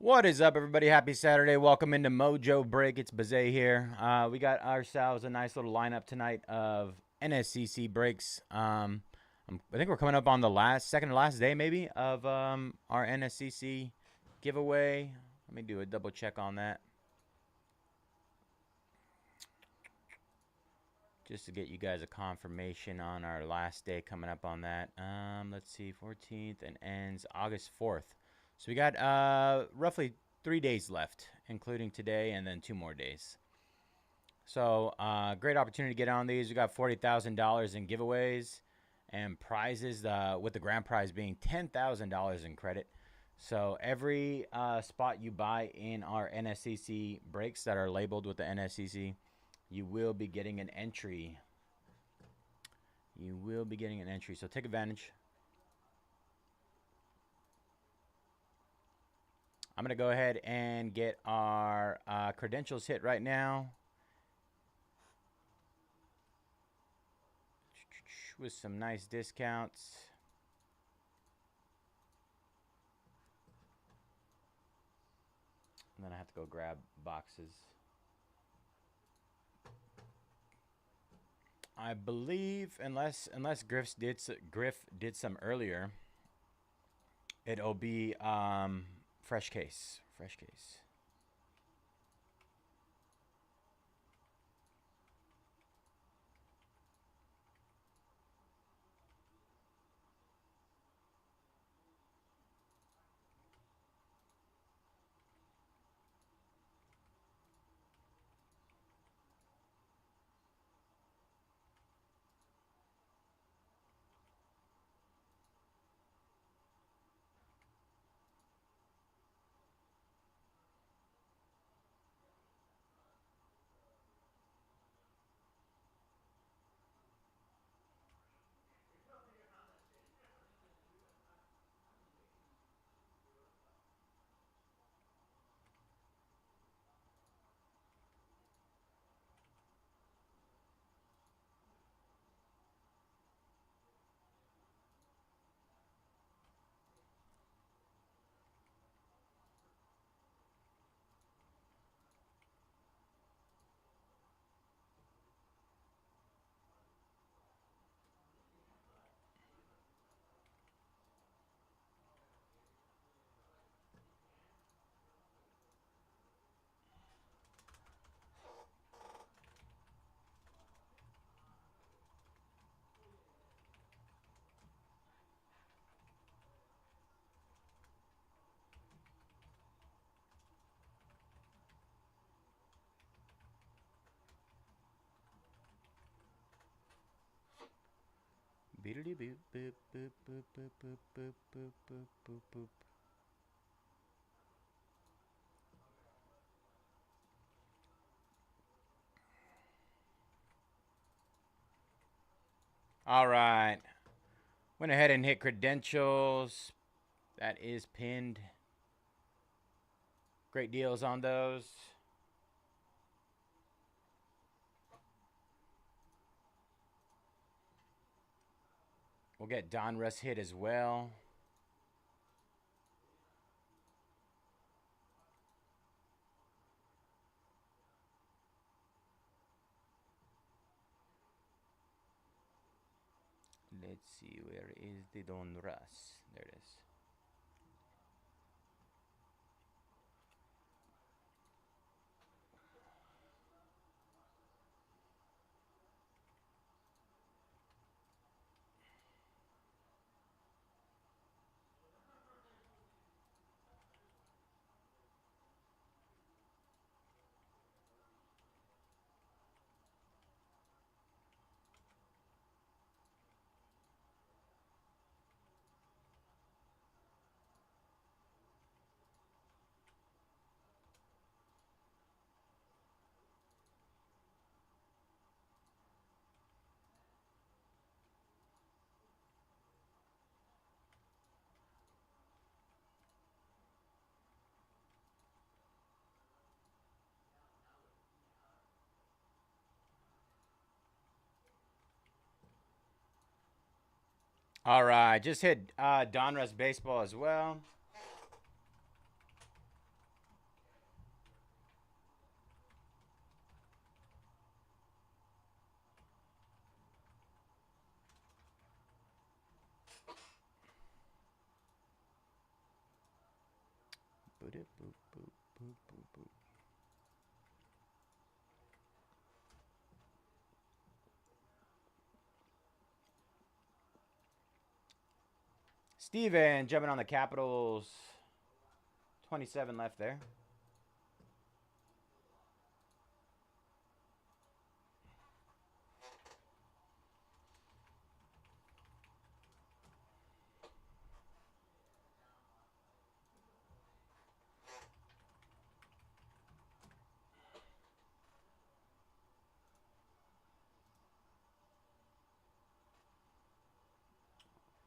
What is up, everybody? Happy Saturday. Welcome into Mojobreak. It's Bayze here. We got ourselves a nice little lineup tonight of NSCC breaks. I think we're coming up on the second to last day, maybe, of our NSCC giveaway. Let me do a double check on that. Just to get you guys a confirmation on our last day coming up on that. Let's see, 14th and ends August 4th. So we got roughly 3 days left, including today and then 2 more days. So great opportunity to get on these. We got $40,000 in giveaways and prizes, with the grand prize being $10,000 in credit. So every spot you buy in our NSCC breaks that are labeled with the NSCC, you will be getting an entry. So take advantage. I'm going to go ahead and get our credentials hit right now with some nice discounts. And then I have to go grab boxes. I believe, unless Griff did some earlier, it'll be fresh case. All right. Went ahead and hit credentials. That is pinned. Great deals on those. We'll get Donruss hit as well. Let's see, where is the Donruss? There it is. All right, just hit Donruss baseball as well. Steven jumping on the Capitals. 27 left there.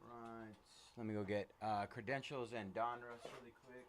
Right. Let me go get credentials and Donruss really quick.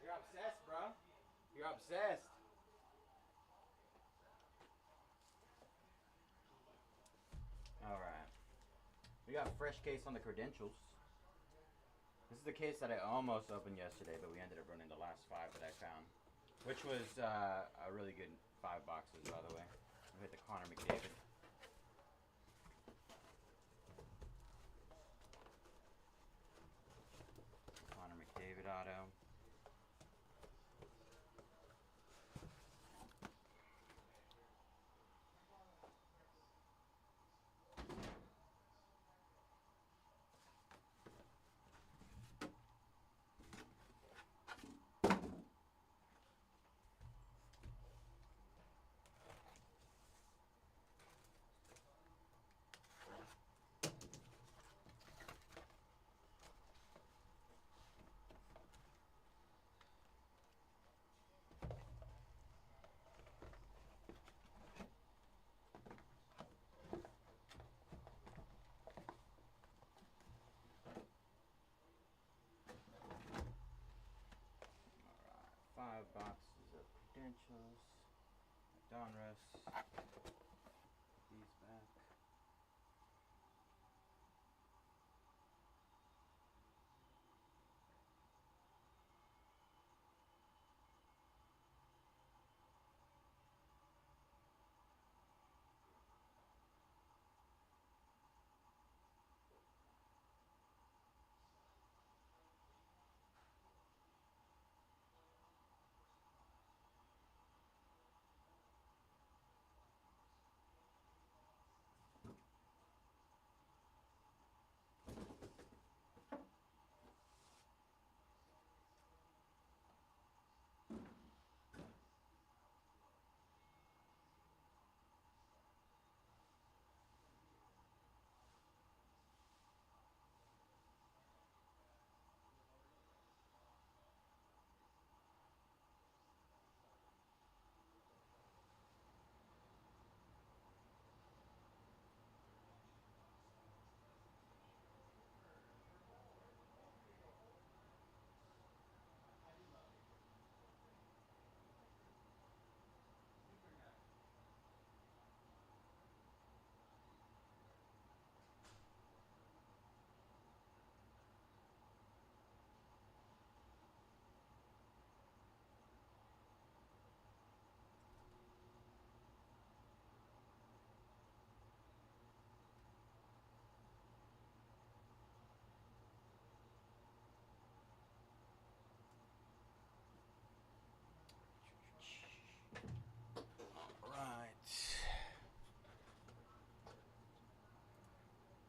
You're obsessed, bro. You're obsessed. All right. We got a fresh case on the credentials. This is the case that I almost opened yesterday, but we ended up running the last 5 that I found, which was a really good 5 boxes, by the way. We hit the Connor McDavid. Connor McDavid auto. Alright, 5 boxes of credentials. Donruss. These back.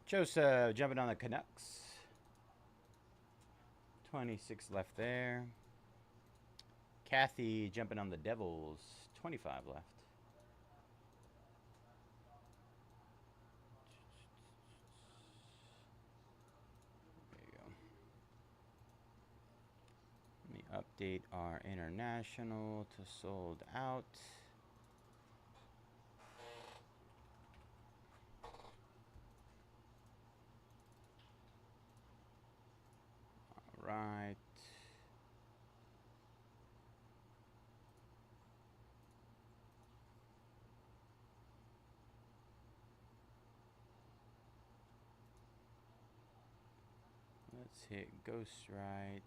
Joseph jumping on the Canucks. 26 left there. Kathy jumping on the Devils. 25 left. There you go. Let me update our international to sold out. All right. Let's hit ghostwrite.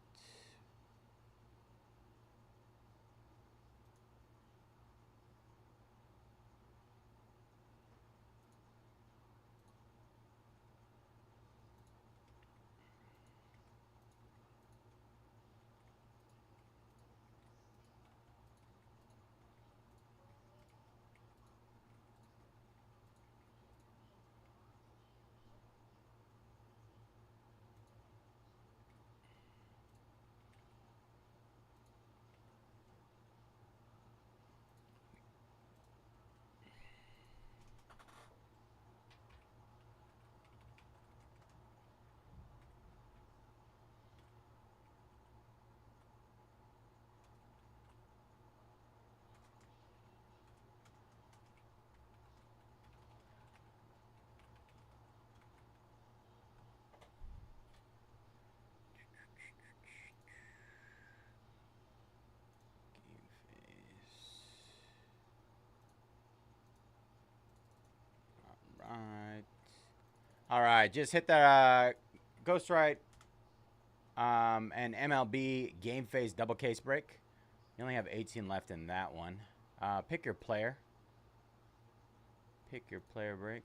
Right. All right, just hit the ghostwrite and MLB Game Face double case break. You only have 18 left in that one. Pick your player. Pick your player break.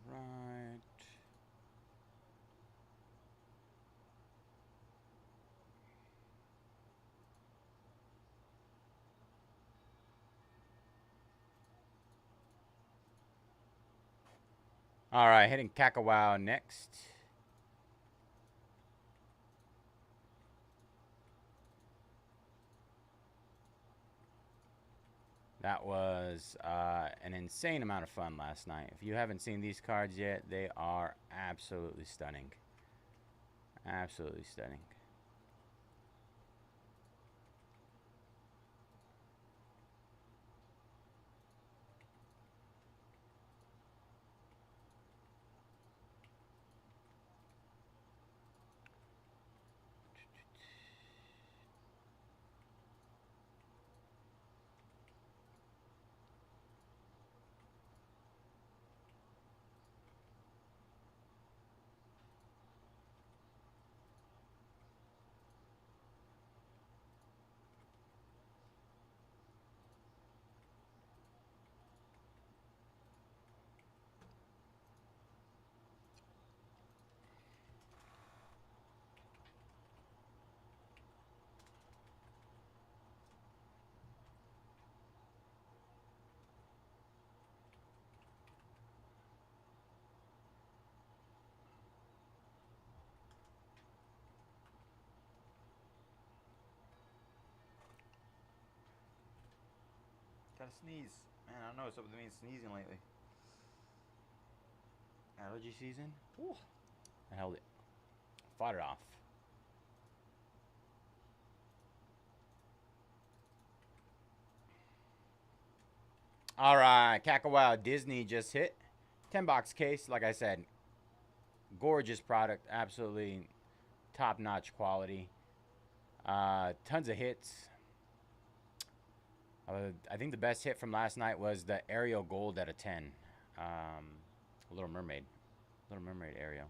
Right. All right, hitting Kakawa next. That was an insane amount of fun last night. If you haven't seen these cards yet, they are absolutely stunning. Absolutely stunning. Gotta sneeze. Man, I don't know what's up with me sneezing lately. Allergy season? Whew. I held it. Fought it off. All right, Kakawa Disney just hit. 10-box case, like I said. Gorgeous product. Absolutely top-notch quality. Tons of hits. I think the best hit from last night was the Ariel Gold at a 10. Little Mermaid. Little Mermaid Ariel.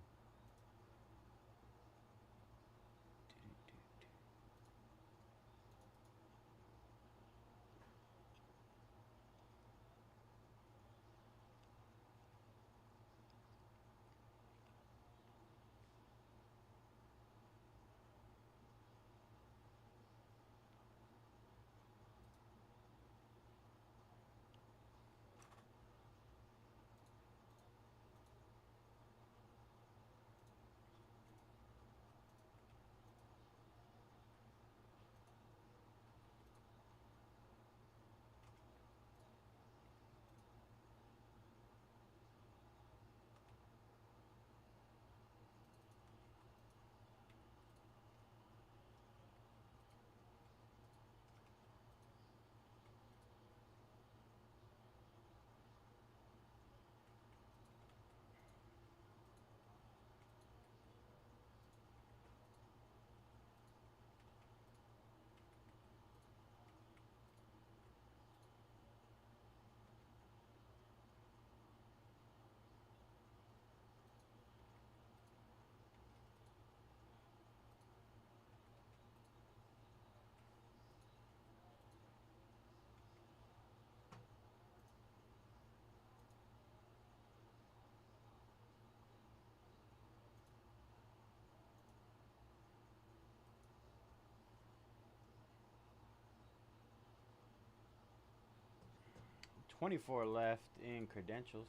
24 left in credentials.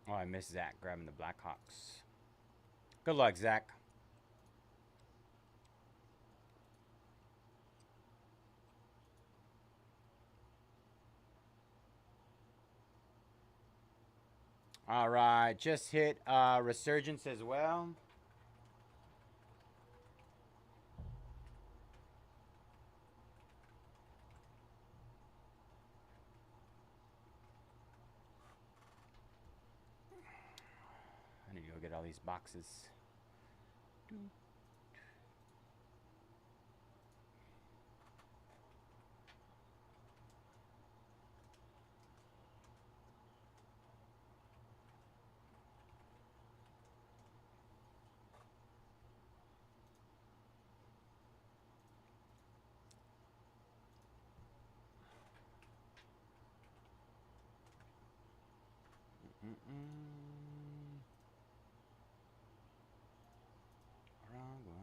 Oh, I missed Zach grabbing the Blackhawks. Good luck, Zach. All right, just hit Resurgence as well. I need to go get all these boxes. Wrong one.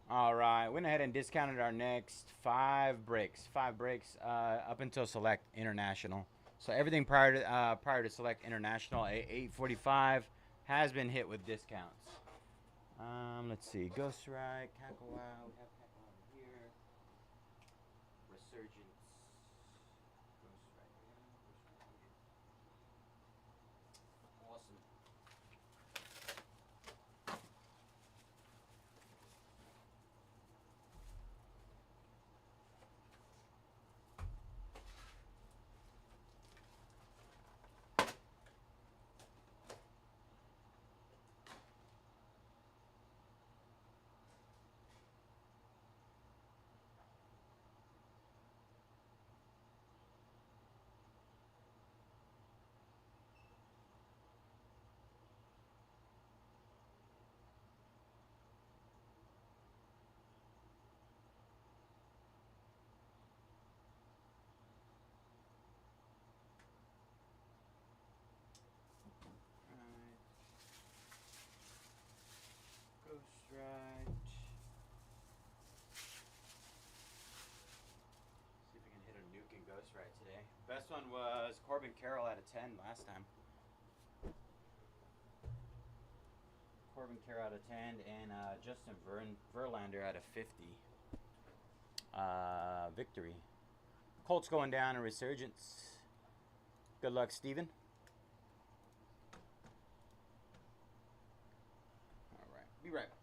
All right, went ahead and discounted our next 5 breaks. 5 breaks up until select international. So everything prior to select international at 8:45 has been hit with discounts. Let's see, ghostwrite, Kakawa. We have Kakawa over here. Resurgence. Ghostwrite. Awesome. Ghostwrite. See if we can hit a nuke and ghostwrite today. Best one was Corbin Carroll out of 10 last time. Corbin Carroll out of 10 and Justin Verlander out of 50. Victory. Colts going down in Resurgence. Good luck, Steven. All right. Be right back.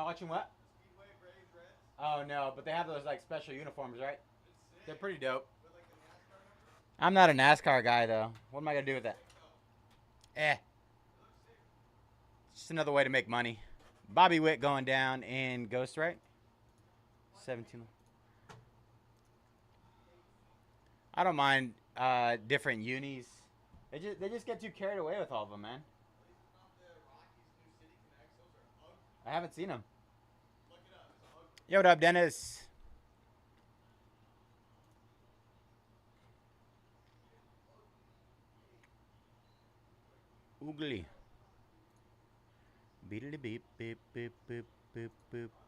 I watching what? Speedway Braves Reds. Oh no, but they have those like special uniforms, right? It's sick. They're pretty dope. With like the NASCAR numbers. I'm not a NASCAR guy though. What am I gonna do with that? Sick though. Eh, It looks sick. just another way to make money. Bobby Witt going down in ghostwrite. 17. I don't mind different unis. They just get too carried away with all of them, man. At least it's not the Rockies New City Connects. Those are ugly. I haven't seen them. Look it up. It's ugly. Yo, what up, Dennis? Oogly. Beedly beep beep beep beep beep beep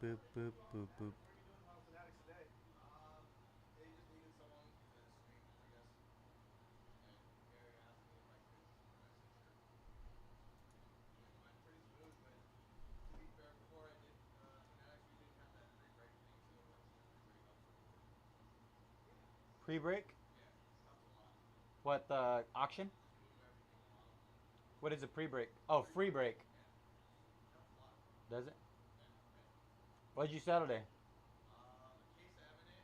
beep beep boop boop. What are you doing about Fanatics today? They just needed someone to stream, I guess. And Gary asked me if I could, and I said sure. It went pretty smooth, but to be fair, before I did Fanatics, we didn't have that free break thing, so the free break helps. Pre-break? Yeah, helps a lot. What, auction? Just move everything along. What is a pre-break? Oh, free break. Yeah, helps a lot. Does it? Yeah. What'd you sell today? A case of Eminent,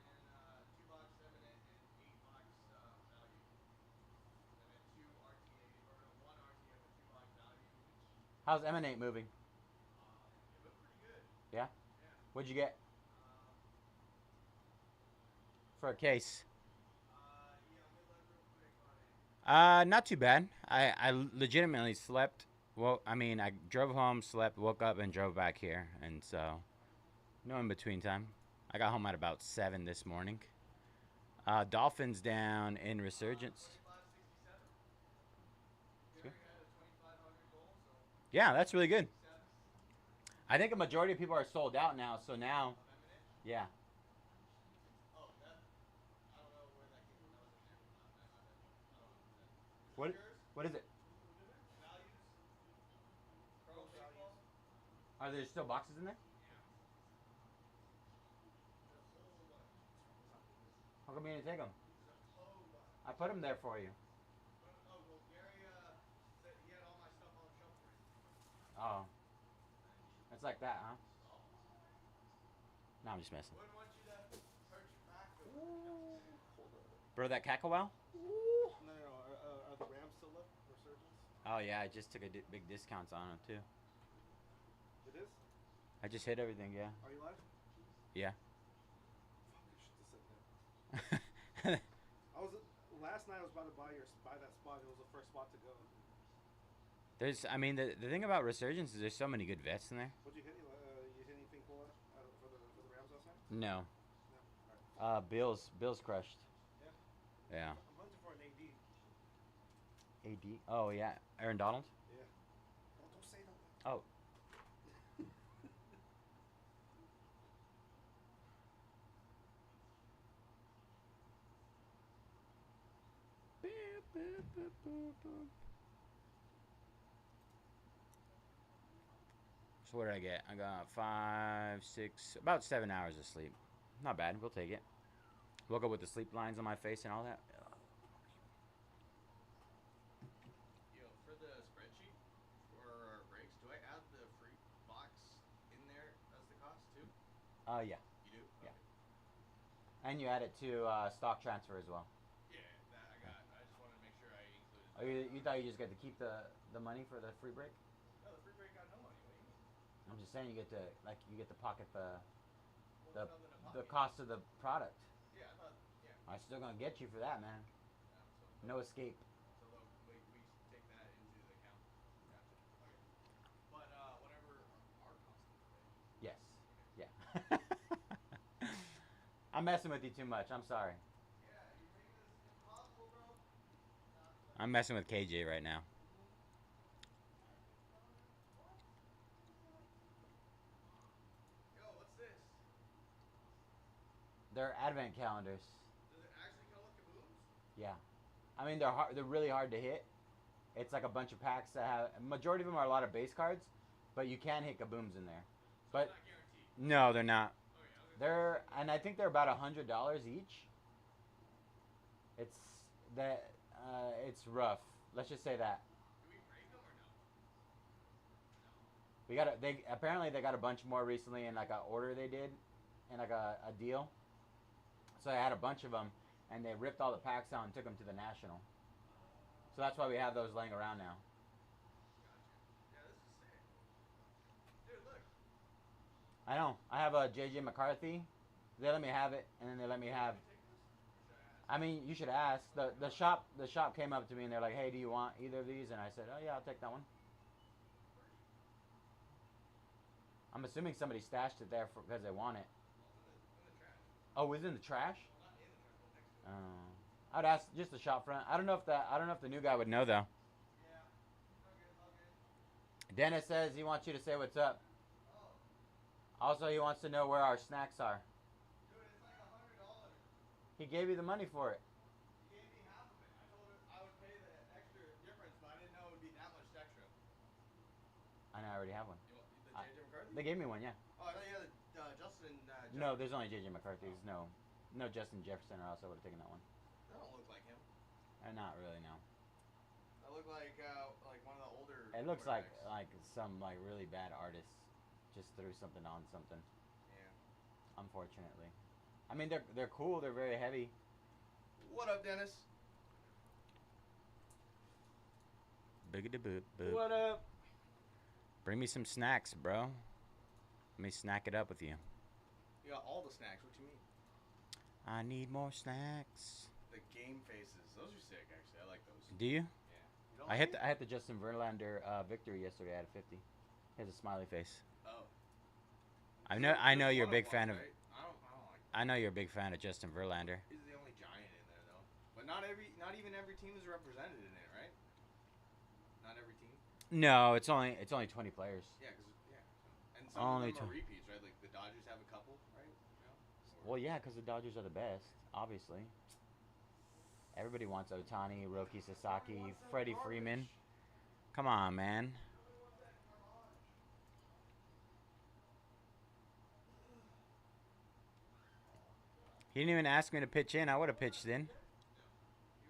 and then 2 box Eminent and 8 box value. And then 2 RTA, or no, 1 RTA but 2 box value, which How's Emanate moving? it looked pretty good. Yeah? Yeah. What'd you get Um, for a case? yeah, let me look real quick on it. Not too bad. I legitimately slept. Well, I mean, I drove home, slept, woke up, and drove back here. And so, no in between time. I got home at about 7 this morning. Dolphins down in Resurgence. 25-67. Gary had a 2,500 goal, so Yeah, that's really good. 67 I think a majority of people are sold out now. So now, of Eminent. yeah. Oh, that, I don't know where that came from. That was in there. I don't know. Is What? this yours? What is it? Values? Pro baseball? Are there still boxes in there? Yeah. There's a whole bunch. How come you didn't take them? There's a whole bunch. I put them there for you. Oh, well, Gary said he had all my stuff on the shelf already. Oh, it's like that, huh? No, I'm just messing. Wouldn't want you to hurt your back. Hold on. Bro, that Kakawa? No. Are the Rams still up? Resurgence? Oh yeah, I just took a big discounts on them too. It is? I just hit everything, yeah. Are you live? Yeah. Fuck, I should have said that. Last night I was about to buy that spot. It was the first spot to go. I mean, the thing about Resurgence is there's so many good vets in there. What'd you hit? You hit anything cool for the Rams last night? No. No. Alright. Bills crushed. Yeah. Yeah. I'm hunting for an AD. AD. Oh yeah, Aaron Donald. Yeah. Don't say that. Oh. So what did I get? I got 5, 6, about 7 hours of sleep. Not bad. We'll take it. Woke up with the sleep lines on my face and all that. Yo, for the spreadsheet for our breaks, do I add the free box in there as the cost too? Yeah. You do? Yeah. Okay. And you add it to stock transfer as well. Yeah, that I got. I just wanted to make sure I included. Oh, you thought you just get to keep the money for the free break? No, the free break got no money. What do you mean? I'm just saying you get to pocket Well, the there's nothing to pocket. cost of the product. Yeah, I thought. Yeah. I'm still gonna get you for that, man. So No escape. So we take that into the account. Gotcha. Okay. But whatever our cost is, right? Yes. Yeah. I'm messing with you too much. I'm sorry. Yeah, you're making this impossible, bro. I'm messing with KJ right now. Yo, what's this? They're advent calendars. Does it actually come with kabooms? Yeah. I mean, they're really hard to hit. It's like a bunch of packs that have majority of them are a lot of base cards, but you can hit kabooms in there. So But it's not guaranteed. no, they're not. Okay, I was They're and I think they're about $100 each. It's that it's rough. Let's just say that. do we break them or no? We got they apparently they got a bunch more recently in like a order they did, and like a deal. So I had a bunch of them, and they ripped all the packs out and took them to the national. So that's why we have those laying around now. Gotcha. Yeah, this is sick. Dude, look. I know. I have a JJ McCarthy. They let me have it, and then they let me Let have. me take this? Or should I ask? I mean, you should ask. The shop came up to me and they're like, "Hey, do you want either of these?" And I said, "Oh yeah, I'll take that one." I'm assuming somebody stashed it there because they want it. Well, it's in the trash. Oh, it was in the trash. Well, not in the trash, but next to it. I'd ask just the shop front. I don't know if the new guy would know though. Yeah. It's all good. It's all good. Dennis says he wants you to say what's up. Oh, Also, he wants to know where our snacks are. dude, it's like $100. He gave you the money for it. He gave me half of it. I told him I would pay the extra difference, but I didn't know it would be that much extra. I know I already have one. You want the JJ McCarthy? They gave me one, yeah. Oh, I thought you had Justin. No, there's only JJ McCarthy's. No Justin Jefferson, or else I would have taken that one. That don't look like him. Not really, no. That look like one of the older. It looks like quarterbacks. some like really bad artist just threw something on something. Yeah. Unfortunately, I mean they're cool. They're very heavy. What up, Dennis? Biggity boop boop. What up? Bring me some snacks, bro. Let me snack it up with you. You got all the snacks. What you mean? I need more snacks. The game faces. Those are sick, actually. I like those. Do you? Yeah. You don't I like hit the Justin Verlander victory yesterday at a 50. He has a smiley face. Oh. I know you're a big fan of. Right? I don't like. I know you're a big fan of Justin Verlander. He's the only giant in there, though. But not even every team is represented in it, right? Not every team. No, it's only 20 players. Yeah, and some Only of them are two. repeats, right? Like the Dodgers have a couple, right? You know? Well, yeah, because the Dodgers are the best, obviously. Everybody wants Otani, Roki Sasaki, Freddie Freeman. Come on, man. He didn't even ask me to pitch in. I would have pitched in. You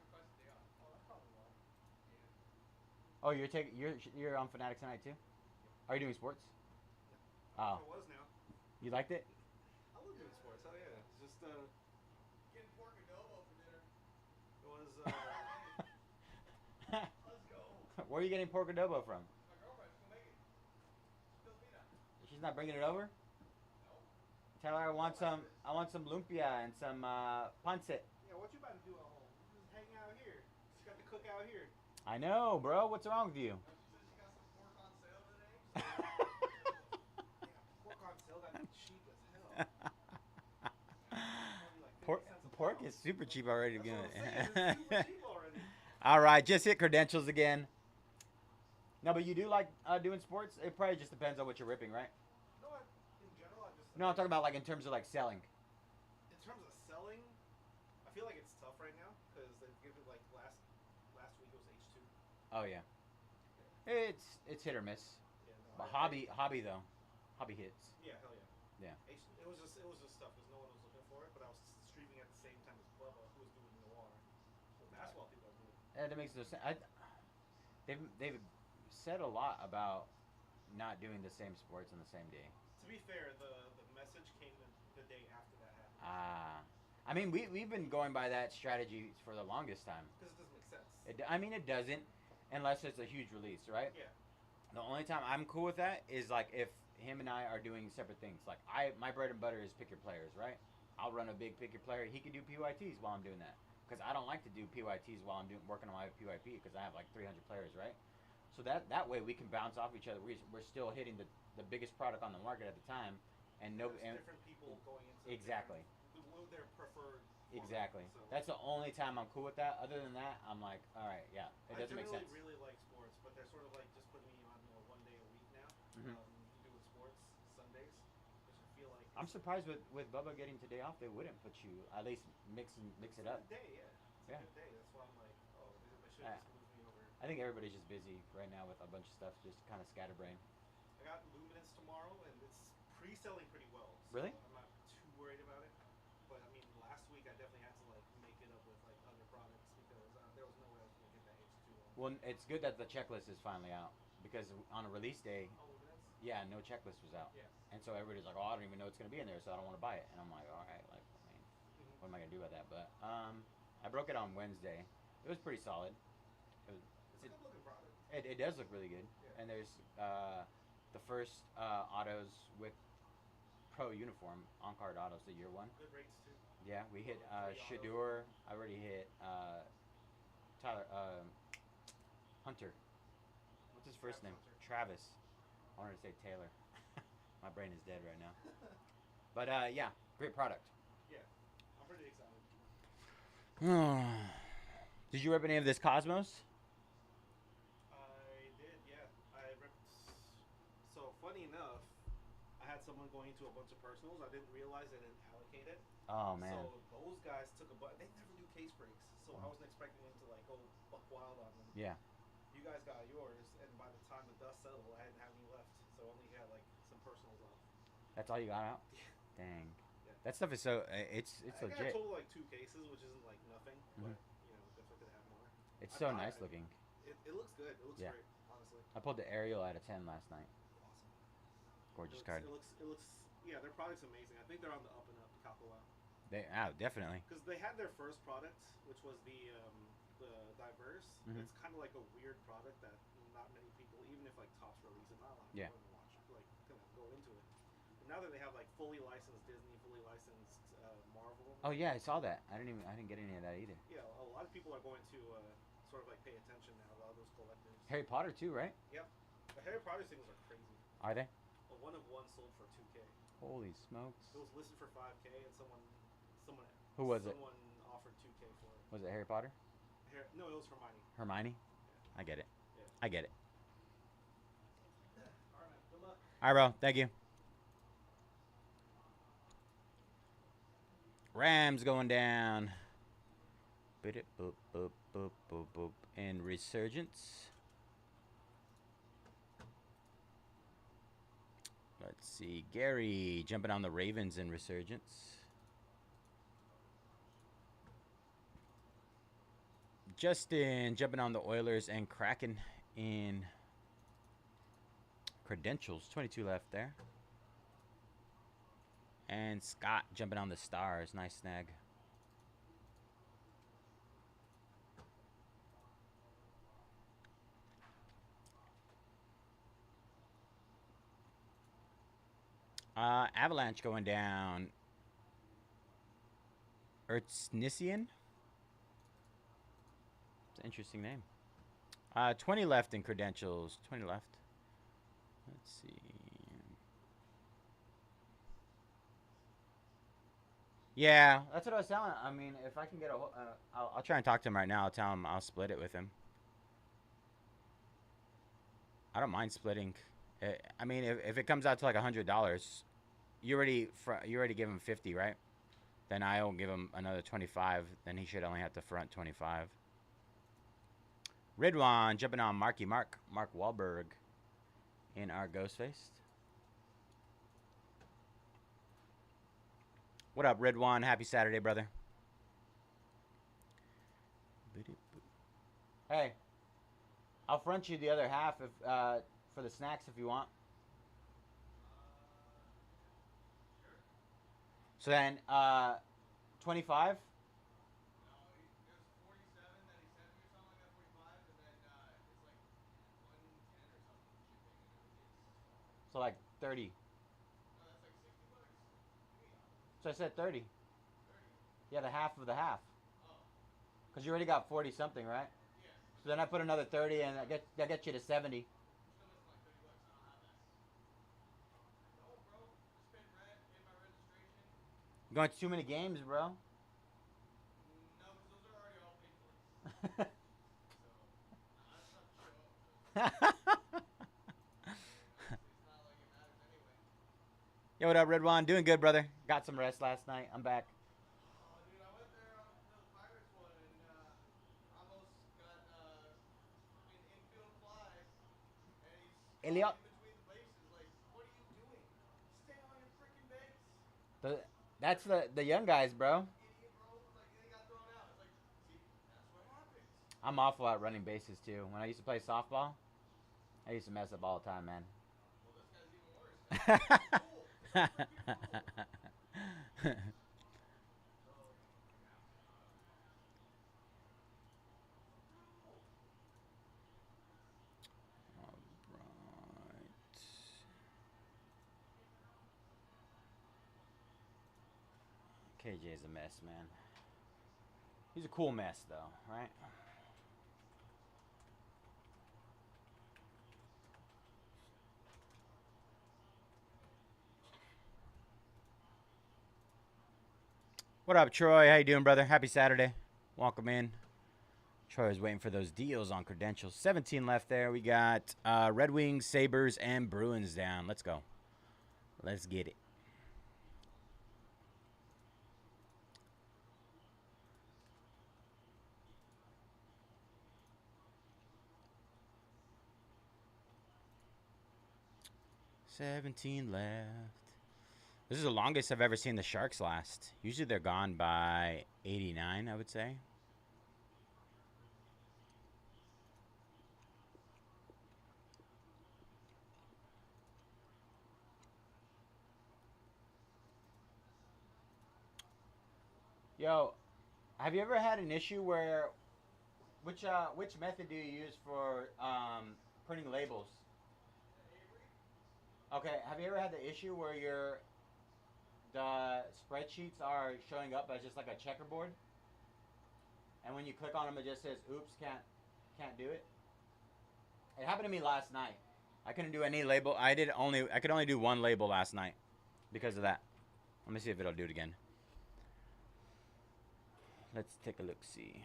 requested day off. Oh, that's probably why. Oh, you're on Fanatic tonight too? Are you doing sports? Oh, It was now. you liked it? I love doing sports. Hell yeah. It's just Getting pork adobo for dinner. it was Let's go. Where are you getting pork adobo from? My girlfriend, she's gonna make it. She fills me that. She's not bringing it over. No. Tell her I want some lumpia and some pancit. yeah. What you about to do at home? You just hang out here. Just got to cook out here. I know, bro. What's wrong with you? No, she said she got some pork on sale today. Yeah, pork on sale got cheap as hell. Probably like 50 Pork, cents a pork pound. is super cheap already. That's what I'm saying. It's super cheap already. All right, just hit credentials again. No, but you do like doing sports? It probably just depends on what you're ripping, right? No, in general, I just. No, I'm talking about like in terms of like selling. In terms of selling, I feel like it's tough right now because they've given like last week it was H2. Oh yeah. It's hit or miss. Yeah, no, But hobby though. Hobby hits. Yeah, hell yeah. Yeah. It was just tough because no one was looking for it, but I was streaming at the same time as Bubba, who was doing Noir. So basketball people are doing. That makes no sense. They've said a lot about not doing the same sports on the same day. To be fair, the message came the day after that happened. I mean, we've been going by that strategy for the longest time. Because it doesn't make sense. I mean, it doesn't, unless it's a huge release, right? Yeah. The only time I'm cool with that is like if him and I are doing separate things. Like my bread and butter is pick your players, right? I'll run a big pick your player. He can do PYTs while I'm doing that because I don't like to do PYTs while I'm working on my PYP because I have like 300 players, right? So that way we can bounce off each other. We're still hitting the biggest product on the market at the time, and no There's and different people going into exactly. Their preferred. Exactly. Format, so. That's the only time I'm cool with that. Other than that, I'm like, all right, yeah, it doesn't make sense. I really like sports, but they're sort of like just putting me on 1 day a week now. Mhm. Doing sports Sundays, which I feel like. I'm surprised with Bubba getting today off, they wouldn't put you at least mix it up. It's a good day, yeah. It's Yeah. a good day. That's why I'm like, oh, they should Yeah. just move me over. I think everybody's just busy right now with a bunch of stuff, just kind of scatterbrained. I got Luminance tomorrow, and it's pre-selling pretty well. So Really? I'm not too worried about it. But I mean, last week I definitely had to like make it up with like other products because there was no way I was gonna get that H2 on. Well, it's good that the checklist is finally out because on a release day, Oh, Luminance? Yeah, no checklist was out. Yeah. And so everybody's like, oh, I don't even know what's gonna be in there, so I don't want to buy it. And I'm like, all right, like, I mean, Mm-hmm. what am I gonna do about that? But I broke it on Wednesday. It was pretty solid. It, was, It's a good looking product. it does look really good. Yeah. And there's the first autos with pro uniform on card autos, the year one. Good rates too. Yeah, we hit Three autos. Shadur. I already hit Tyler Hunter. What's his first Travis name? Hunter. Travis. I wanted to say Taylor. My brain is dead right now. But yeah, great product. Yeah, I'm pretty excited. Did you rep any of this Cosmos? I did, yeah. I ripped. So funny enough, I had someone going into a bunch of personals. I didn't realize they didn't allocate it. Oh man. So those guys took a bunch. They never do case breaks, so I wasn't expecting them to like go buck wild on them. Yeah. You guys got yours, and by the time the dust settled, I didn't have any left, so I only had like some personals left. That's all you got out? Yeah. Dang. Yeah. That stuff is so it's I got a legit. total like 2 cases, which isn't like nothing, but you know, definitely could have more. It's I so thought nice looking. It looks good. It looks Yeah. great, honestly. I pulled the Ariel out of 10 last night. Awesome. Gorgeous It card. looks. Yeah, their product's amazing. I think they're on the up and up. Kakawa. Definitely. Because they had their first product, which was the diverse. It's kind of like a weird product that not many people, even if like Topps release it, not a lot of Yeah. people watch, like kind of go into it. But now that they have like fully licensed Disney, fully licensed Marvel. Oh yeah, I saw that. I didn't get any of that either. Yeah, a lot of people are going to sort of like pay attention now. A lot of those collectors. Harry Potter too, right? Yep. The Harry Potter singles are crazy. Are they? A 1 of 1 sold for 2K. Holy smokes. It was listed for 5K, and someone. Who was it? Someone offered 2K for it. Was it Harry Potter? No, it was Hermione. Hermione? Yeah. I get it. Yeah. I get it. All right, man. Good luck. All right, bro. Thank you. Rams going down. Boop, boop, boop, boop, boop, boop. And Resurgence. Let's see. Gary jumping on the Ravens in Resurgence. Justin jumping on the Oilers and Kraken in Credentials. 22 left there. And Scott jumping on the Stars. Nice snag. Avalanche going down. Ertsnisian? It's an interesting name. 20 left in Credentials. 20 left. Let's see. Yeah, that's what I was telling. I mean, if I can get a, I'll try and talk to him right now. I'll tell him I'll split it with him. I don't mind splitting. I mean, if it comes out to like $100, you already give him 50, right? Then I'll give him another 25. Then he should only have to front 25. Ridwan jumping on Mark Wahlberg in our Ghostface. What up, Ridwan? Happy Saturday, brother. Hey, I'll front you the other half if for the snacks if you want. Sure. So then, 25. No, there's 47 that he sent me or something like that, 45, and then it's like 110 or something shipping and everything. So like 30. No, that's like $60. So I said 30. 30. Yeah, the half of the half. Oh. Cause you already got 40 something, right? Yes. So then I put another 30, and that gets you to 70. Still missing like $30. I don't have that. No, bro. Just paid rent, paid my registration. You're going to too many games, bro. No, because those are already all paid for. So, I just have to show up. It's not like it matters anyway. Yo, what up, Redwan? Doing good, brother. Got some rest last night. I'm back. Oh, dude, I went there on the Pirates one, and Ramos got fucking infield fly, and he's Elliot. in between the bases. Like, what are you doing? Stay on your freaking base. That's the young guys, bro. Idiot, bro. Like, they got thrown out. It's like, see, that's what happens. I'm awful at running bases too. When I used to play softball, I used to mess up all the time, man. Well, this guy's even KJ's a mess, man. He's a cool mess, though, right? What up, Troy? How you doing, brother? Happy Saturday. Welcome in. Troy was waiting for those deals on credentials. 17 left there. We got Red Wings, Sabres, and Bruins down. Let's go. Let's get it. $17 left. This is the longest I've ever seen the Sharks last. Usually they're gone by 89, I would say. Yo, have you ever had an issue where which method do you use for printing labels? Okay, have you ever had the issue where the spreadsheets are showing up as just like a checkerboard, and when you click on them, it just says, "Oops, can't do it." It happened to me last night. I couldn't do any label. I could only do one label last night because of that. Let me see if it'll do it again. Let's take a look. See.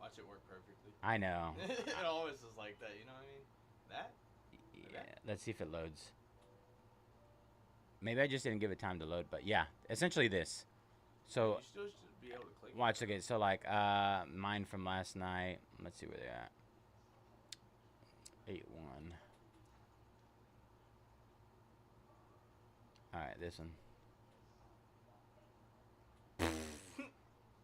Watch it work perfectly. I know. It always is like that, you know what I mean? That? Yeah. Let's see if it loads. Maybe I just didn't give it time to load, but yeah, essentially this. So you still should be able to click. watch. Okay, so like mine from last night. Let's see where they're at. 8-1. All right, this one.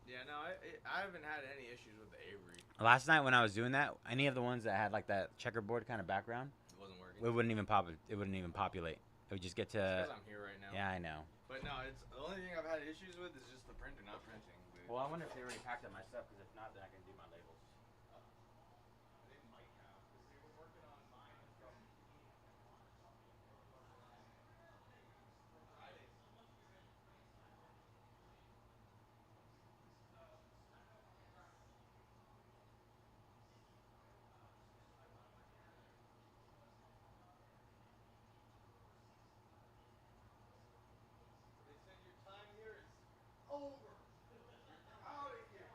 Yeah, no, I haven't had any issues with the Avery. Last night when I was doing that, any of the ones that had like that checkerboard kind of background, It wasn't working. it wouldn't even pop. It wouldn't even populate. It would just get to. Because I'm here right now. Yeah, I know. But no, it's the only thing I've had issues with is just the printer not printing. But Well, I wonder if they already packed up my stuff, because if not, then I can do my labels. they might have, because they were working on mine from Friday. They said your time here is over. You're out of here.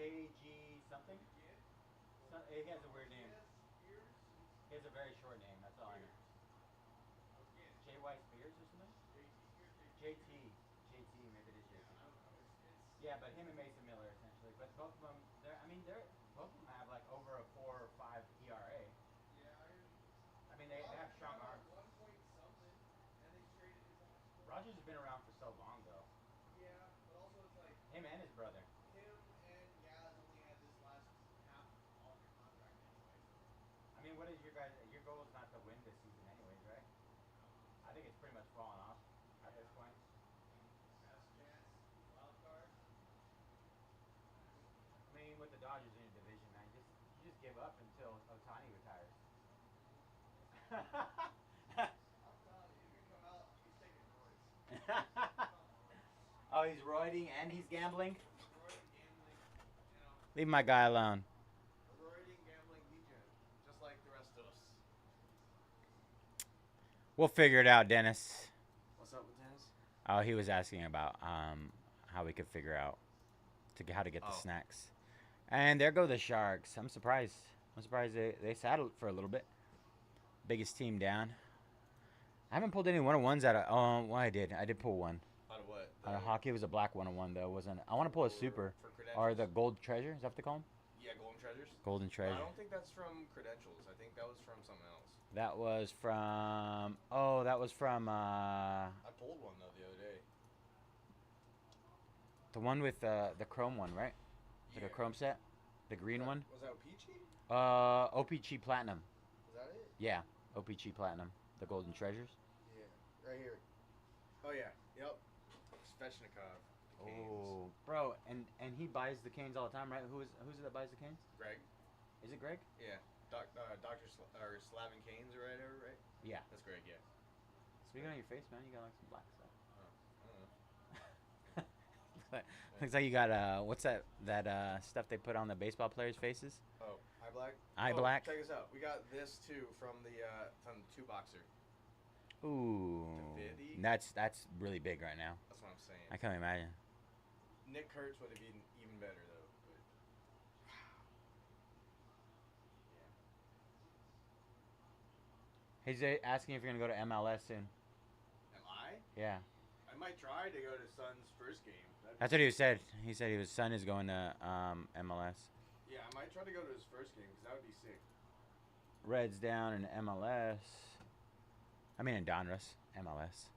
JG something. He has a weird name. He has a very short name. That's all I know. JY Spears or something. JT, maybe it is JT. Yeah, but him and Mason Miller essentially. But both of them, both of them have like over a 4 or 5 ERA. I mean, they have strong arms. Rogers has been around for so long, though. Yeah, but also it's like Him and his brother. him and Yaz only had this last half off your contract anyway. So. I mean, what is your guys? Your goal is not to win this season, anyways, right? I think it's pretty much fallen off at this point. Best chance, wild card. I mean, with the Dodgers in your division, man, you just give up until Ohtani retires. I'm telling you, he's gonna come out. He's taking roids. Oh, he's roiding and he's gambling. Roiding, gambling, you know. Leave my guy alone. A roiding, gambling degen, just like the rest of us. We'll figure it out, Dennis. What's up with Dennis? Oh, he was asking about how we could figure out how to get the snacks. And there go the Sharks. I'm surprised. They saddled for a little bit. Biggest team down. I haven't pulled any 101s out of. Oh, well, I did. I did pull one. Out of what? Out of hockey, it was a black 101 though, wasn't it? I want to pull a super. Or the gold treasure. Is that what they call them? Yeah, golden treasures. Golden treasure. I don't think that's from credentials. I think that was from something else. That was from. Oh, that was from. I pulled one though the other day. The one with the chrome one, right? Like a chrome set. The green one. Was that Peachy? OPG Platinum. Is that it? Yeah, OPG Platinum. The golden treasures. Yeah, right here. Oh yeah. Yep. Svechnikov. Oh, bro, and he buys the canes all the time, right? Who's it that buys the canes? Greg. Is it Greg? Yeah. Dr. Slavin Canes or whatever, right? Yeah. That's Greg, yeah. Speaking on your face, man, you got like some black stuff. Oh, I don't know. Looks like you got what's that stuff they put on the baseball players' faces? Oh, eye black? Eye black? Check this out. We got this too from the two boxer. Ooh. That's really big right now. That's what I'm saying. I can't imagine. Nick Kurtz would have been even better though. But... yeah. He's asking if you're gonna go to MLS soon. Am I? Yeah. I might try to go to Sun's first game. That's what he said. He said his son is going to MLS. Yeah, I might try to go to his first game because that would be sick. Reds down in MLS. I mean in Donruss, MLS.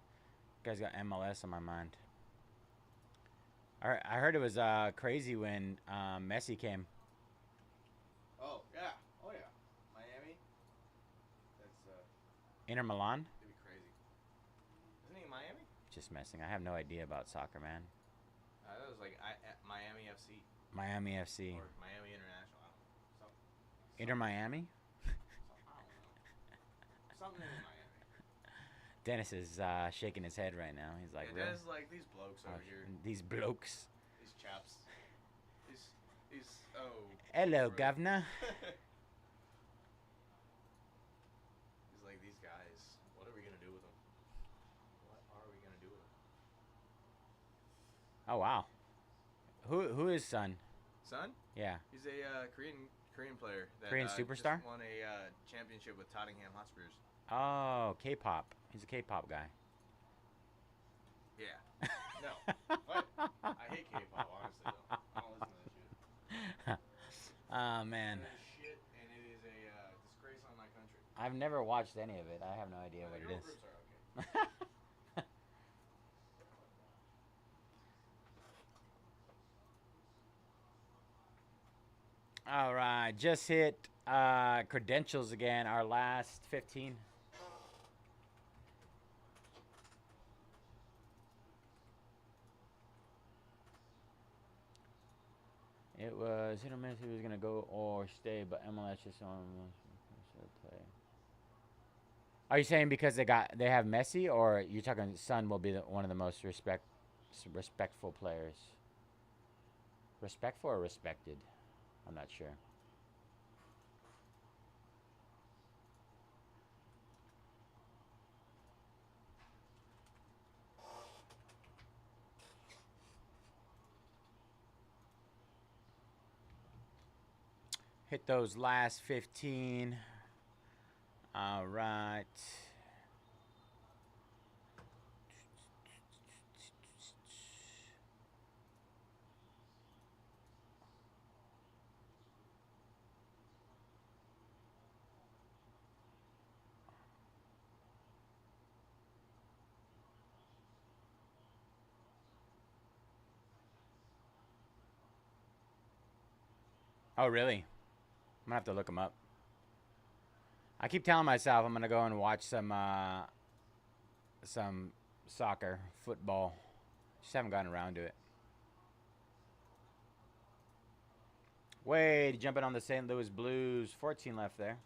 You guys got MLS on my mind. I heard it was crazy when Messi came. Oh yeah, Miami. That's Inter Milan. It'd be crazy. Isn't he in Miami? Just messing. I have no idea about soccer, man. That was like Miami FC. Miami FC. Or Miami International. I don't know. Inter Miami. I don't know. Something in Miami. Dennis is shaking his head right now. He's like, yeah, Dennis is like these blokes over here. These blokes. These chaps. These oh. Hello, governor. He's like, these guys. What are we gonna do with them? What are we gonna do with them? Oh wow. Who is Son? Son? Yeah. He's a Korean player. That, Korean superstar? Just won a championship with Tottenham Hotspurs. Oh, K-pop. He's a K-pop guy. Yeah. No. What? I hate K-pop, honestly, though. I don't listen to that shit. Oh, man. It is shit, and it is a disgrace on my country. I've never watched any of it. I have no idea what it girl is. groups are okay. All right. Just hit credentials again. Our last 15. It was hit or miss. He was gonna go or stay, but MLS just on play. Are you saying because they have Messi, or you talking Son will be one of the most respectful players? Respectful or respected? I'm not sure. Hit those last 15. All right. Oh, really? I'm gonna have to look them up. I keep telling myself I'm gonna go and watch some soccer, football. Just haven't gotten around to it. Wade jumping on the St. Louis Blues. 14 left there.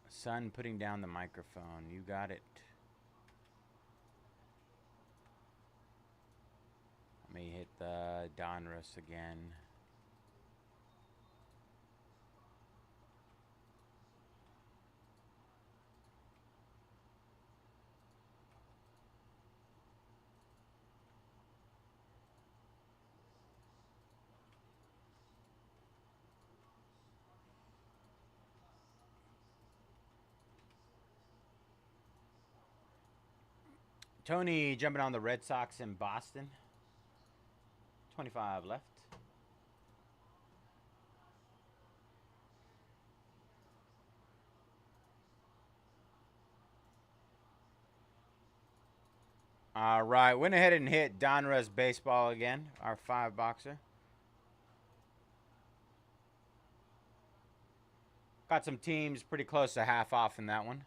Son putting down the microphone. You got it. Let me hit the Donruss again. Tony jumping on the Red Sox in Boston. 25 left. All right, went ahead and hit Donruss Baseball again, our 5-boxer. Got some teams pretty close to half off in that one.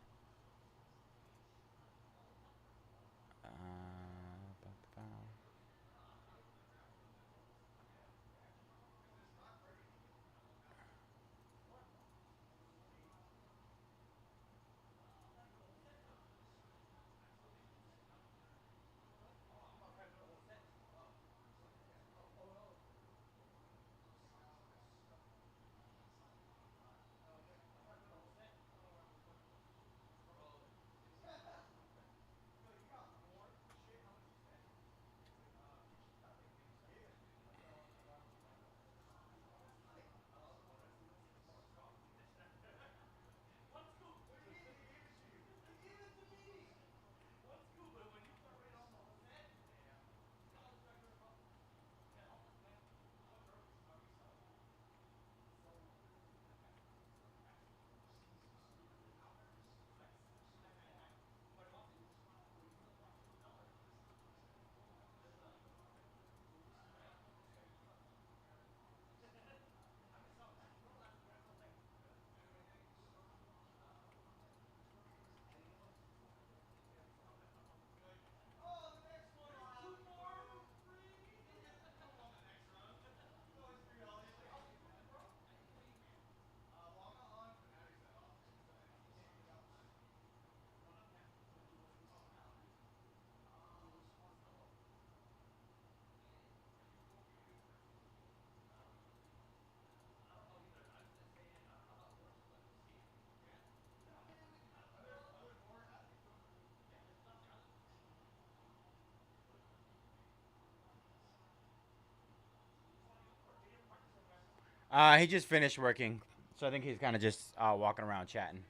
He just finished working, so I think he's kind of just walking around chatting.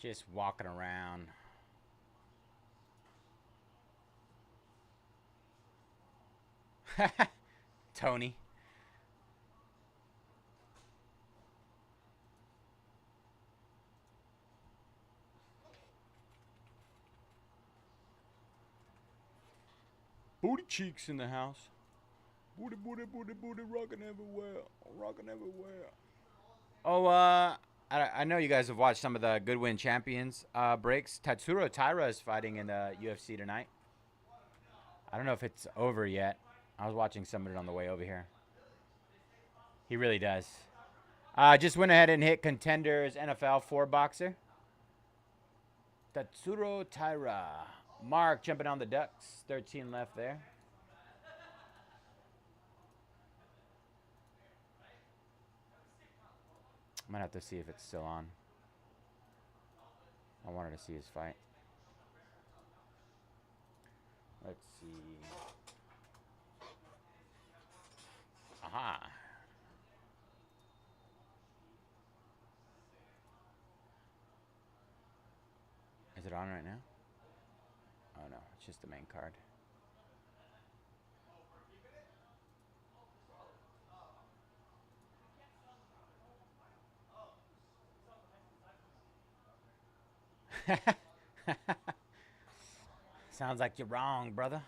Just walking around. Tony. Booty cheeks in the house. Booty, booty, booty, booty, rocking everywhere. Rocking everywhere. Oh, I know you guys have watched some of the Goodwin Champions breaks. Tatsuro Taira is fighting in the UFC tonight. I don't know if it's over yet. I was watching some of it on the way over here. He really does. Just went ahead and hit Contenders NFL 4 boxer. Tatsuro Taira. Mark jumping on the Ducks. 13 left there. I might have to see if it's still on. I wanted to see his fight. Let's see. Aha. Is it on right now? Oh no, it's just the main card. Sounds like you're wrong, brother.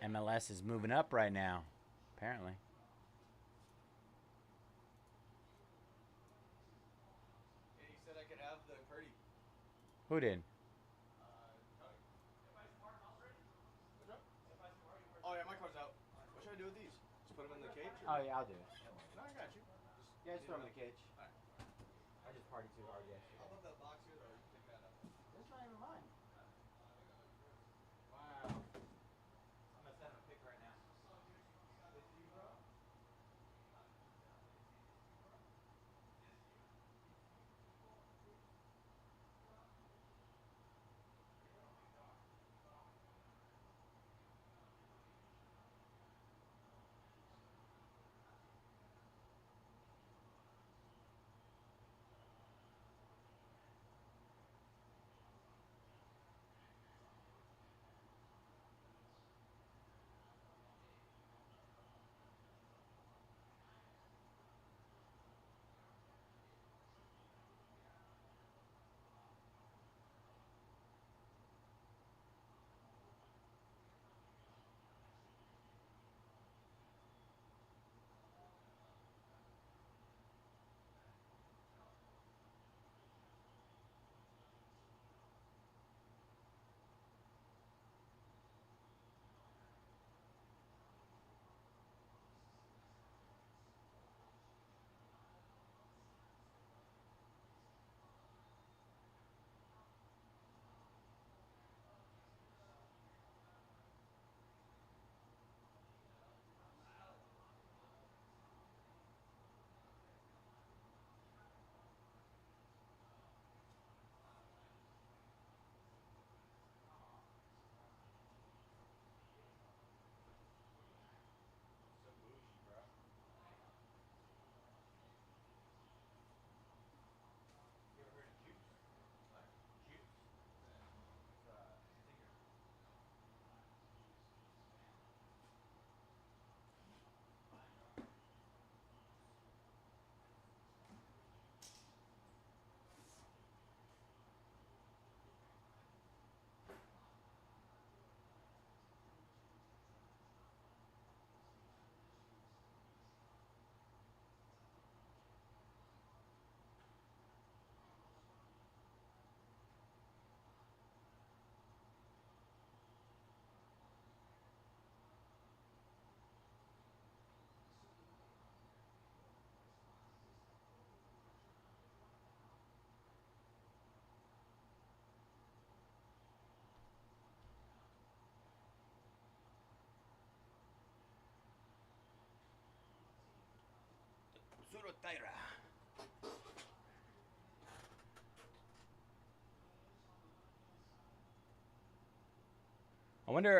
MLS is moving up right now, apparently. Hey, he said I could have the Purdy. Who did? Oh yeah, my car's out. What should I do with these? Just put them in the cage? Oh yeah, I'll do it. No, I got you. Yeah, just throw them in the cage. Alright. I just partied too hard yesterday. How about that box here though? You can pick that up. That's not even mine. Wow. I'm gonna send him a pic right now. This you, bro?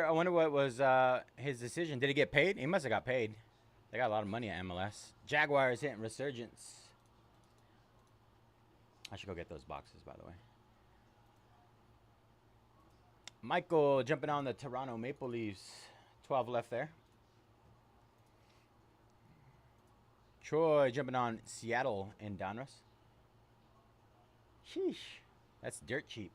I wonder what was his decision. Did he get paid? He must have got paid. They got a lot of money at MLS. Jaguars hitting Resurgence. I should go get those boxes, by the way. Michael jumping on the Toronto Maple Leafs. 12 left there. Troy jumping on Seattle in Donruss. Sheesh. That's dirt cheap.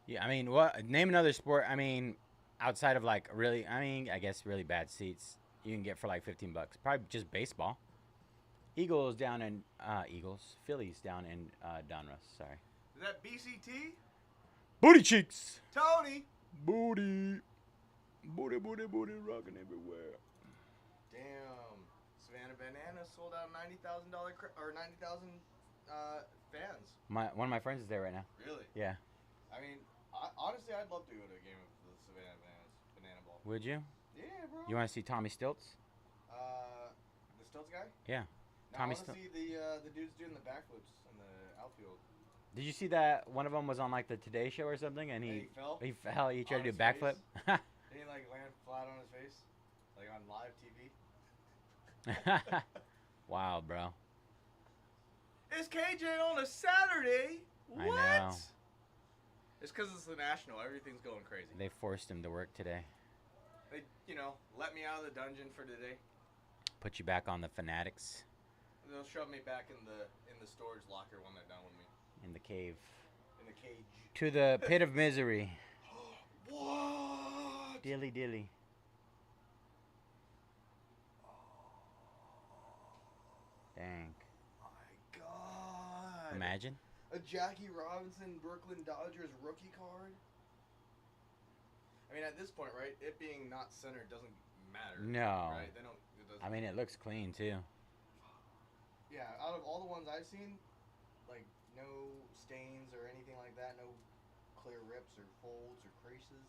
Yeah, I mean, what? Name another sport. I mean, outside of like really, I mean, I guess really bad seats you can get for like $15. Probably just baseball. Eagles down in Phillies down in Donruss. Sorry. Is that BCT? Booty cheeks. Tony. Booty. Booty, booty, booty, rocking everywhere. Damn. Savannah Banana sold out $90,000 or 90,000 fans. One of my friends is there right now. Really? Yeah. I mean, honestly, I'd love to go to a game of the Savannah Bananas banana ball. Would you? Yeah, bro. You want to see Tommy Stilts? The Stilts guy? Yeah. No, Tommy I want to see the dudes doing the backflips in the outfield. Did you see that one of them was on like the Today Show or something, and He fell. He fell. He tried On to do his a backflip. Did he like land flat on his face, like on live TV? Wow, bro. It's KJ on a Saturday. I What? know. It's because it's the National. Everything's going crazy. They forced him to work today. They, let me out of the dungeon for today. Put you back on the Fanatics They'll shove me back in the storage locker when they're done with me. in the cave. In the cage. To the pit of misery. What? Dilly dilly. Dang. My God. Imagine. A Jackie Robinson Brooklyn Dodgers rookie card? I mean, at this point, right, it being not centered doesn't matter. No. Right? They don't. It doesn't. I mean, it looks clean too. Yeah, out of all the ones I've seen, like, no stains or anything like that, no clear rips or folds or creases.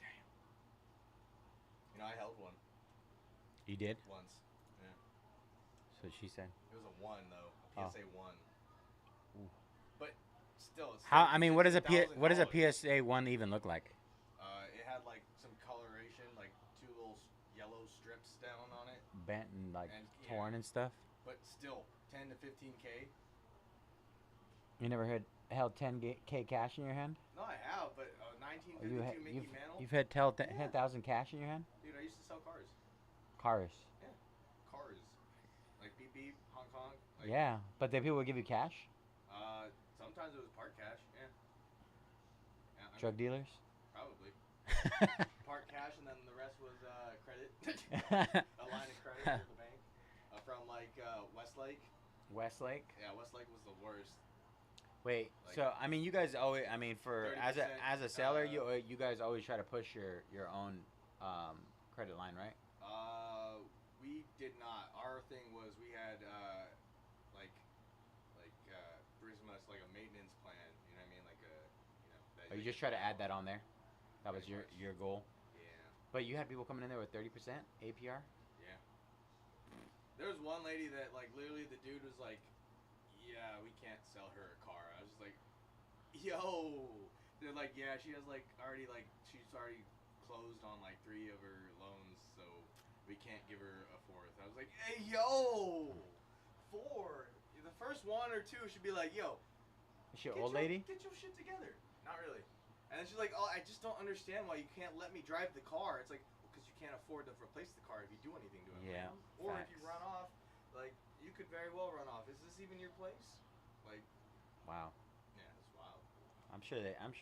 Damn. I held one You did? once. Yeah. So she said. It was a 1, though. Oh. A PSA 1. Ooh. But still, it's How? still I mean, what does a $50,000. PSA 1 even look like? It had, like, some coloration, like 2 little yellow strips down on it. Bent and like And, yeah. torn and stuff. But still, 10 to 15K. You never held 10K cash in your hand? No, I have, but 1952 Mickey Mantle. You've had 10,000 Yeah. cash in your hand? Dude, I used to sell cars. Cars. Yeah, cars. Like beep beep, Hong Kong. Like, Yeah, but then people would give you cash? Sometimes it was part cash. Yeah. Drug dealers? Probably. Part cash, and then the rest was credit. A line of credit at the bank from like Westlake. Westlake? Yeah, Westlake was the worst. Wait, Like- so I mean, you guys always, I mean, for as 30%, a seller, you guys always try to push your own credit line, right? We did not. Our thing was we had like pretty much like a maintenance plan. You know what I mean? Like a that Or you just try to add that on there? That was Pretty your much. goal. Yeah. But you had people coming in there with 30% APR. Yeah. There was one lady that like literally the dude was like, "Yeah, we can't sell her a car." I was just like, "Yo." They're like, "Yeah, she has like already like she's already closed on like 3 of her loans, so we can't give her a 4th." I was like, "Hey, yo, 4. The first 1 or 2 should be like, yo, Is she an old lady? get your shit together." Not really. And then she's like, "Oh, I just don't understand why you can't let me drive the car." It's like, because you can't afford to replace the car if you do anything to it. Yeah, Or if you facts. run off, like you could very well run off. Is this even your place? Like, Wow. yeah, it's wild. I'm sure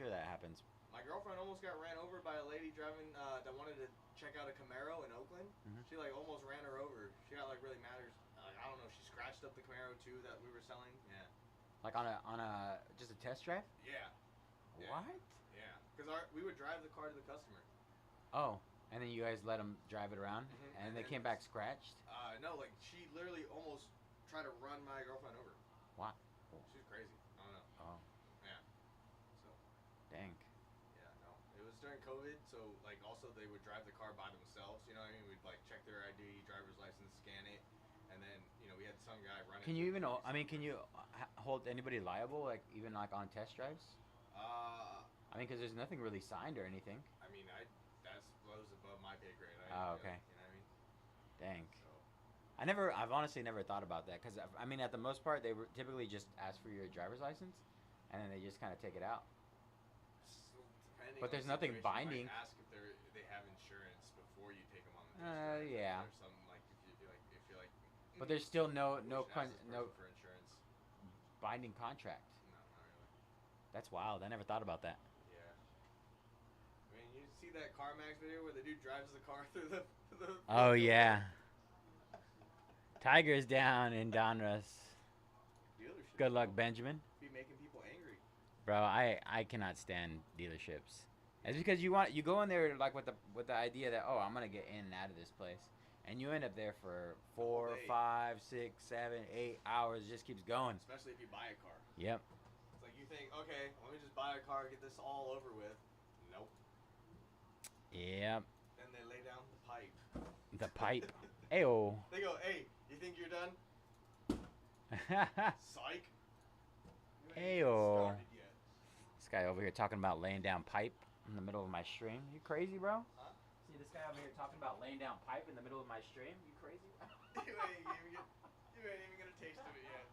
that happens. My girlfriend almost got ran over by a lady driving that wanted to check out a Camaro in Oakland. Mhm. She like almost ran her over. She got like really mad. I don't know. She scratched up the Camaro too that we were selling. Yeah. Like on a just a test drive? Yeah. Yeah. What? Yeah. Because we would drive the car to the customer. Oh, and then you guys let them drive it around, Mhm. and And they then- came back scratched. No, like she literally almost tried to run my girlfriend over. What? She's crazy. I don't know. Oh, Yeah. So. dang. Yeah, no. It was during COVID, so like also they would drive the car by themselves. You know what I mean? We'd like check their ID, driver's license, scan it, and then we had some guy running. Can you even? I mean, can you hold anybody liable, like even like on test drives? I mean, because there's nothing really signed or anything. I mean, that blows above my pay grade. Oh, okay. You know what I mean? Dang. So. I've honestly never thought about that because I mean, at the most part, they were typically just ask for your driver's license, and then they just kind of take it out. Depending But on there's the nothing situation, you might binding. Ask if they have insurance. Yeah. Or something like if you're like. But there's still no we should ask this no person for insurance. binding contract. No, not really. That's wild. I never thought about that. Yeah. I mean, you see that CarMax video where the dude drives the car through the. Oh yeah. Tiger's down in Donruss. Dealership. Good luck, Benjamin. Be making people angry. Bro, I cannot stand dealerships. It's because you go in there like with the idea that, oh, I'm gonna get in and out of this place, and you end up there for 4, 5, 6, 7, 8 hours. It just keeps going. Especially if you buy a car. Yep. It's like you think, okay, let me just buy a car, get this all over with. Nope. Yep. Then they lay down the pipe. The pipe. Ayo. They go, hey, you think you're done? Psych. You ain't even Ayo. started yet. This guy over here talking about laying down pipe in the middle of my stream. You crazy, bro? Huh? See this guy over here talking about laying down pipe in the middle of my stream? You crazy? You ain't even gonna taste of it yet.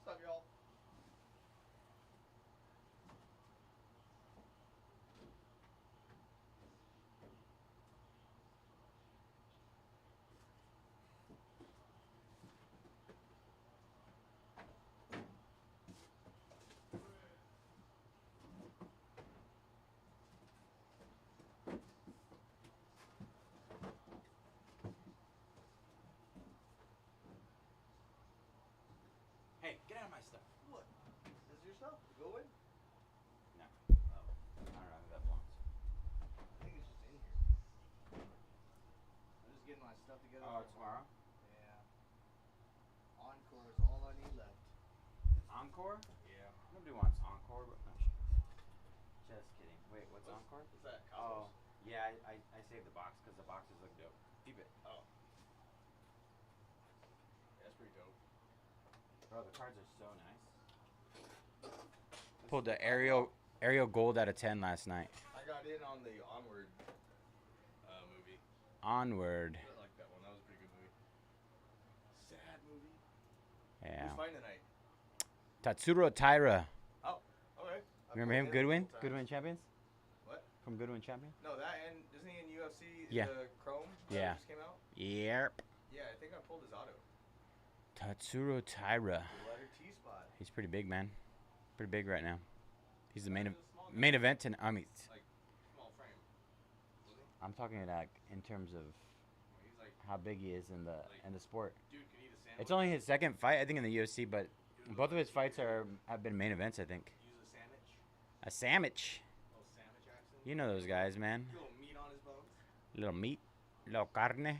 What's up, y'all? Hey, get out of my stuff. What? Is this your stuff? Go in? No. Oh. I don't know who that belongs. I think it's just in here. I'm just getting my stuff together. Oh, for tomorrow? Yeah. Encore is all I need left. Encore? Yeah. Nobody wants Encore. But no, just kidding. Wait, what's Encore? What's that? Oh, Cosmos? yeah, I saved the box because the boxes look dope. Keep it. Oh. Yeah, that's pretty dope. Bro, the cards are so nice. Pulled the Ariel Gold out of 10 last night. I got in on the Onward movie. Onward. I like that one. That was a pretty good movie. Sad movie. Yeah. Who's fighting tonight? Tatsuro Taira. Oh, okay. Remember him? Goodwin? Goodwin Champions? What? From Goodwin Champion? No, that and isn't he in UFC? Yeah. The Chrome? Yeah. That just came out? Yep. Yeah, I think I pulled his auto. Tatsuro Taira. The letter T spot. He's pretty big, man. Pretty big right now. He's the He's a small guy. main event tonight. I mean, Like, small frame. Wasn't he? I'm talking like in terms of Well, he's like, how big he is in the sport. dude could eat a sandwich. It's only his second fight, I think, in the UFC, but Dude both of looks his like fights have been main events, I think. Use a sandwich. A sandwich. Little sandwich accent. You know those guys, man. Little meat on his bones. Little meat, little carne.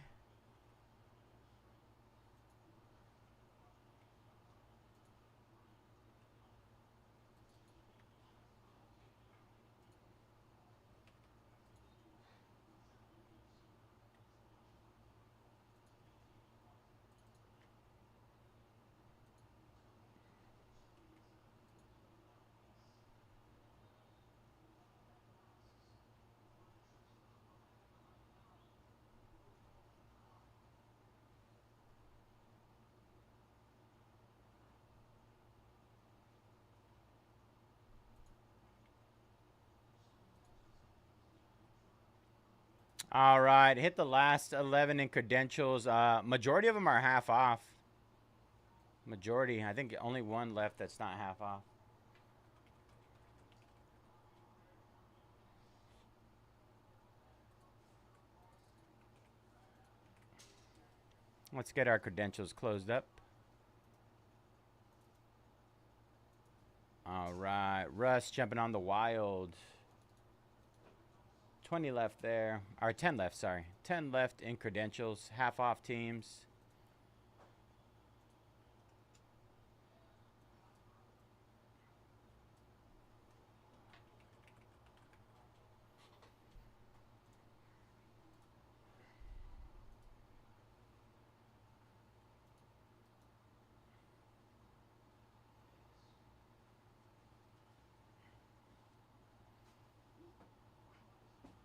All right, hit the last 11 in credentials. Majority of them are half off. Majority. I think only one left that's not half off. Let's get our credentials closed up. All right, Russ jumping on the wild. 20 left there. Or 10 left, sorry. 10 left in credentials. Half off teams.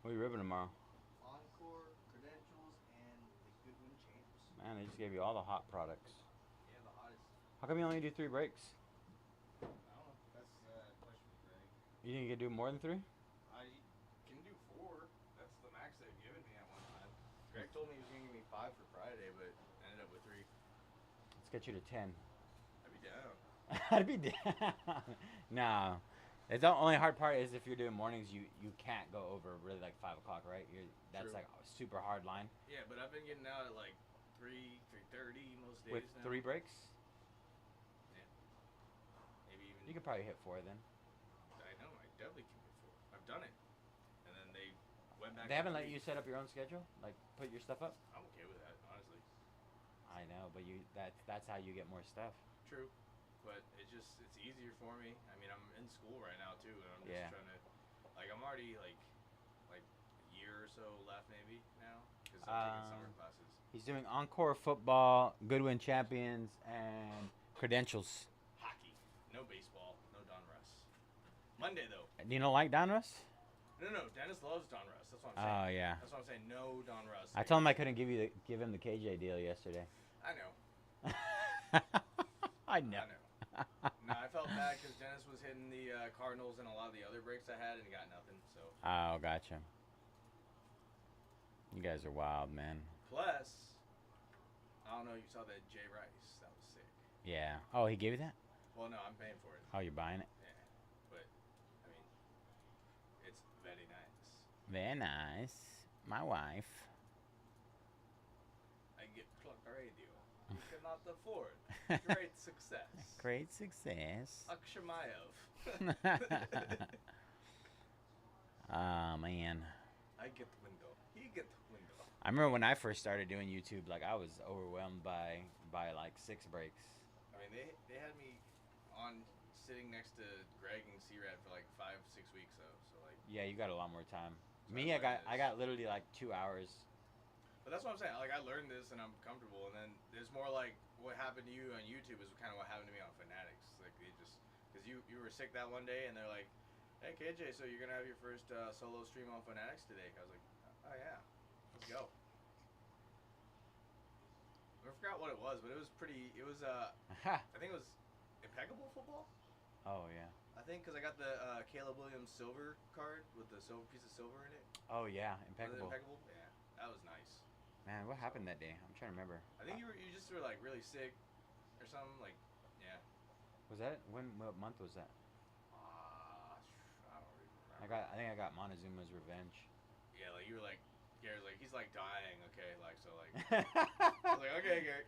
What are you ribbing tomorrow? Encore, credentials, and the Goodwin champs. Man, they just gave you all the hot products. Yeah, the hottest. How come you only do 3 breaks? I don't know. That's a question for Greg. You think you could do more than 3? I can do 4. That's the max they've given me at one time. Greg told me he was going to give me 5 for Friday, but ended up with 3. Let's get you to 10. I'd be down. I'd be down. No. The only hard part is if you're doing mornings, you can't go over really like 5 o'clock, right? That's True. like a super hard line. Yeah, but I've been getting out at like 3:30 most days With now. 3 breaks, Maybe even. you could probably hit 4 then. I know. I definitely can get 4. I've done it, and then they went back. They to haven't let 3. you set up your own schedule, like put your stuff up. I'm okay with that, honestly. I know, but that's how you get more stuff. True, but it's easier for me. I mean, I'm in school right now too, and I'm just Yeah. trying to, like, I'm already like a year or so left maybe now because I'm taking summer classes. He's doing Encore football, Goodwin champions, and credentials. Hockey, no baseball, no Donruss. Monday though. You don't like Donruss? No, Dennis loves Donruss. That's what I'm Oh saying. yeah. That's what I'm saying. No Donruss. I told him I couldn't give him the KJ deal yesterday. I know. I know. No, I felt bad because Dennis was hitting the Cardinals and a lot of the other breaks I had, and he got nothing. So. Oh, gotcha. You guys are wild, man. Plus, I don't know. You saw that Jay Rice. That was sick. Yeah. Oh, he gave you that? Well, no, I'm paying for it. Oh, you're buying it? Yeah, but I mean, it's very nice. Very nice. My wife. I get Club Radio. You cannot afford. Great success. Great success. Akshamayov. Oh, man. I get window. He get window. I remember when I first started doing YouTube, like I was overwhelmed by like 6 breaks. I mean, they had me on sitting next to Greg and C-Rad for like 5-6 weeks though. So like. Yeah, you got a lot more time. So Me, I got literally like 2 hours. But that's what I'm saying. Like, I learned this and I'm comfortable, and then there's more like what happened to you on YouTube is kind of what happened to me on Fanatics. Like, they just because you were sick that one day, and they're like, "Hey KJ, so you're gonna have your first solo stream on Fanatics today?" I was like, "Oh yeah, let's go." I forgot what it was, but it was pretty. It was I think it was Impeccable Football. Oh yeah. I think because I got the Caleb Williams silver card with the silver piece of silver in it. Oh yeah, Was it impeccable. Impeccable? Yeah, that was nice. Man, what happened that day? I'm trying to remember. I think you just were like really sick or something. Like, yeah. Was that what month was that? I don't remember. I think I got Montezuma's Revenge. Yeah, like you were like, Gary's like, he's like dying. Okay, like so like. I was like, okay, Gary.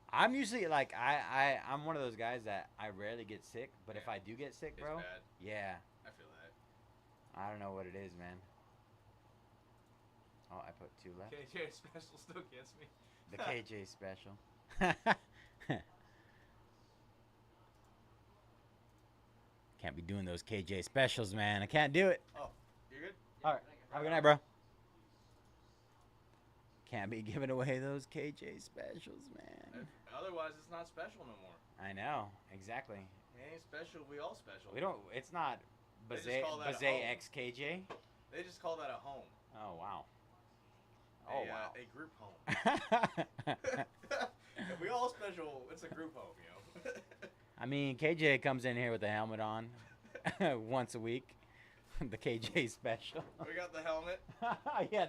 I'm usually like I'm one of those guys that I rarely get sick, but if I do get sick, bro, It's bad. yeah, I feel that. I don't know what it is, man. Oh, I put 2 left. KJ special still gets me. The KJ special. Can't be doing those KJ specials, man. I can't do it. Oh, you're good. All right, have a good night, bro. Can't be giving away those KJ specials, man. Otherwise, it's not special no more. I know, exactly. It ain't special. We all special. We don't. It's not They just Bayze call that a Bayze home. X KJ. They just call that a home. Oh wow. Oh wow. A group home. If we all special. It's a group home, you know. I mean, KJ comes in here with a helmet on once a week. The KJ special. We got the helmet. Yeah,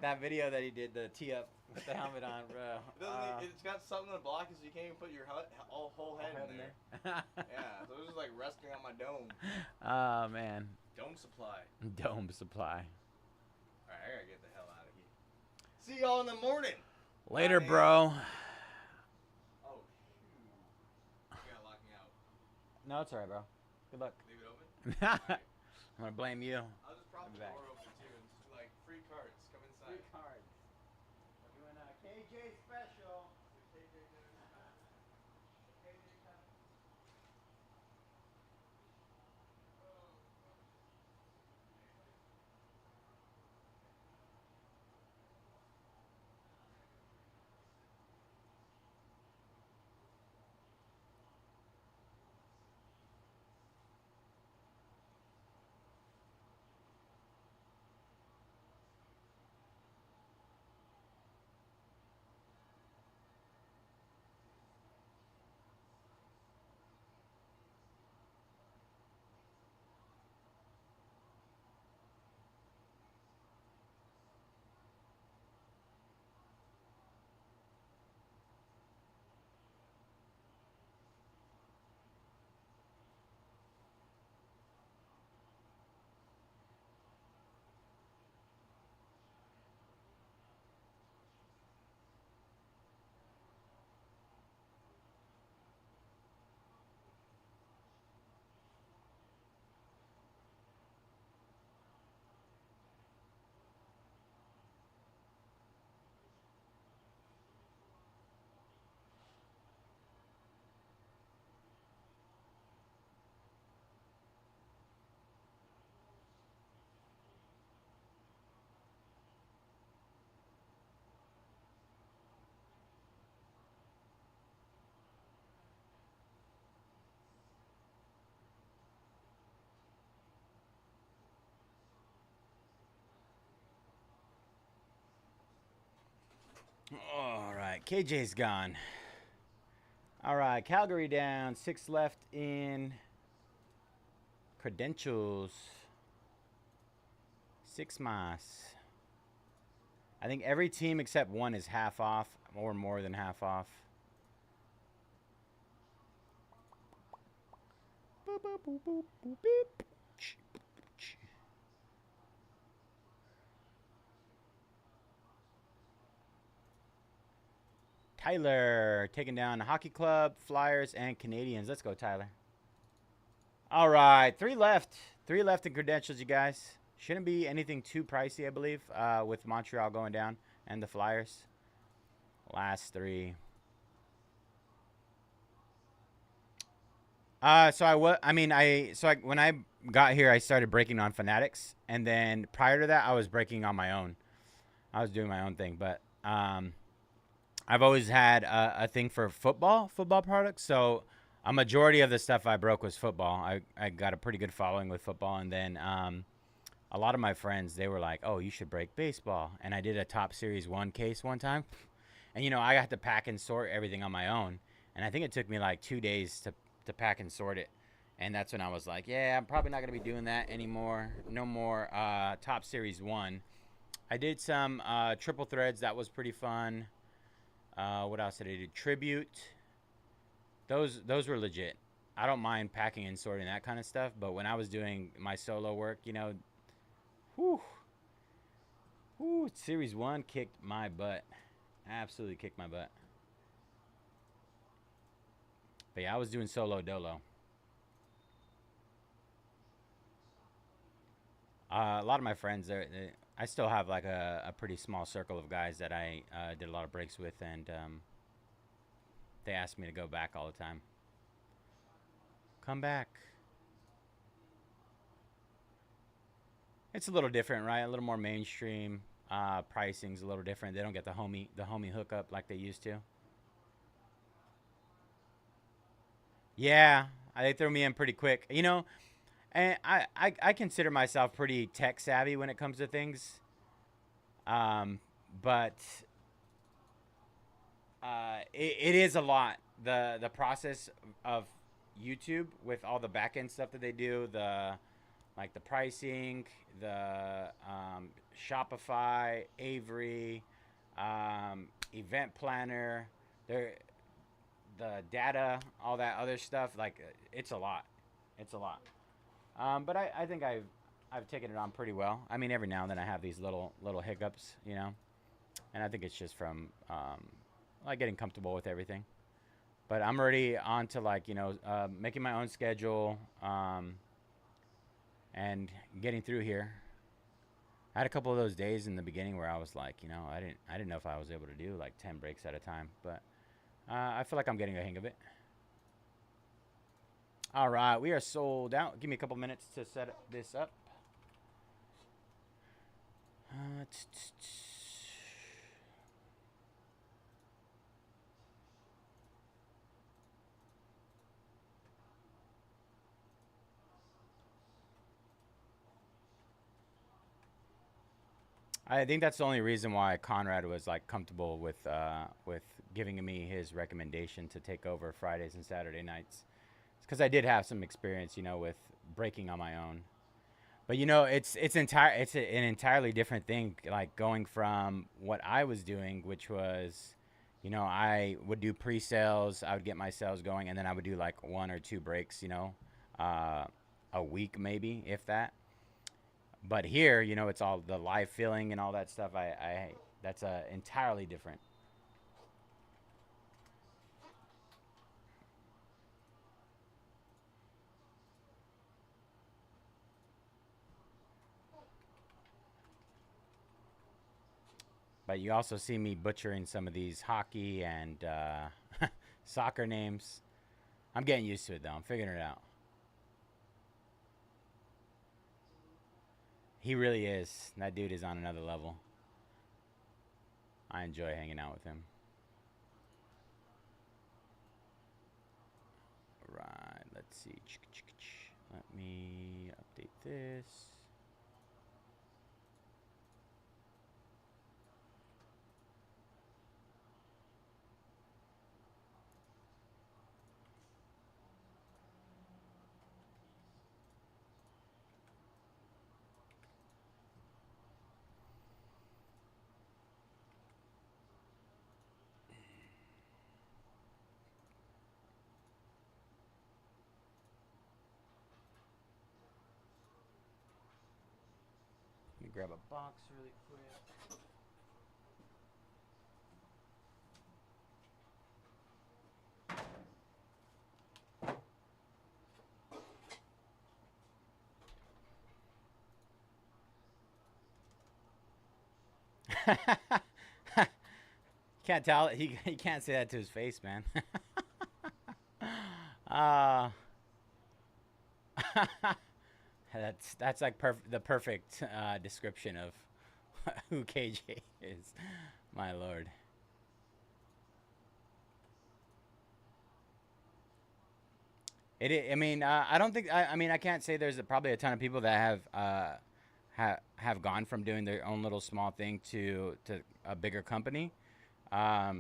that video that he did, the tee up with the helmet on, bro. It's got something to block it so you can't even put your whole head in there. Yeah, so it was just like resting on my dome. Oh, man. Dome supply. Dome supply. Alright, I gotta get the hell out of here. See y'all in the morning. Later, 9 bro. Oh, shoot. You gotta lock me out. No, it's alright, bro. Good luck. Leave it open? I'm gonna blame you. I'll just prop the door open too and just be like, free cards, come inside. Free cards. We're doing a KJ special. All right, KJ's gone. All right, Calgary down. 6 left in credentials. 6 mas. I think every team except one is half off or more than half off. Boop, boop, boop, boop, boop, beep. Tyler taking down Hockey Club, Flyers, and Canadians. Let's go, Tyler. All right, 3 left. 3 left in credentials, you guys. Shouldn't be anything too pricey, I believe, with Montreal going down and the Flyers. Last 3. When I got here, I started breaking on Fanatics, and then prior to that, I was breaking on my own. I was doing my own thing, but I've always had a thing for football products. So a majority of the stuff I broke was football. I got a pretty good following with football. And then a lot of my friends, they were like, oh, you should break baseball. And I did a top series 1 case one time. And, you know, I had to pack and sort everything on my own. And I think it took me like 2 days to pack and sort it. And that's when I was like, yeah, I'm probably not going to be doing that anymore. No more top series 1. I did some triple threads. That was pretty fun. What else did I do? Tribute. Those were legit. I don't mind packing and sorting that kind of stuff, but when I was doing my solo work, you know, Series 1 kicked my butt. Absolutely kicked my butt. But yeah, I was doing solo dolo. A lot of my friends, I still have like a pretty small circle of guys that I did a lot of breaks with, and they asked me to go back all the time. Come back. It's a little different, right? A little more mainstream. Pricing's a little different. They don't get the homie hookup like they used to. Yeah, they threw me in pretty quick. You know, and I consider myself pretty tech savvy when it comes to things. But it is a lot. The process of YouTube with all the back end stuff that they do, the like the pricing, the Shopify, Avery, event planner, the data, all that other stuff. Like it's a lot. It's a lot. But I think I've taken it on pretty well. I mean, every now and then I have these little hiccups, you know, and I think it's just from like getting comfortable with everything. But I'm already on to like making my own schedule and getting through here. I had a couple of those days in the beginning where I was like, I didn't know if I was able to do like 10 breaks at a time, but I feel like I'm getting a hang of it. All right, we are sold out. Give me a couple minutes to set this up. I think that's the only reason why Conrad was like comfortable with giving me his recommendation to take over Fridays and Saturday nights. It's because I did have some experience, with breaking on my own. But it's an entirely different thing. Like going from what I was doing, which was, I would do pre-sales, I would get my sales going, and then I would do like 1 or 2 breaks, a week maybe, if that. But here, it's all the live filling and all that stuff. I that's entirely different. But you also see me butchering some of these hockey and soccer names. I'm getting used to it though. I'm figuring it out. He really is. That dude is on another level. I enjoy hanging out with him. Right, let's see. Let me update this. Let me grab a box really quick. Can't tell. He can't say that to his face, man. uh, that's like the perfect description of who KJ is. My lord. I mean, I don't think. I mean, I can't say there's probably a ton of people that have gone from doing their own little small thing to a bigger company. I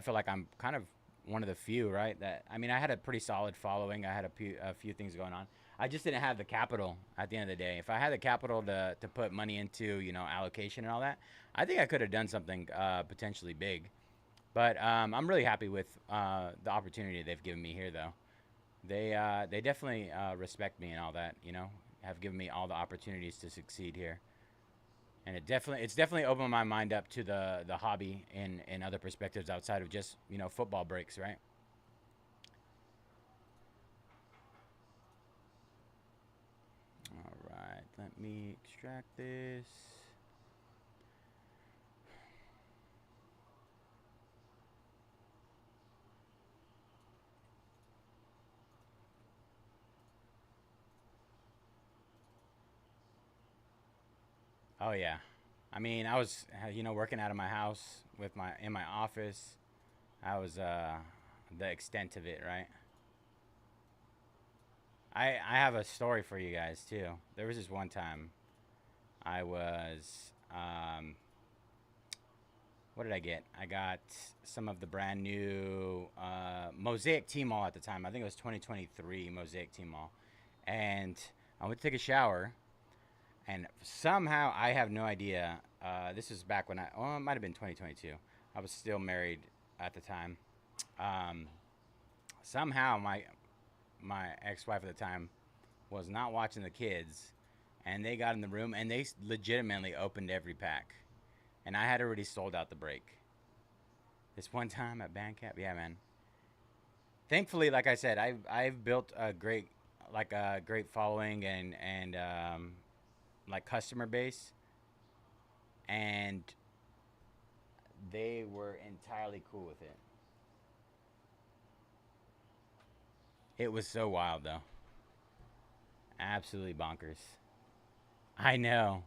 feel like I'm kind of one of the few, right? That I mean, I had a pretty solid following. I had a few things going on. I just didn't have the capital at the end of the day. If I had the capital to put money into, allocation and all that, I think I could have done something potentially big. But I'm really happy with the opportunity they've given me here, though. They definitely respect me and all that, have given me all the opportunities to succeed here. And it's definitely opened my mind up to the hobby in other perspectives outside of just, football breaks, right? All right, let me extract this. Oh yeah. I mean, I was working out of my house in my office. I was the extent of it, right? I have a story for you guys too. There was this one time I was what did I get? I got some of the brand new Mosaic Team Mall at the time. I think it was 2023 Mosaic Team Mall. And I went to take a shower, and somehow, I have no idea. This was back when it might have been 2022. I was still married at the time. Somehow, my ex-wife at the time was not watching the kids, and they got in the room, and they legitimately opened every pack. And I had already sold out the break. This one time at Bandcamp, yeah, man. Thankfully, like I said, I've built a great following and like customer base, and they were entirely cool with it. It was so wild though. Absolutely bonkers. I know.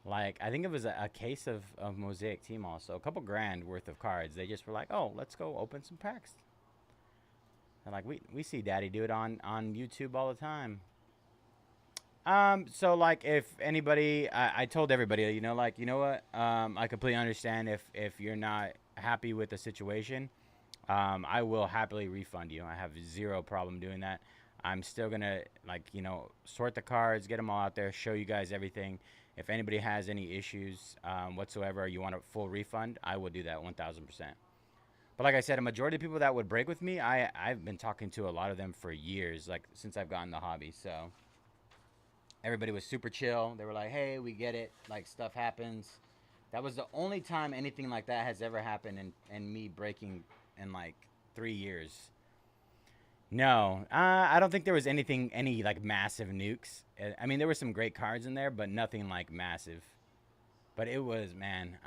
Like, I think it was a case of Mosaic team also. A couple grand worth of cards. They just were like, oh, let's go open some packs. And like, we see Daddy do it on YouTube all the time. So like, if anybody, I told everybody, you know what, I completely understand if you're not happy with the situation. I will happily refund you. I have zero problem doing that. I'm still gonna, like, sort the cards, get them all out there, show you guys everything. If anybody has any issues whatsoever, you want a full refund, I will do that 1,000%. But like I said, a majority of people that would break with me, I've been talking to a lot of them for years, like since I've gotten the hobby. So everybody was super chill. They were like, hey, we get it. Like, stuff happens. That was the only time anything like that has ever happened and me breaking in like 3 years. No, I don't think there was any like massive nukes. I mean, there were some great cards in there, but nothing like massive. But it was, man,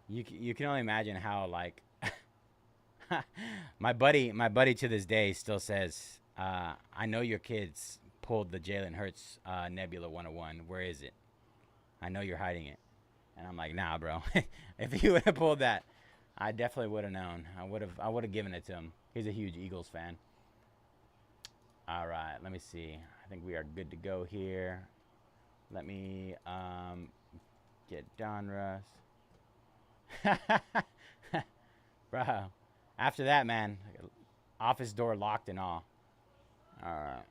you can only imagine how, like, my buddy to this day still says, I know your kids pulled the Jalen Hurts Nebula 101. Where is it? I know you're hiding it. And I'm like, nah, bro. If you would have pulled that, I definitely would have known. I would have given it to him. He's a huge Eagles fan. All right, let me see. I think we are good to go here. Let me get Donruss. Bro, after that, man, office door locked and all. All right.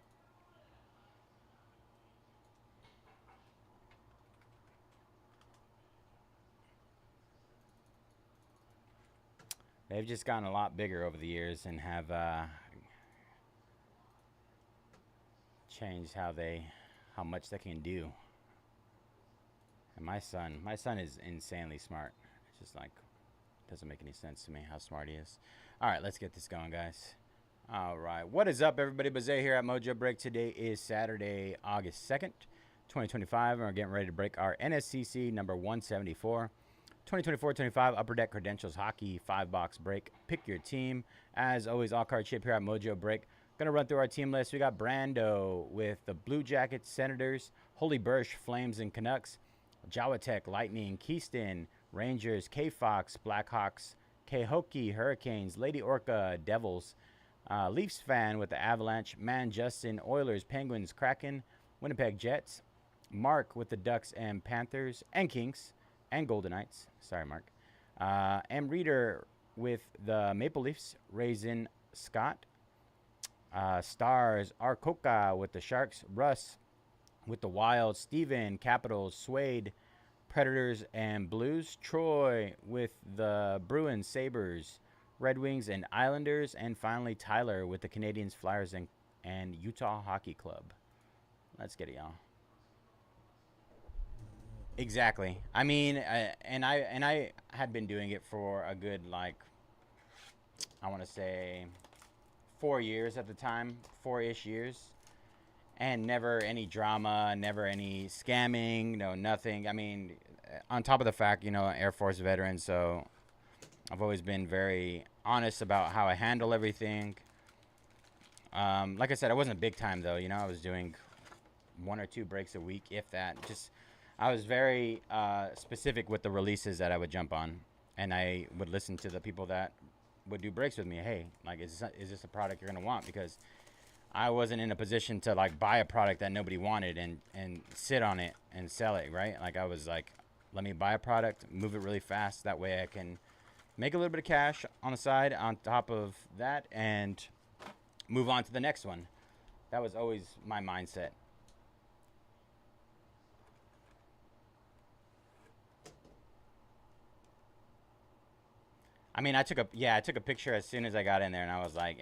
They've just gotten a lot bigger over the years and have changed how much they can do. And my son is insanely smart. It's just like, doesn't make any sense to me how smart he is. All right, let's get this going, guys. All right, what is up, everybody? Bayze here at Mojobreak. Today is Saturday, August 2nd, 2025, and we're getting ready to break our NSCC number 174. 2024-25 Upper Deck Credentials Hockey 5-box break. Pick your team. As always, all card chip here at Mojobreak. Gonna run through our team list. We got Brando with the Blue Jackets, Senators, Holy Bursch, Flames and Canucks, Jawatek, Lightning, Keyston, Rangers, K-Fox, Blackhawks, K-Hockey, Hurricanes, Lady Orca, Devils, Leafs fan with the Avalanche, Man Justin, Oilers, Penguins, Kraken, Winnipeg Jets, Mark with the Ducks and Panthers and Kings, and Golden Knights. Sorry, Mark. M. Reader with the Maple Leafs. Raisin Scott. Stars. Arcoca with the Sharks. Russ with the Wild. Steven, Capitals. Suede, Predators and Blues. Troy with the Bruins, Sabres, Red Wings, and Islanders. And finally, Tyler with the Canadians, Flyers, and Utah Hockey Club. Let's get it, y'all. Exactly. I mean, and I had been doing it for a good, like, I want to say 4 years at the time, 4-ish years, and never any drama, never any scamming, no nothing. I mean, on top of the fact, Air Force veteran, so I've always been very honest about how I handle everything. Like I said, I wasn't big time though. I was doing 1 or 2 breaks a week, if that. I was very specific with the releases that I would jump on, and I would listen to the people that would do breaks with me. Hey, like, is this a product you're gonna want? Because I wasn't in a position to like buy a product that nobody wanted and sit on it and sell it, right? Like, I was like, let me buy a product, move it really fast. That way I can make a little bit of cash on the side on top of that and move on to the next one. That was always my mindset. I mean, I took a picture as soon as I got in there, and I was like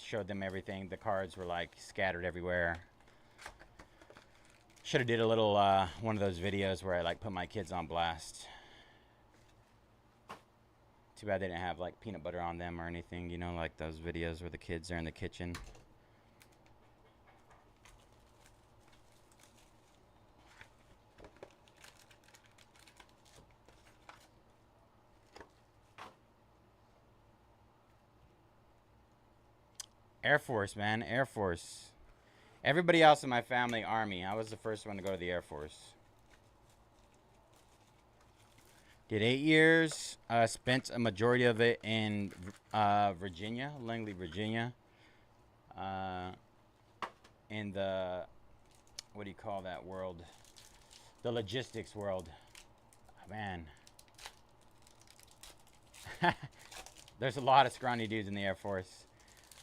showed them everything. The cards were like scattered everywhere. Should have did a little one of those videos where I like put my kids on blast. Too bad they didn't have like peanut butter on them or anything, you know, like those videos where the kids are in the kitchen. Air Force, man, Air Force. Everybody else in my family, Army. I was the first one to go to the Air Force. Did 8 years. Spent a majority of it in Virginia, Langley, Virginia. In the, what do you call that world? The logistics world. Oh, man. There's a lot of scrawny dudes in the Air Force.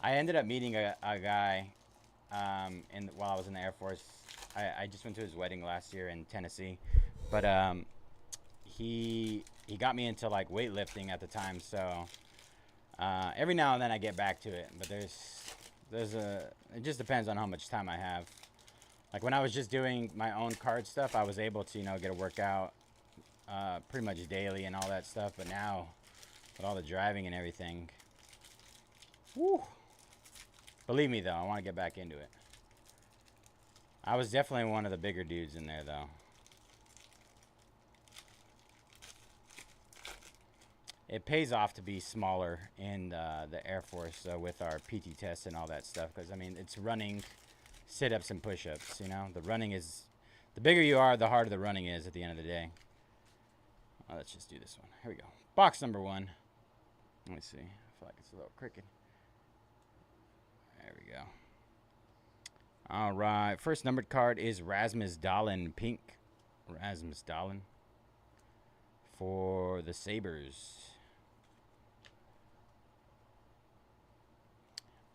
I ended up meeting a guy while I was in the Air Force. I just went to his wedding last year in Tennessee. But he got me into like weightlifting at the time, so every now and then I get back to it, but it just depends on how much time I have. Like when I was just doing my own card stuff, I was able to, you know, get a workout pretty much daily and all that stuff, but now with all the driving and everything, whew. Believe me though, I want to get back into it. I was definitely one of the bigger dudes in there though. It pays off to be smaller in the Air Force with our PT tests and all that stuff. Because, I mean, it's running, sit-ups, and push-ups, you know. The running is... The bigger you are, the harder the running is at the end of the day. Well, let's just do this one. Here we go. Box number 1. Let me see. I feel like it's a little crooked. There we go. All right. First numbered card is Rasmus Dahlin, pink. Rasmus Dahlin for the Sabres.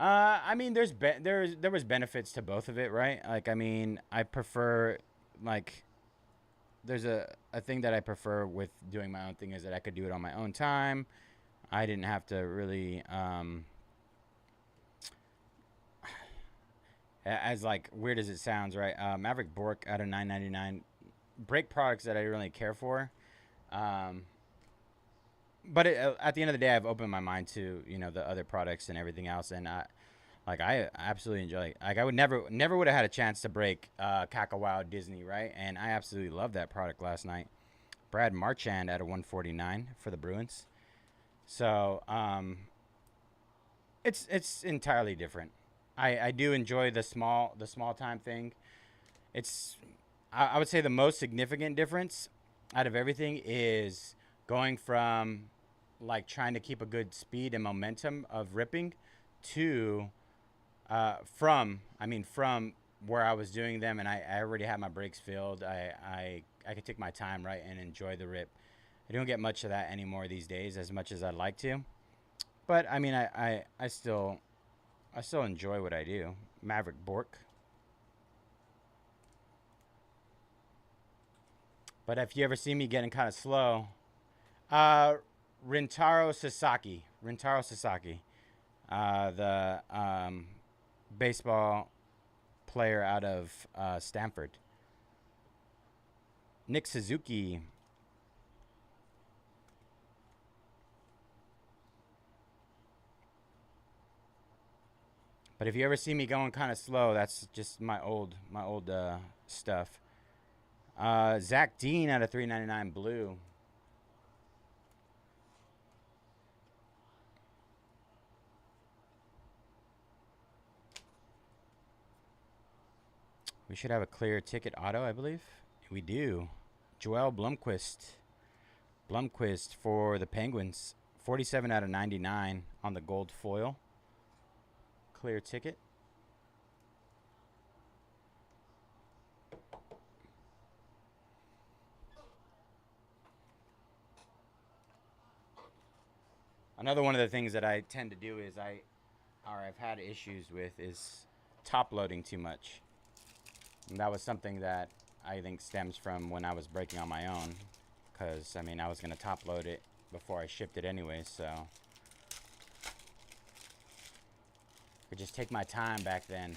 I mean, there was benefits to both of it, right? Like, I mean, I prefer, like, there's a thing that I prefer with doing my own thing is that I could do it on my own time. I didn't have to really, as like weird as it sounds, right? Maverick Bork out of $9.99. Break products that I really care for. But at the end of the day, I've opened my mind to, you know, the other products and everything else, and I absolutely enjoy it. Like I would never would have had a chance to break Kakawa Disney, right? And I absolutely loved that product last night. Brad Marchand at a 149 for the Bruins. So it's entirely different. I do enjoy the small time thing. It's I would say the most significant difference out of everything is going from like trying to keep a good speed and momentum of ripping to from where I was doing them and I already had my brakes filled. I could take my time, right, and enjoy the rip. I don't get much of that anymore these days as much as I'd like to. But I mean I still enjoy what I do. Maverick Bork. But if you ever see me getting kind of slow, Rintaro Sasaki, the baseball player out of Stanford. Nick Suzuki. But if you ever see me going kind of slow, that's just my old stuff. Zach Dean out of $3.99 blue. We should have a clear ticket auto, I believe. We do. Joel Blomqvist. Blomqvist for the Penguins. 47 out of 99 on the gold foil. Clear ticket. Another one of the things that I tend to do is I've had issues with is top loading too much. And that was something that I think stems from when I was breaking on my own. Because, I mean, I was going to top load it before I shipped it anyway, so. I could just take my time back then.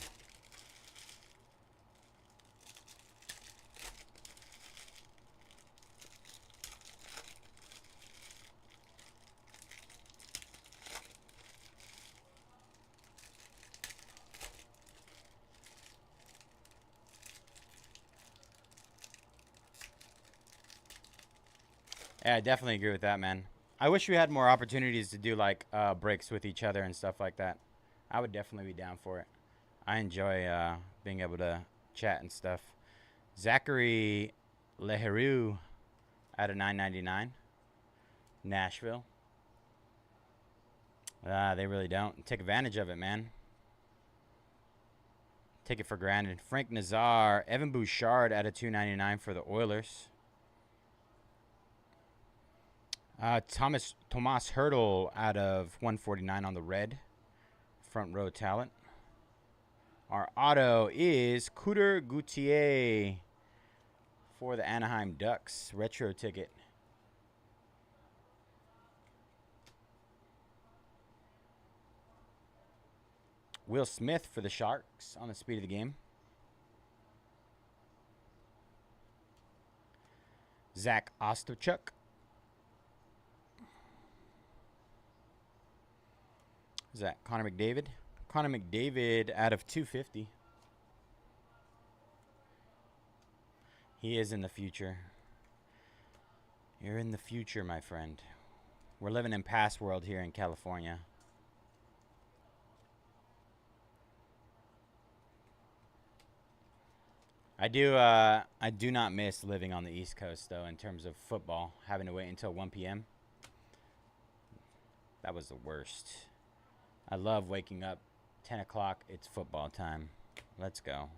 Yeah, I definitely agree with that, man. I wish we had more opportunities to do like breaks with each other and stuff like that. I would definitely be down for it. I enjoy being able to chat and stuff. Zachary Leheru out of 9.99. Nashville. They really don't. Take advantage of it, man. Take it for granted. Frank Nazar, Evan Bouchard out of 2.99 for the Oilers. Tomas Hurdle out of 149 on the red. Front row talent. Our auto is Cooter Gauthier for the Anaheim Ducks. Retro ticket. Will Smith for the Sharks on the speed of the game. Zach Ostapchuk. Is that Connor McDavid? Connor McDavid out of 250. He is in the future. You're in the future, my friend. We're living in past world here in California. I do not miss living on the East Coast, though, in terms of football. Having to wait until 1 p.m. That was the worst. I love waking up 10 o'clock. It's football time. Let's go.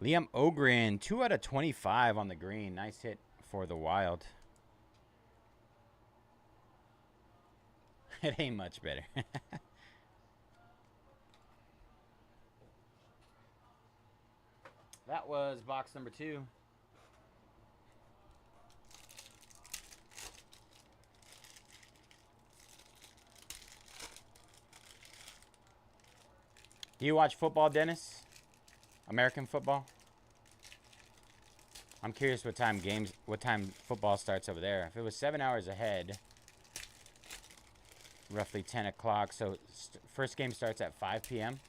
Liam Ogren, 2 out of 25 on the green. Nice hit for the Wild. It ain't much better. That was box number 2. Do you watch football, Dennis? American football? I'm curious what time football starts over there. If it was 7 hours ahead, roughly 10 o'clock. So first game starts at 5 p.m.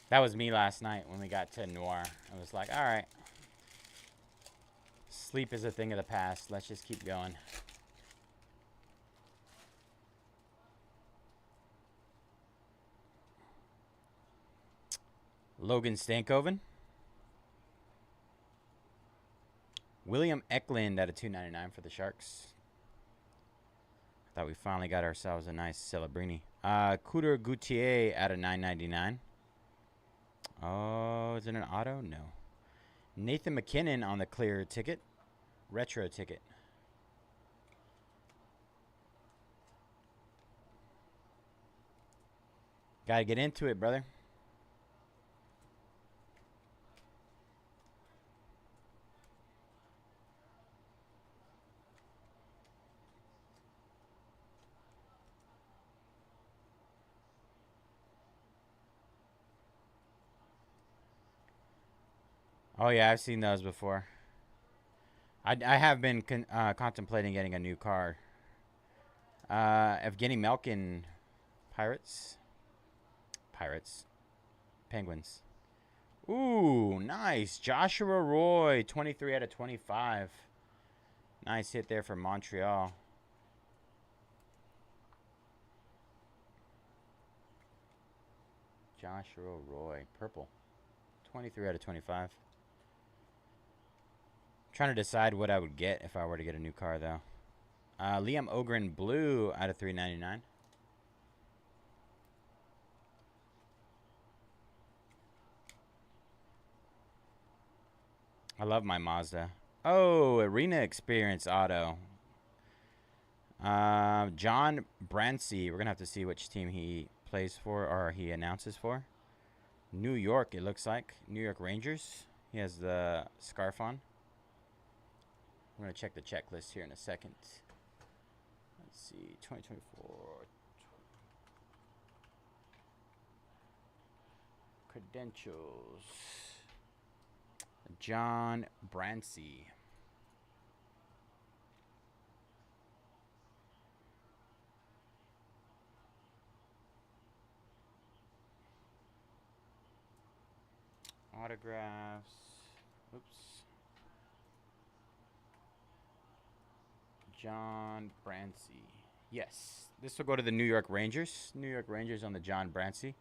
That was me last night when we got to Noir. I was like, all right. Sleep is a thing of the past. Let's just keep going. Logan Stankoven. William Eklund out of 2.99 for the Sharks. Thought we finally got ourselves a nice Celebrini. Cooter Gauthier out of 9.99. Oh, is it an auto? No. Nathan McKinnon on the clear ticket. Retro ticket. Gotta get into it, brother. Oh, yeah, I've seen those before. I have been contemplating getting a new car. Evgeny Malkin, Pirates. Penguins. Ooh, nice. Joshua Roy, 23 out of 25. Nice hit there for Montreal. Joshua Roy, purple. 23 out of 25. Trying to decide what I would get if I were to get a new car, though. Liam Ogren, blue out of 3.99. I love my Mazda. Oh, Arena Experience auto. John Brancy. We're going to have to see which team he plays for or he announces for. New York, it looks like. New York Rangers. He has the scarf on. I'm going to check the checklist here in a second. Let's see. 2024. Credentials. John Brancy. Autographs. Oops. John Brancy. Yes. This will go to the New York Rangers. New York Rangers on the John Brancy.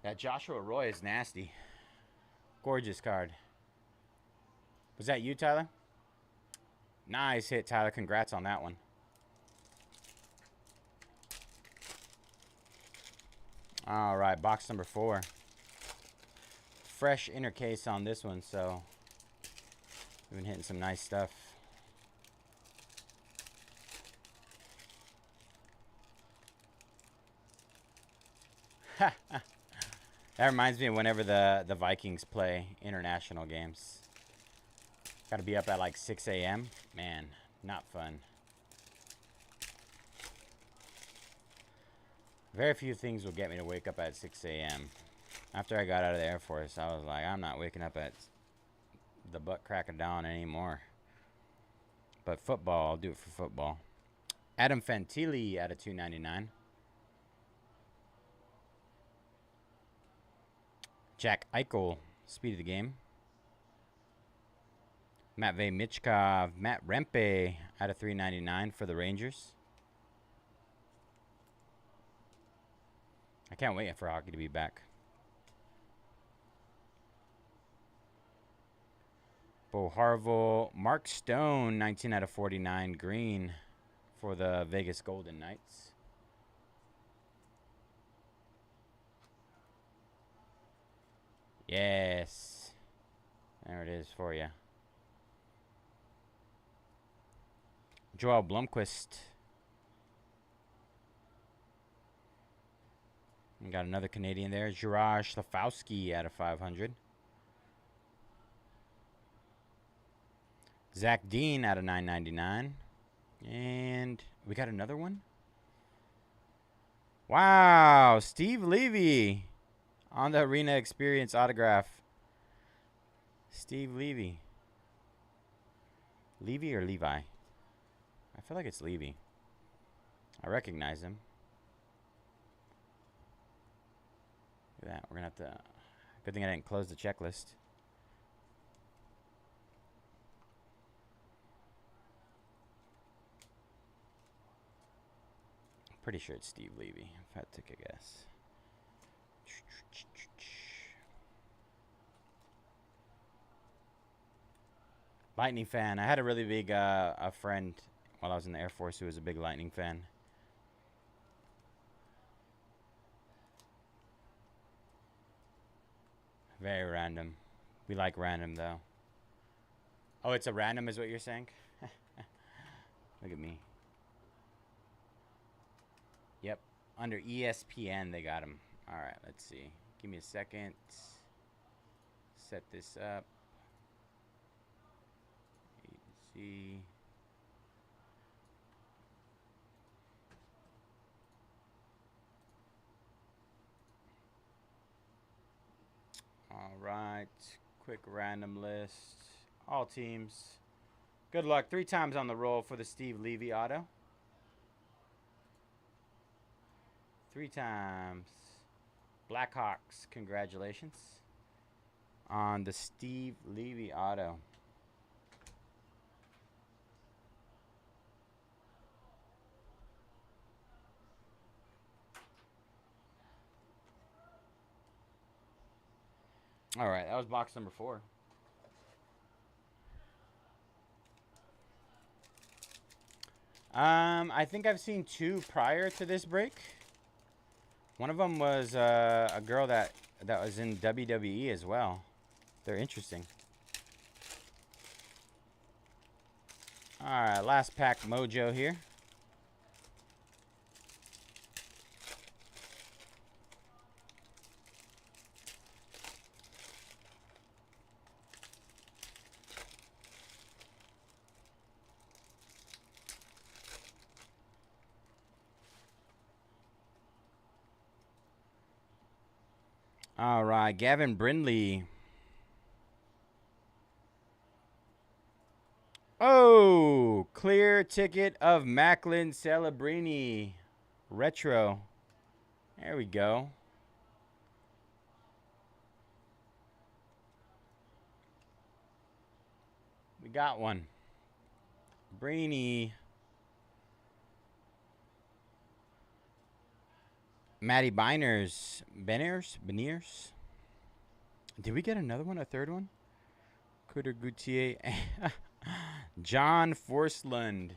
That Joshua Roy is nasty. Gorgeous card. Was that you, Tyler? Nice hit, Tyler. Congrats on that one. All right, box number 4. Fresh inner case on this one, so we've been hitting some nice stuff. That reminds me of whenever the Vikings play international games. Got to be up at like 6 a.m. Man, not fun. Very few things will get me to wake up at 6 a.m. After I got out of the Air Force, I was like, I'm not waking up at the butt crack of dawn anymore. But football, I'll do it for football. Adam Fantilli out of 299. Jack Eichel, speed of the game. Matvey Michkov, Matt Rempe out of 399 for the Rangers. I can't wait for hockey to be back. Bo Harville, Mark Stone, 19 out of 49 green for the Vegas Golden Knights. Yes. There it is for you. Joel Blomqvist. We got another Canadian there. Juraj Slafowski out of 500. Zach Dean out of 999. And we got another one. Wow. Steve Levy on the Arena Experience autograph. Steve Levy. Levy or Levi? I feel like it's Levy. I recognize him. Look at that. We're going to have to... Good thing I didn't close the checklist. Pretty sure it's Steve Levy, if I had to take a guess. Lightning fan. I had a really big a friend while I was in the Air Force who was a big Lightning fan. Very random. We like random, though. Oh, it's a random is what you're saying? Look at me. Yep. Under ESPN, they got him. All right, let's see. Give me a second. Set this up. See. All right. Quick random list. All teams. Good luck. 3 times on the roll for the Steve Levy auto. 3 times. Blackhawks, congratulations on the Steve Levy auto. All right, that was box number 4. I think I've seen 2 prior to this break. One of them was a girl that was in WWE as well. They're interesting. All right, last pack mojo here. All right, Gavin Brindley. Oh, clear ticket of Macklin Celebrini. Retro. There we go. We got one. Brainy. Matty Beniers. Did we get another one? A third one? Cutter Gutier. John Forsland.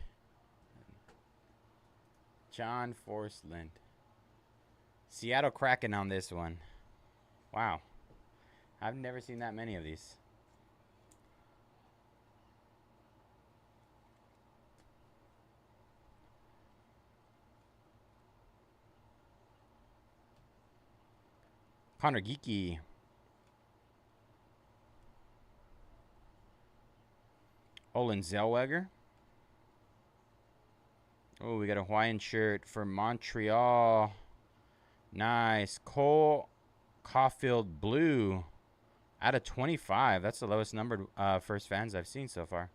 John Forsland. Seattle Kraken on this one. Wow. I've never seen that many of these. Connor Geeky. Olin Zellweger. Oh, we got a Hawaiian shirt for Montreal. Nice. Cole Caulfield Blue. Out of 25. That's the lowest numbered first fans I've seen so far.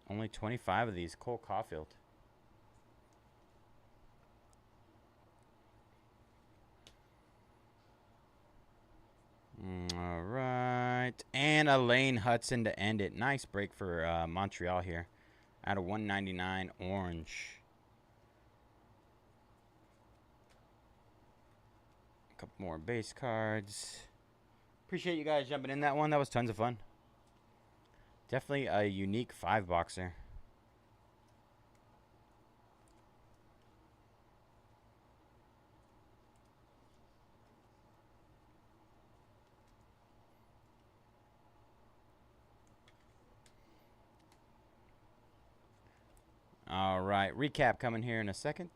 Only 25 of these. Cole Caulfield. All right. And Elaine Hudson to end it. Nice break for Montreal here. Out of 199 orange. A couple more base cards. Appreciate you guys jumping in that one. That was tons of fun. Definitely a unique 5-boxer. All right, recap coming here in a second.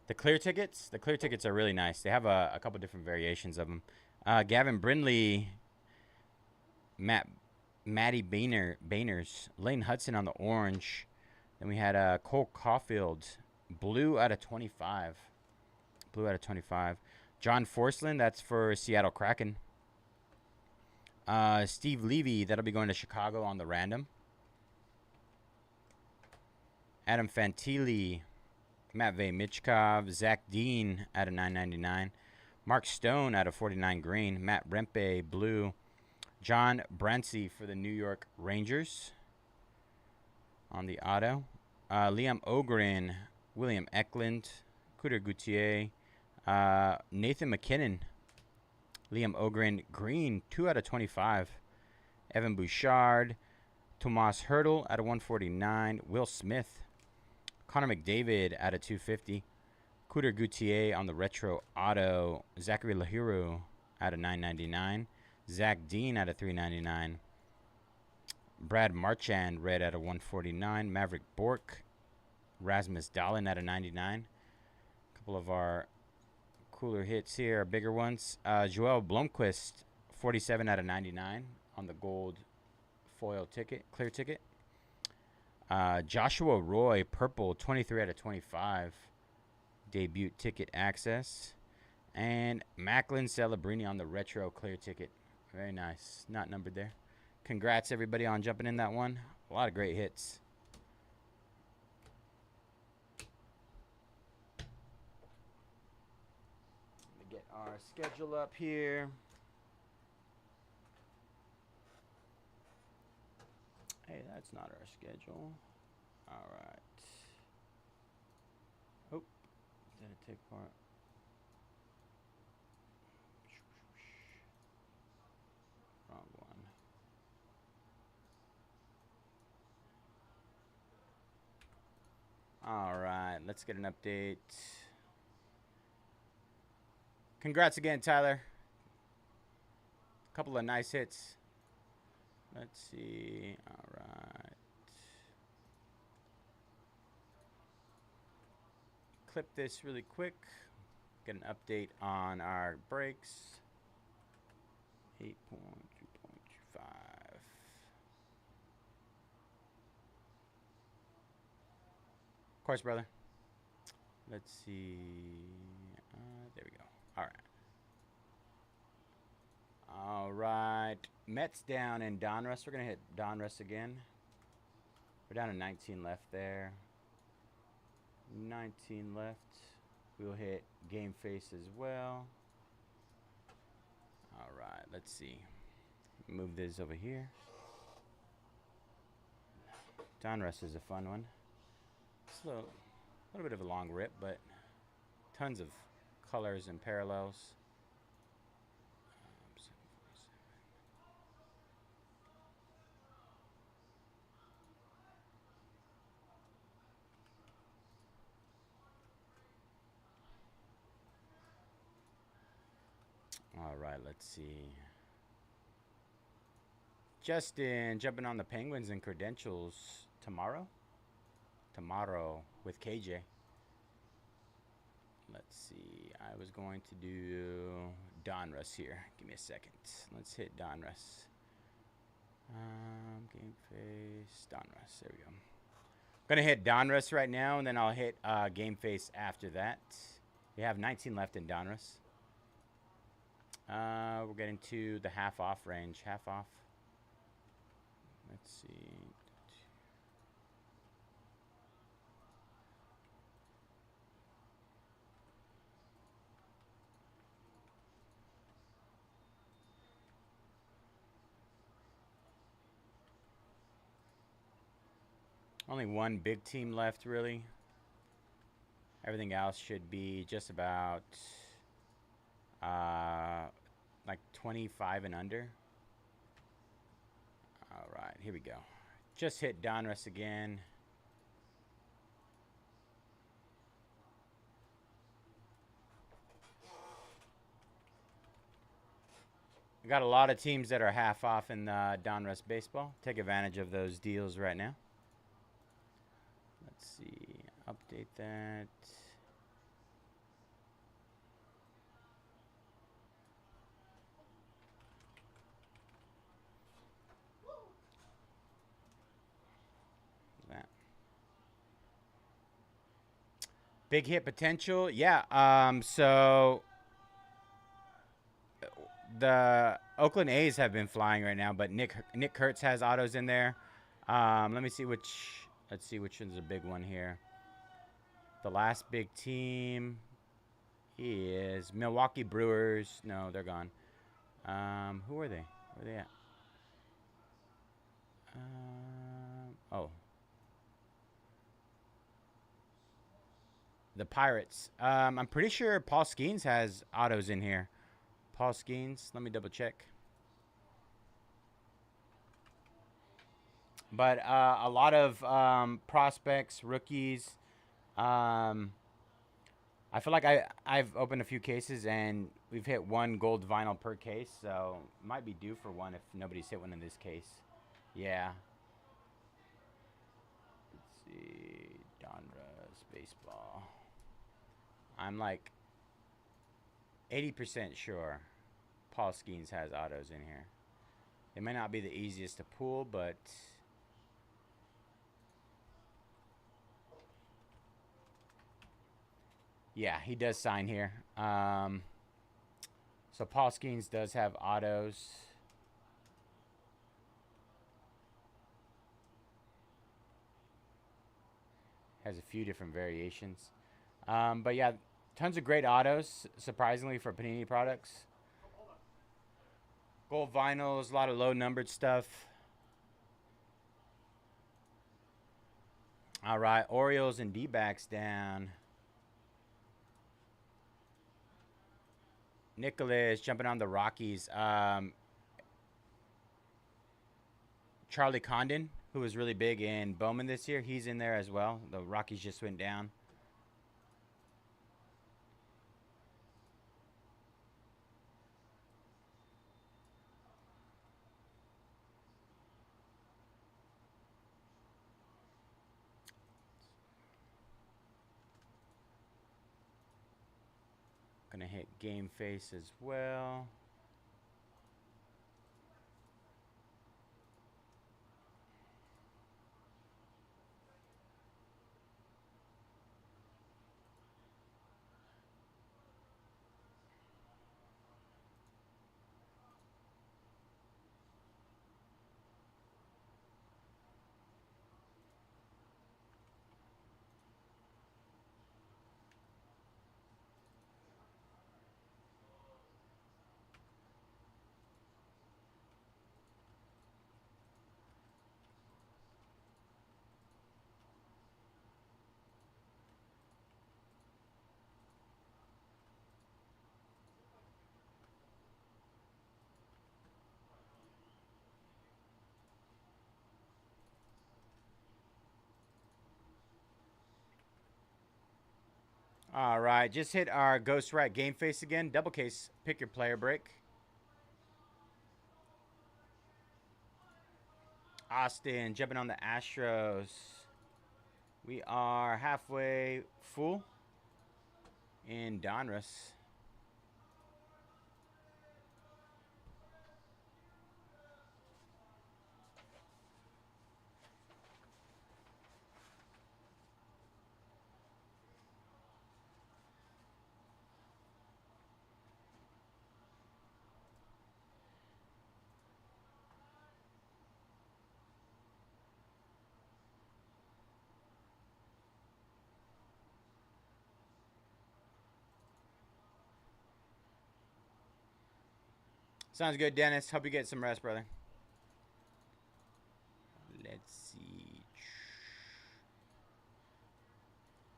The clear tickets are really nice. They have a couple different variations of them. Gavin Brindley, Matty Bainers, Lane Hudson on the orange. Then we had Cole Caulfield, blue out of 25. Blue out of 25. John Forsland, that's for Seattle Kraken. Steve Levy, that'll be going to Chicago on the random. Adam Fantilli, Matvey Michkov, Zach Dean out of 999. Mark Stone out of 49 green. Matt Rempe, blue. John Brancy for the New York Rangers on the auto. Liam Ogren, William Eklund, Cutter Gutier, Nathan McKinnon, Liam Ogren, green, 2 out of 25. Evan Bouchard, Tomas Hertl out of 149. Will Smith, Connor McDavid out of 250. Cutter Gutier on the retro auto. Zachary Lahiro out of 999. Zach Dean out of 399. Brad Marchand, red out of 149. Maverick Bork. Rasmus Dahlin out of 99. A couple of our cooler hits here, bigger ones. Joel Blomqvist, 47 out of 99 on the gold foil ticket, clear ticket. Joshua Roy, purple, 23 out of 25. Debut ticket access. And Macklin Celebrini on the retro clear ticket. Very nice. Not numbered there. Congrats, everybody, on jumping in that one. A lot of great hits. Let me get our schedule up here. Hey, that's not our schedule. All right. Oh, did it take part? Wrong one. All right, let's get an update. Congrats again, Tyler. Couple of nice hits. Let's see. All right. Clip this really quick. Get an update on our breaks. 8.2.25. Of course, brother. Let's see. There we go. All right. All right. Mets down in Donruss. We're going to hit Donruss again. We're down to 19 left there. 19 left. We'll hit Game Face as well. All right. Let's see. Move this over here. Donruss is a fun one. Slow. A little bit of a long rip, but tons of colors and parallels. All right, let's see. Justin jumping on the Penguins and credentials tomorrow. Tomorrow with KJ. Let's see. I was going to do Donruss here. Give me a second. Let's hit Donruss. Game Face, Donruss. There we go. Gonna hit Donruss right now, and then I'll hit Game Face after that. We have 19 left in Donruss. We're getting to the half off range. Half off. Let's see. Only one big team left, really. Everything else should be just about like 25 and under. All right, here we go. Just hit Donruss again. We got a lot of teams that are half off in Donruss baseball. Take advantage of those deals right now. Let's see. Update that. Big hit potential. Yeah. So the Oakland A's have been flying right now, but Nick Kurtz has autos in there. Let me see which. Let's see which one's a big one here. The last big team is Milwaukee Brewers. No, they're gone. Who are they? Where are they at? Oh. The Pirates. I'm pretty sure Paul Skeens has autos in here. Paul Skeens. Let me double check. But a lot of prospects, rookies. I feel like I've opened a few cases and we've hit one gold vinyl per case, so might be due for one if nobody's hit one in this case. Yeah. Let's see. Donruss baseball. I'm like 80% sure Paul Skeens has autos in here. It may not be the easiest to pull, but yeah, he does sign here. So Paul Skeens does have autos. Has a few different variations. But yeah, tons of great autos, surprisingly, for Panini products. Gold vinyls, a lot of low-numbered stuff. All right, Orioles and D-backs down. Nicholas jumping on the Rockies. Charlie Condon, who was really big in Bowman this year, he's in there as well. The Rockies just went down. Game Face as well. All right, just hit our ghostwrite Game Face again. Double case, pick your player break. Austin jumping on the Astros. We are halfway full in Donruss. Sounds good, Dennis. Hope you get some rest, brother. Let's see.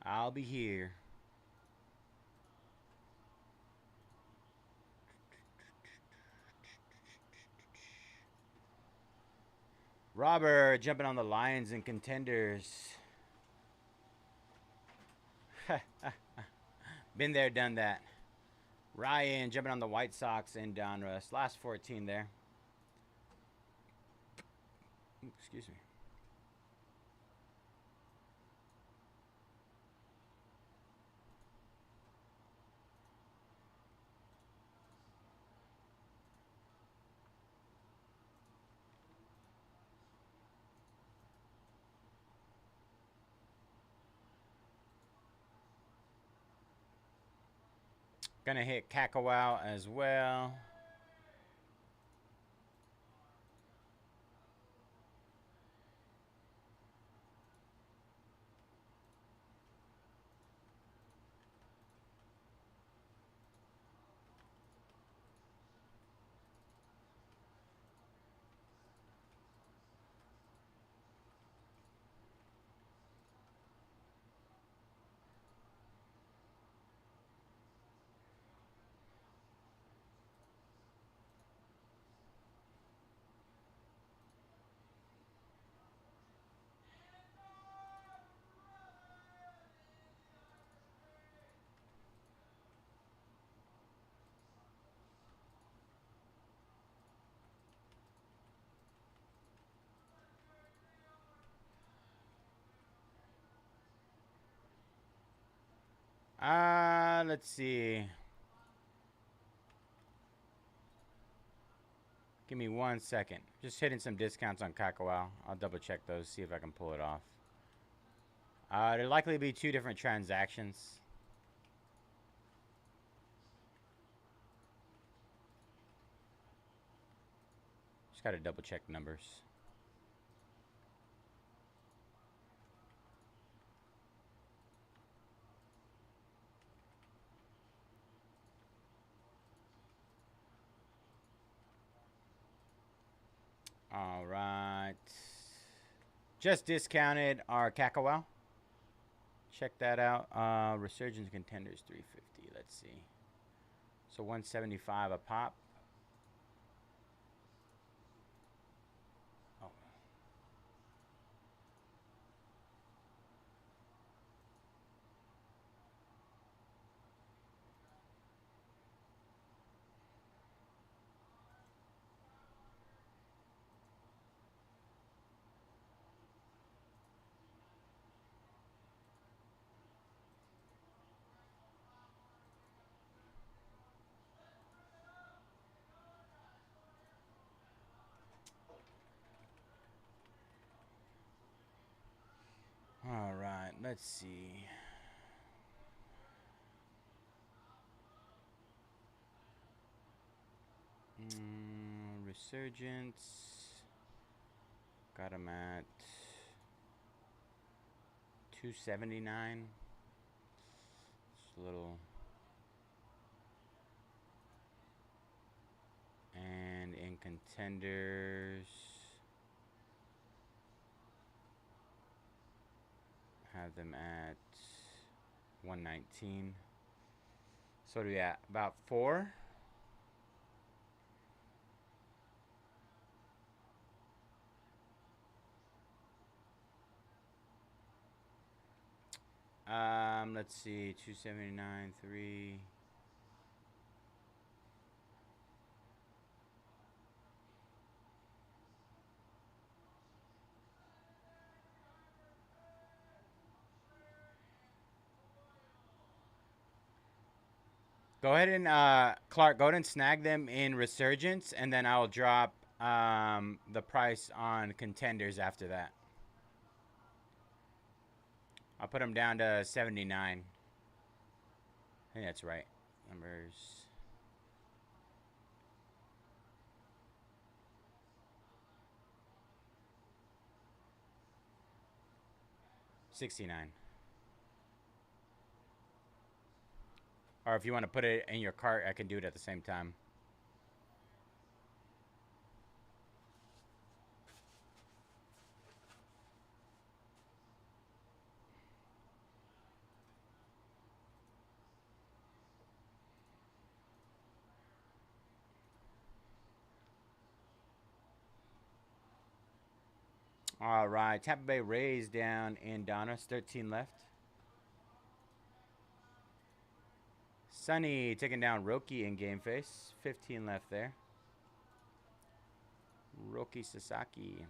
I'll be here. Robert jumping on the Lions and Contenders. Been there, done that. Ryan jumping on the White Sox and Donruss. Last 14 there. Excuse me. Gonna hit Kakawa as well. Let's see. Give me 1 second. Just hitting some discounts on Kakawa. I'll double check those, see if I can pull it off. There'll likely be 2 different transactions. Just gotta double check numbers. All right. Just discounted our Kakawa. Check that out. Resurgence Contenders 350. Let's see. So 175 a pop. Oh. All right, let's see. Resurgence. Got him at 279. It's a little. And in Contenders, have them at 119. So what are we at? About 4? Let's see, 279, 3. Go ahead and Clark, go ahead and snag them in Resurgence, and then I'll drop the price on Contenders after that. I'll put them down to 79. I think that's right. Numbers. $69. Or if you want to put it in your cart, I can do it at the same time. All right, Tampa Bay Rays down in Donruss, 13 left. Sunny taking down Roki in Game Face, 15 left there. Roki Sasaki.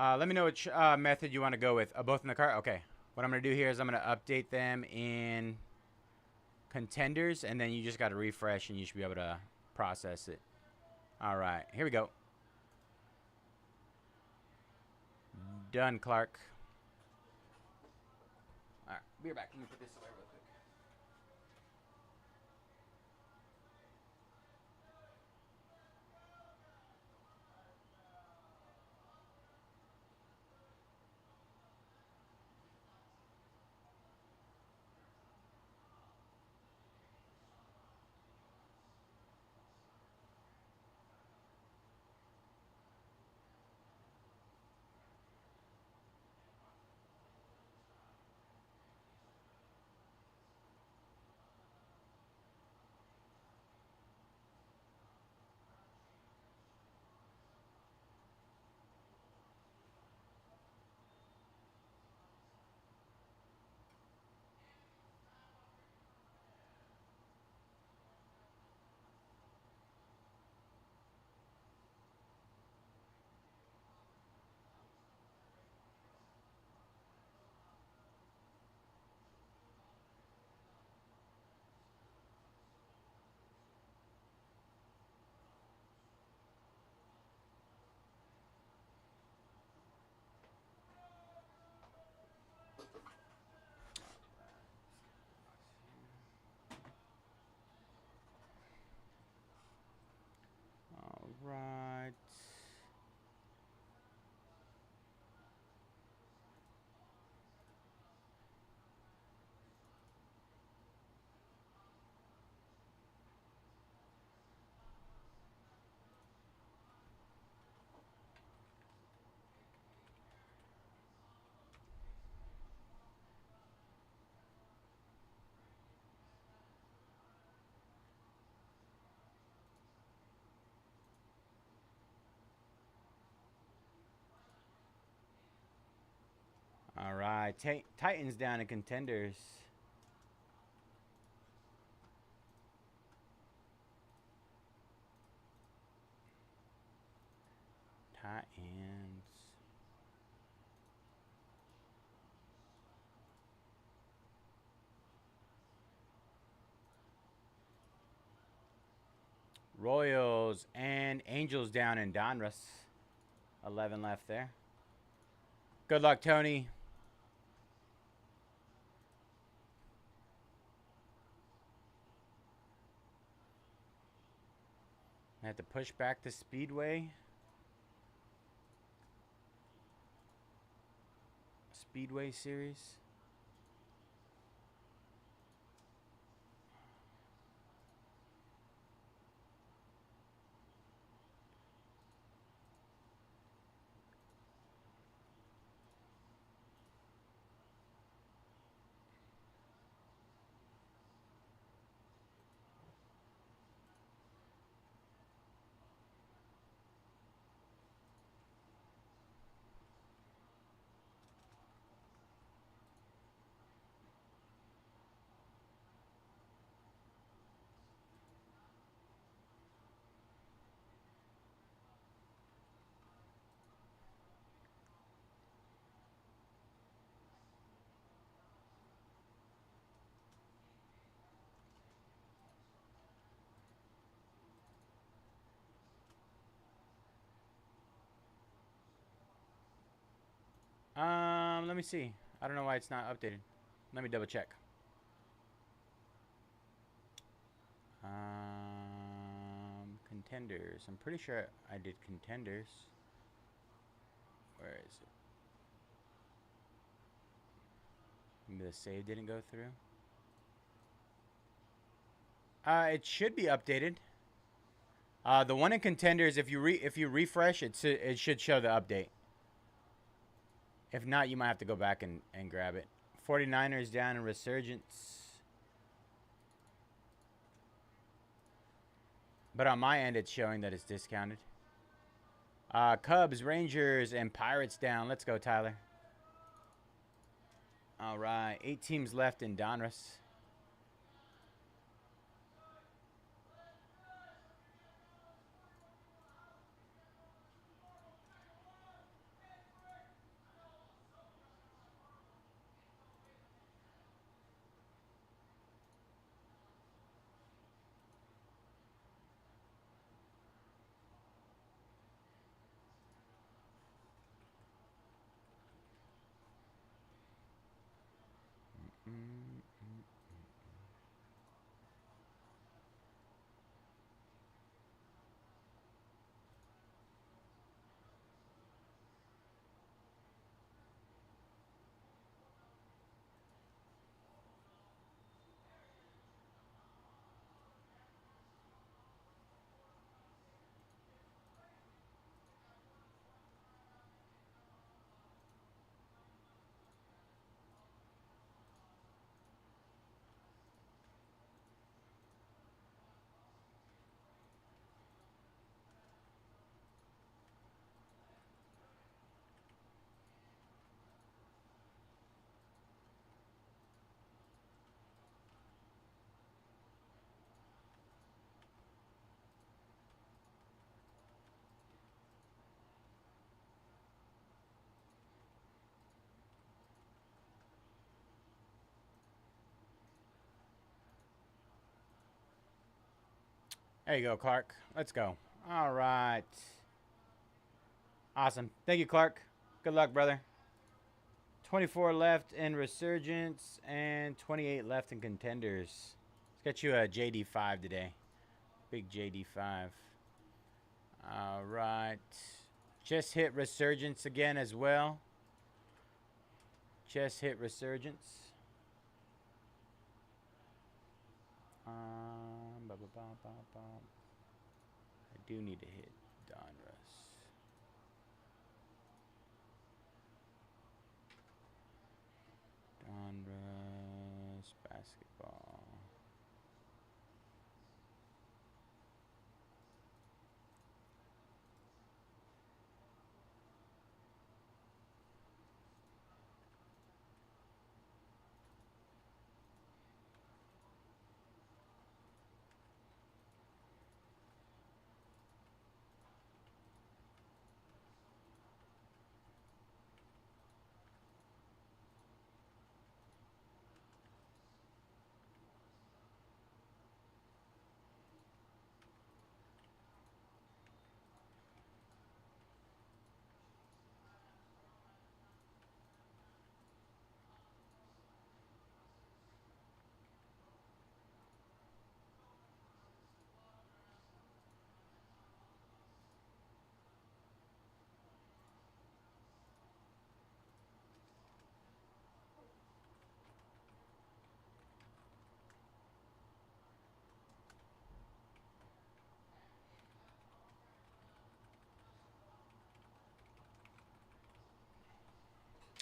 Let me know which method you want to go with. Both in the cart? Okay. What I'm going to do here is I'm going to update them in Contenders, and then you just got to refresh, and you should be able to process it. All right. Here we go. Done, Clark. All right. Be right back. Let me put this away real quick. All right. All right. Titans down in Contenders. Royals and Angels down in Donruss. 11 left there. Good luck, Tony. I had to push back the Speedway. Speedway series. Let me see. I don't know why it's not updated. Let me double check. Contenders. I'm pretty sure I did Contenders. Where is it? Maybe the save didn't go through. It should be updated. The one in Contenders, if you refresh, it should show the update. If not, you might have to go back and grab it. 49ers down in Resurgence. But on my end, it's showing that it's discounted. Cubs, Rangers, and Pirates down. Let's go, Tyler. All right. 8 teams left in Donruss. There you go, Clark. Let's go. All right. Awesome. Thank you, Clark. Good luck, brother. 24 left in Resurgence and 28 left in Contenders. Let's get you a JD5 today. Big JD5. All right. Just hit Resurgence again as well. Just hit Resurgence. I do need to hit Donruss. Donruss basketball.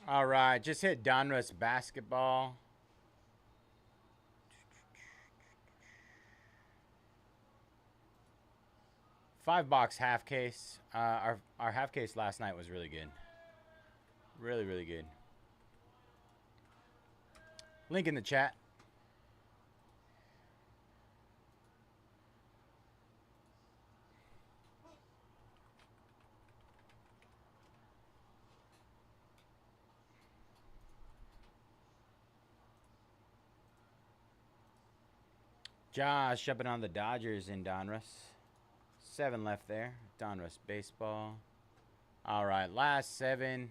All right, just hit Donruss basketball. $5 half case. Our half case last night was really good. Really, really good. Link in the chat. Josh jumping on the Dodgers in Donruss. 7 left there. Donruss baseball. All right, last 7.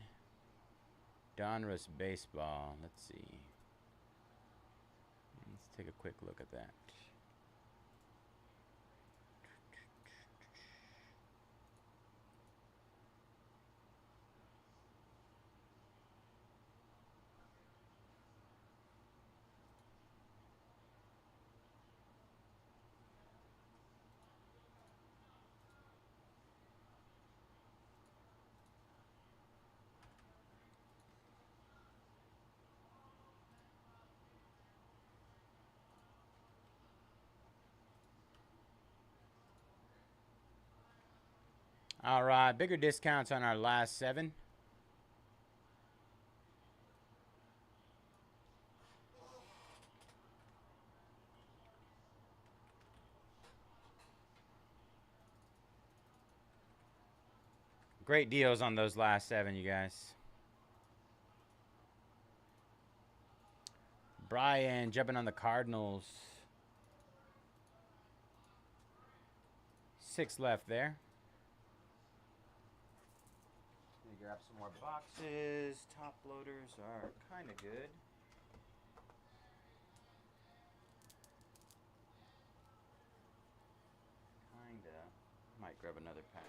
Donruss baseball. Let's see. Let's take a quick look at that. All right, bigger discounts on our last 7. Great deals on those last 7, you guys. Brian jumping on the Cardinals. 6 left there. Let me grab some more boxes. Top loaders are kind of good. Kinda. Might grab another pack.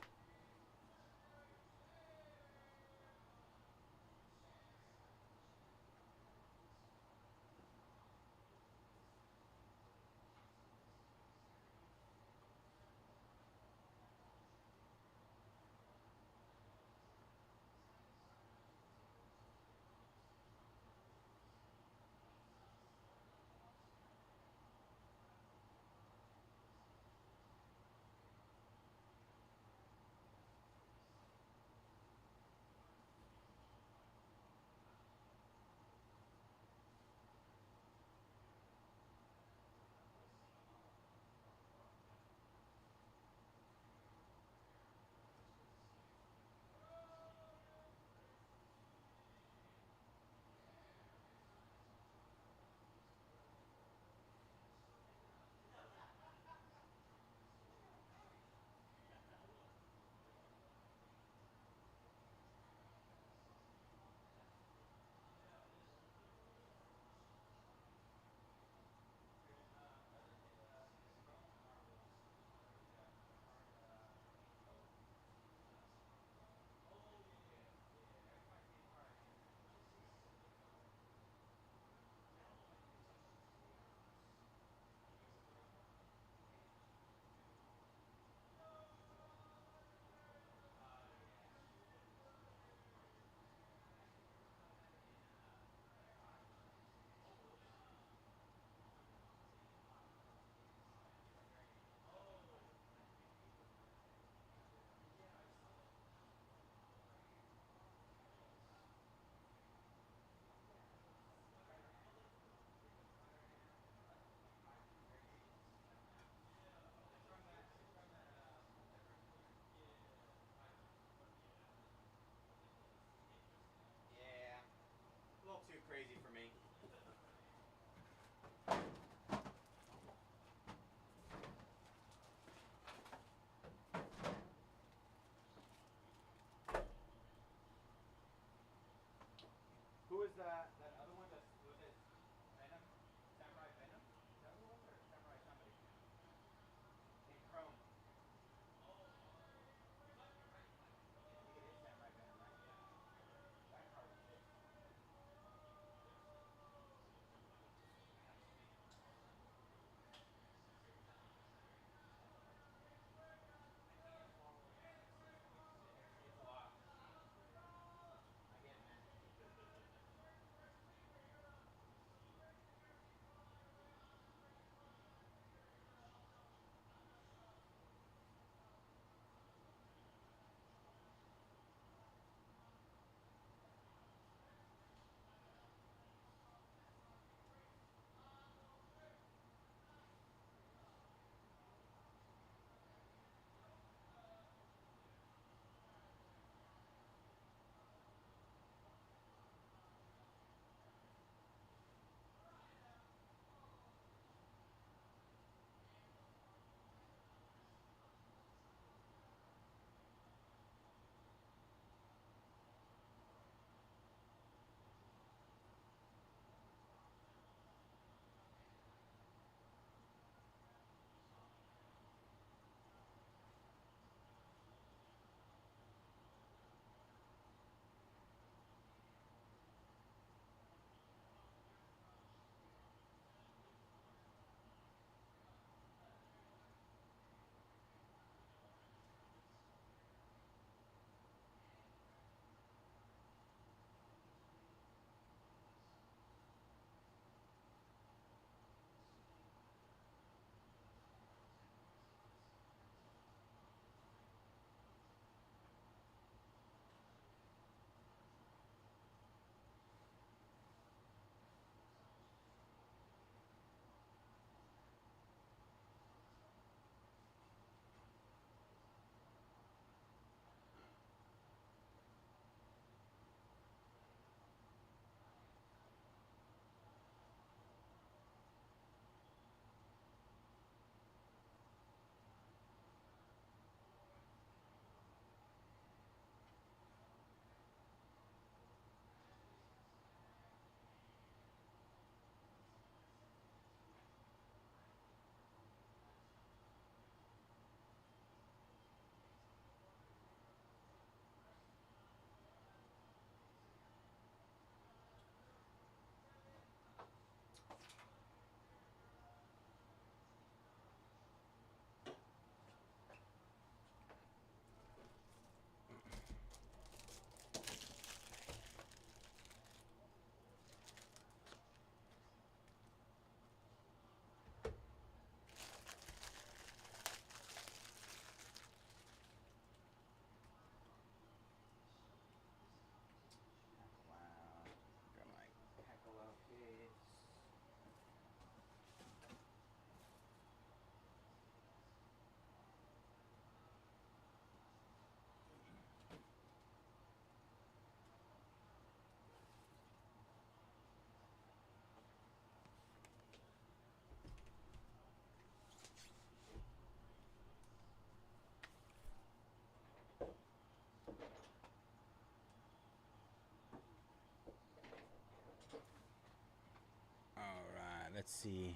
Let's see.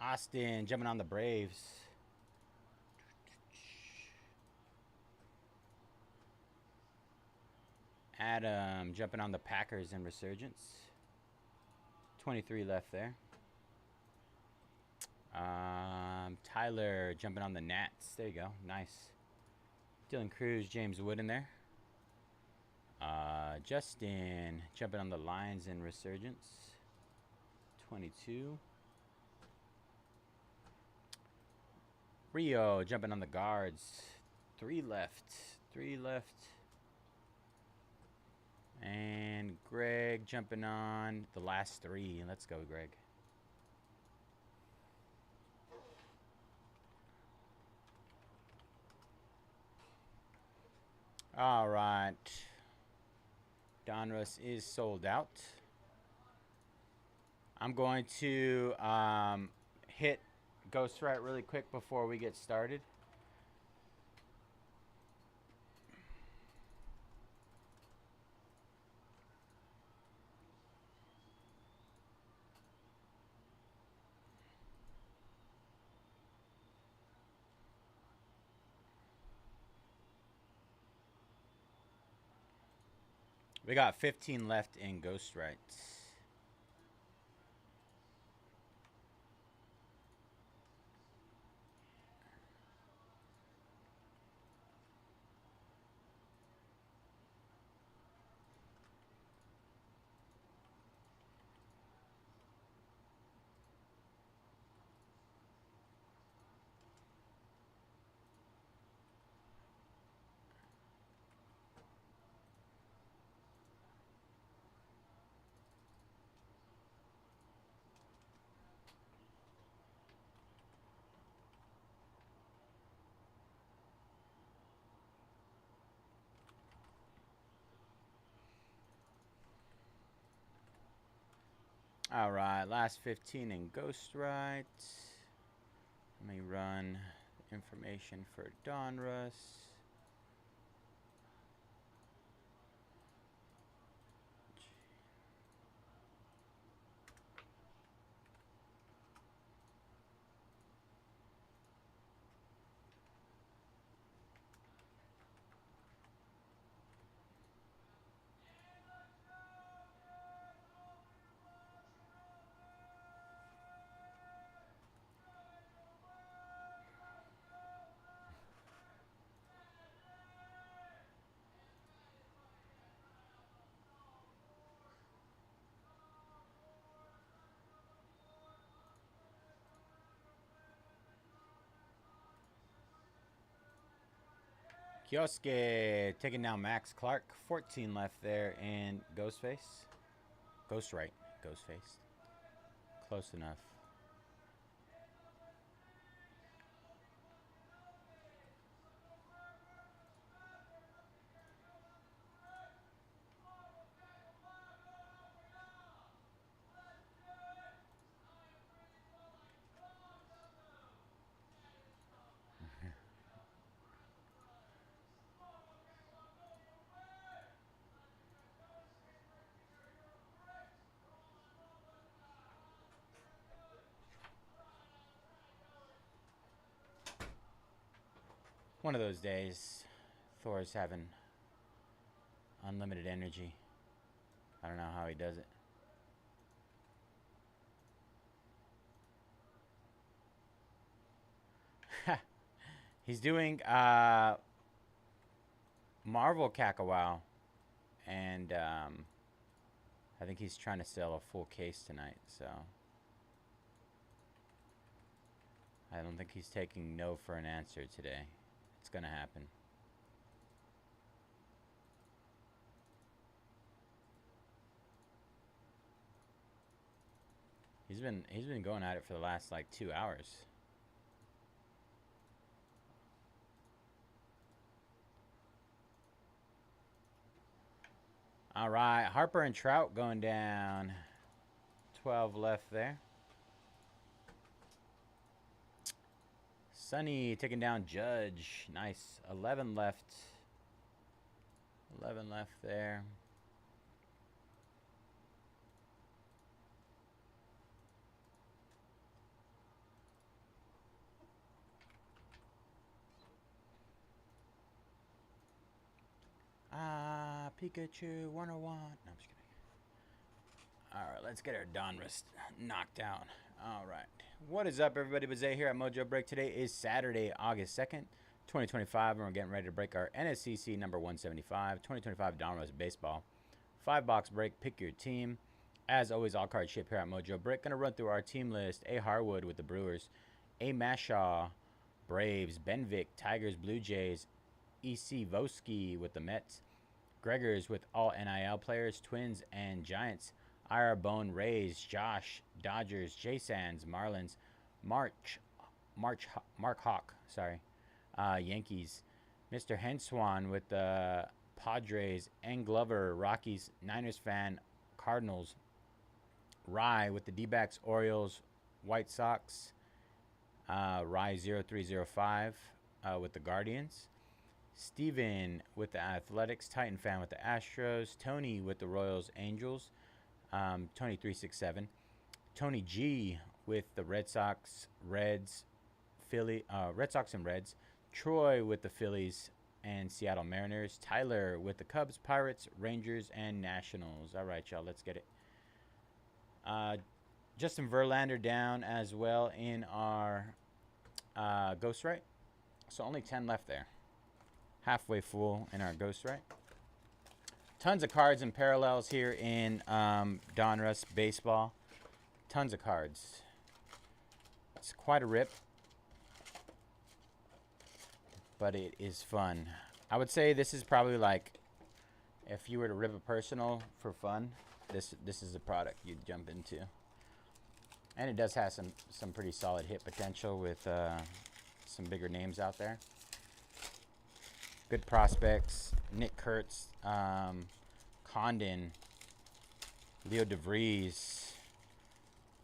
Austin jumping on the Braves. Adam jumping on the Packers and Resurgence. 23 left there. Tyler jumping on the Nats. There you go. Nice. Dylan Cruz, James Wood in there. Justin jumping on the Lions and Resurgence. 22. Rio jumping on the Guards. 3 left. 3 left. And Greg jumping on the last 3. Let's go, Greg. All right. Donruss is sold out. I'm going to hit ghostwrite really quick before we get started. We got 15 left in ghostwrite. All right, last 15 in ghostwrite. Let me run information for Donruss. Kioske taking down Max Clark. 14 left there in Ghostface. Ghostwrite. Ghostface. Close enough. One of those days, Thor's having unlimited energy. I don't know how he does it. He's doing Marvel Kakawa, and I think he's trying to sell a full case tonight, so I don't think he's taking no for an answer today. It's gonna happen. He's been going at it for the last like 2 hours. All right, Harper and Trout going down. 12 left there. Sonny taking down Judge. Nice. 11 left. 11 left there. Pikachu 101. No, I'm just kidding. All right, let's get our Donruss knocked out. All right. What is up, everybody? Bayze here at Mojobreak. Today is Saturday, August 2nd, 2025, and we're getting ready to break our NSCC number 175, 2025 Donruss Baseball. 5-box break, pick your team. As always, all cards ship here at Mojobreak. Going to run through our team list. A. Harwood with the Brewers. A. Mashaw, Braves. Benvick, Tigers, Blue Jays. E.C. Voski with the Mets. Gregors with all NIL players, Twins and Giants. Ira Bone, Rays. Josh, Dodgers. J. Sands, Marlins. Mark Hawk, Yankees. Mr. Henswan with the Padres. N. Glover, Rockies. Niners fan, Cardinals. Rye with the D-backs, Orioles, White Sox. Rye 0305 with the Guardians. Steven with the Athletics, Titan fan with the Astros. Tony with the Royals, Angels. Tony 367. Tony G with the Red Sox, Reds, Red Sox and Reds. Troy with the Phillies and Seattle Mariners. Tyler with the Cubs, Pirates, Rangers, and Nationals. All right, y'all, let's get it. Justin Verlander down as well in our ghostwrite. So only 10 left there. Halfway full in our ghostwrite. Tons of cards and parallels here in Donruss Baseball. Tons of cards. It's quite a rip, but it is fun. I would say this is probably like, if you were to rip a personal for fun, this is a product you'd jump into. And it does have some pretty solid hit potential with some bigger names out there. Good prospects. Nick Kurtz, Condon, Leo DeVries,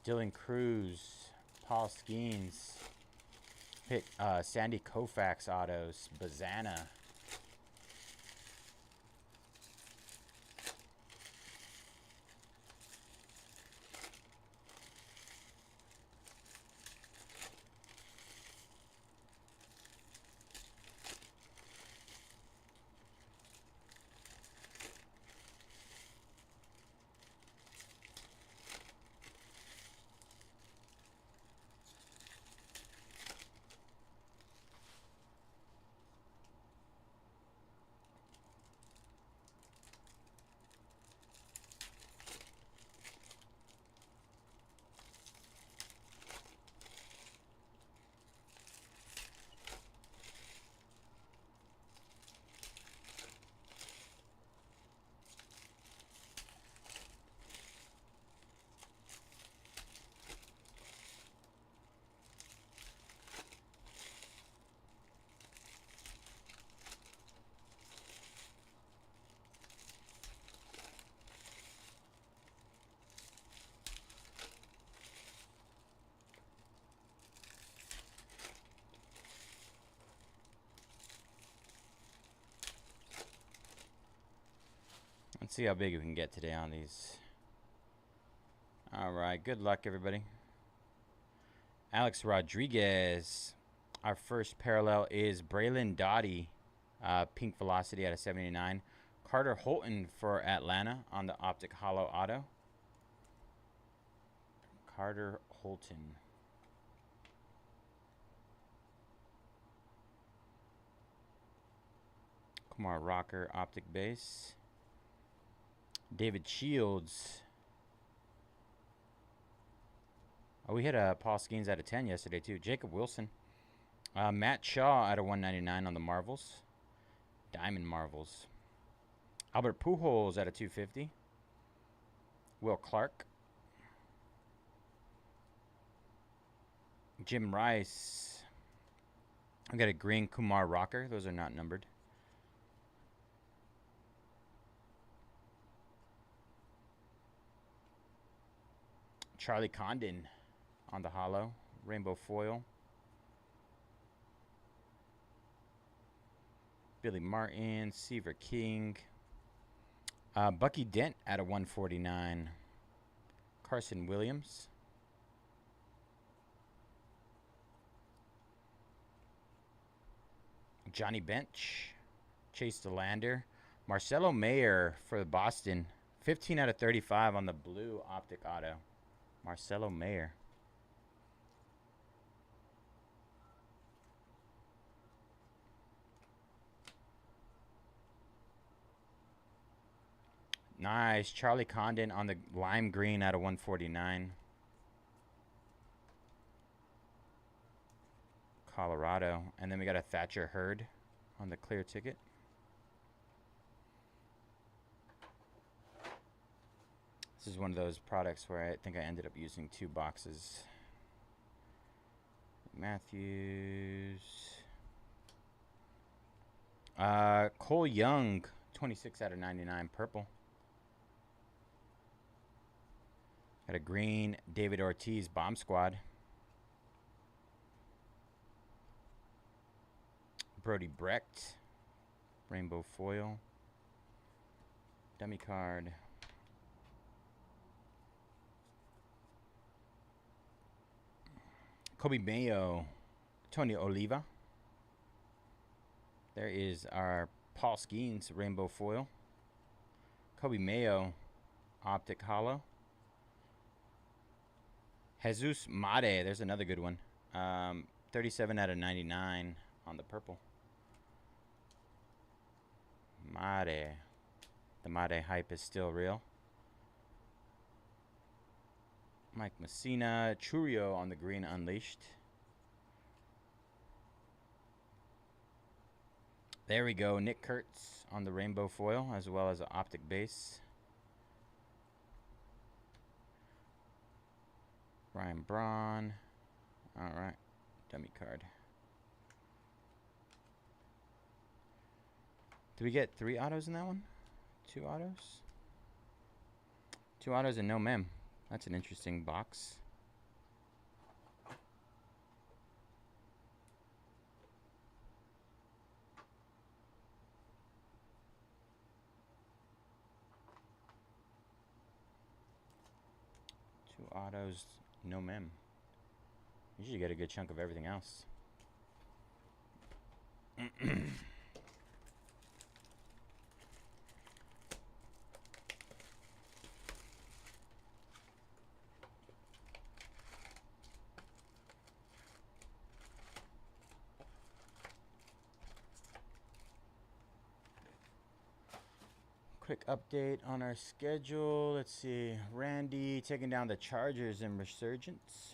Dylan Cruz, Paul Skeens, Sandy Koufax autos, Bazana. Let's see how big we can get today on these. All right, good luck, everybody. Alex Rodriguez. Our first parallel is Braylon Dottie, pink velocity out of 79. Carter Holton for Atlanta on the Optic Hollow Auto. Carter Holton. Kumar Rocker, Optic Base. David Shields. Oh, we hit a Paul Skeens out of 10 yesterday, too. Jacob Wilson. Matt Shaw out of 199 on the Marvels. Diamond Marvels. Albert Pujols out of 250. Will Clark. Jim Rice. I've got a green Kumar Rocker. Those are not numbered. Charlie Condon on the hollow. Rainbow foil. Billy Martin. Seaver King. Bucky Dent out of 149. Carson Williams. Johnny Bench. Chase DeLander. Marcelo Mayer for Boston. 15 out of 35 on the blue optic auto. Marcelo Mayer. Nice. Charlie Condon on the lime green out of 149. Colorado. And then we got a Thatcher Hurd on the clear ticket. This is one of those products where I think I ended up using 2 boxes. Matthews. Cole Young, 26 out of 99, purple. Got a green David Ortiz bomb squad. Brody Brecht, rainbow foil. Dummy card. Kobe Mayo, Tony Oliva. There is our Paul Skeens rainbow foil. Kobe Mayo, optic hollow. Jesus Made, there's another good one. 37 out of 99 on the purple. Made. The Made hype is still real. Mike Messina, Churio on the green unleashed. There we go. Nick Kurtz on the rainbow foil as well as an optic base. Ryan Braun. All right. Dummy card. Did we get 3 autos in that one? 2 autos? 2 autos and no mem. That's an interesting box. Two autos, no mem. Usually get a good chunk of everything else. Quick update on our schedule. Let's see. Randy taking down the Chargers in Resurgence.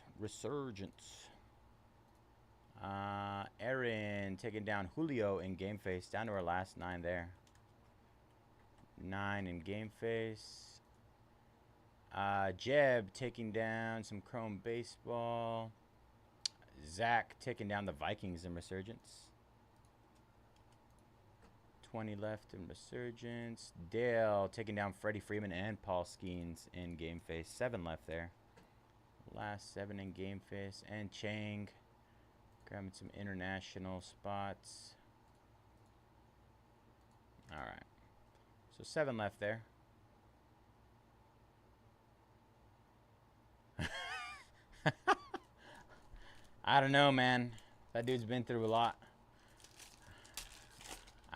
Aaron taking down Julio in Game Face. Down to our last 9 there. 9 in Game Face. Jeb taking down some Chrome Baseball. Zach taking down the Vikings in Resurgence. 20 left in Resurgence. Dale taking down Freddie Freeman and Paul Skeens in Game Face. 7 left there. Last 7 in Game Face. And Chang grabbing some international spots. Alright. So 7 left there. I don't know, man. That dude's been through a lot.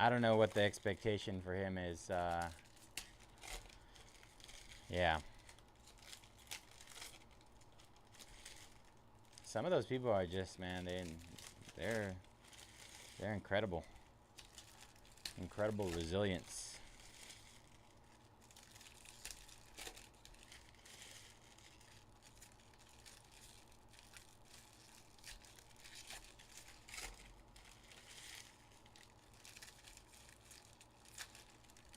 I don't know what the expectation for him is. Yeah. Some of those people are just, man, they're incredible. Incredible resilience.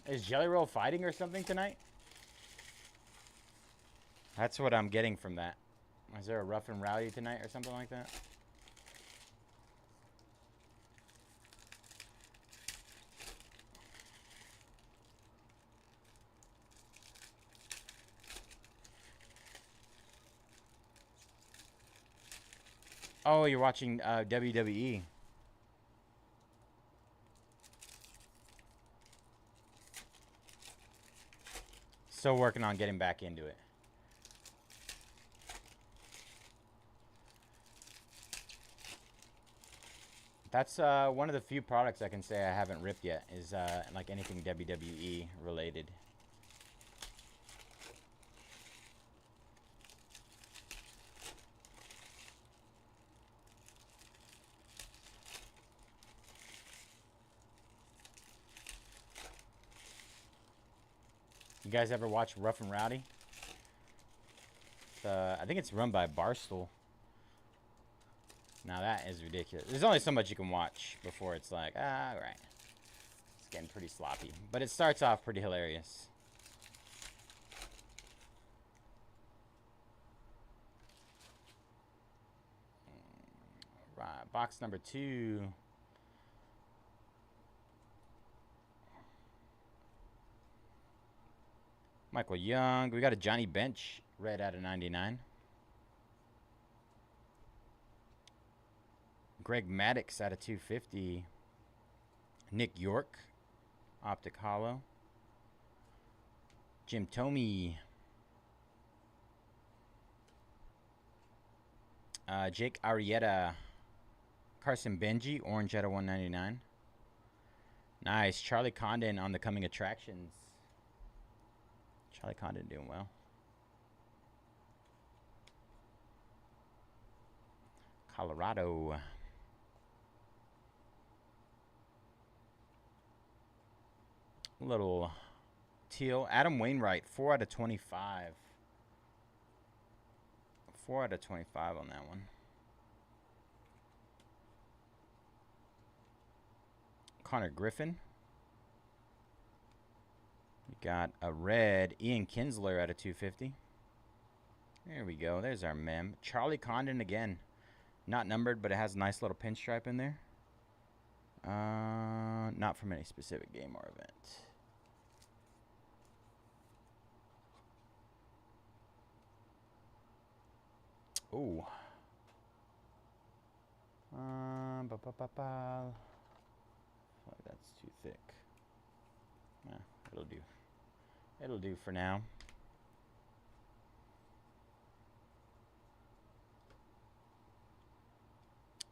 Is Jelly Roll fighting or something tonight? That's what I'm getting from that. Is there a rough and rowdy tonight or something like that? Oh, you're watching WWE. Still working on getting back into it. That's one of the few products I can say I haven't ripped yet. Is like anything WWE related. You guys ever watch Rough and Rowdy? I think it's run by Barstool. Now that is ridiculous. There's only so much you can watch before it's like, all right. It's getting pretty sloppy. But it starts off pretty hilarious. Right, box number 2. Michael Young. We got a Johnny Bench, red out of 99. Greg Maddux out of 250. Nick York, optic hollow. Jim Thome. Jake Arrieta. Carson Benji, orange out of 199. Nice. Charlie Condon on the coming attractions. Charlie Condon doing well. Colorado. Little teal. Adam Wainwright, 4 out of 25. 4 out of 25 on that one. Connor Griffin. We got a red Ian Kinsler out of 250. There we go. There's our mem. Charlie Condon again. Not numbered, but it has a nice little pinstripe in there. Not from any specific game or event. Ooh. That's too thick. Nah, it'll do. It'll do for now.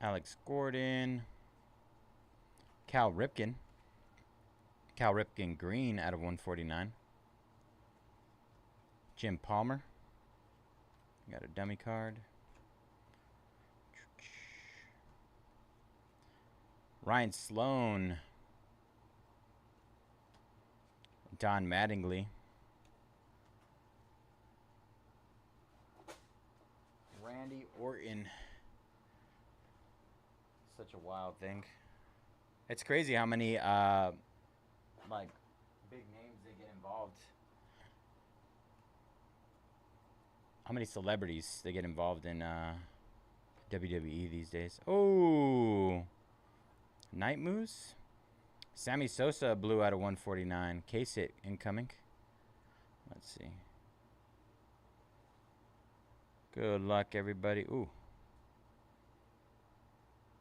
Alex Gordon. Cal Ripken. Cal Ripken green out of 149. Jim Palmer. Got a dummy card. Ryan Sloan. Don Mattingly. Randy Orton. Such a wild thing. It's crazy how many like big names they get involved. How many celebrities they get involved in WWE these days. Oh, Night Moose. Sammy Sosa, blue out of 149. Case hit incoming. Let's see. Good luck, everybody. Ooh.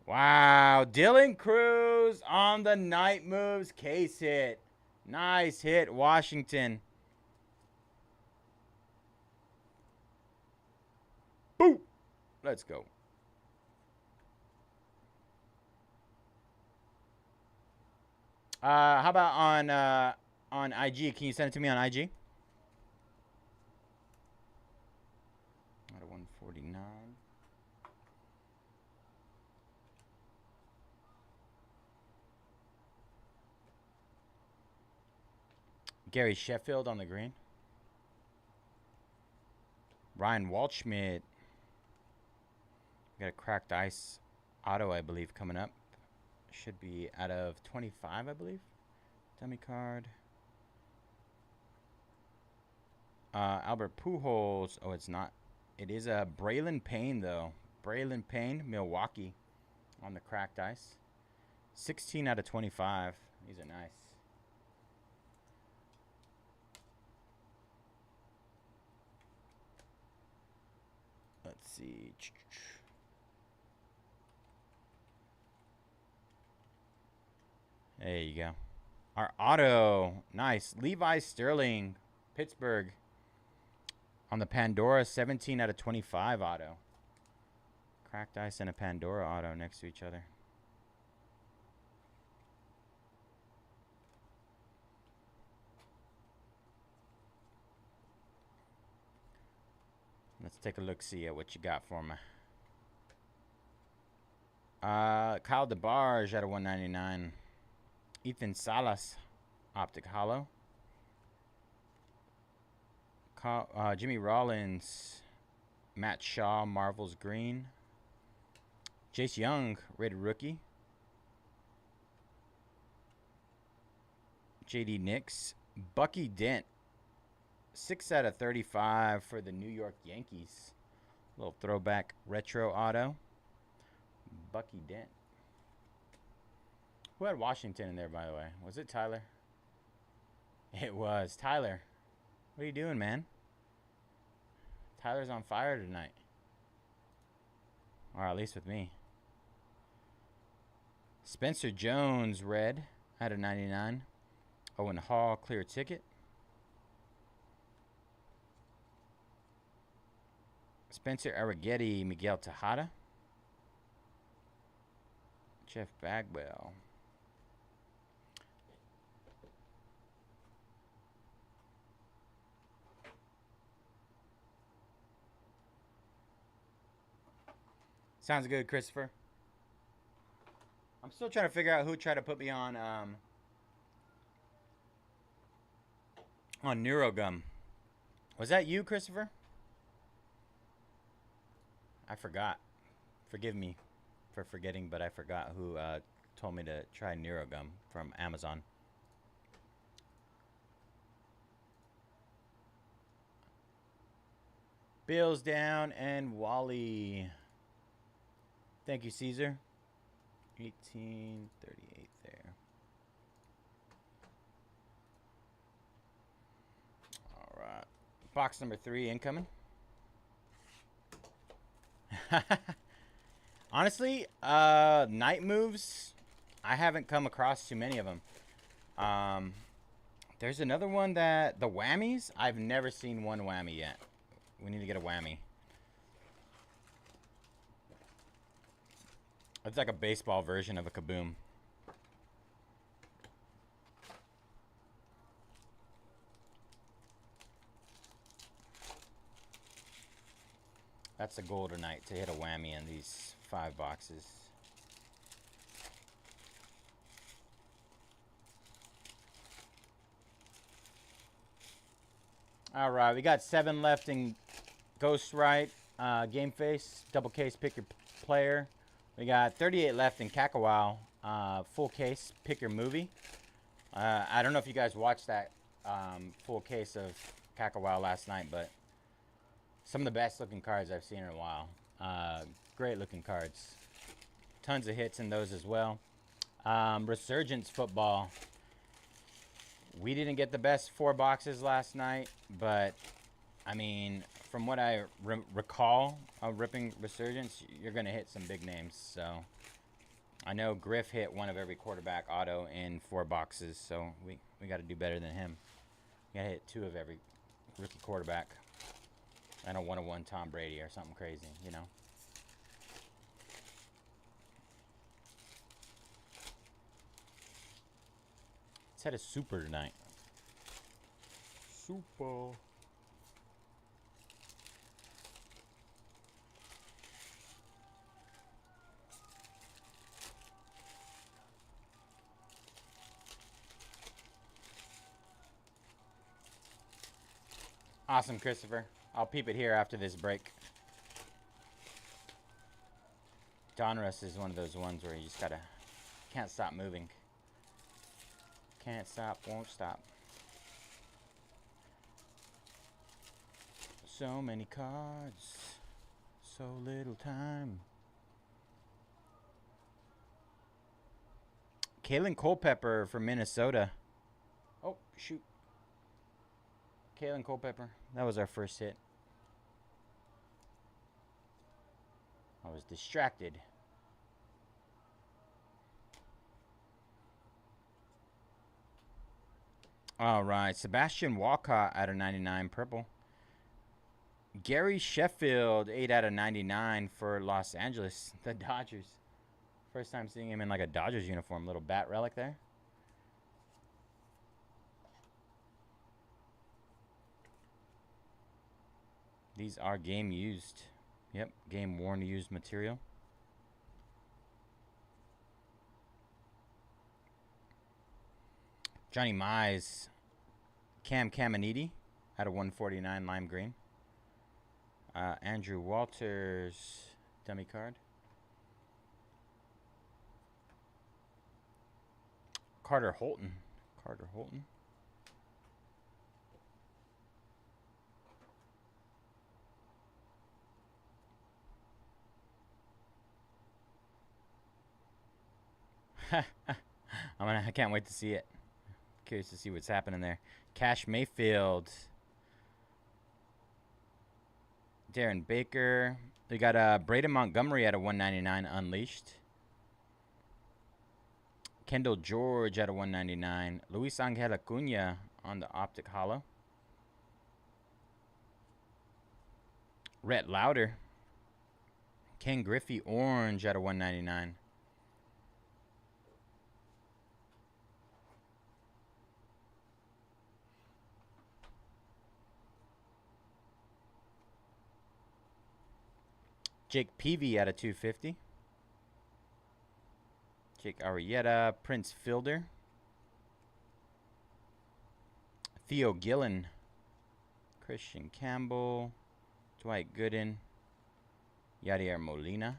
Wow. Dylan Cruz on the Night Moves. Case hit. Nice hit, Washington. Boom. Let's go. How about on IG? Can you send it to me on IG? Out of 149. Gary Sheffield on the green. Ryan Waldschmidt. Got a cracked ice auto, I believe, coming up. Should be out of 25, I believe. Dummy card. Albert Pujols. Oh, it's not. It is a Braylon Payne, though. Braylon Payne, Milwaukee, on the cracked ice. 16 out of 25. These are nice. Let's see. There you go. Our auto. Nice. Levi Sterling, Pittsburgh. On the Pandora, 17 out of 25 auto. Cracked ice and a Pandora auto next to each other. Let's take a look, see at what you got for me. Kyle DeBarge out of 199. Ethan Salas, Optic Hollow. Jimmy Rollins, Matt Shaw, Marvel's Green. Jace Young, Rated Rookie. JD Nix, Bucky Dent, 6 out of 35 for the New York Yankees. Little throwback retro auto. Bucky Dent. Who had Washington in there, by the way? Was it Tyler? It was. Tyler, what are you doing, man? Tyler's on fire tonight. Or at least with me. Spencer Jones, red, out of 99. Owen Hall, clear ticket. Spencer Arrighetti, Miguel Tejada. Jeff Bagwell. Sounds good, Christopher. I'm still trying to figure out who tried to put me on Neurogum. Was that you, Christopher? I forgot. Forgive me for forgetting, but I forgot who told me to try Neurogum from Amazon. Bill's down and Wally. Thank you, Caesar. 1838 there. All right. Box number 3 incoming. Honestly, night moves, I haven't come across too many of them. There's another one that, the whammies, I've never seen one whammy yet. We need to get a whammy. It's like a baseball version of a kaboom. That's the goal tonight, to hit a whammy in these 5 boxes. All right, we got 7 left in ghostwrite, Game Face, double case, pick your player. We got 38 left in Kakawa, full case, pick your movie. I don't know if you guys watched that full case of Kakawa last night, but some of the best looking cards I've seen in a while. Great looking cards. Tons of hits in those as well. Resurgence football. We didn't get the best 4 boxes last night, but I mean, from what I recall of ripping Resurgence, you're going to hit some big names. So I know Griff hit one of every quarterback auto in 4 boxes, so we got to do better than him. We got to hit 2 of every rookie quarterback. I know 101 Tom Brady or something crazy, you know. Let's head a super tonight. Super. Awesome, Christopher. I'll peep it here after this break. Donruss is one of those ones where you just can't stop moving. Can't stop, won't stop. So many cards, so little time. Kalen Culpepper from Minnesota. Oh, shoot. Kalen Culpepper. That was our first hit. I was distracted. All right. Sebastian Walcott out of 99 purple. Gary Sheffield 8 out of 99 for Los Angeles. The Dodgers. First time seeing him in like a Dodgers uniform. Little bat relic there. These are game used. Yep, game worn used material. Johnny Mize, Cam Caminiti out of 149 lime green. Andrew Walters, dummy card. Carter Holton. Carter Holton. I can't wait to see it. Curious to see what's happening there. Cash Mayfield. Darren Baker. We got Braden Montgomery out of 199 unleashed. Kendall George out of 199. Luis Angel Acuna on the optic hollow. Rhett Lauder. Ken Griffey orange out of 199. Jake Peavy out of 250. Jake Arrieta, Prince Fielder. Theo Gillen. Christian Campbell. Dwight Gooden. Yadier Molina.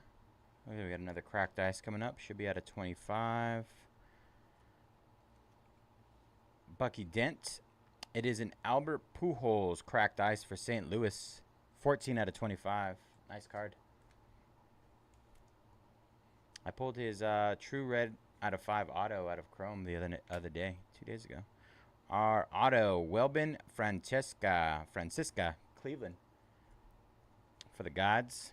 Okay, we got another cracked ice coming up. Should be out of 25. Bucky Dent. It is an Albert Pujols cracked ice for St. Louis. 14 out of 25. Nice card. I pulled his True Red out of 5 auto out of Chrome the other day, 2 days ago. Our auto, Welbin Francisca, Cleveland. For the Gods.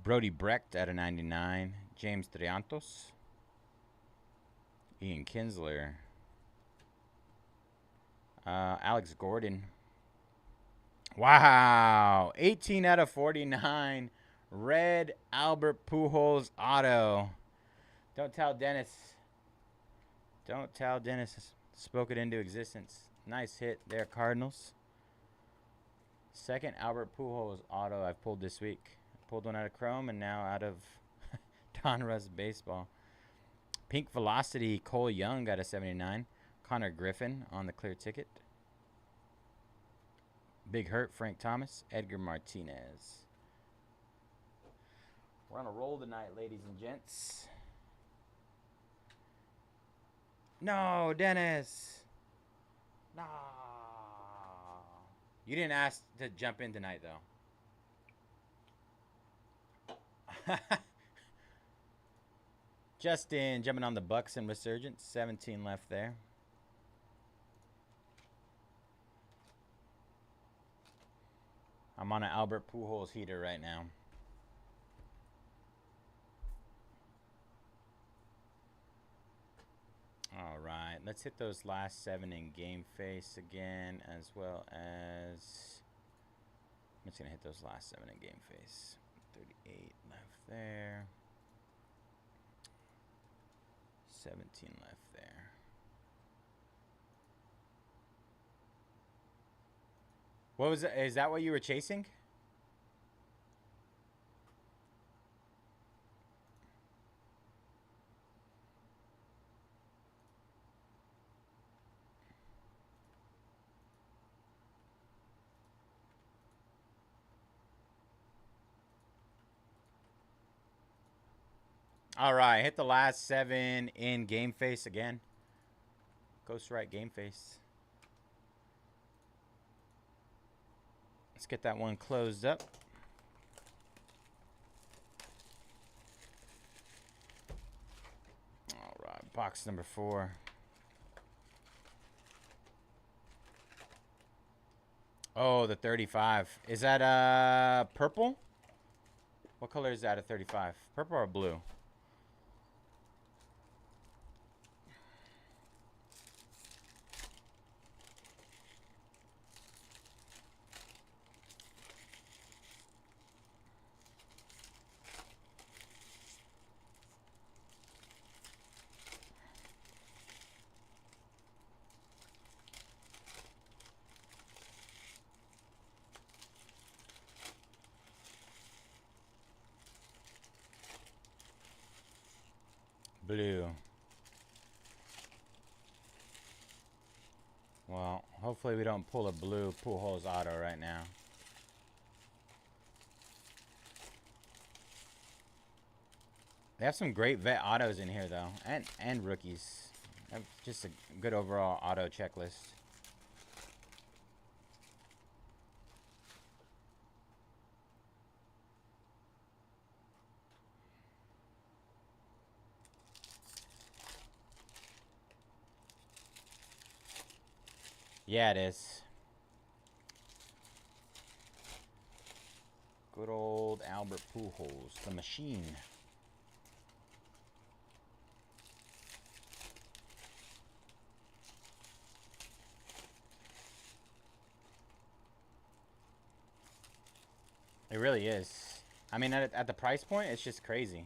Brody Brecht out of 99. James Triantos. Ian Kinsler. Alex Gordon. Wow. 18 out of 49. Red Albert Pujols auto. Don't tell Dennis. Don't tell Dennis. Spoke it into existence. Nice hit there, Cardinals. Second Albert Pujols auto I've pulled this week. Pulled one out of Chrome and now out of Donruss Baseball. Pink Velocity, Cole Young got a 79. Connor Griffin on the clear ticket. Big Hurt, Frank Thomas. Edgar Martinez. We're on a roll tonight, ladies and gents. No, Dennis. No. You didn't ask to jump in tonight, though. Justin jumping on the Bucks and Resurgence. 17 left there. I'm on an Albert Pujols heater right now. All right, let's hit those last 7 in Game Face again, as well as I'm just gonna hit those last 7 in Game Face. 38 left there. 17 left there. What was it? Is that what you were chasing? All right, hit the last 7 in Game Face again. Ghostwrite Game Face. Let's get that one closed up. All right, box number 4. Oh, the 35. Is that purple? What color is that, a 35? Purple or blue? Blue. Well, hopefully we don't pull a blue Pujols auto right now. They have some great vet autos in here, though, and rookies. Just a good overall auto checklist. Yeah, it is. Good old Albert Pujols, the machine. It really is. I mean, at the price point, it's just crazy.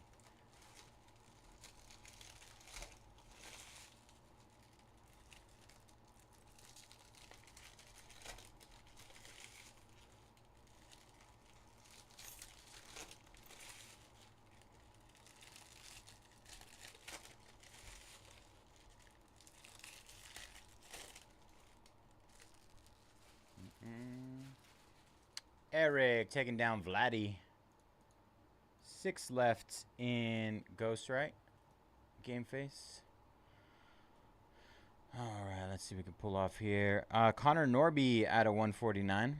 Eric taking down Vladdy. 6 left in ghostwrite. Game Face. Alright, let's see if we can pull off here. Connor Norby out of 149.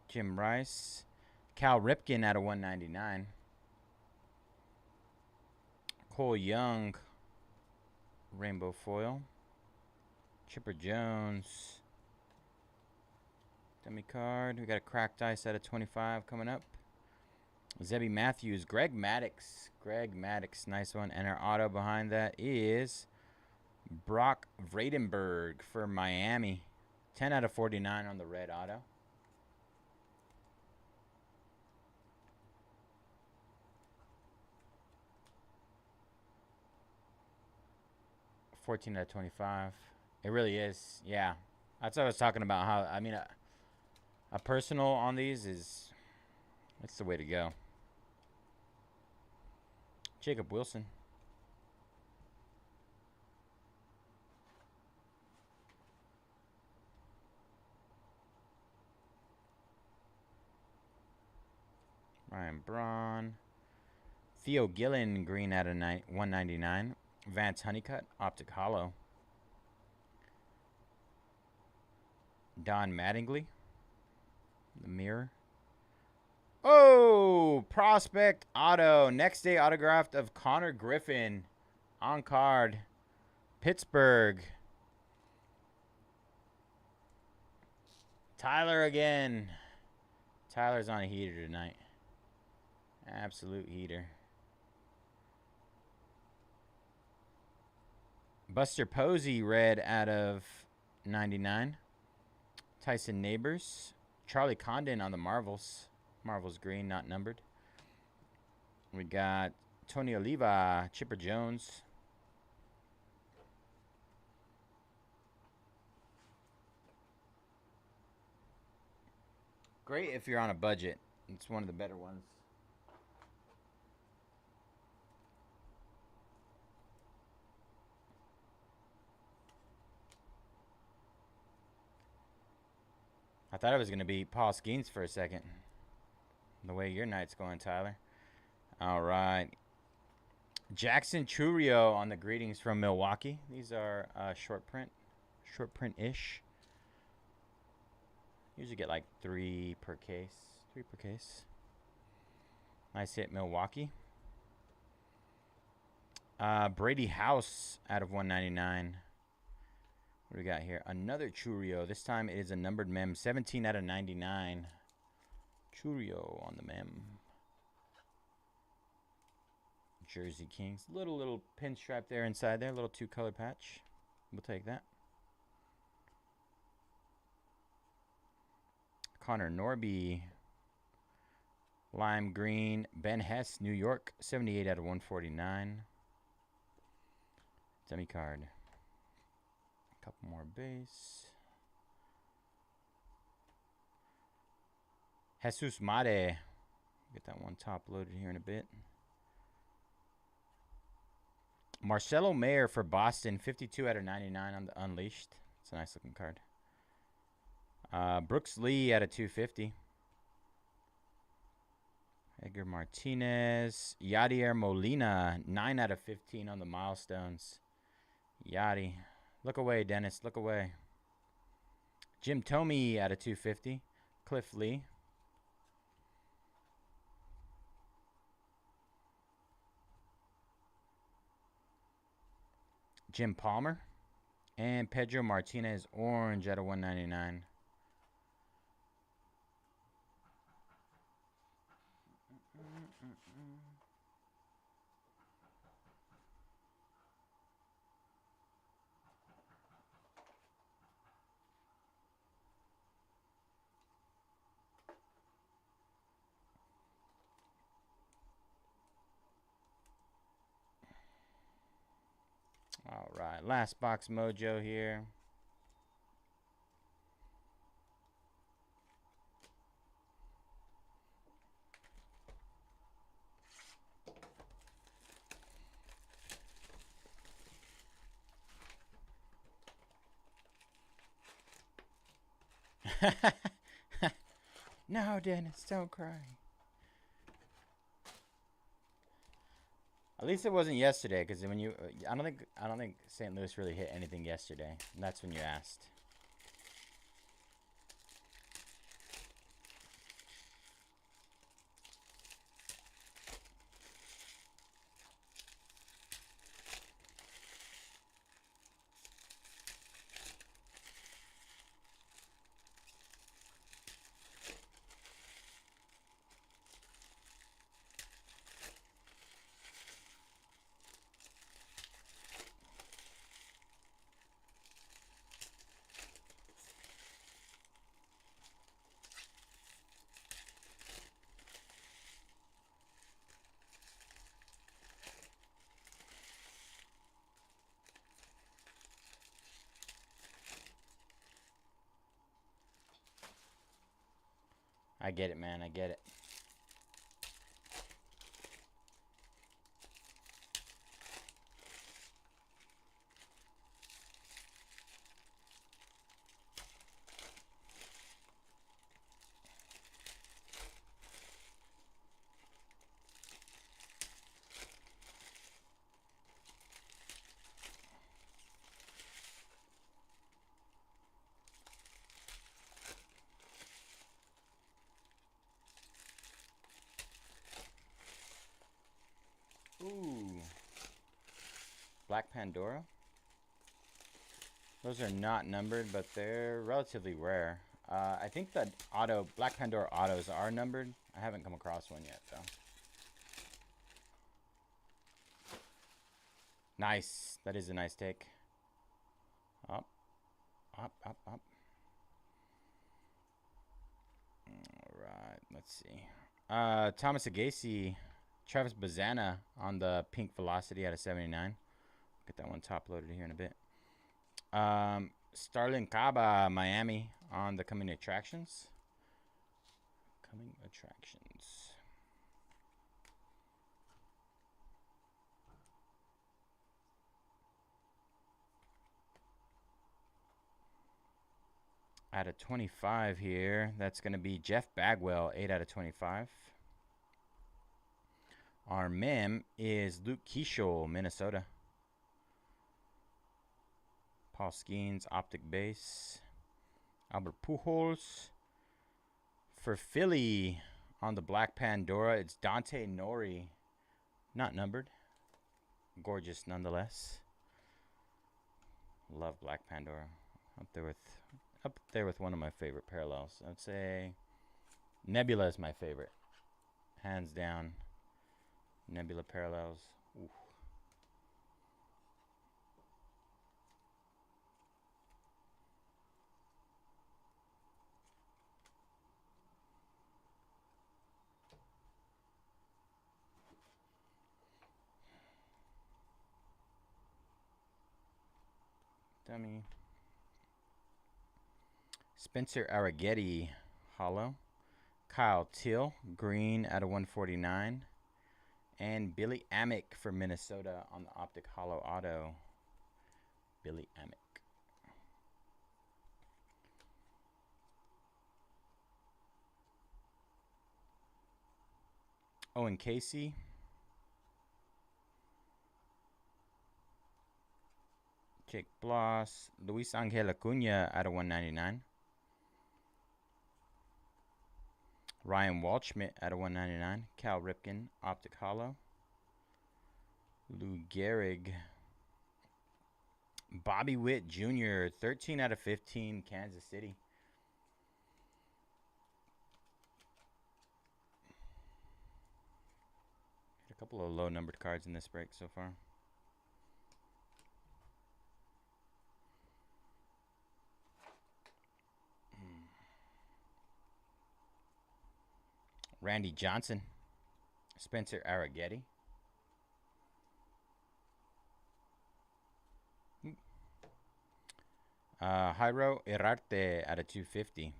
Jim Rice. Cal Ripken out of 199. Cole Young. Rainbow foil. Chipper Jones. Dummy card. We got a cracked ice out of 25 coming up. Zebby Matthews. Greg Maddux. Greg Maddux. Nice one. And our auto behind that is Brock Vradenberg for Miami. 10 out of 49 on the red auto. $14 out of 25. It really is. Yeah. That's what I was talking about. How, I mean, a personal on these is, that's the way to go. Jacob Wilson. Ryan Braun. Theo Gillen, green out of 199. Vance Honeycutt, optic hollow. Don Mattingly. The mirror. Oh, prospect auto. Next day autographed of Connor Griffin. On card. Pittsburgh. Tyler again. Tyler's on a heater tonight. Absolute heater. Buster Posey, red out of 99. Tyson Neighbors. Charlie Condon on the Marvels. Marvels green, not numbered. We got Tony Oliva, Chipper Jones. Great if you're on a budget. It's one of the better ones. I thought it was going to be Paul Skeens for a second. The way your night's going, Tyler. All right. Jackson Churio on the greetings from Milwaukee. These are short print-ish. Usually get like 3 per case. 3 per case. Nice hit, Milwaukee. Brady House out of 199. What do we got here? Another Churio. This time it is a numbered mem. 17 out of 99. Churio on the mem. Jersey Kings. Little pinstripe there inside there. Little 2-color patch. We'll take that. Connor Norby. Lime green. Ben Hess, New York. 78 out of 149. Dummy card. Couple more base. Jesus Mate. Get that one top loaded here in a bit. Marcelo Mayer for Boston, 52 out of 99 on the Unleashed. It's a nice looking card. Brooks Lee out of 250. Edgar Martinez. Yadier Molina, 9 out of 15 on the Milestones. Yadi. Look away, Dennis. Look away. Jim Thome out of 250. Cliff Lee. Jim Palmer. And Pedro Martinez, orange out of 199. All right, last box mojo here. No, Dennis, don't cry. At least it wasn't yesterday, because when you, I don't think St. Louis really hit anything yesterday. And that's when you asked. I get it, man. I get it. Ooh. Black Pandora. Those are not numbered, but they're relatively rare. I think that Black Pandora autos are numbered. I haven't come across one yet, though. Nice. That is a nice take. Up. Up, up, up. All right. Let's see. Thomas Agassi. Travis Bazana on the pink velocity out of 79. Get that one top loaded here in a bit. Starlin Caba, Miami on the coming attractions. Coming attractions. Out of 25 here, that's going to be Jeff Bagwell, 8 out of 25. Our mem is Luke Keeschel, Minnesota. Paul Skeens, optic base. Albert Pujols. For Philly, on the Black Pandora, it's Dante Nori. Not numbered. Gorgeous nonetheless. Love Black Pandora. Up there with one of my favorite parallels. I'd say Nebula is my favorite. Hands down. Nebula parallels. Ooh. Dummy. Spencer Arrighetti, hollow. Kyle Till, green out of 149. And Billy Amick for Minnesota on the Optic Hollow Auto. Billy Amick. Owen Casey. Jake Bloss. Luis Angel Acuna out of 199. Ryan Waldschmidt out of 199. Cal Ripken, Optic Hollow. Lou Gehrig. Bobby Witt Jr., 13 out of 15, Kansas City. Got a couple of low-numbered cards in this break so far. Randy Johnson. Spencer Arrighetti. Jairo Herarte out of 250.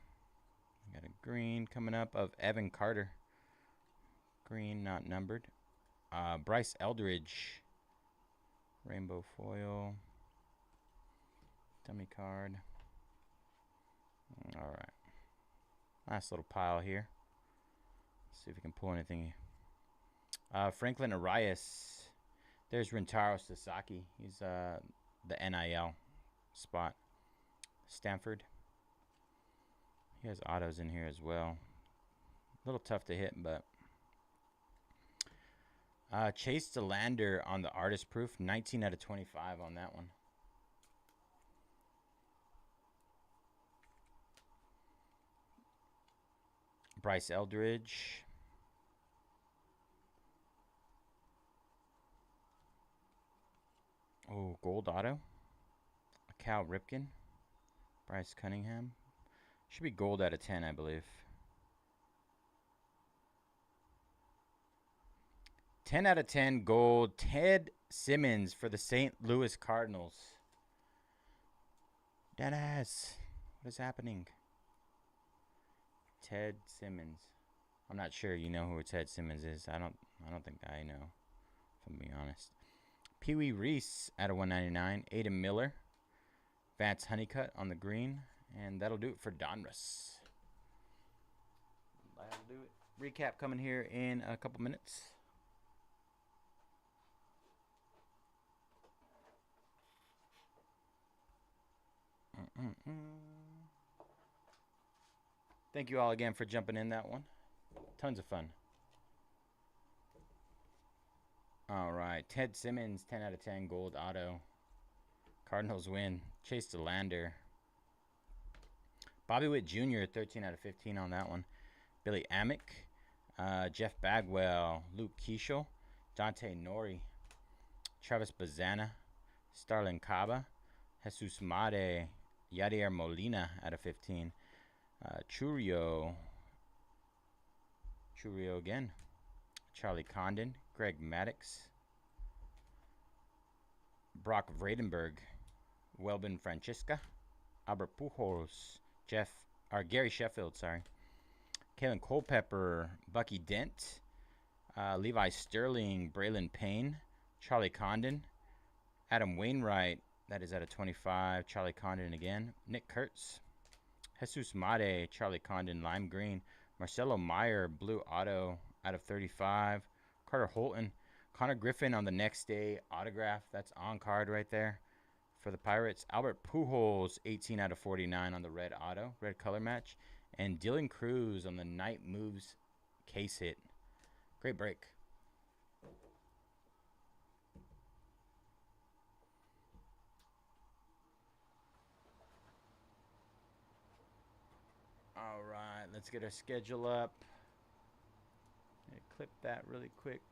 Got a green coming up of Evan Carter. Green, not numbered. Bryce Eldridge. Rainbow foil. Dummy card. All right. Nice little pile here. Let's see if we can pull anything. Franklin Arias. There's Rintaro Sasaki. He's the NIL spot. Stanford. He has autos in here as well. A little tough to hit, but Chase DeLander on the artist proof. 19 out of 25 on that one. Bryce Eldridge. Oh, gold auto. Cal Ripken. Bryce Cunningham. Should be gold out of 10, I believe. 10 out of 10 gold. Ted Simmons for the St. Louis Cardinals. Deadass. What is happening? Ted Simmons. I'm not sure you know who Ted Simmons is. I don't think I know, if I'm being honest. Pee Wee Reese out of 199. Aiden Miller. Vance Honeycutt on the green. And that'll do it for Donruss. That'll do it. Recap coming here in a couple minutes. Thank you all again for jumping in that one. Tons of fun. All right. Ted Simmons, 10 out of 10 gold auto. Cardinals win. Chase DeLander. Bobby Witt Jr., 13 out of 15 on that one. Billy Amick. Jeff Bagwell. Luke Keishel. Dante Nori. Travis Bazana. Starlin Caba. Jesus Made. Yadier Molina out of 15. Churio again. Charlie Condon. Greg Maddox. Brock Vradenberg. Welbin Francisca. Albert Pujols. Gary Sheffield, sorry. Kalen Culpepper. Bucky Dent. Levi Sterling. Braylon Payne. Charlie Condon. Adam Wainwright. That is out of 25. Charlie Condon again. Nick Kurtz. Jesus Made. Charlie Condon. Lime green. Marcelo Meyer. Blue auto out of 35. Carter Holton. Connor Griffin on the next day. Autograph. That's on card right there for the Pirates. Albert Pujols. 18 out of 49 on the red auto. Red color match. And Dylan Cruz on the night moves case hit. Great break. All right, let's get our schedule up. Clip that really quick.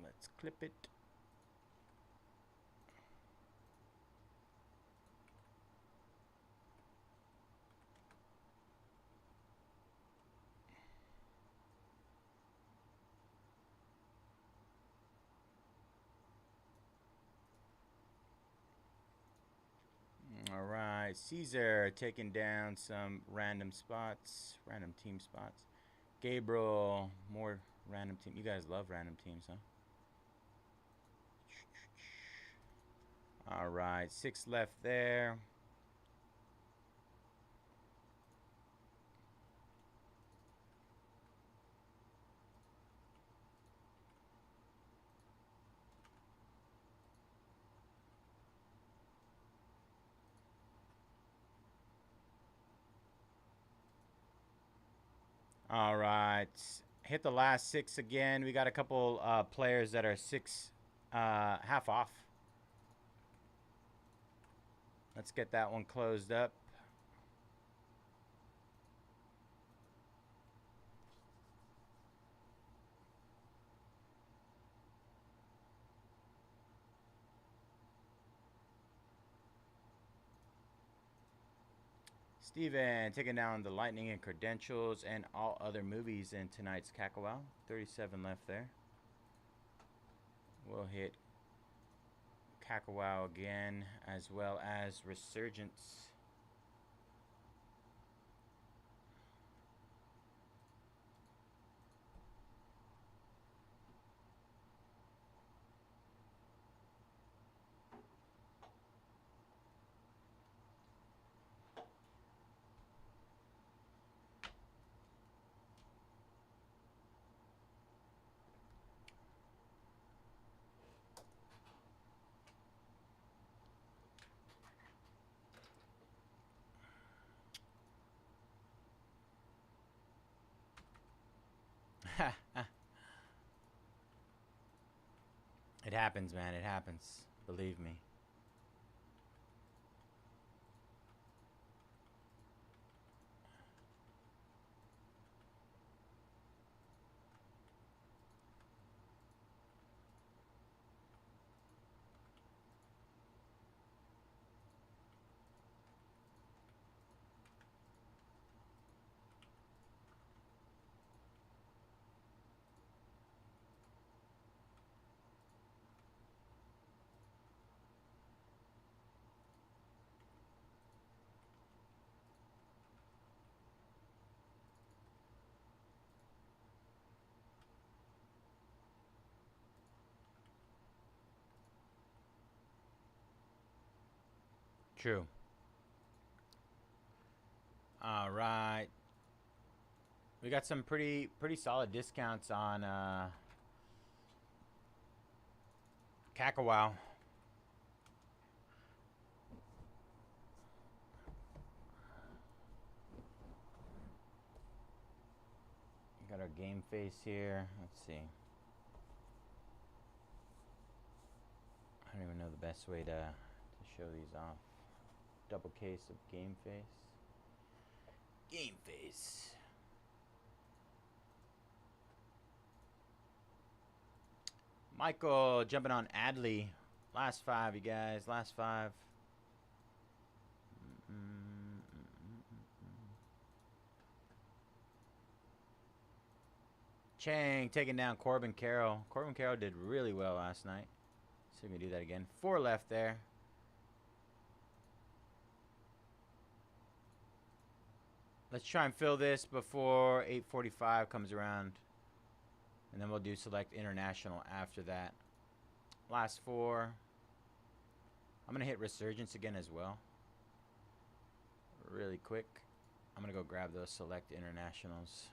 Let's clip it. All right, Caesar taking down some random spots, random team spots. Gabriel, more random team. You guys love random teams, huh? All right, 6 left there. All right, hit the last 6 again. We got a couple players that are 6 half off. Let's get that one closed up. Steven taking down the Lightning and Credentials and all other movies in tonight's Kakawa. 37 left there. We'll hit Kakawa again, as well as Resurgence. It happens, man. It happens. Believe me. True. All right. We got some pretty solid discounts on Kakawa. Got our game face here. Let's see. I don't even know the best way to show these off. Double case of game face. Game face. Michael jumping on Adley. Last 5, you guys. Last 5. Chang taking down Corbin Carroll. Corbin Carroll did really well last night. See if we can do that again. 4 left there. Let's try and fill this before 8:45 comes around. And then we'll do select international after that. Last 4. I'm going to hit Resurgence again as well. Really quick. I'm going to go grab those select internationals.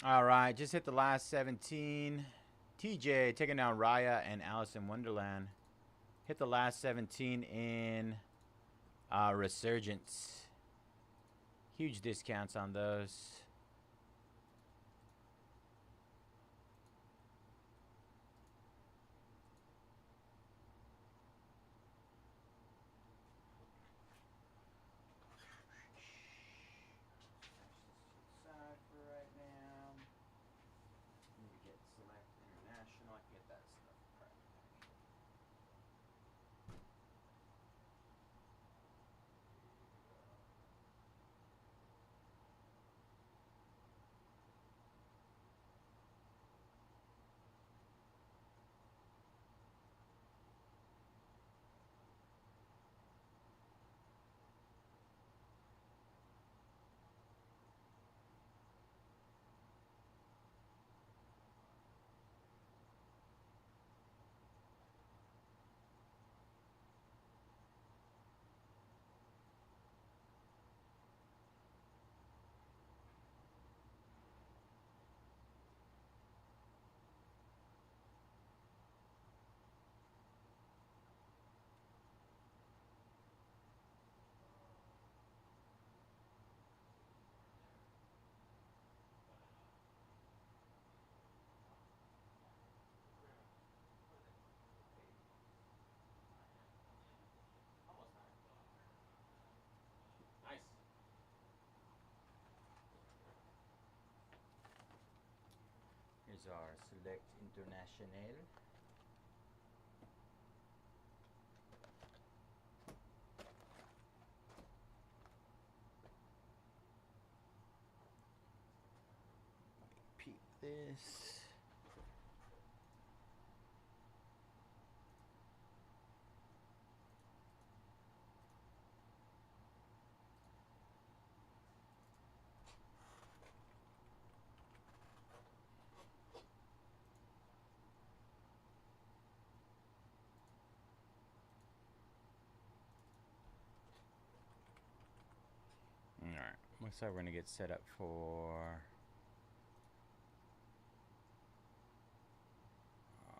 All right, just hit the last 17. TJ taking down Raya and Alice in Wonderland. Hit the last 17 in Resurgence. Huge discounts on those. Side for right now. Need to get select international. I can get that stuff right back. Nice. Here's our select international. Peep this. Alright, looks like we're gonna get set up for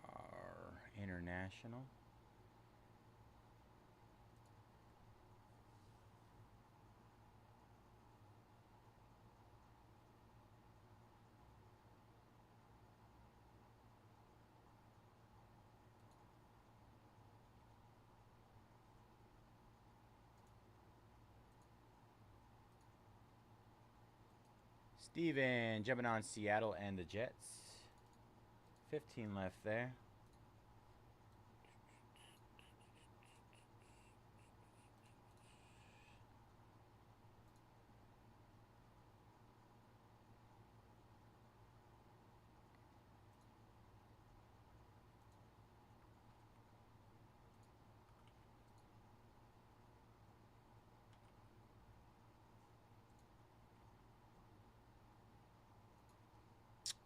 our international. Steven jumping on Seattle and the Jets. 15 left there.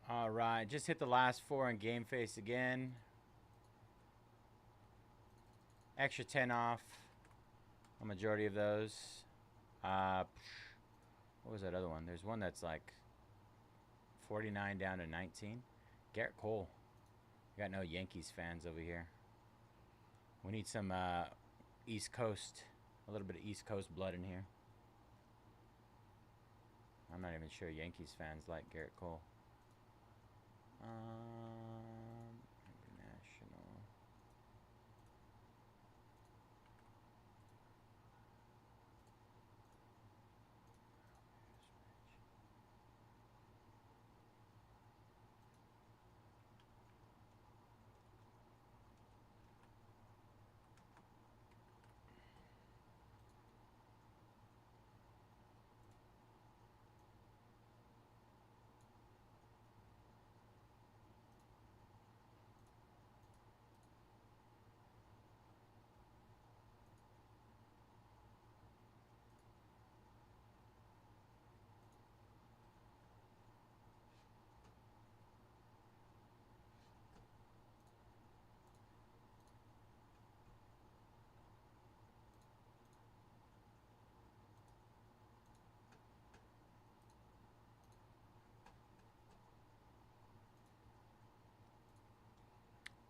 All right, just hit the last 4 in Game Face again. Extra 10 off a majority of those. What was that other one? There's one that's like 49 down to 19. Garrett Cole. We got no Yankees fans over here. We need some East Coast, a little bit of East Coast blood in here. I'm not even sure Yankees fans like Garrett Cole. International.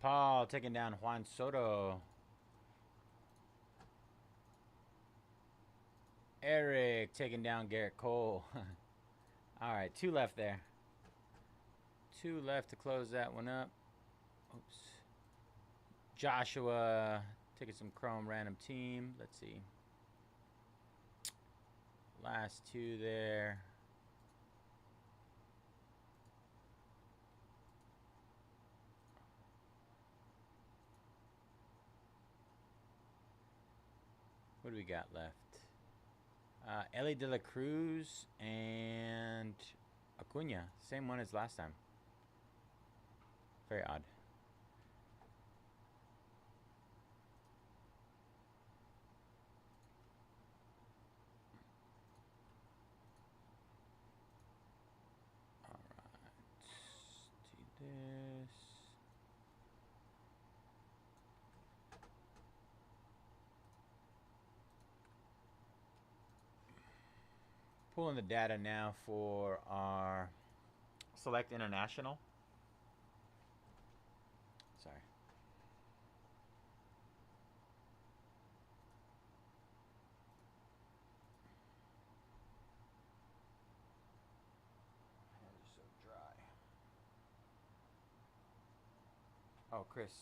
Paul taking down Juan Soto. Eric taking down Garrett Cole. All right, 2 left there. 2 left to close that one up. Oops. Joshua taking some Chrome random team. Let's see. Last 2 there. What do we got left? Ellie De La Cruz and Acuna. Same one as last time. Very odd. Alright. Do this. Pulling the data now for our Select International. Sorry. My hands are so dry. Oh, Chris.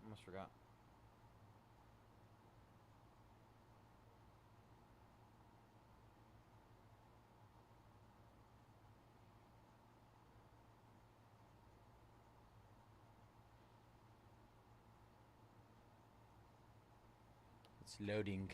Almost forgot. It's loading.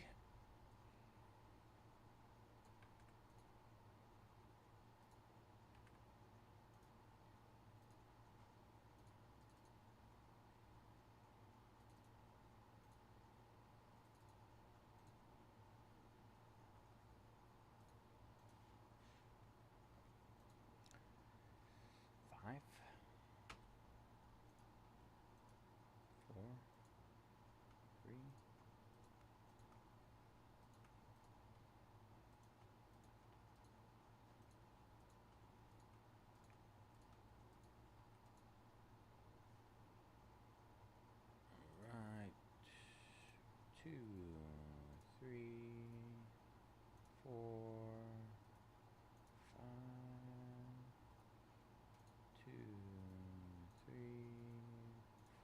Five, 4, 3. Right. 2, 3, 4, 5. 2, 3,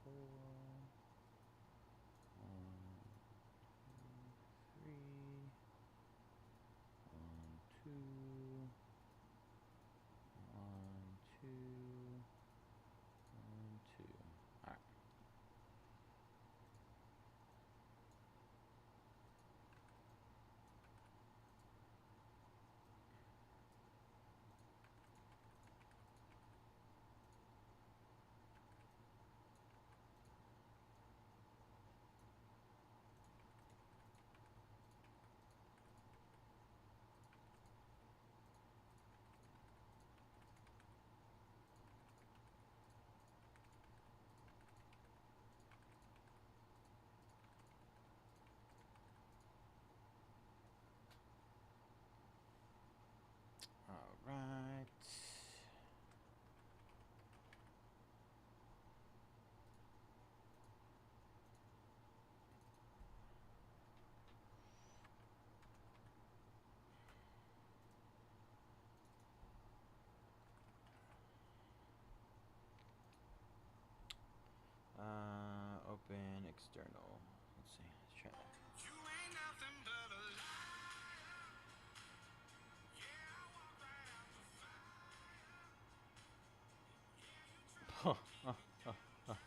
4. 1, 2, 3. 1, 2. 1, 2. 1, 2. All right. All right. Open external. Let's see. Let's try that. You ain't nothing but a liar. Yeah, I walk right out the fire. Yeah, you try to keep me down.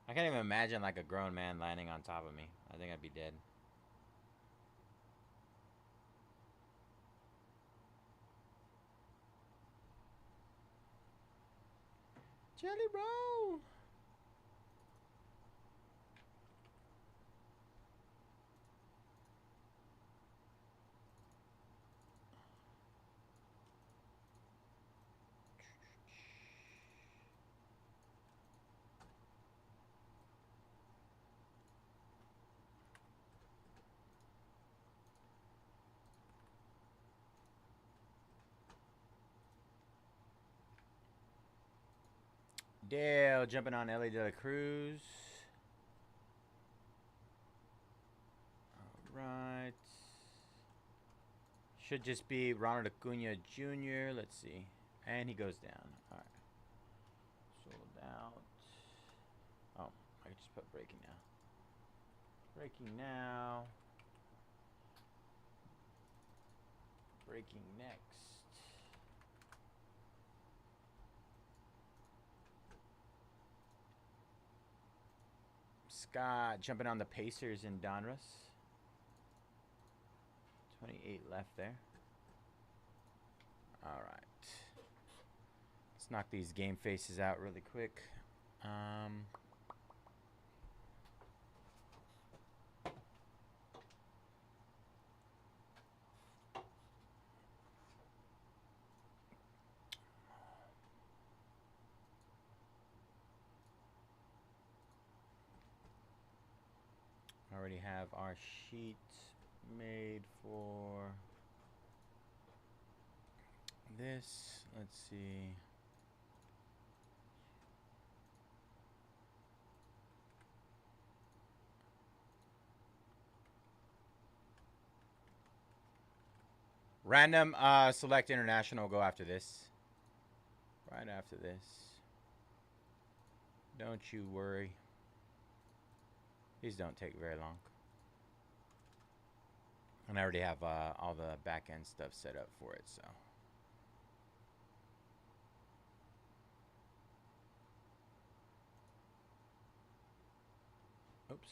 I can't even imagine like a grown man landing on top of me. I think I'd be dead. Jelly roll. Dale jumping on Ellie De La Cruz. Should just be Ronald Acuna Jr. Let's see. And he goes down. All right. Sold out. Oh, I can just put breaking now. Breaking now. Breaking next. Scott jumping on the Pacers in Donruss. 28 left there. All right. Let's knock these game faces out really quick. Already have our sheet made for this. Let's see. Random select international. Go after this. Right after this. Don't you worry. These don't take very long. And I already have all the back end stuff set up for it, so. Oops.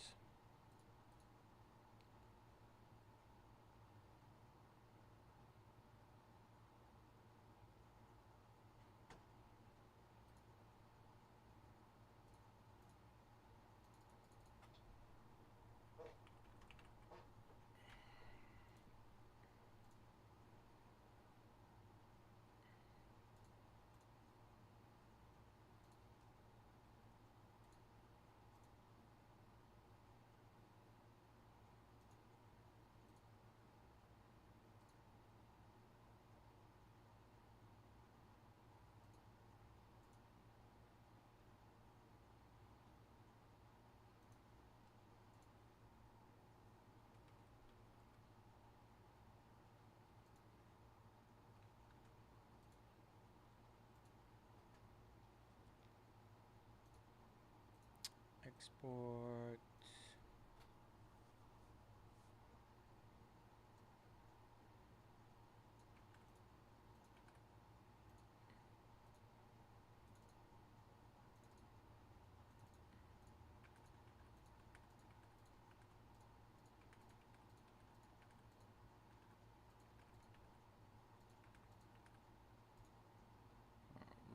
Export.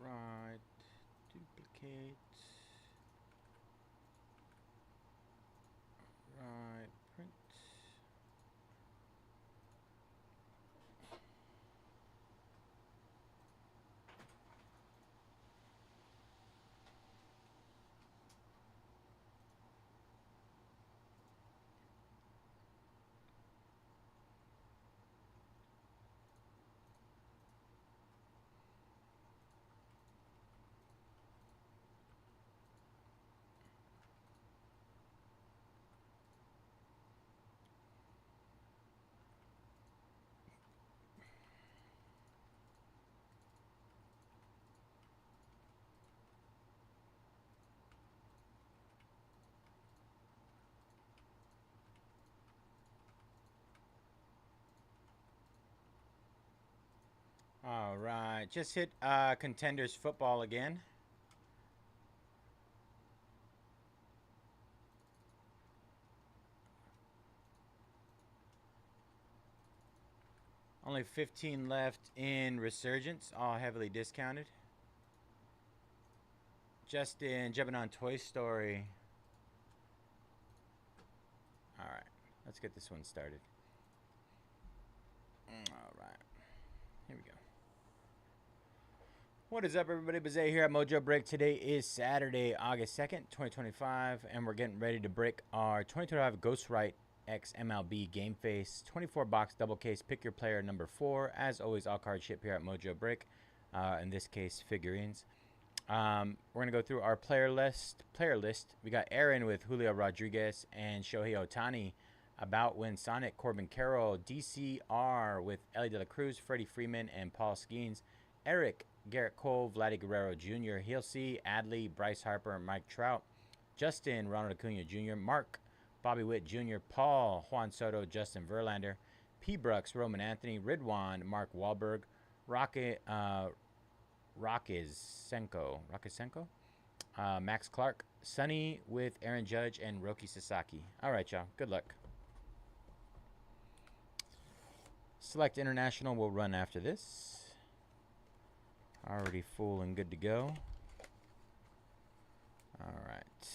All right. Duplicate. Right, print. All right, just hit Contenders football again. Only 15 left in Resurgence, all heavily discounted. Justin jumping on Toy Story. All right, let's get this one started. All right, here we go. What is up, everybody? Bayze here at Mojobreak. Today is Saturday, August 2nd, 2025, and we're getting ready to break our 2025 Ghostwrite X MLB Game Face 24-box double case. Pick your player number 4. As always, all cards ship here at Mojobreak. In this case, figurines. We're gonna go through our player list. We got Aaron with Julio Rodriguez and Shohei Ohtani About When Sonic, Corbin Carroll. DCR with Ellie De La Cruz, Freddie Freeman, and Paul Skeens. Eric, Garrett Cole, Vladdy Guerrero Jr., He'll See, Adley, Bryce Harper, Mike Trout. Justin, Ronald Acuna Jr., Mark, Bobby Witt Jr., Paul, Juan Soto, Justin Verlander. P. Brooks, Roman Anthony, Ridwan, Mark Wahlberg, Rakisenko, Max Clark, Sonny with Aaron Judge, and Roki Sasaki. All right, y'all. Good luck. Select International will run after this. Already full and good to go. All right.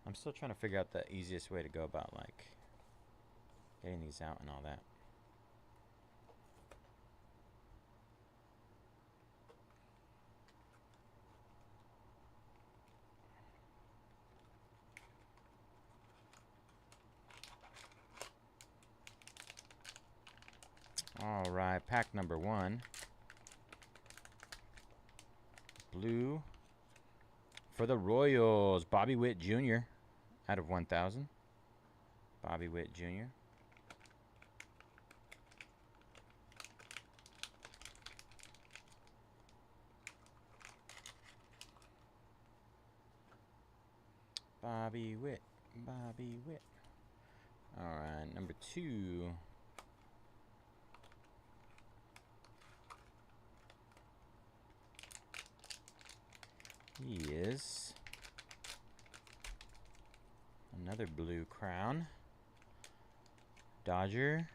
I'm still trying to figure out the easiest way to go about, like, getting these out and all that. All right, pack number 1. Blue for the Royals, Bobby Witt Jr. out of 1,000. Bobby Witt Jr. Bobby Witt. All right, number 2. He is another blue crown. Dodger.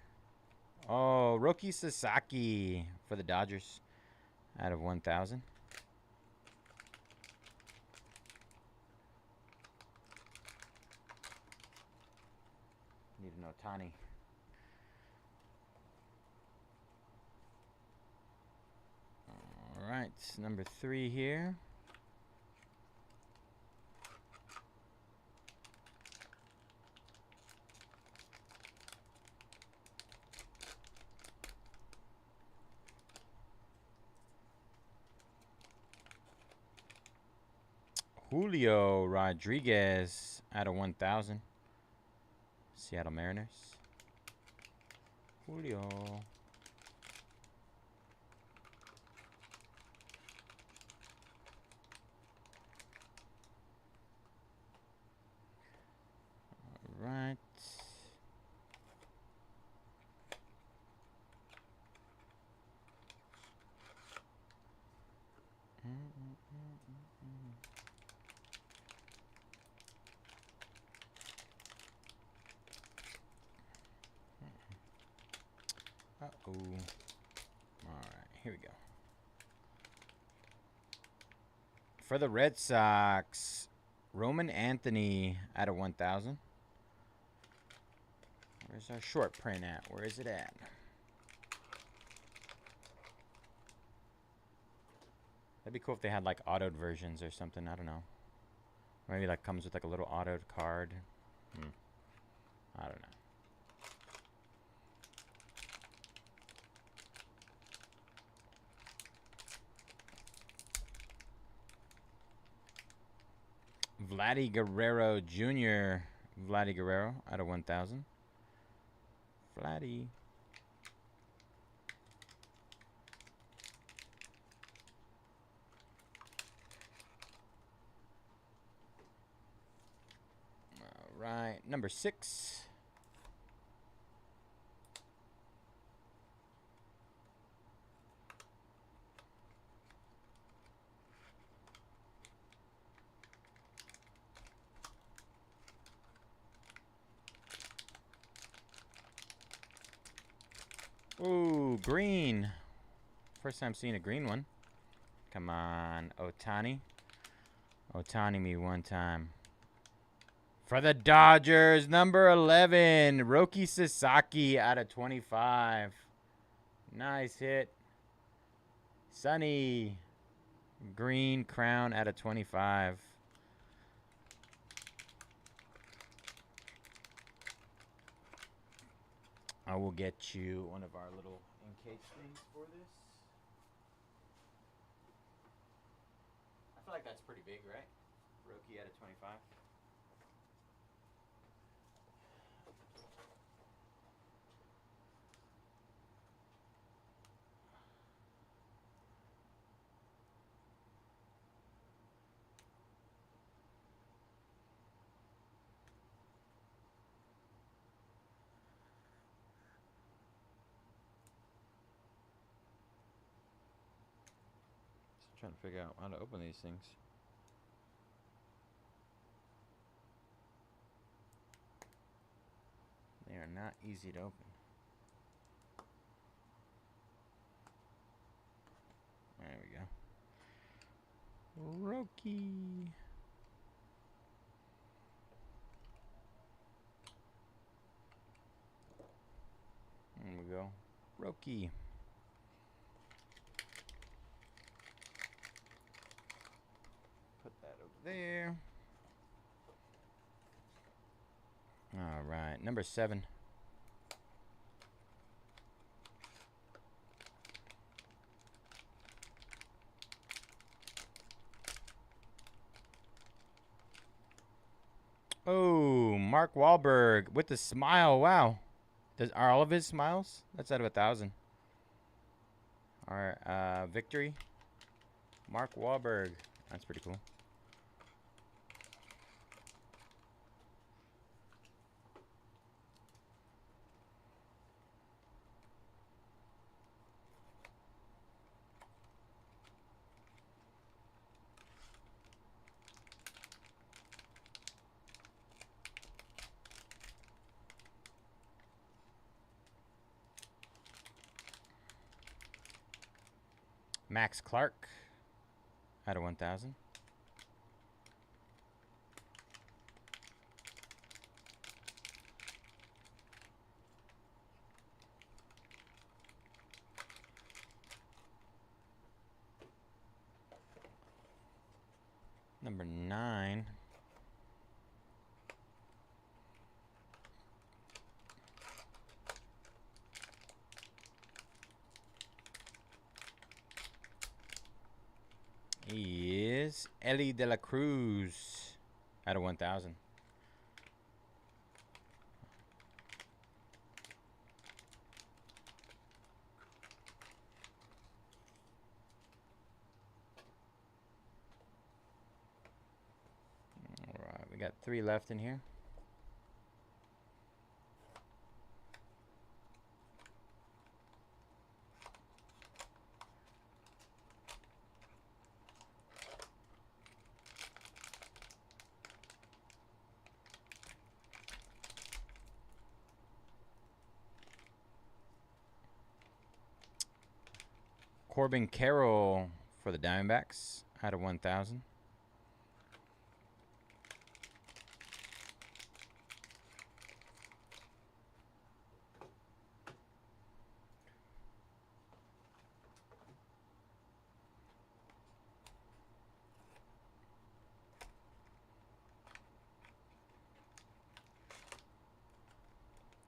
Oh, Roki Sasaki for the Dodgers out of 1,000. Need an Ohtani. All right, number 3 here. Julio Rodriguez out of 1,000. Seattle Mariners. Julio. All right. Uh-oh. All right, here we go. For the Red Sox, Roman Anthony out of 1,000. Where's our short print at? Where is it at? That'd be cool if they had like autoed versions or something. I don't know. Maybe like comes with like a little autoed card. I don't know. Vladdy Guerrero Jr. Vladdy Guerrero out of 1,000. Vladdy. All right, number 6. Ooh, green. First time seeing a green one. Come on, Ohtani. Ohtani me one time. For the Dodgers, number 11, Roki Sasaki out of 25. Nice hit. Sonny. Green crown out of 25. I will get you one of our little encase things for this. I feel like that's pretty big, right? Rookie out of 25. Trying to figure out how to open these things. They are not easy to open. There we go. Roki. There we go. Roki. Put that over there. All right, number 7. Oh, Mark Wahlberg with the smile. Wow. Are all of his smiles? That's out of 1,000. All right, victory. Mark Wahlberg. That's pretty cool. Max Clark out of 1,000. Number 9. He is Ellie De La Cruz out of 1,000. All right, we got 3 left in here. Corbin Carroll for the Diamondbacks out of 1,000.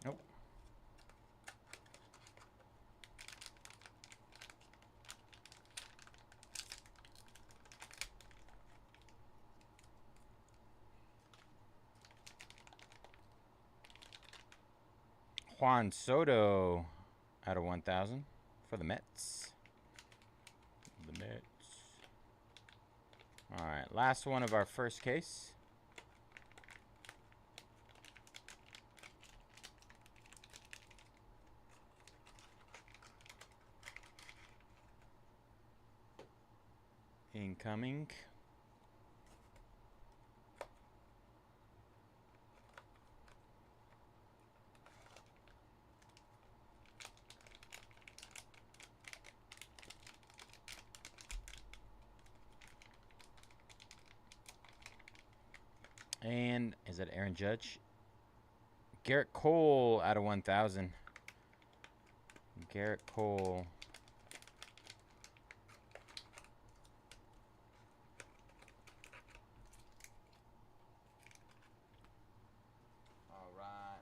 Nope. Juan Soto out of 1,000 for the Mets. The Mets. All right, last one of our first case. Incoming. And is that Aaron Judge? Garrett Cole out of 1,000. Garrett Cole. All right.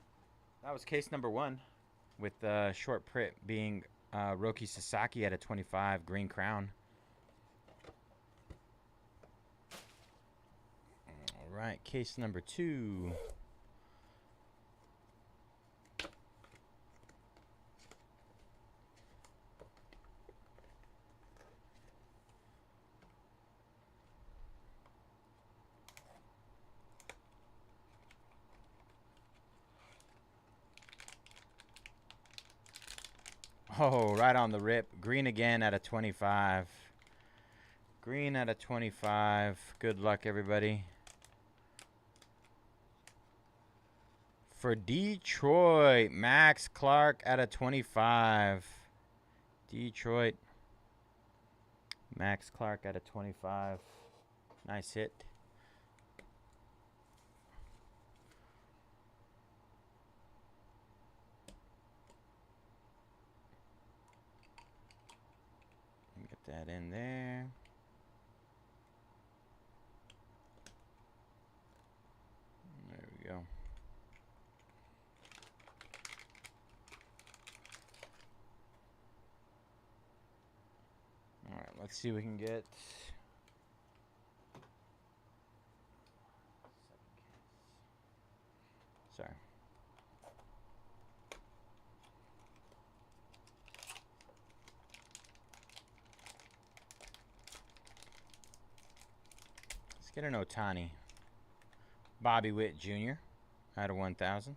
That was case number 1, with short print being Roki Sasaki at a 25 green crown. All right, case number 2. Oh, right on the rip. Green again at a 25. Green out of 25. Good luck, everybody. For Detroit, Max Clark out of 25. Detroit. Max Clark out of 25. Nice hit. Get that in there. There we go. All right, let's see what we can get. Sorry. Let's get an Ohtani. Bobby Witt Jr. out of 1,000.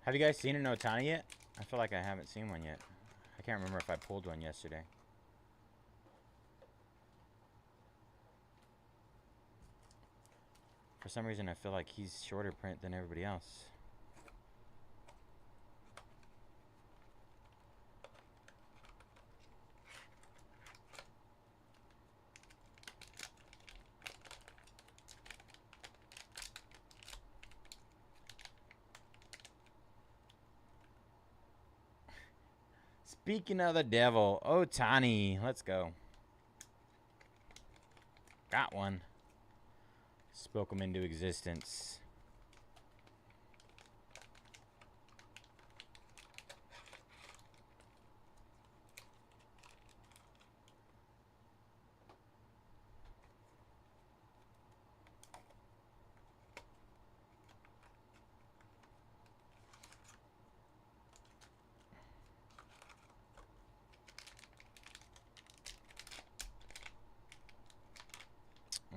Have you guys seen an Ohtani yet? I feel like I haven't seen one yet. I can't remember if I pulled one yesterday. For some reason, I feel like he's shorter print than everybody else. Speaking of the devil, Ohtani. Let's go. Got one. Spoke him into existence.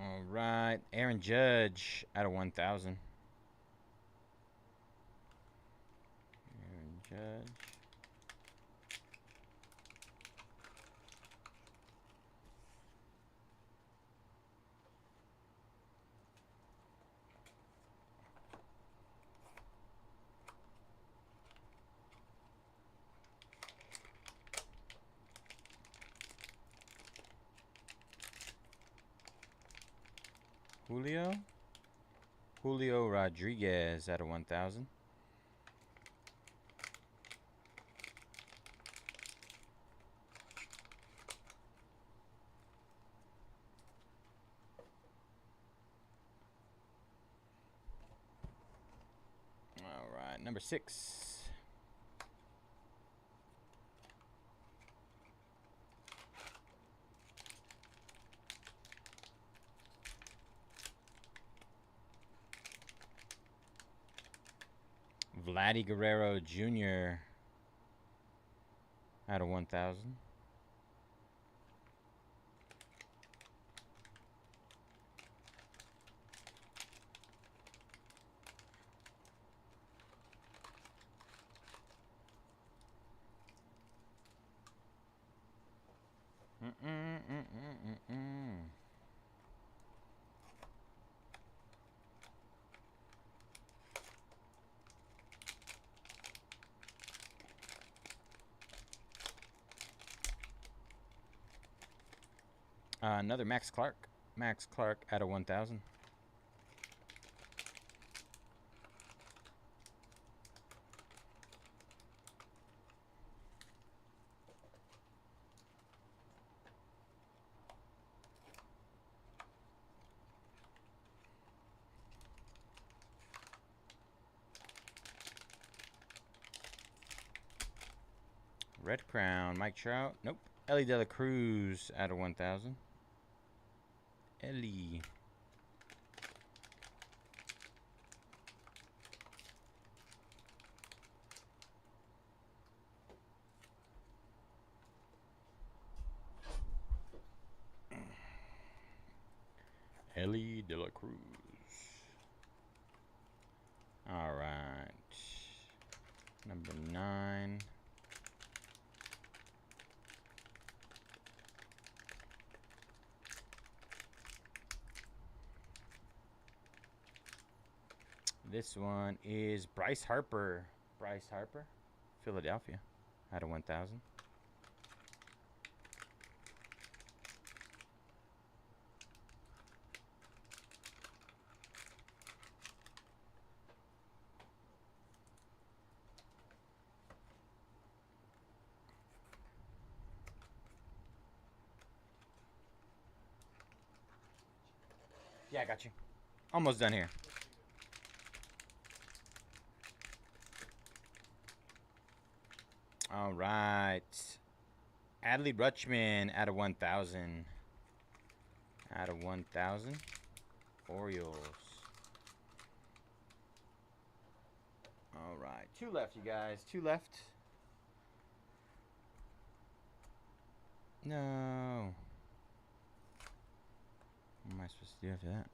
All right, Aaron Judge out of 1,000. Aaron Judge. Julio Rodriguez out of 1,000. All right, number 6. Vladdy Guerrero Jr. out of 1,000. Another Max Clark. Max Clark out of 1,000. Red Crown, Mike Trout. Nope. Ellie De La Cruz out of 1,000. Ellie. Ellie De La Cruz. All right. Number 9. This one is Bryce Harper. Bryce Harper, Philadelphia, out of 1,000. Yeah, I got you. Almost done here. All right. Adley Rutschman out of 1,000. Out of 1,000. Orioles. All right. 2 left, you guys. 2 left. No. What am I supposed to do after that?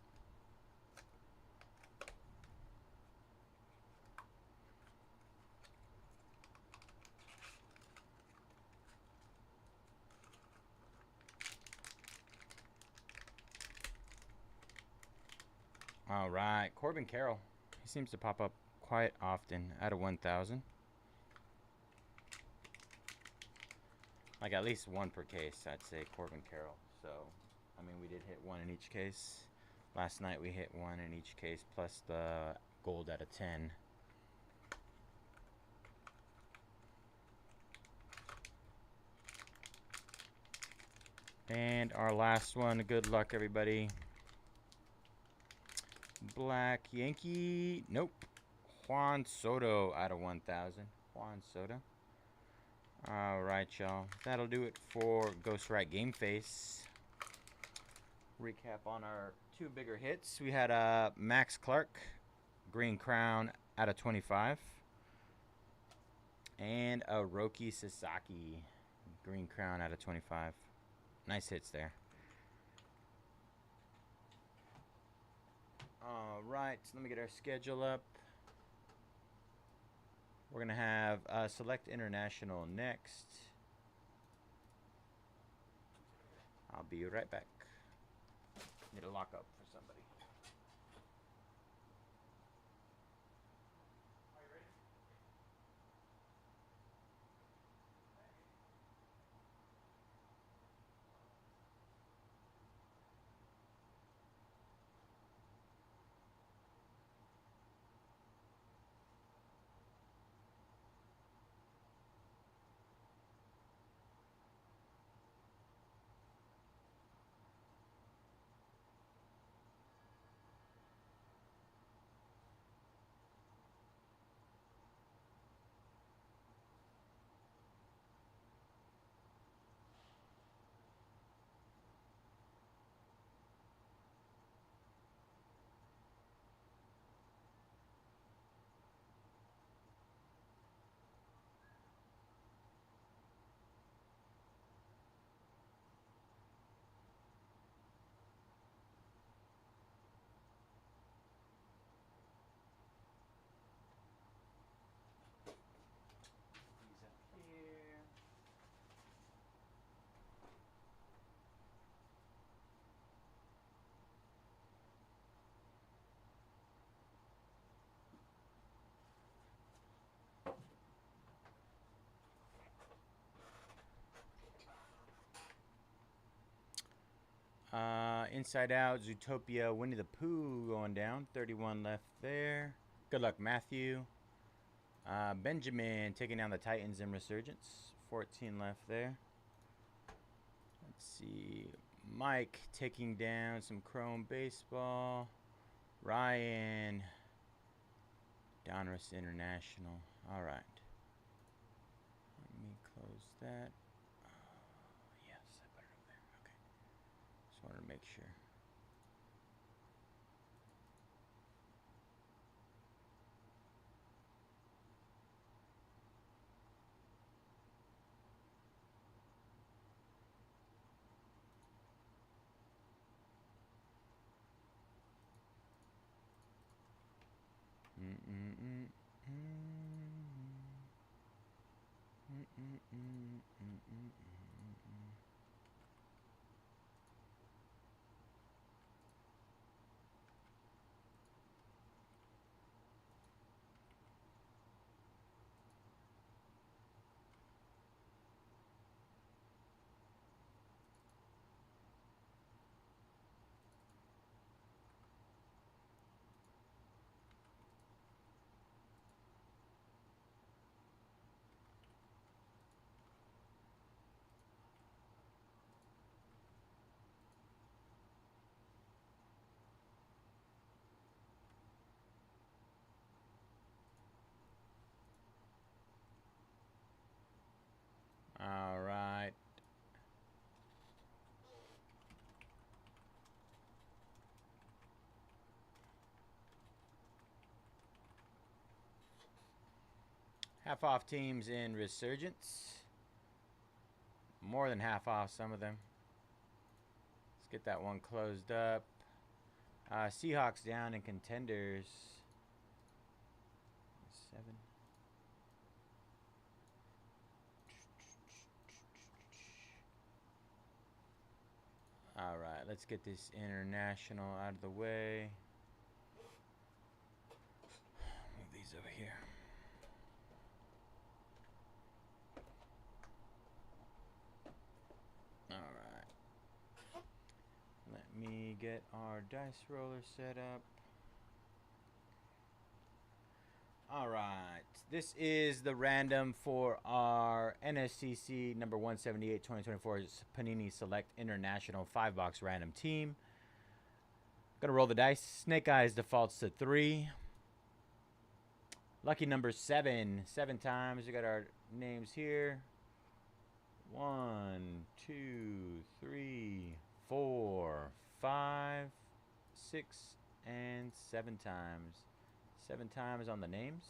All right. Corbin Carroll. He seems to pop up quite often. Out of 1,000. Like at least 1 per case, I'd say Corbin Carroll. So, I mean, we did hit 1 in each case. Last night we hit 1 in each case, plus the gold out of 10. And our last one, good luck everybody. Black Yankee, nope. Juan Soto out of 1,000. Juan Soto. All right, y'all. That'll do it for Ghostwrite Game Face. Recap on our 2 bigger hits. We had Max Clark, Green Crown out of 25. And a Roki Sasaki, Green Crown out of 25. Nice hits there. All right, so let me get our schedule up. We're going to have Select International next. I'll be right back. Need a lock up for somebody. Are you ready? These up here. Inside Out, Zootopia, Winnie the Pooh going down. 31 left there. Good luck, Matthew. Benjamin taking down the Titans in Resurgence. 14 left there. Let's see. Mike taking down some Chrome Baseball. Ryan. Donruss International. All right. Let me close that. Yes, I put it up there. Okay. Just wanted to make sure. Half off teams in Resurgence. More than half off some of them. Let's get that one closed up. Seahawks down in Contenders. 7. All right, let's get this international out of the way. Move these over here. All right. Let me get our dice roller set up. All right. This is the random for our NSCC number 178 2024 Panini Select International 5-box random team. Gonna roll the dice. Snake Eyes defaults to 3. Lucky number 7. 7 times. We got our names here. 1, 2, 3, 4, 5, 6, and 7 times. 7 times on the names.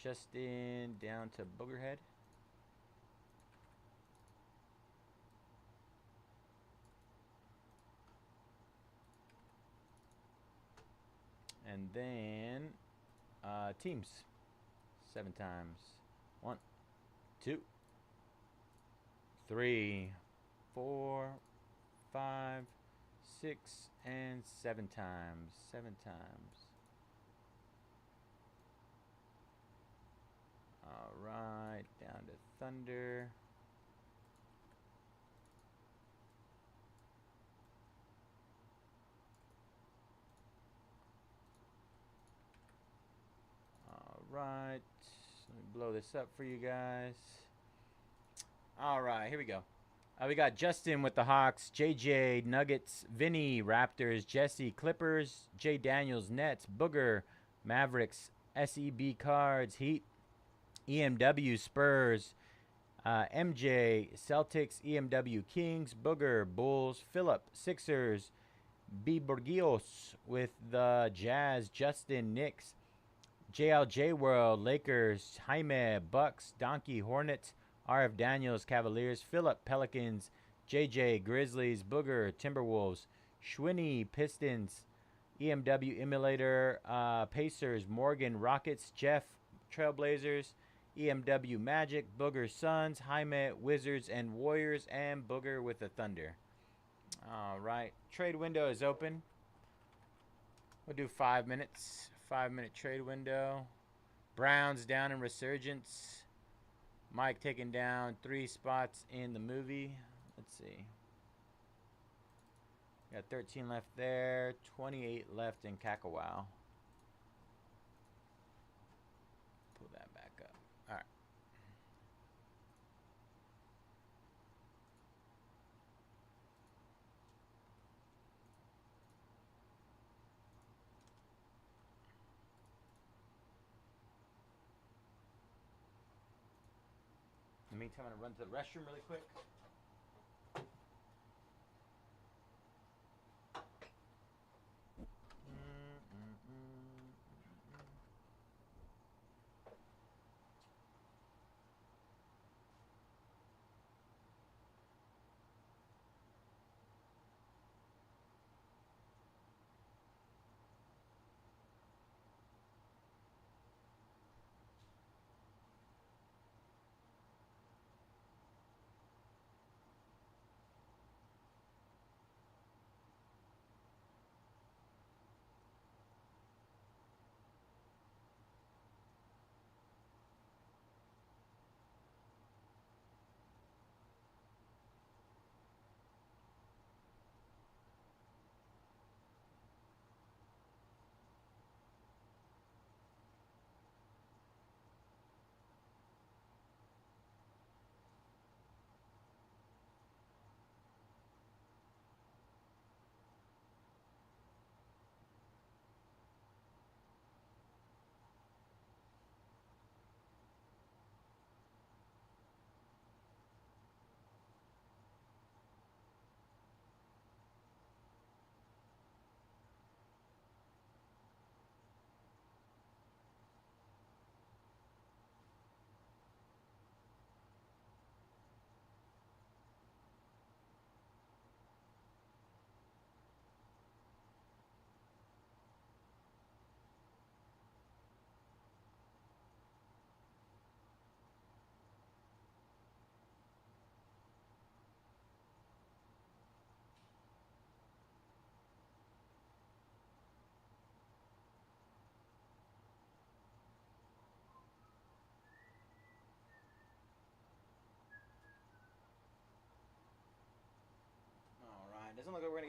Justin down to Boogerhead. And then teams. 7 times. 1, 2, 3, 4, 5, 6, and 7 times. 7 times. All right, down to Thunder. All right, let me blow this up for you guys. All right, here we go. We got Justin with the Hawks, JJ Nuggets, Vinny Raptors, Jesse Clippers, Jay Daniels Nets, Booger Mavericks, SEB Cards Heat, EMW Spurs, MJ Celtics, EMW Kings, Booger Bulls, Phillip Sixers, B Borgios with the Jazz, Justin Knicks, JLJ World Lakers, Jaime Bucks, Donkey Hornets, RF Daniels Cavaliers, Phillip Pelicans, JJ Grizzlies, Booger Timberwolves, Schwinny Pistons, EMW Emulator Pacers, Morgan Rockets, Jeff Trailblazers, EMW Magic, Booger Suns, Jaime Wizards and Warriors, and Booger with the Thunder. All right, trade window is open. We'll do 5 minutes. 5-minute trade window. Browns down in Resurgence. Mike taking down 3 spots in the movie. Let's see. Got 13 left there. 28 left in Kakawa. Pull that back up. All right. In the meantime, I'm going to run to the restroom really quick.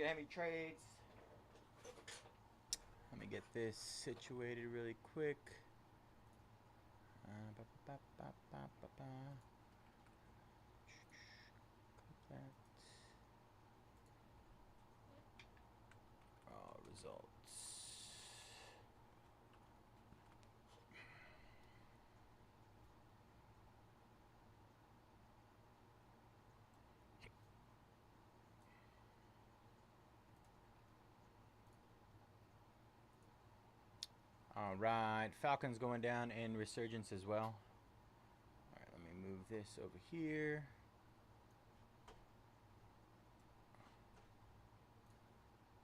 Looking at heavy trades. Let me get this situated really quick. Click that. Results. All right, Falcons going down in Resurgence as well. All right, let me move this over here.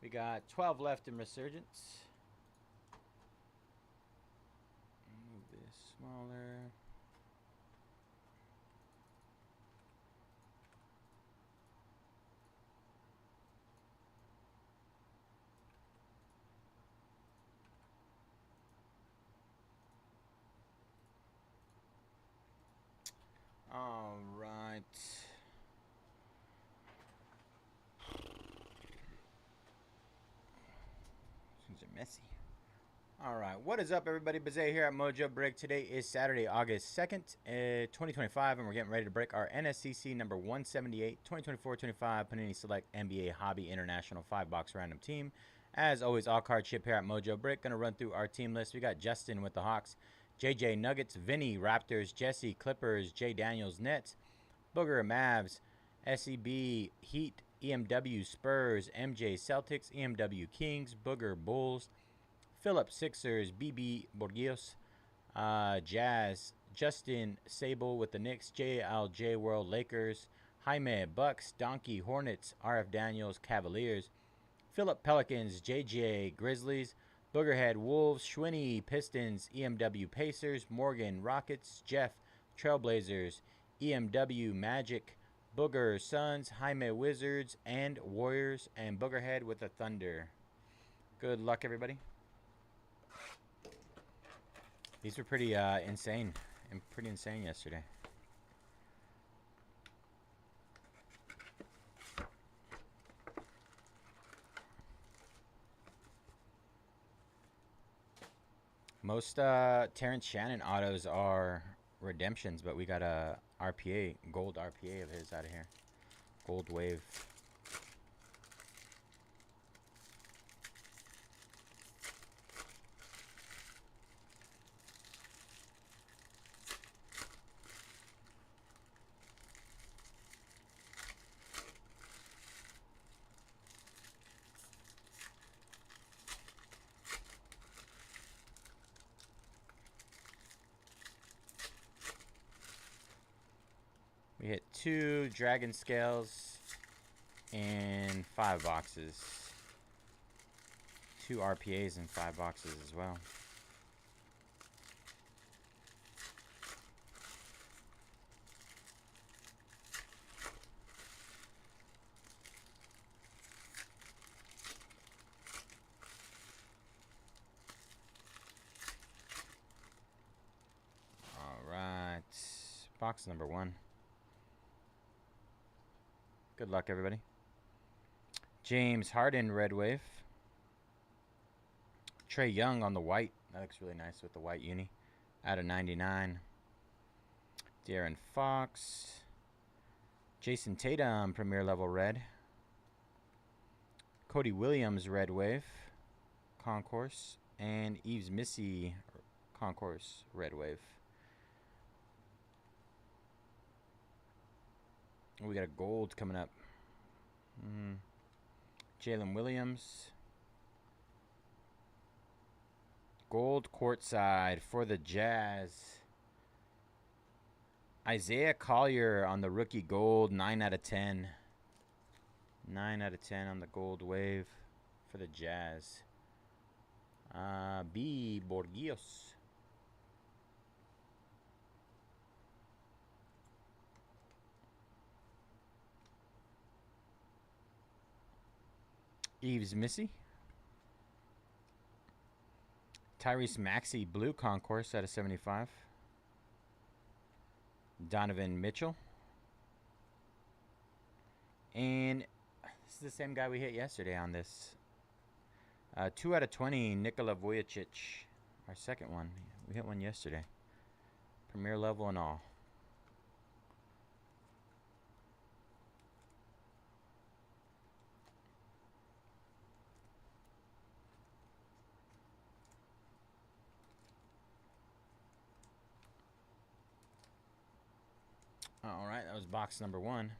We got 12 left in Resurgence. Move this smaller. All right. Things are messy. All right. What is up, everybody? Bayze here at Mojobreak. Today is Saturday, August 2nd, 2025, and we're getting ready to break our NSCC number 178, 2024-25 Panini Select NBA Hobby International 5-box random team. As always, all card ship here at Mojobreak. Going to run through our team list. We got Justin with the Hawks, JJ Nuggets, Vinny Raptors, Jesse Clippers, Jay Daniels Nets, Booger Mavs, SEB Heat, EMW Spurs, MJ Celtics, EMW Kings, Booger Bulls, Philip Sixers, BB Borgios, Jazz, Justin Sable with the Knicks, JLJ World Lakers, Jaime Bucks, Donkey Hornets, RF Daniels Cavaliers, Philip Pelicans, JJ Grizzlies, Boogerhead Wolves, Schwinny Pistons, EMW Pacers, Morgan Rockets, Jeff Trailblazers, EMW Magic, Booger Suns, Jaime Wizards, and Warriors, and Boogerhead with the Thunder. Good luck, everybody. These were pretty insane yesterday. Most Terrence Shannon autos are redemptions, but we got a RPA, gold RPA of his out of here. Gold wave. We hit 2 dragon scales in 5 boxes. 2 RPAs in 5 boxes as well. All right, box number 1. Good luck, everybody. James Harden, red wave. Trey Young on the white. That looks really nice with the white uni. Out of 99. De'Aaron Fox. Jason Tatum, premier level red. Cody Williams, red wave. Concourse. And Yves Missy, concourse, red wave. We got a gold coming up. Jalen Williams. Gold courtside for the Jazz. Isaiah Collier on the rookie gold, 9 out of 10. 9 out of 10 on the gold wave for the Jazz. B. Borgios. Yves Missy. Tyrese Maxey, blue concourse out of 75. Donovan Mitchell. And is the same guy we hit yesterday on this. 2 out of 20, Nikola Vujicic. Our second one. We hit one yesterday. Premier level and all. Alright, that was box number 1.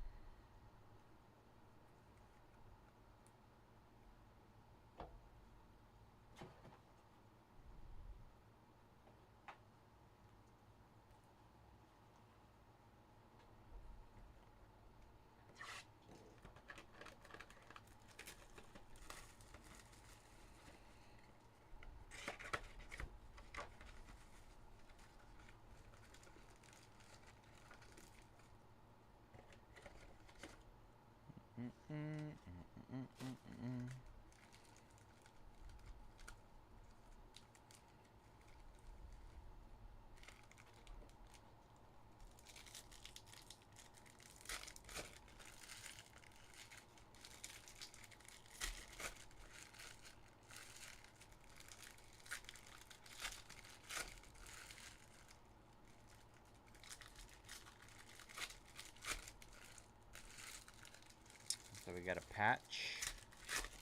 So we got a patch.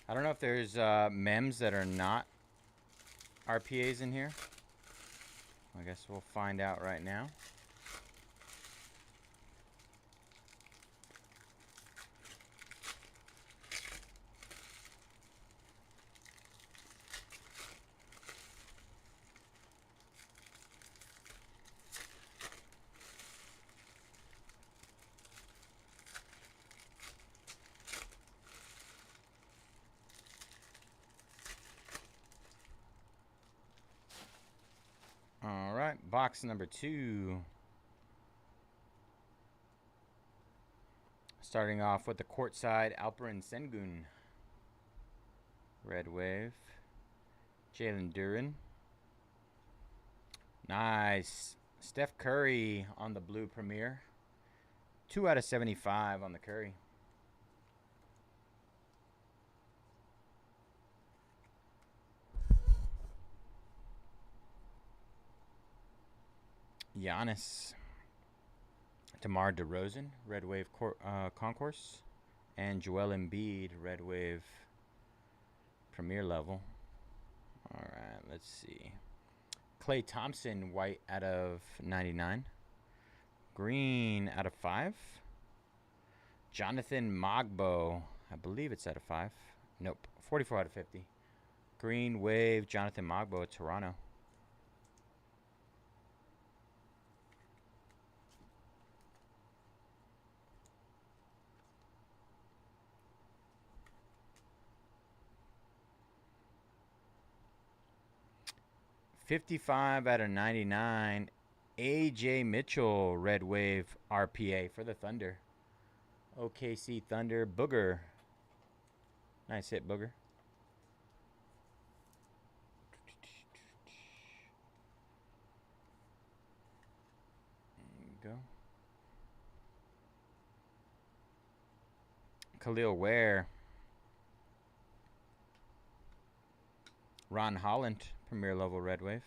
I don't know if there's mems that are not RPAs in here. I guess we'll find out right now. All right, box number 2. Starting off with the courtside Alperen Sengun. Red Wave. Jalen Duren. Nice. Steph Curry on the blue Premier. 2 out of 75 on the Curry. Giannis. DeMar DeRozan, Red Wave Concourse. And Joel Embiid, Red Wave Premier level. Alright, let's see. Klay Thompson, white out of 99. Green out of 5. Jonathan Mogbo, I believe it's out of 5. Nope, 44 out of 50. Green Wave, Jonathan Mogbo, Toronto. $55 out of 99. AJ Mitchell, Red Wave RPA for the Thunder. OKC Thunder, Booger. Nice hit, Booger. There you go. Khalil Ware. Ron Holland, Premier level Red Wave.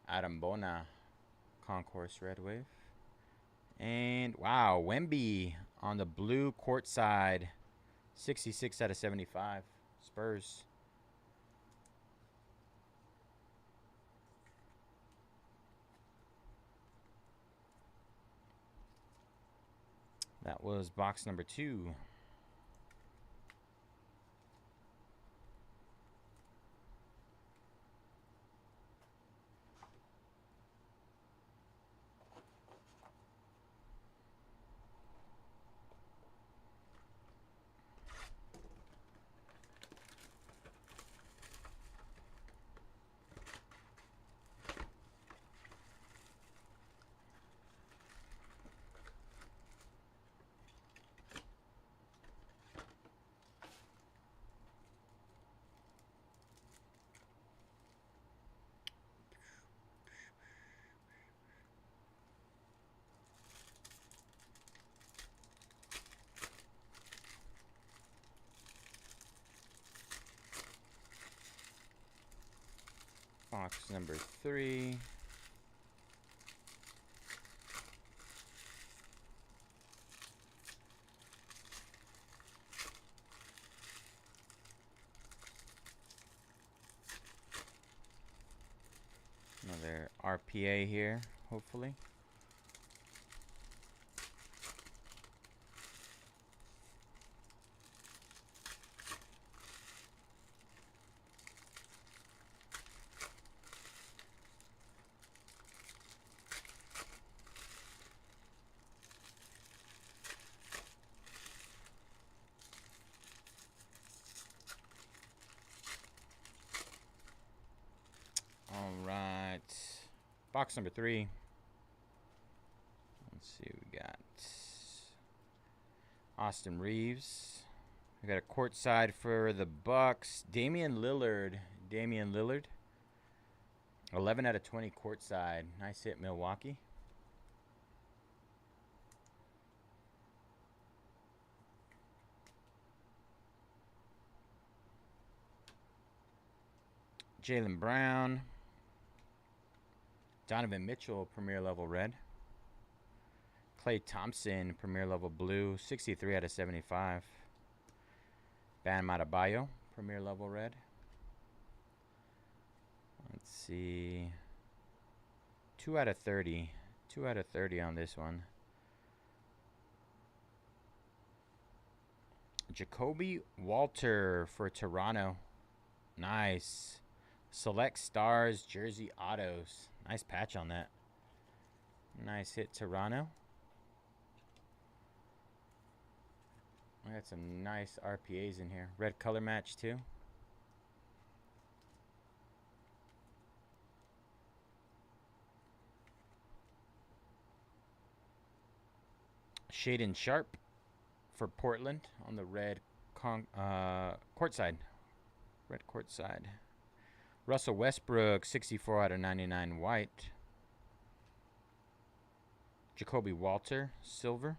Adam Bona, Concourse Red Wave. And wow, Wemby on the blue court side. 66 out of 75. Spurs. That was box number 2. Box number 3. Another RPA here, hopefully. All right. Box number 3. Let's see what we got. Austin Reeves. We got a courtside for the Bucks. Damian Lillard. 11 out of 20 courtside. Nice hit, Milwaukee. Jaylen Brown. Donovan Mitchell, Premier Level Red. Klay Thompson, Premier Level Blue, 63 out of 75. Bam Adebayo, Premier Level Red. Let's see. 2 out of 30. 2 out of 30 on this one. Jacoby Walter for Toronto. Nice. Select Stars Jersey Autos. Nice patch on that. Nice hit, Toronto. I got some nice RPAs in here. Red color match too. Shaden Sharp for Portland on the red courtside. Red courtside. Russell Westbrook, 64 out of 99 white. Jacoby Walter, silver.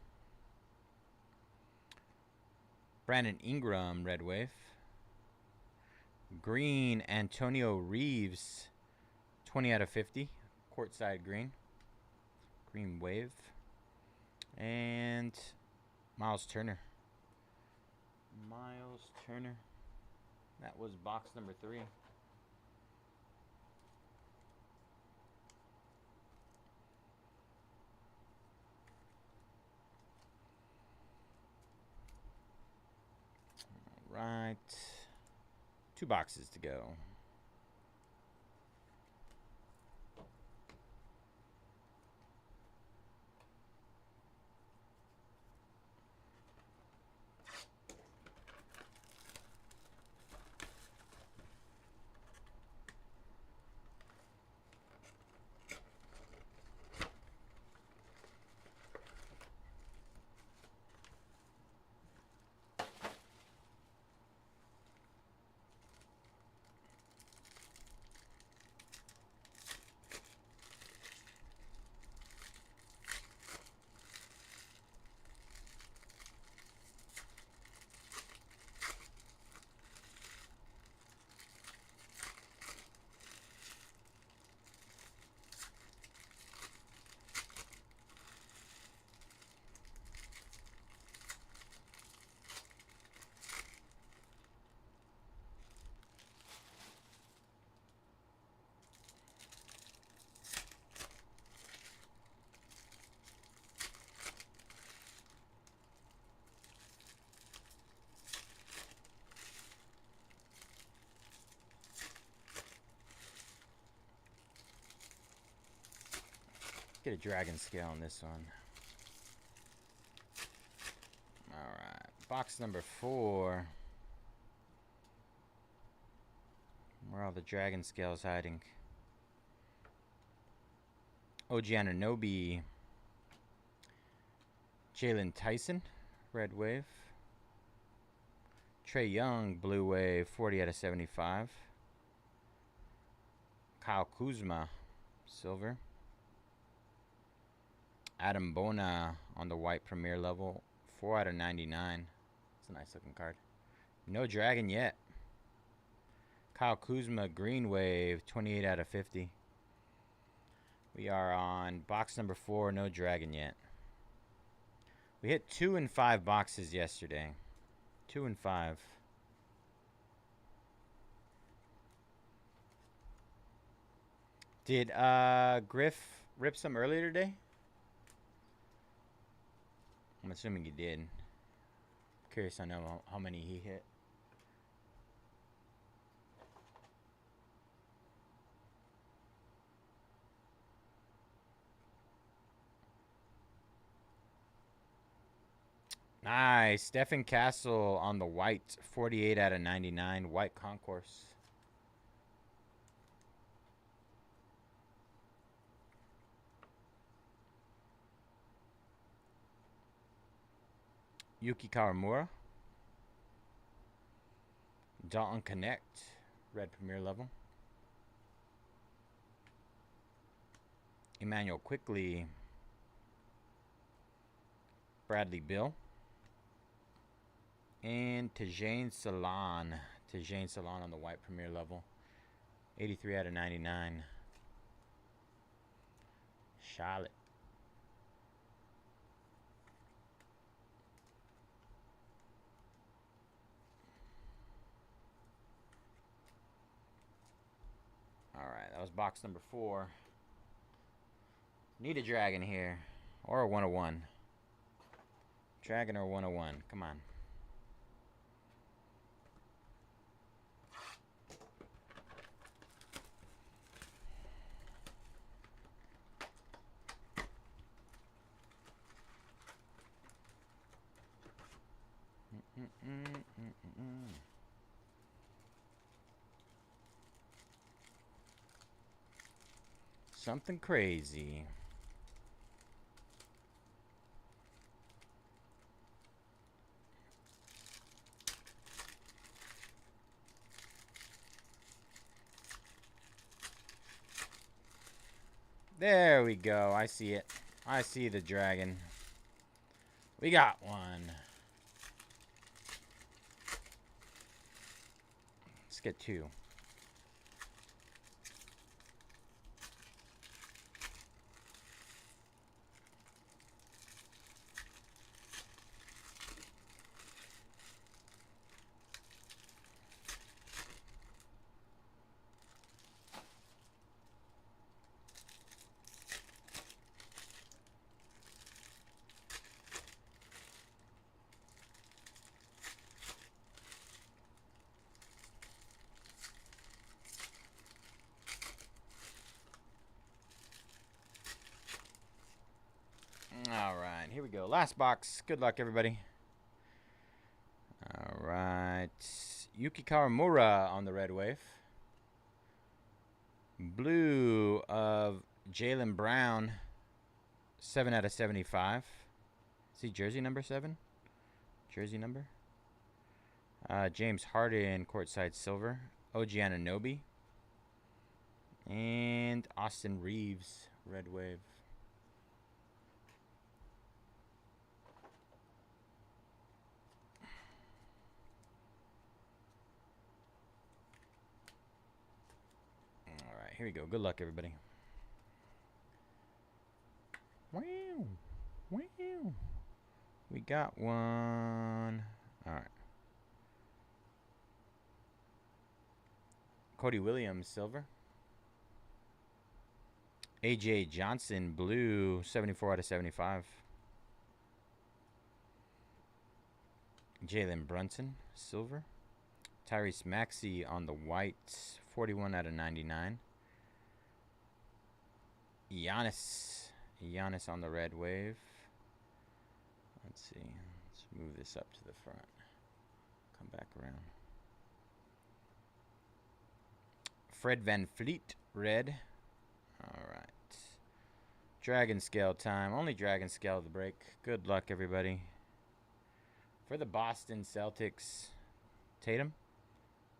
Brandon Ingram, red wave. Green, Antonio Reeves, 20 out of 50. Courtside green. Green wave. And Miles Turner. That was box number 3. Right. 2 boxes to go. Get a dragon scale on this one. Alright. Box number 4. Where are all the dragon scales hiding? OG Anunoby. Jalen Tyson, red wave. Trey Young, blue wave, 40 out of 75. Kyle Kuzma, silver. Adam Bona on the white premier level, 4 out of 99. It's a nice looking card. No dragon yet. Kyle Kuzma, Green Wave, 28 out of 50. We are on box number 4, no dragon yet. We hit 2 and 5 boxes yesterday. 2 and 5. Did Griff rip some earlier today? I'm assuming he did. Curious to know how many he hit. Nice. Stephen Castle on the white. 48 out of 99. White concourse. Yuki Kawamura. Dalton Connect. Red Premier level. Emmanuel Quickly. Bradley Bill. And Tajane Salon. Tajane Salon on the white Premier level. 83 out of 99. Charlotte. Alright, that was box number 4. Need a dragon here. Or a 101. Dragon or 101. Come on. Something crazy. There we go. I see it. I see the dragon. We got one. Let's get 2. All right, here we go. Last box. Good luck, everybody. All right. Yuki Kawamura on the red wave. Blue of Jaylen Brown. 7 out of 75. See jersey number 7? Jersey number. James Harden, courtside silver. OG Anunoby. And Austin Reeves, red wave. Here we go. Good luck, everybody. Wow. Wow. We got one. All right. Cody Williams, silver. AJ Johnson, blue, 74 out of 75. Jalen Brunson, silver. Tyrese Maxey on the white, 41 out of 99. Giannis on the red wave. Let's see. Let's move this up to the front. Come back around. Fred VanVleet, red. All right. Dragon scale time. Only dragon scale of the break. Good luck, everybody. For the Boston Celtics, Tatum?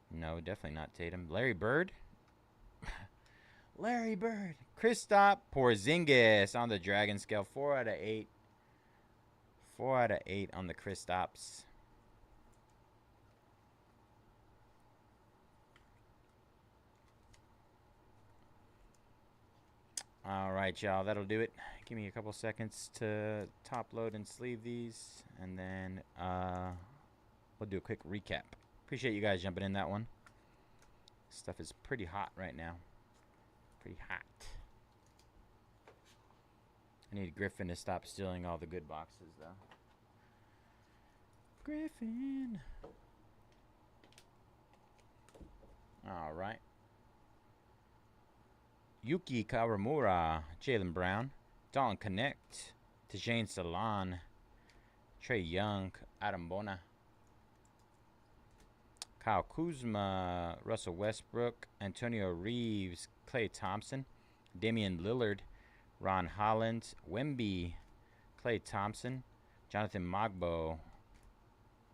No, definitely not Tatum. Larry Bird? Larry Bird. Kristaps Porzingis on the dragon scale. 4 out of 8. 4 out of 8 on the Kristaps. All right, y'all, that'll do it. Give me a couple seconds to top load and sleeve these, and then we'll do a quick recap. Appreciate you guys jumping in that one. Stuff is pretty hot right now. Pretty hot. I need Griffin to stop stealing all the good boxes, though. Griffin. All right. Yuki Kawamura, Jalen Brown, Dalton Connect, Tajane Salon, Trey Young, Adam Bona, Kyle Kuzma, Russell Westbrook, Antonio Reeves, Klay Thompson, Damian Lillard, Ron Holland, Wemby, Klay Thompson, Jonathan Mogbo,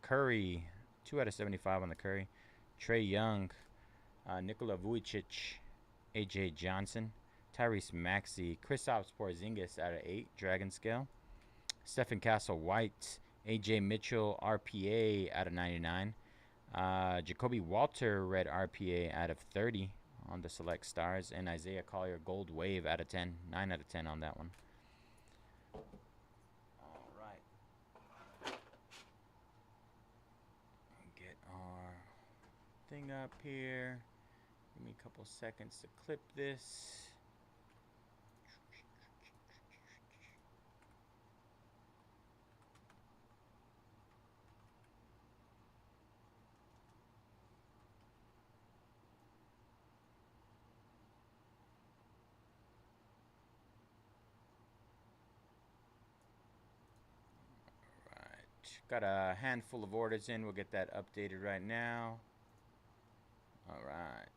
Curry, 2 out of 75 on the Curry, Trey Young, Nikola Vujicic, AJ Johnson, Tyrese Maxey, Kristaps Porzingis out of 8, Dragon Scale, Stephen Castle White, AJ Mitchell, RPA out of 99, Jacoby Walter, red RPA out of 30 on the Select Stars, and Isaiah Collier, Gold Wave out of 10, 9 out of 10 on that one. All right. Get our thing up here. Give me a couple seconds to clip this. Got a handful of orders in. We'll get that updated right now. All right.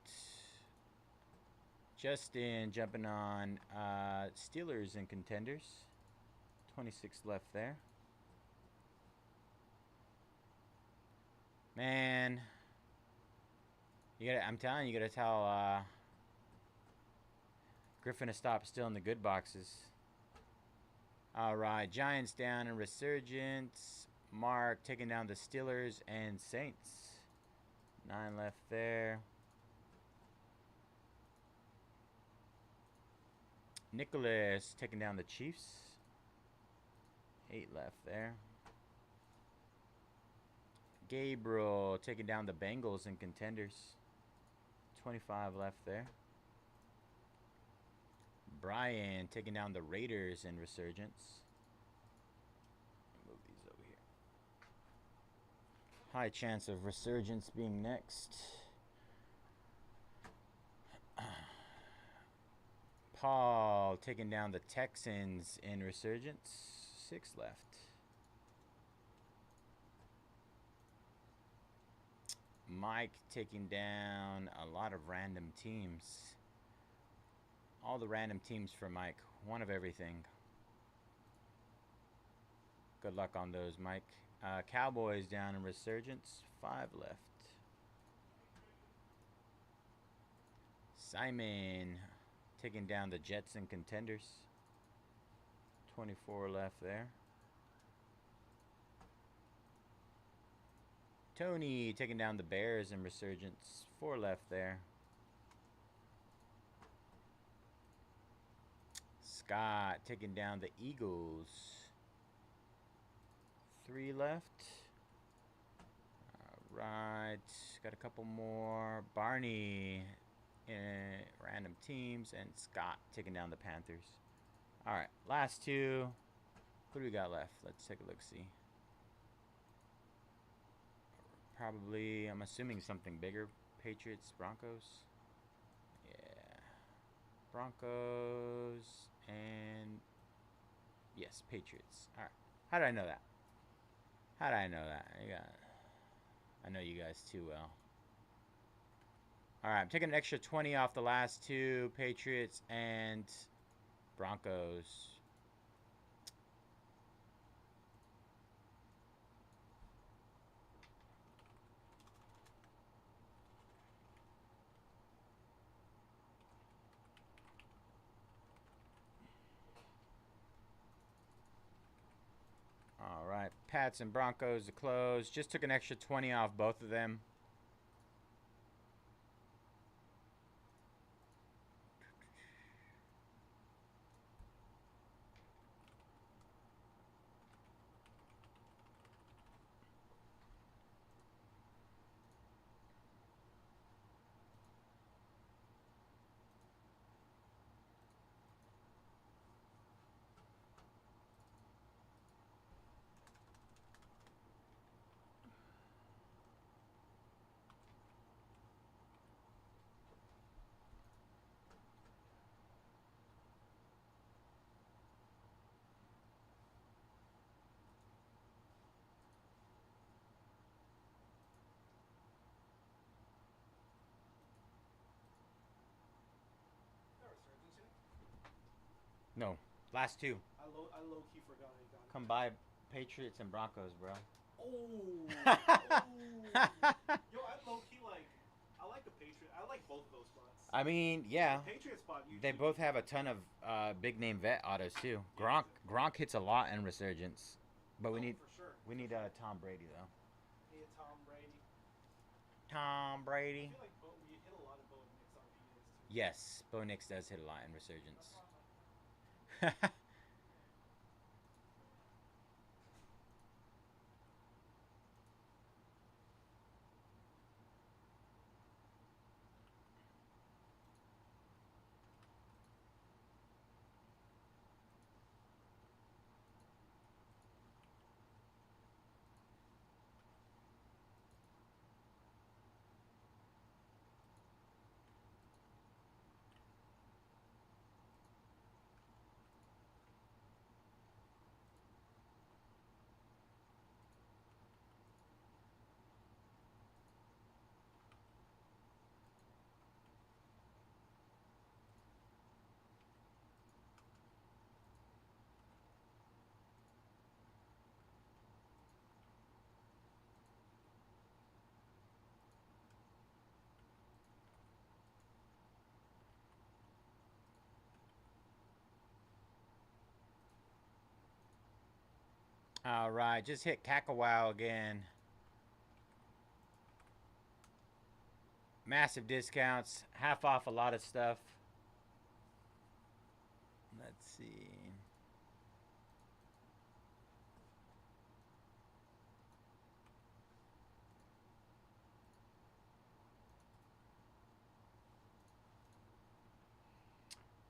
Justin jumping on Steelers and Contenders. 26 left there. Man. I'm telling you, you gotta tell Griffin to stop stealing the good boxes. All right. Giants down in Resurgence. Mark taking down the Steelers and Saints. 9 left there. Nicholas taking down the Chiefs. 8 left there. Gabriel taking down the Bengals and Contenders. 25 left there. Brian taking down the Raiders and Resurgence. High chance of Resurgence being next. Paul taking down the Texans in Resurgence. 6 left. Mike taking down a lot of random teams. All the random teams for Mike. One of everything. Good luck on those, Mike. Cowboys down in Resurgence. 5 left. Simon taking down the Jets and Contenders. 24 left there. Tony taking down the Bears and Resurgence. 4 left there. Scott taking down the Eagles. 3 left. All right. Got a couple more. Barney random teams. And Scott taking down the Panthers. All right. Last 2. What do we got left? Let's take a look. See. Probably, I'm assuming something bigger. Patriots, Broncos. Yeah. Broncos and yes, Patriots. All right. How did I know that? How did I know that? I know you guys too well. All right, I'm taking an extra 20 off the last 2, Patriots and Broncos. All right, Pats and Broncos to close. Just took an extra 20 off both of them. No, last two. I low key forgot I got it. Come by Patriots and Broncos, bro. Oh, yo, I low key like. I like the Patriot. I like both of those spots. I mean, yeah. The Patriot spot. Usually They both have a ton of big name vet autos too. Gronk hits a lot in Resurgence, but we need for sure. Tom Brady though. Hey, Tom Brady. Tom I Brady. feel like we hit a lot of Bo Nix RPAs too. Yes, Bo Nix does hit a lot in Resurgence. All right, just hit Kakawa again. Massive discounts, half off a lot of stuff. Let's see.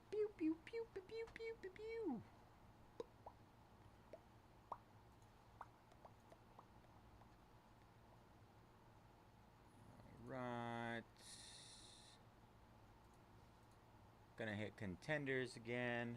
Pew pew pew pew pew pew pew pew. Right. Gonna hit Contenders again.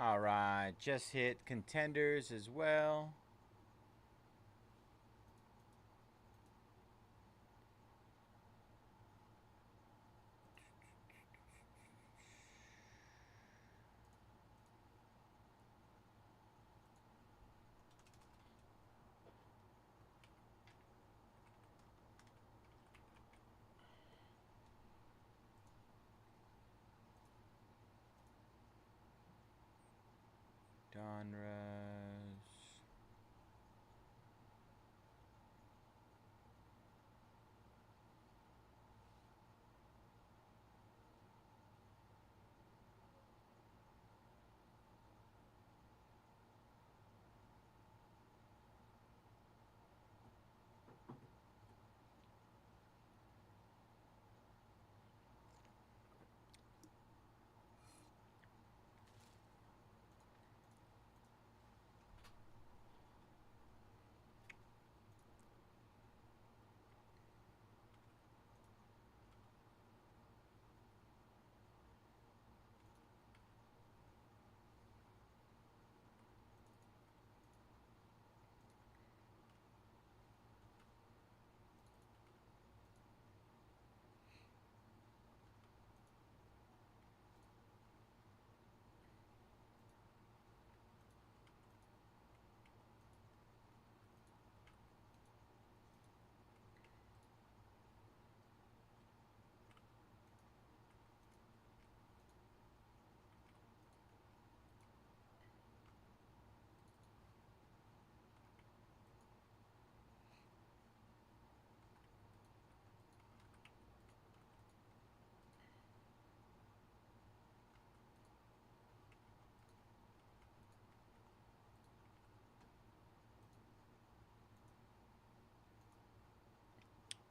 All right, just hit Contenders as well. Donruss.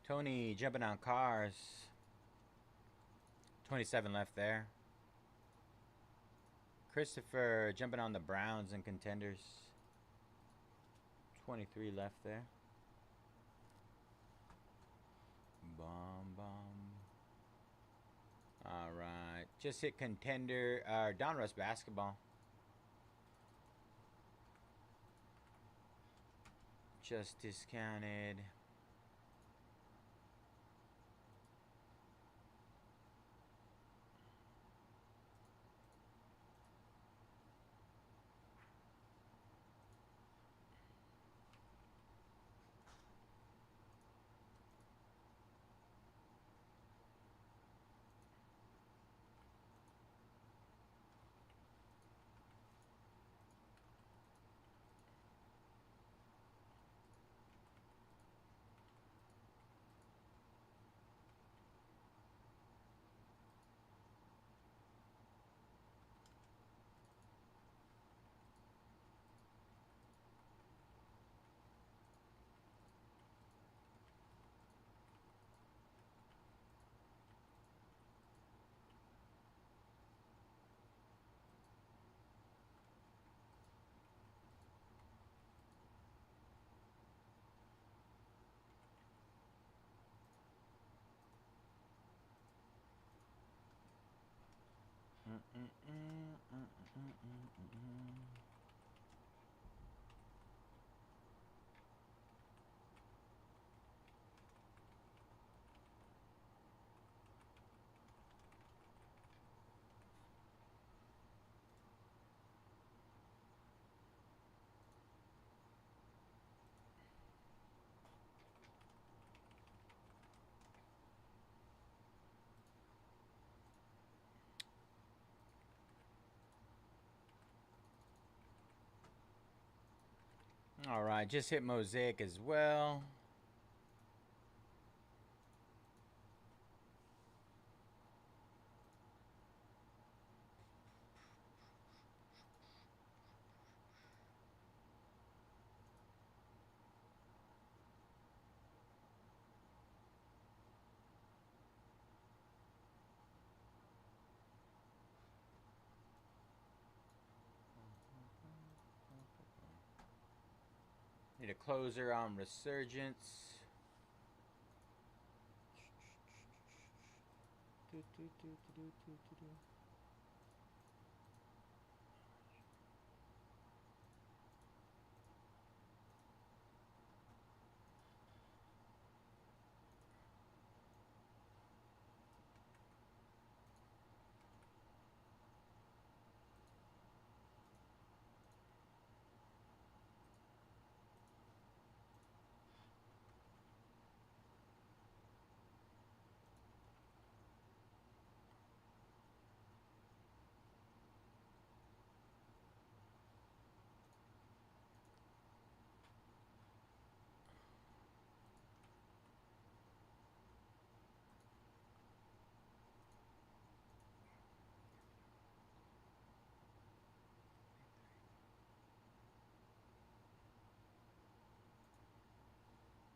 Tony jumping on cars. 27 left there. Christopher jumping on the Browns and Contenders. 23 left there. Bomb, bomb. All right. Just hit Contender. Donruss basketball. Just discounted. All right, just hit Mosaic as well. Need a closer on Resurgence.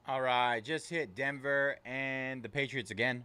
All right, just hit Denver and the Patriots again.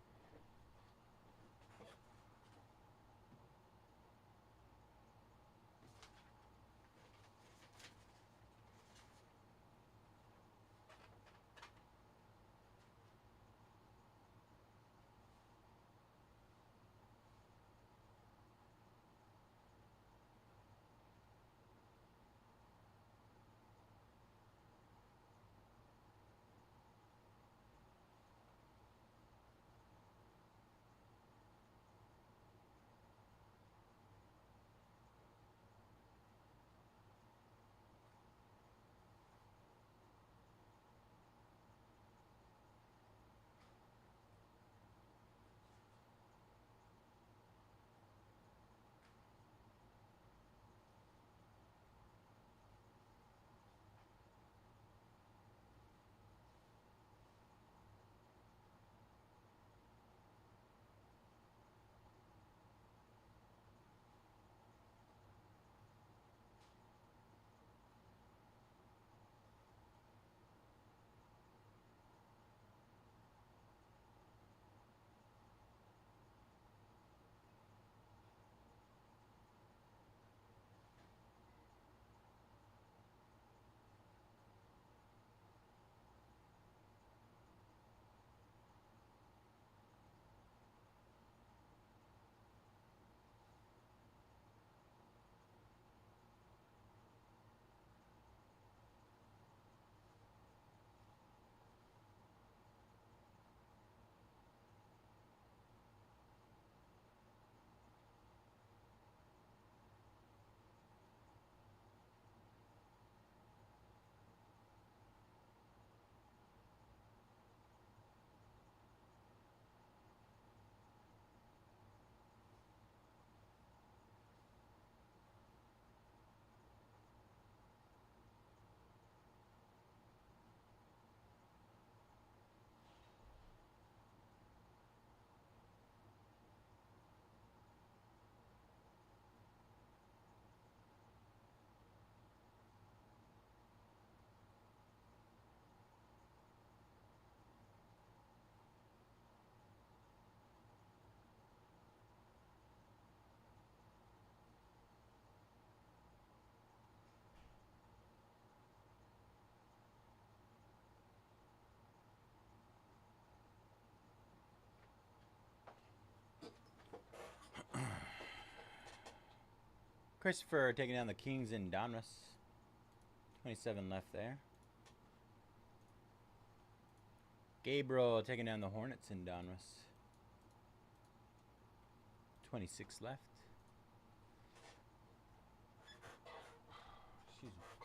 Christopher taking down the Kings in Donruss. 27 left there. Gabriel taking down the Hornets in Donruss. 26 left. Excuse me.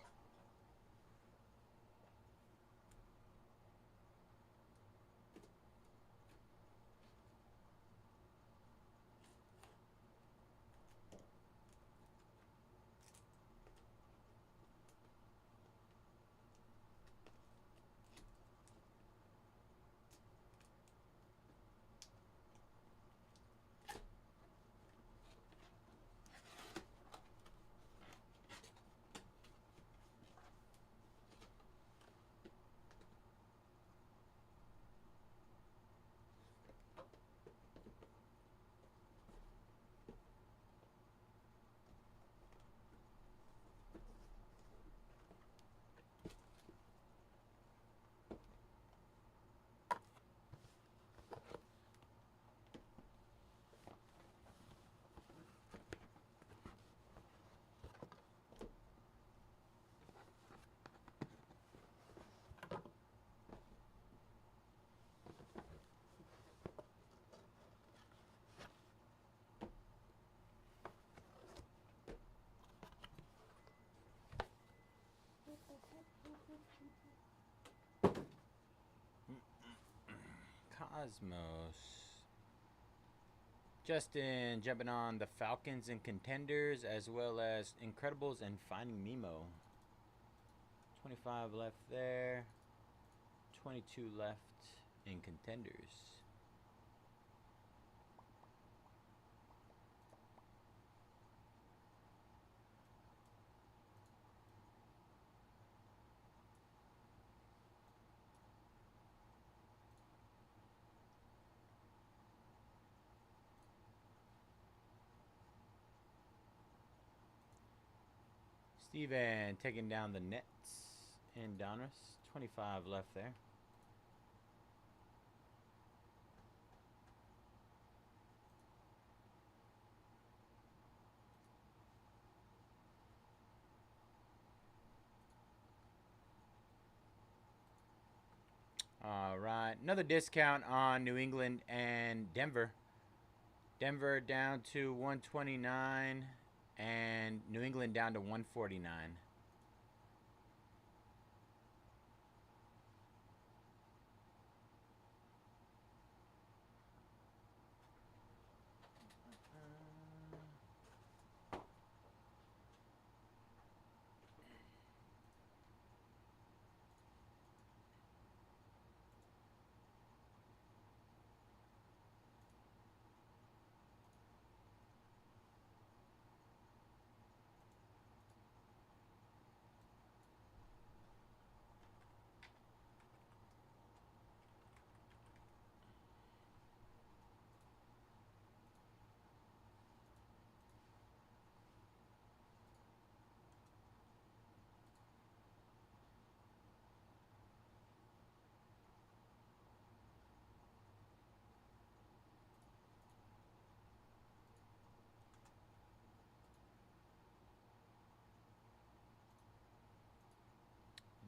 Cosmos. Justin jumping on the Falcons and Contenders, as well as Incredibles and Finding Nemo. 25 left there. 22 left in Contenders. Steven taking down the Nets in Donruss. 25 left there. All right, another discount on New England and Denver. Denver down to 129 and New England down to 149.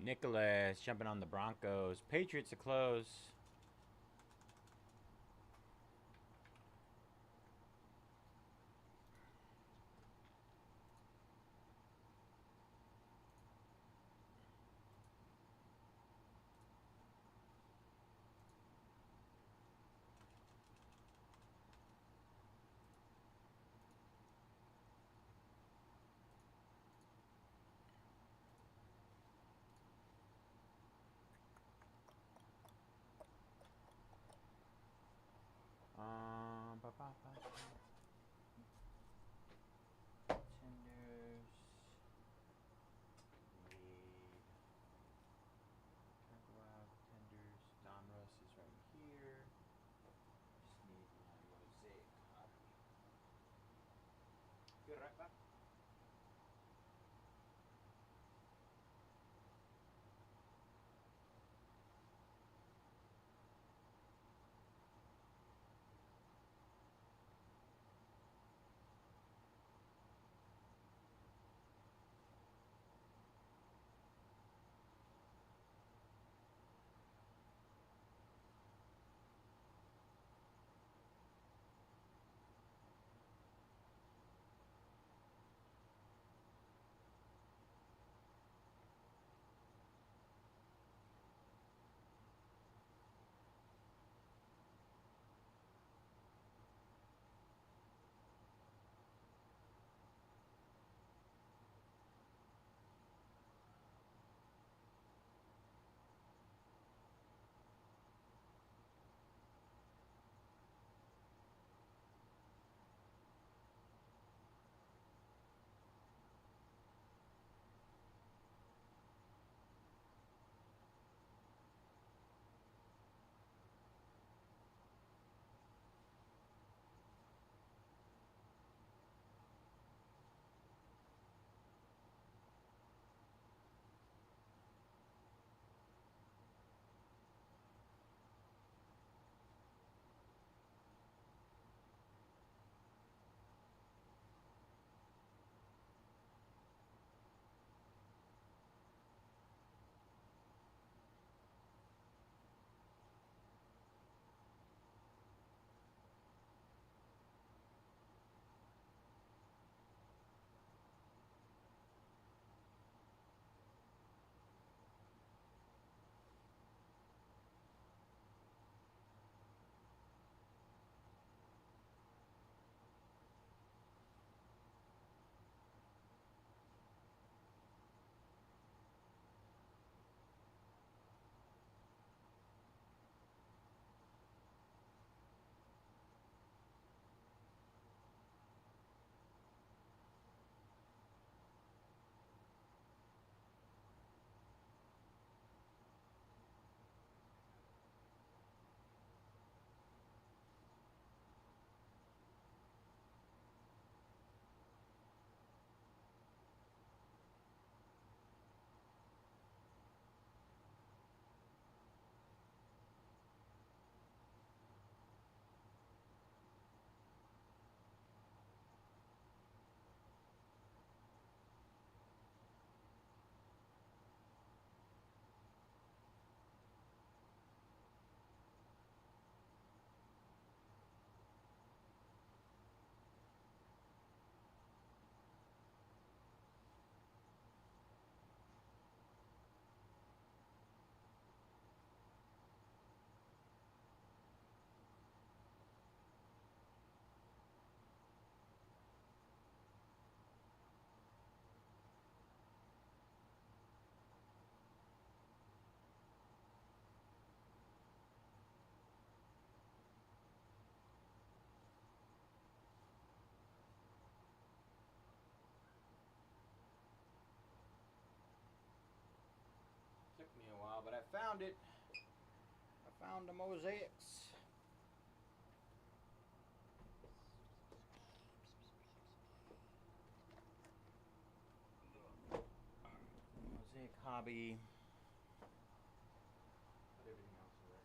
Nicholas jumping on the Broncos. Patriots to close. found it. I found the mosaics. Mosaic hobby. Put everything else away.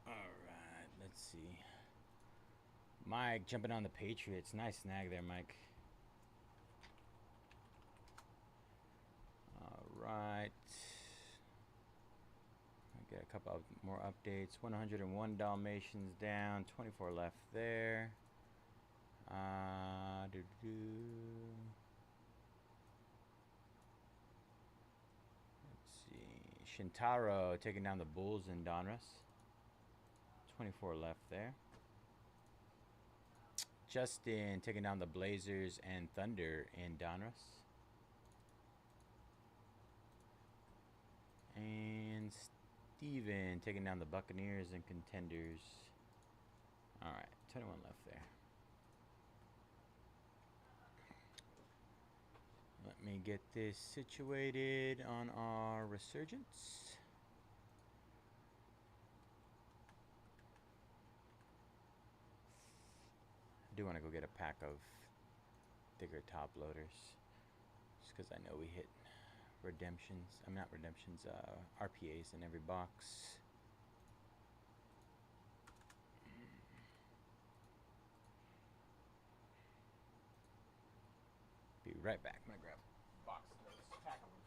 Alright, let's see. Mike jumping on the Patriots. Nice snag there, Mike. Alright. I got a couple of more updates. 101 Dalmatians down. 24 left there. Let's see. Shintaro taking down the Bulls in Donruss. 24 left there. Justin taking down the Blazers and Thunder in Donruss. And Steven taking down the Buccaneers and Contenders. Alright, 21 left there. Let me get this situated on our Resurgence. I do want to go get a pack of thicker top loaders. Just because I know we hit redemptions. I'm not redemptions, RPAs in every box. Be right back. I'm gonna grab a box of those, pack of them.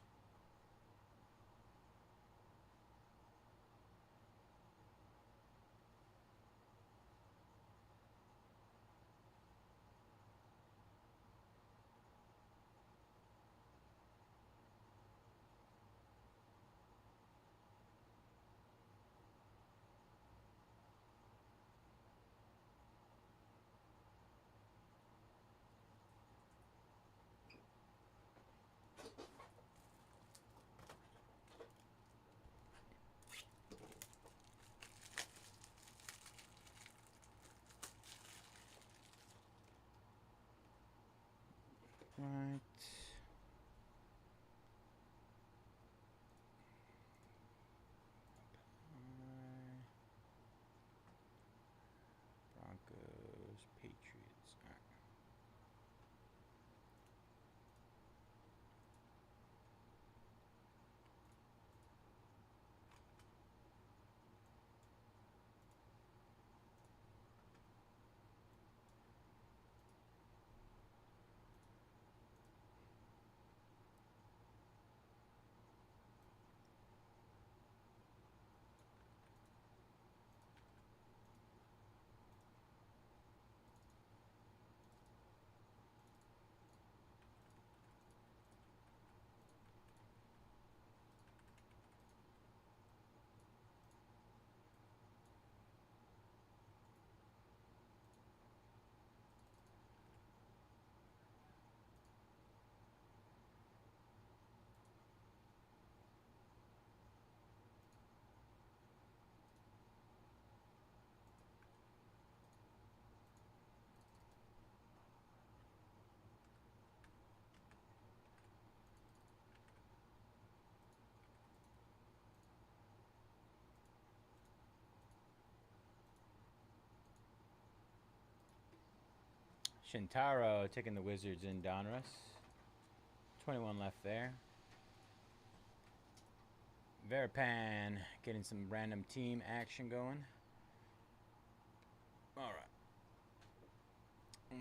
Shintaro taking the Wizards in Donruss. 21 left there. Veripan getting some random team action going. All right.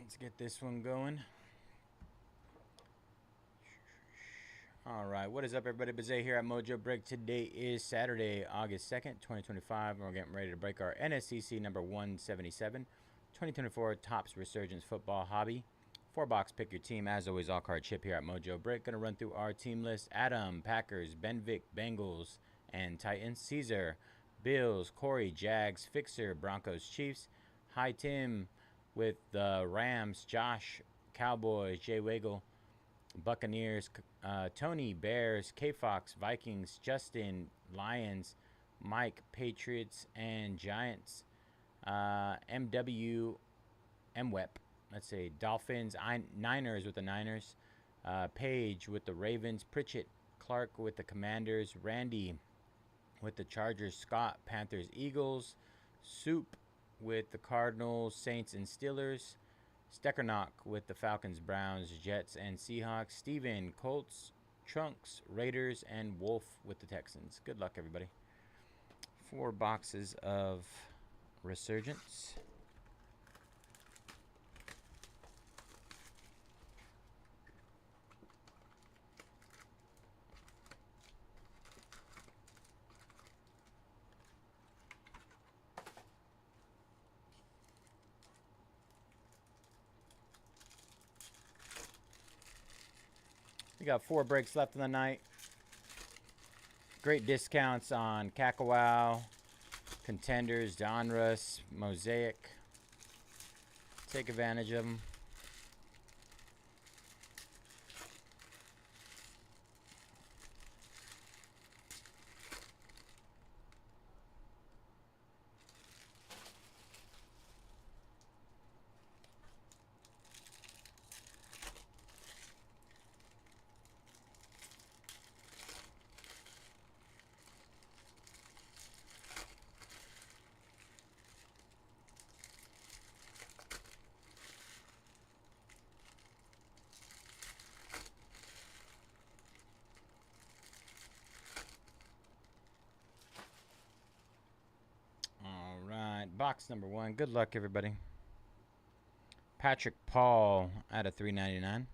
Let's get this one going. All right. What is up, everybody? Bayze here at Mojobreak. Today is Saturday, August 2nd, 2025. And we're getting ready to break our NSCC number 177. 2024 Topps Resurgence Football Hobby. 4-box pick your team. As always, all card chip here at Mojobreak. Going to run through our team list. Adam, Packers, Benvic, Bengals, and Titans. Caesar, Bills, Corey, Jags, Fixer, Broncos, Chiefs. Hi, Tim with the Rams. Josh, Cowboys, Jay Wiggle, Buccaneers. Tony, Bears. K-Fox, Vikings. Justin, Lions. Mike, Patriots, and Giants. MW, MWEP. Let's say Dolphins, Niners with the Niners. Page with the Ravens. Pritchett, Clark with the Commanders. Randy with the Chargers. Scott, Panthers, Eagles. Soup with the Cardinals, Saints, and Steelers. Steckernock with the Falcons, Browns, Jets, and Seahawks. Steven, Colts, Trunks, Raiders, and Wolf with the Texans. Good luck, everybody. 4 boxes of Resurgence. We got 4 breaks left in the night. Great discounts on Kakawa, Contenders, Donruss, Mosaic. Take advantage of them. Box number 1. Good luck, everybody. Patrick Paul out of 399.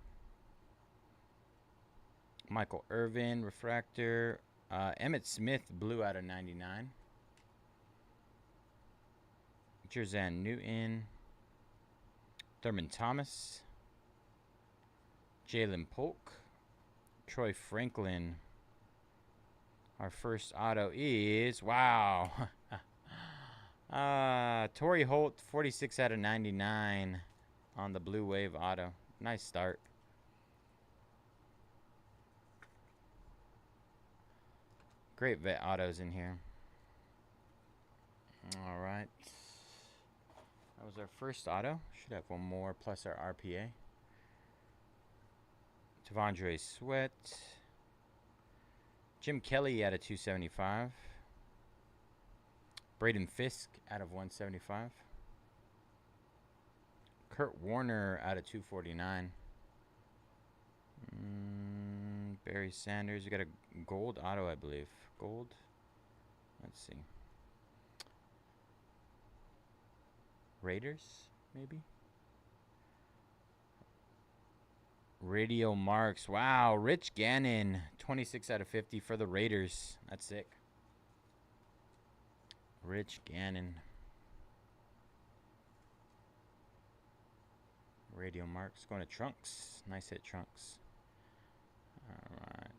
Michael Irvin, refractor. Emmett Smith, blue out of 99. Jerzan Newton. Thurman Thomas. Jalen Polk. Troy Franklin. Our first auto is, wow. Torrey Holt, 46 out of 99 on the Blue Wave auto. Nice start. Great vet autos in here. All right. That was our first auto. Should have one more plus our RPA. Tavondre Sweat. Jim Kelly out of 275. Braden Fisk out of 175. Kurt Warner out of 249. Barry Sanders. We got a gold auto, I believe. Gold. Let's see. Raiders, maybe? Radio Marks. Wow. Rich Gannon. 26 out of 50 for the Raiders. That's sick. Rich Gannon. Radio Marks going to Trunks. Nice hit, Trunks. All right.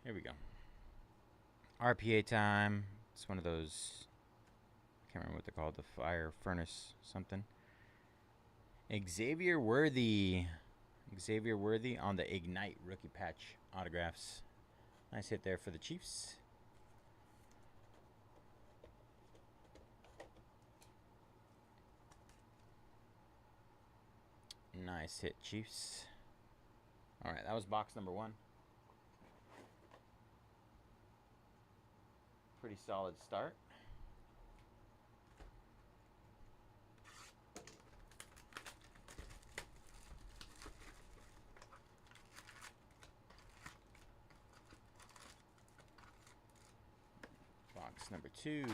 Here we go. RPA time. It's one of those, I can't remember what they're called, the fire furnace something. Xavier Worthy. Xavier Worthy on the Ignite rookie patch autographs. Nice hit there for the Chiefs. Nice hit, Chiefs. All right, that was box number 1. Pretty solid start. box number 2.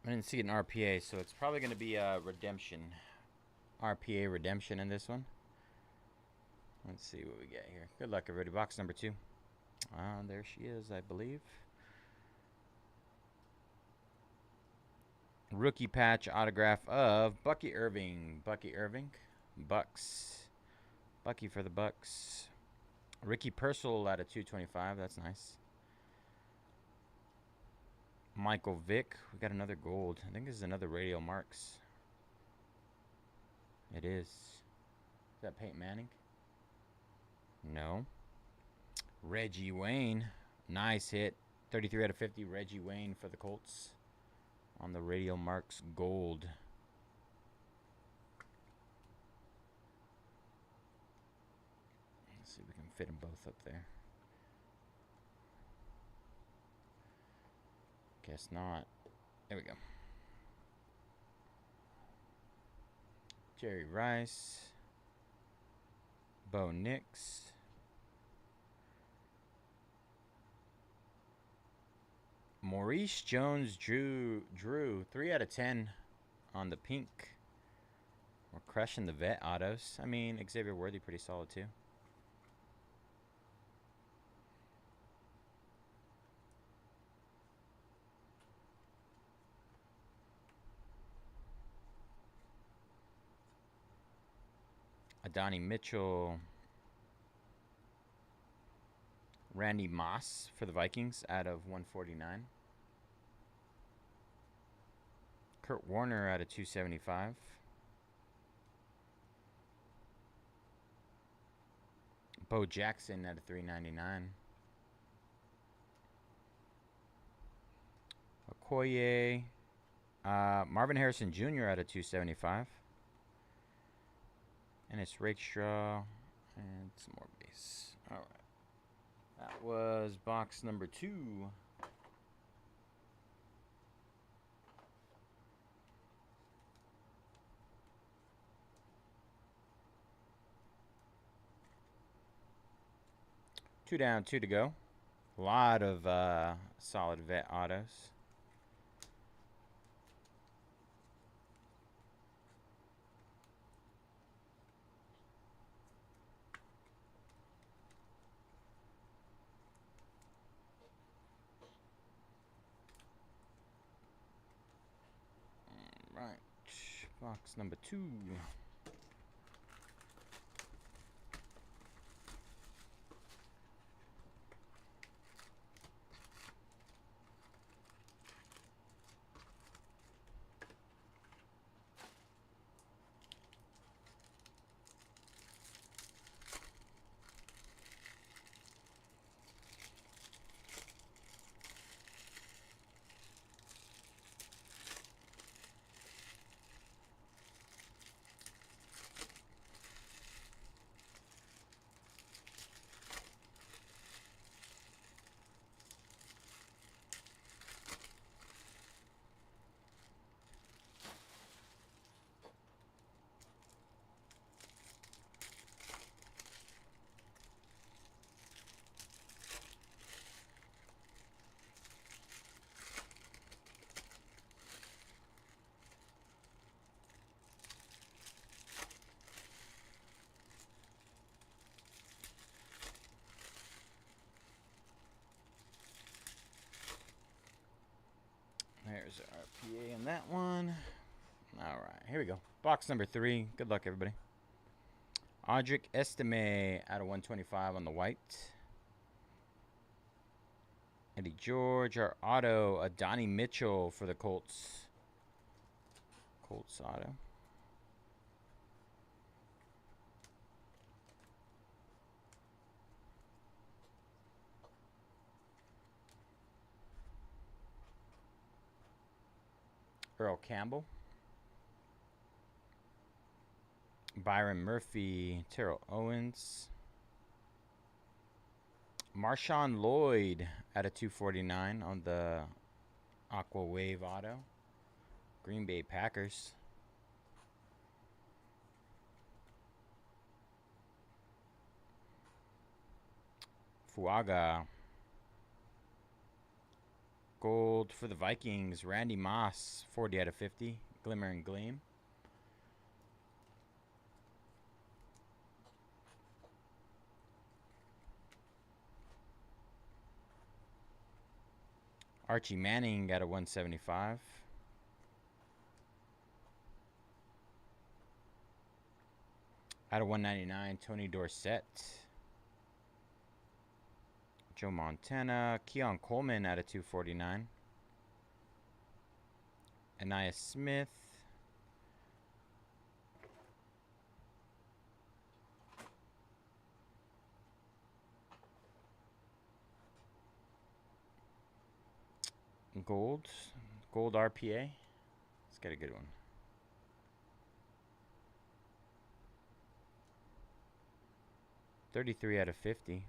I didn't see an RPA, so it's probably going to be a redemption. RPA redemption in this one. Let's see what we get here. Good luck, everybody. Box number 2. There she is, I believe. Rookie patch autograph of Bucky Irving. Bucky Irving. Bucks. Bucky for the Bucks. Ricky Purcell out of 225. That's nice. Michael Vick. We got another gold. I think this is another Radial Marks. It is. Is that Peyton Manning? No. Reggie Wayne. Nice hit. 33 out of 50. Reggie Wayne for the Colts. On the Radial Marks gold. Let's see if we can fit them both up there. Guess not. There we go. Jerry Rice. Bo Nix. Maurice Jones-Drew. 3 out of 10 on the pink. We're crushing the vet autos. I mean, Xavier Worthy pretty solid too. Adonai Mitchell. Randy Moss for the Vikings out of 149. Kurt Warner out of 275. Bo Jackson out of 399. Okoye. Marvin Harrison Jr. out of 275. And it's Rakestraw and some more base. All right. That was box number 2. Two down, 2 to go. A lot of solid vet autos. All right, box number 2. There's our RPA in that one. All right, here we go. Box number 3. Good luck, everybody. Audric Estime out of 125 on the white. Eddie George, our auto, a Donnie Mitchell for the Colts. Colts auto. Earl Campbell. Byron Murphy, Terrell Owens. Marshawn Lloyd at a 249 on the Aqua Wave auto. Green Bay Packers. Fuaga. Gold for the Vikings. Randy Moss, 40 out of 50. Glimmer and Gleam. Archie Manning at a 175. Out of 199, Tony Dorsett. Joe Montana. Keon Coleman out of 249. Anaya Smith. Gold RPA. Let's get a good one. $33 out of 50.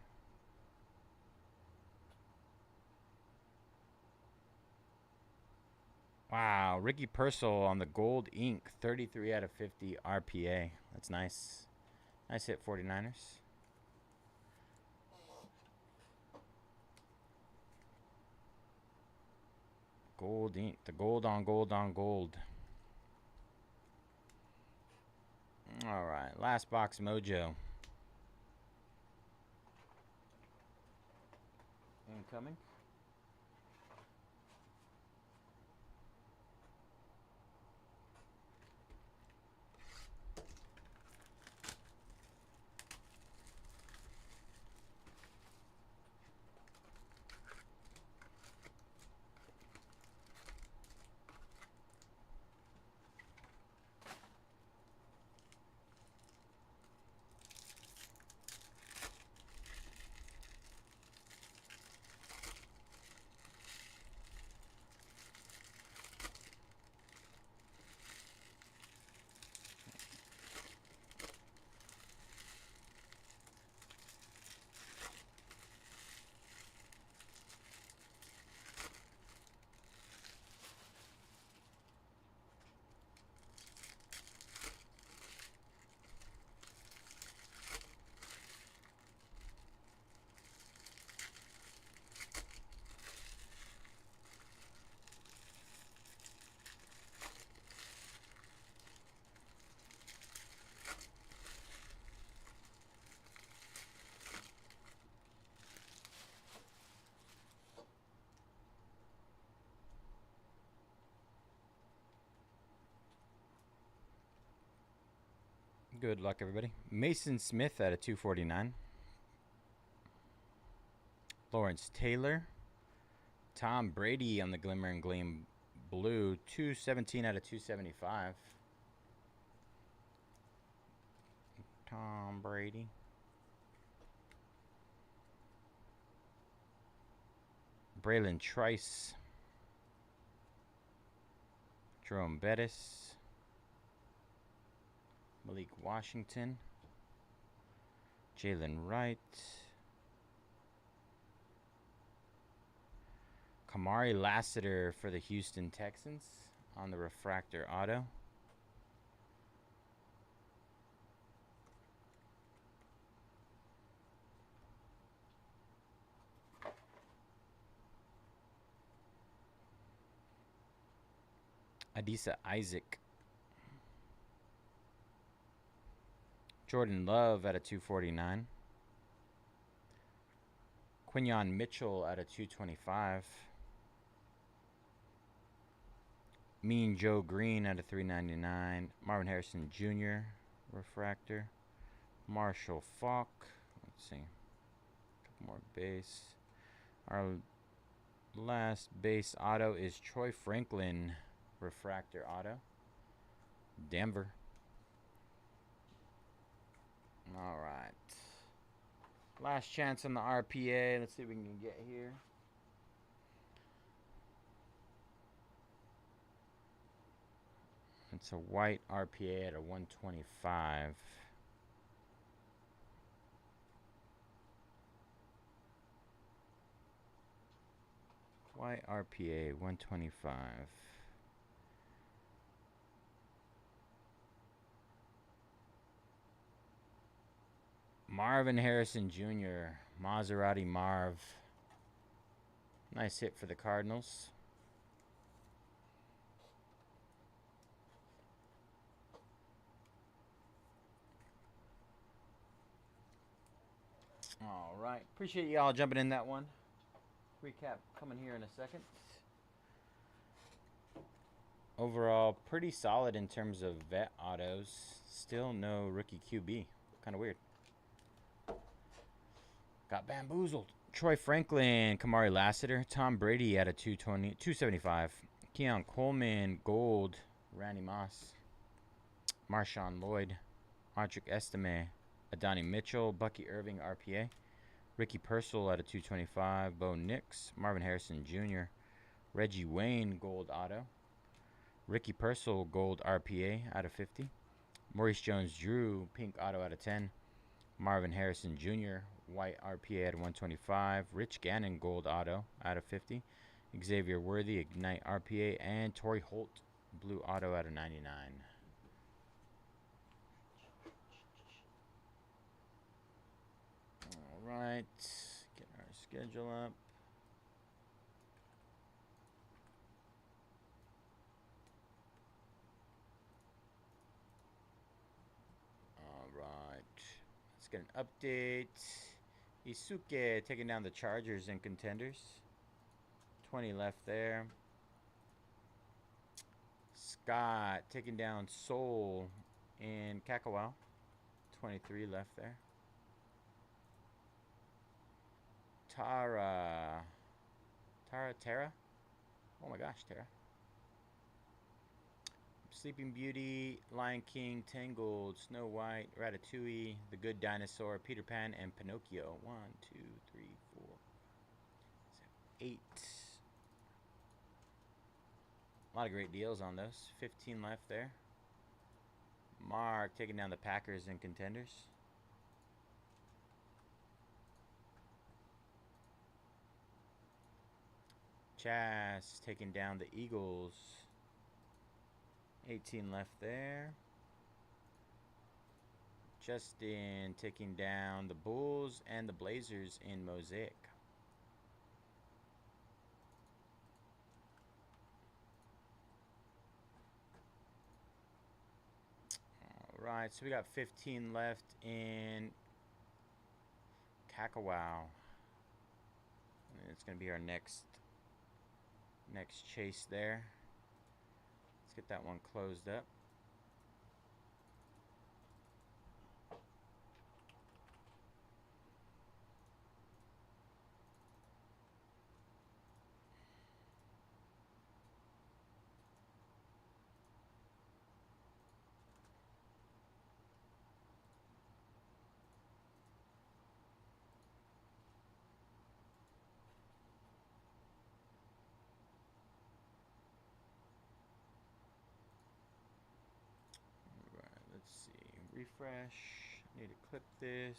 Wow, Ricky Purcell on the gold ink, 33 out of 50 RPA. That's nice. Nice hit, 49ers. Gold ink, the gold on gold on gold. All right, last box mojo. Incoming. Good luck, everybody. Mason Smith at a 249. Lawrence Taylor. Tom Brady on the Glimmer and Gleam blue, 217 out of 275. Tom Brady. Braylon Trice. Jerome Bettis. Malik Washington. Jalen Wright. Kamari Lassiter for the Houston Texans on the refractor auto. Adisa Isaac. Jordan Love at a 249. Quinyon Mitchell at a 225. Mean Joe Green out of 399. Marvin Harrison Jr. refractor. Marshall Falk. Let's see. A couple more base. Our last base auto is Troy Franklin refractor auto. Denver. All right. Last chance on the RPA. Let's see what we can get here. It's a white RPA at a 125. White RPA 125. Marvin Harrison Jr. Maserati Marv. Nice hit for the Cardinals. All right. Appreciate y'all jumping in that one. Recap coming here in a second. Overall, pretty solid in terms of vet autos. Still no rookie QB. Kind of weird. Got bamboozled. Troy Franklin, Kamari Lassiter, Tom Brady at a 275. Keon Coleman, gold. Randy Moss. Marshawn Lloyd. Audric Estime. Adonai Mitchell, Bucky Irving, RPA. Ricky Purcell at a 225. Bo Nix. Marvin Harrison Jr. Reggie Wayne, gold auto. Ricky Purcell, gold RPA out of 50. Maurice Jones-Drew, pink auto out of 10. Marvin Harrison Jr., white RPA at 125. Rich Gannon, gold auto out of 50. Xavier Worthy, ignite RPA. And Torrey Holt, blue auto out of 99. All right, get our schedule up. Let's get an update. Isuke taking down the Chargers and Contenders. 20 left there. Scott taking down Soul in Kakawa. 23 left there. Tara. Oh my gosh, Tara. Sleeping Beauty, Lion King, Tangled, Snow White, Ratatouille, The Good Dinosaur, Peter Pan, and Pinocchio. 1, 2, 3, 4, 7, 8. A lot of great deals on those. 15 left there. Mark taking down the Packers and Contenders. Chas taking down the Eagles. 18 left there. Justin taking down the Bulls and the Blazers in Mosaic. All right, so we got 15 left in Kakawa. And it's going to be our next chase there. Let's get that one closed up. Refresh. Need to clip this.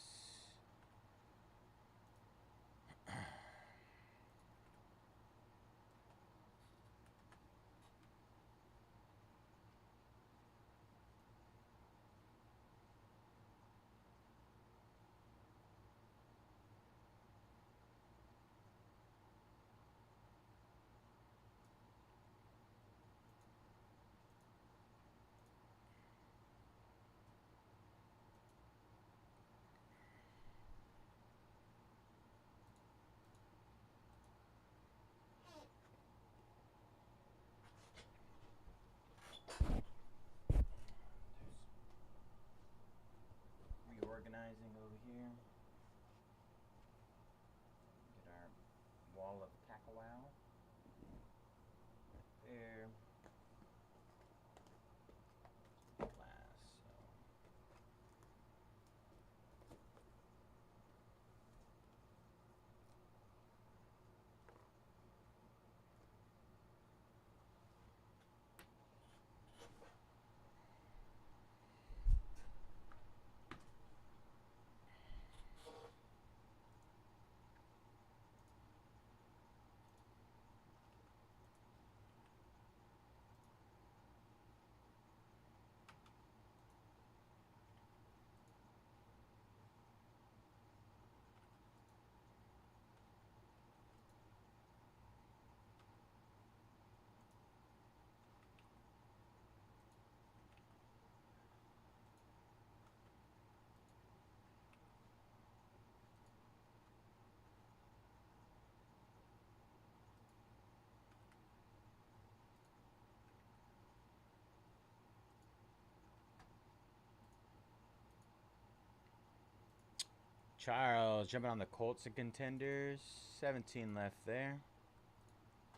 Charles jumping on the Colts and Contenders. 17 left there.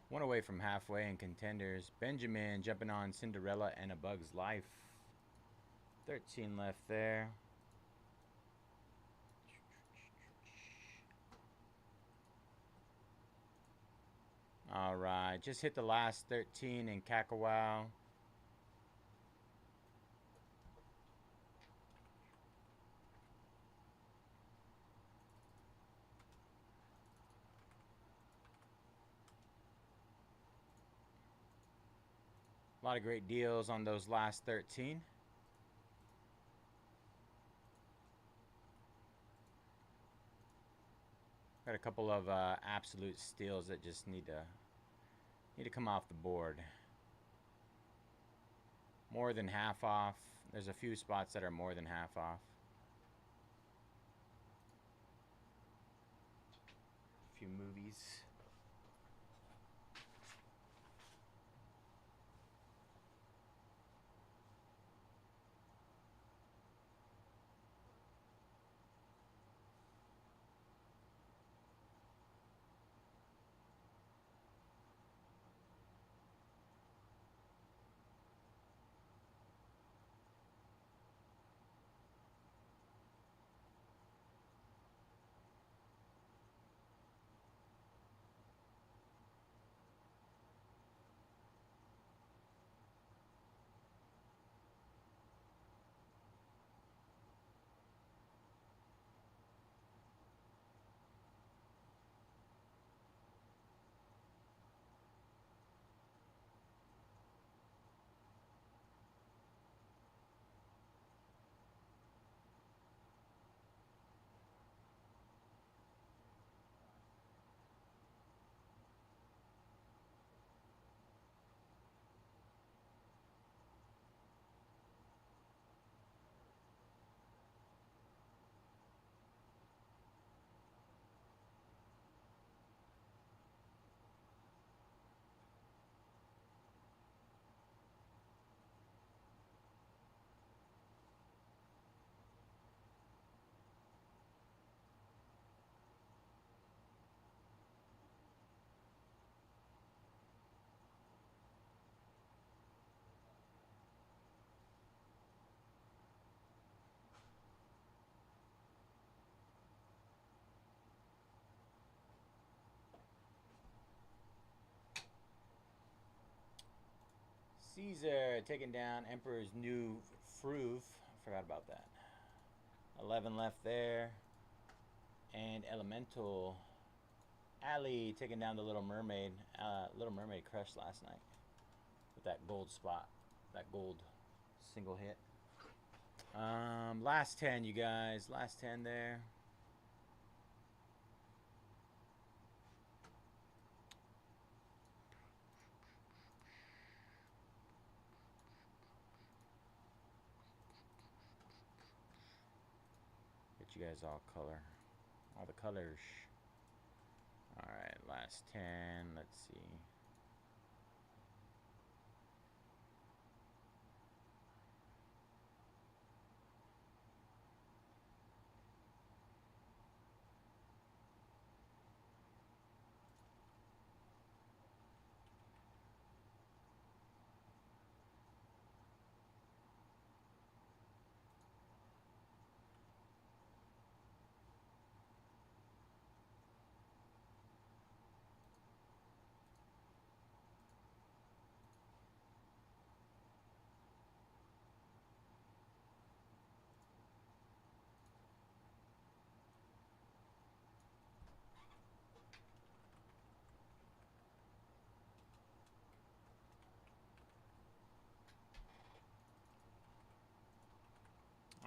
One away from halfway in Contenders. Benjamin jumping on Cinderella and A Bug's Life. 13 left there. All right, just hit the last 13 in Kakawa. A lot of great deals on those last 13. Got a couple of absolute steals that just need to come off the board. More than half off. There's a few spots that are more than half off. A few movies. Caesar taking down Emperor's New Fruve. Forgot about that. 11 left there. And Elemental. Ali taking down the Little Mermaid. Little Mermaid crushed last night with that gold spot. That gold single hit. Last 10, you guys. Last 10 there. You guys all the colors. All right, last 10. Let's see.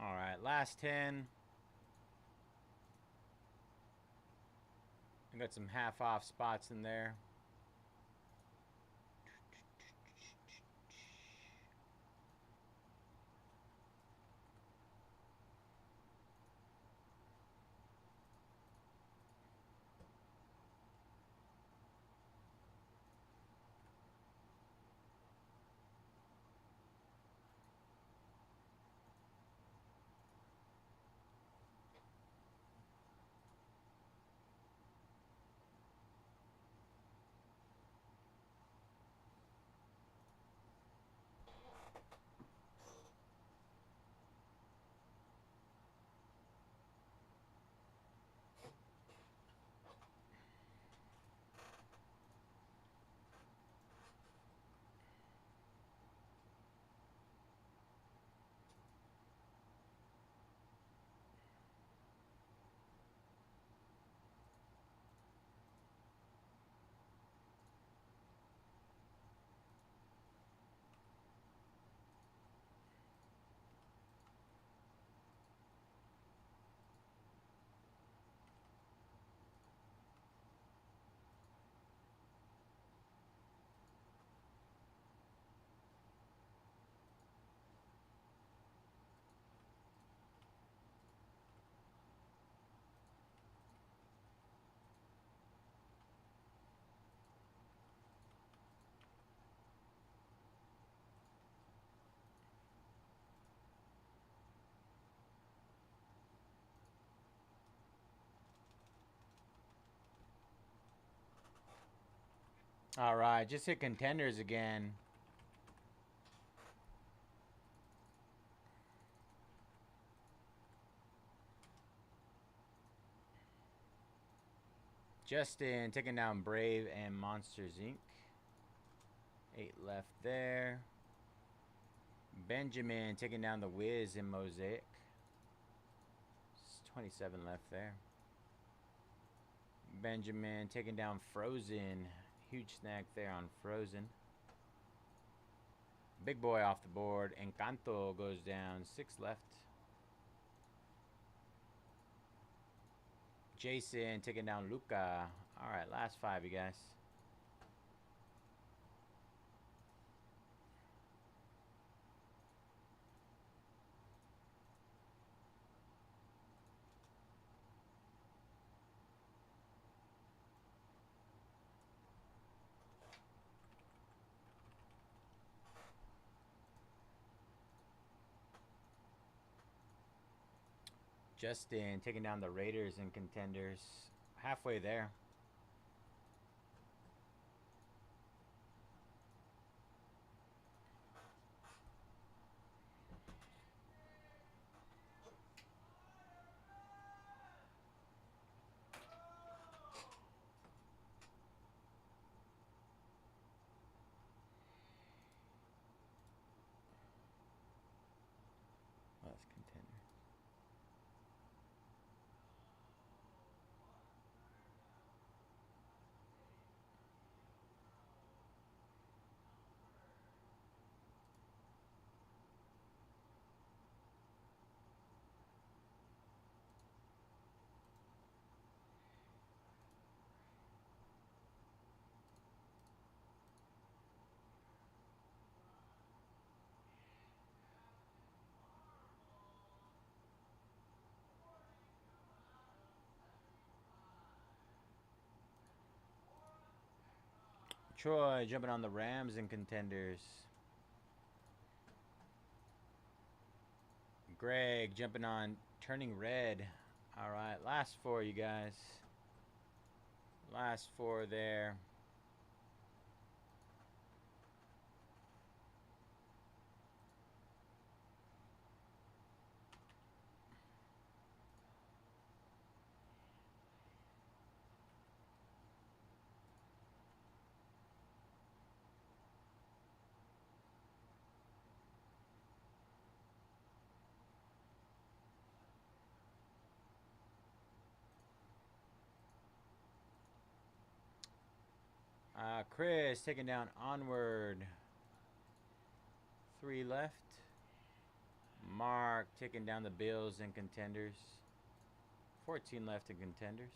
All right, last 10. I got some half off spots in there. All right, just hit Contenders again. Justin taking down Brave and Monsters Inc. 8 left there. Benjamin taking down the Wiz and Mosaic. 27 left there. Benjamin taking down Frozen. Huge snack there on Frozen. Big boy off the board. Encanto goes down. 6 left. Jason taking down Luca. Alright, last 5, you guys. Justin taking down the Raiders and Contenders. Halfway there. Last Contender. Troy jumping on the Rams and Contenders. Greg jumping on Turning Red. Alright, last 4, you guys. Last 4 there. Chris taking down Onward. 3 left. Mark taking down the Bills and Contenders. 14 left in Contenders.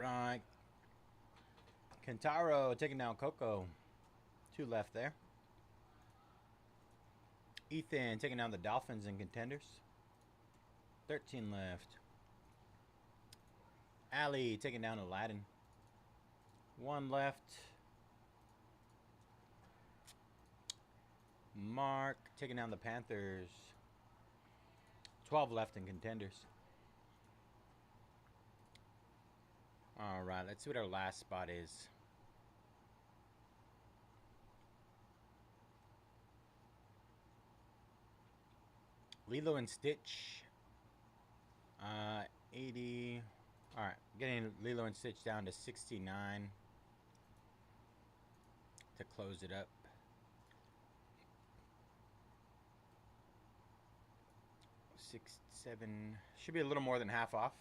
Right. Kentaro taking down Coco. 2 left there. Ethan taking down the Dolphins and Contenders. 13 left. Ali taking down Aladdin. 1 left. Mark taking down the Panthers. 12 left in Contenders. Alright, let's see what our last spot is. Lilo and Stitch. 80. Alright, getting Lilo and Stitch down to 69 to close it up. 6, 7. Should be a little more than half off.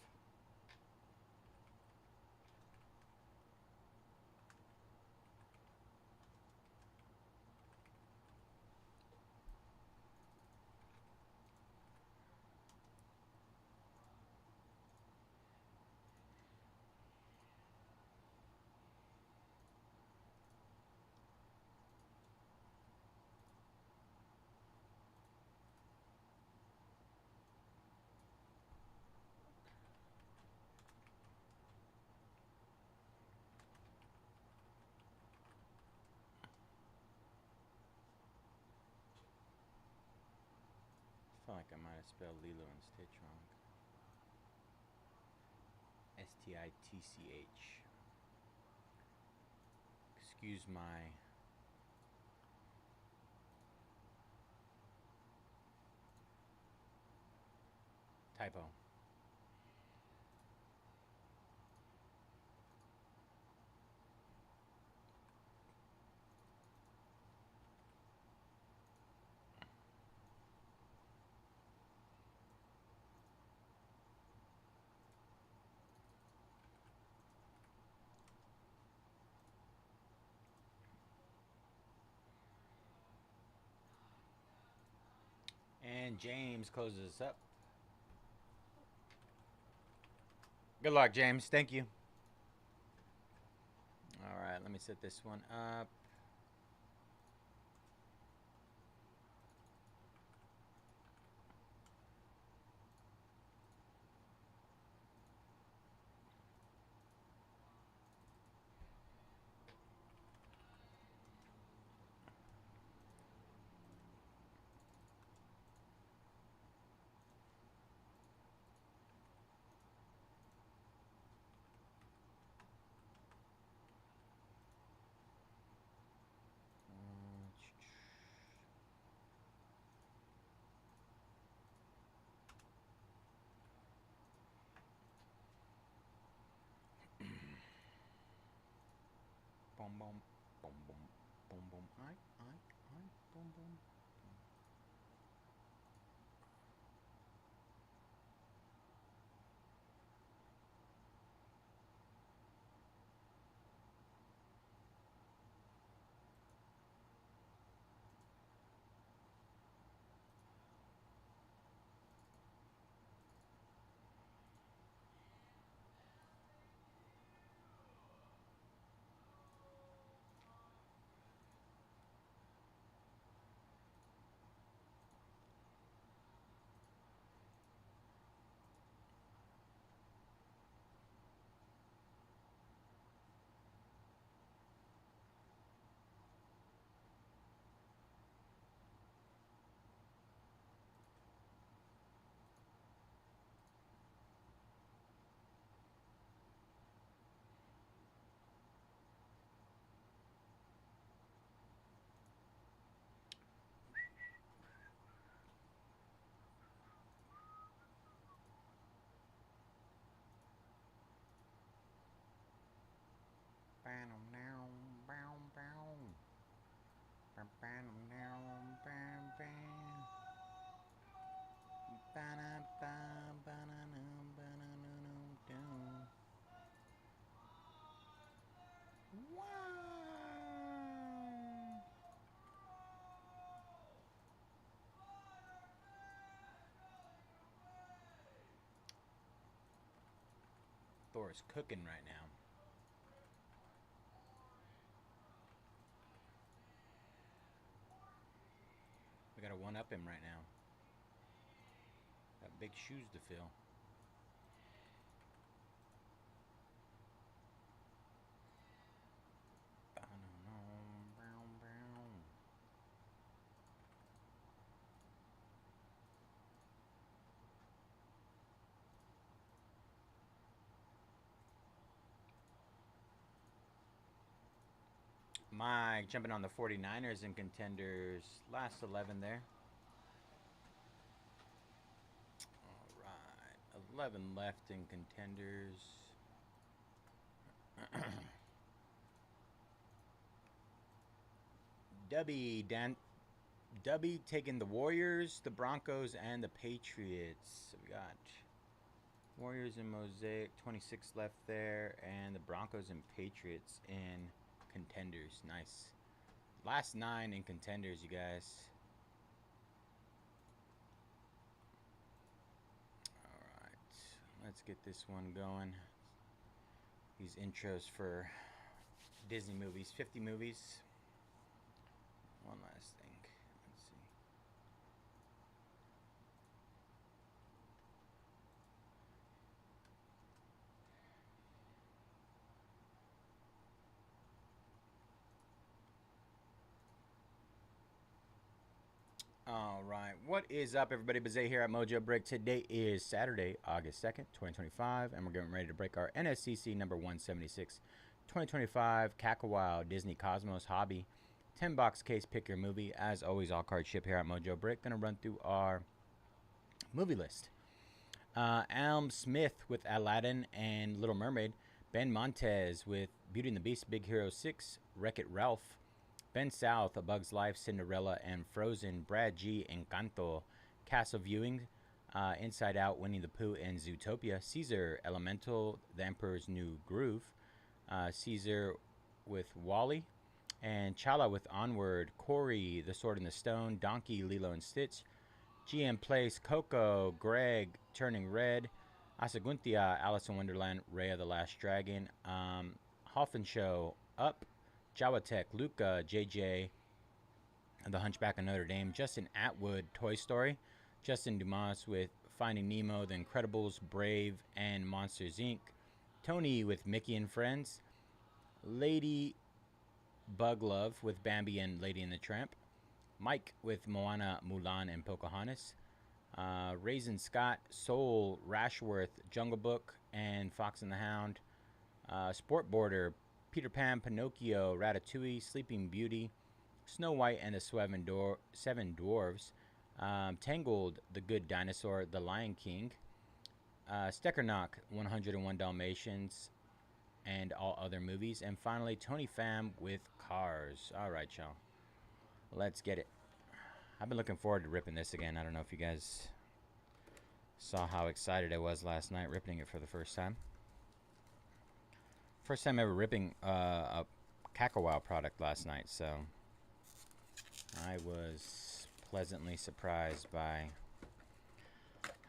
I feel like I might have spelled Lilo and Stitch wrong. Stitch. Excuse my typo. And James closes up. Good luck, James. Thank you. All right, let me set this one up. Boom, boom, boom, boom, boom, boom. I, boom, boom. Thor is cooking right now. one up him right now. Got big shoes to fill. Mike jumping on the 49ers and Contenders. Last 11 there. All right. 11 left in Contenders. Dubby taking the Warriors, the Broncos, and the Patriots. So we got Warriors and Mosaic, 26 left there, and the Broncos and Patriots in Contenders. Nice. Last 9 in Contenders, you guys. All right. Let's get this one going. These intros for Disney movies, 50 movies. One last thing. Let's see. All right. What is up, everybody? Bayze here at Mojobreak. Today is Saturday, August 2nd, 2025, and we're getting ready to break our NSCC number 176, 2025 Kakawa Disney Cosmos Hobby 10-box case. Pick your movie. As always, all cards ship here at Mojobreak. Going to run through our movie list. Alm Smith with Aladdin and Little Mermaid. Ben Montez with Beauty and the Beast, Big Hero 6. Wreck-It Ralph. Ben South, A Bug's Life, Cinderella, and Frozen. Brad G, Encanto. Castle Viewing, Inside Out, Winnie the Pooh, and Zootopia. Caesar, Elemental, The Emperor's New Groove. Caesar with Wally. And Chala with Onward. Corey, The Sword in the Stone. Donkey, Lilo and Stitch. GM Place, Coco. Greg, Turning Red. Asaguntia, Alice in Wonderland, Raya the Last Dragon. Hoffman Show, Up. Jawatek, Luca, JJ, The Hunchback of Notre Dame. Justin Atwood, Toy Story. Justin Dumas with Finding Nemo, The Incredibles, Brave, and Monsters, Inc. Tony with Mickey and Friends. Lady Bug Love with Bambi and Lady and the Tramp. Mike with Moana, Mulan, and Pocahontas. Raisin Scott, Soul, Rashworth, Jungle Book, and Fox and the Hound. Sport Border, Peter Pan, Pinocchio, Ratatouille, Sleeping Beauty, Snow White and the Seven Dwarves, Tangled, The Good Dinosaur, The Lion King, Steckernock, 101 Dalmatians, and all other movies. And finally, Tony Pham with Cars. All right, y'all. Let's get it. I've been looking forward to ripping this again. I don't know if you guys saw how excited I was last night ripping it for the first time. First time ever ripping a Kakawa product last night, so I was pleasantly surprised by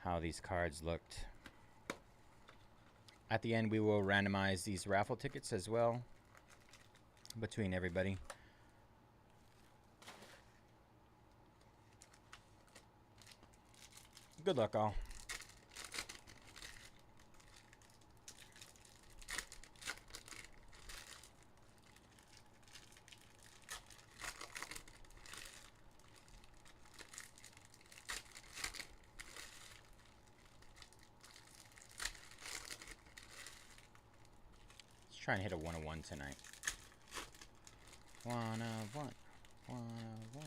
how these cards looked. At the end, we will randomize these raffle tickets as well between everybody. Good luck, all. Try and hit a 101 tonight. 101. 101.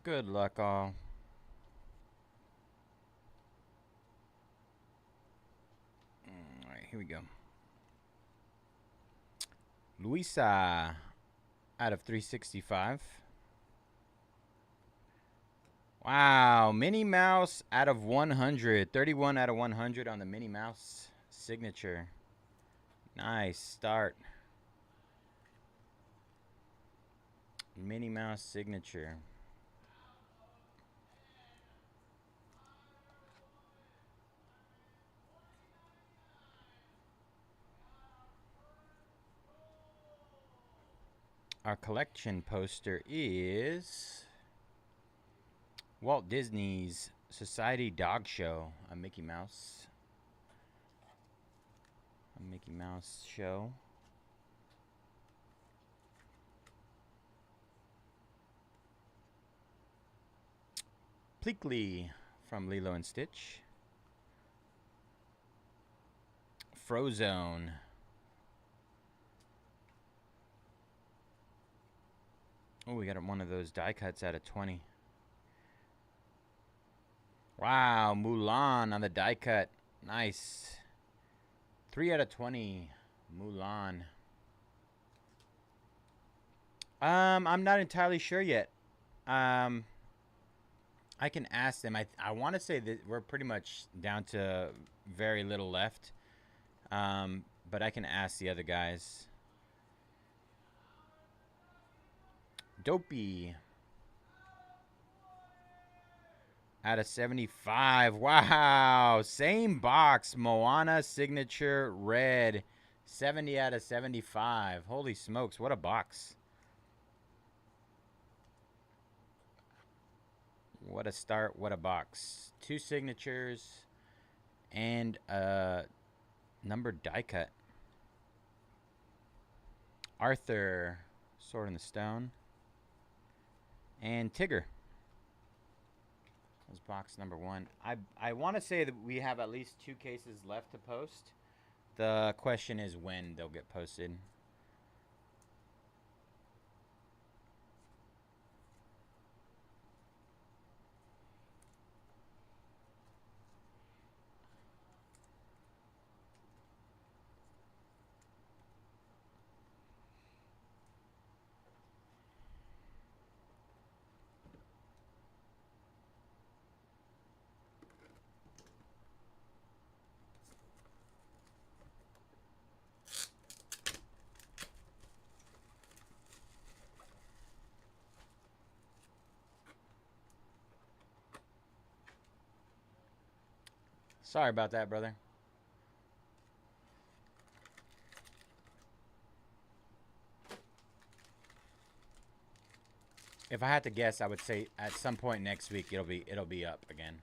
Good luck, all. Here we go. Luisa out of 365. Wow. Minnie Mouse out of 100. 31 out of 100 on the Minnie Mouse signature. Nice start. Minnie Mouse signature. Our collection poster is Walt Disney's Society Dog Show, a Mickey Mouse show. Pleakley from Lilo and Stitch. Frozone. Oh, we got one of those die cuts out of 20. Wow, Mulan on the die cut. Nice. 3 out of 20. Mulan. I'm not entirely sure yet. I can ask them. I want to say that we're pretty much down to very little left. But I can ask the other guys. Dopey. Out of 75. Wow. Same box. Moana signature red. 70 out of 75. Holy smokes. What a box. What a start. What a box. 2 signatures. And a numbered die cut. Arthur. Sword in the Stone. And Tigger. That was box number 1. I want to say that we have at least 2 cases left to post. The question is when they'll get posted. Sorry about that, brother. If I had to guess, I would say at some point next week it'll be up again.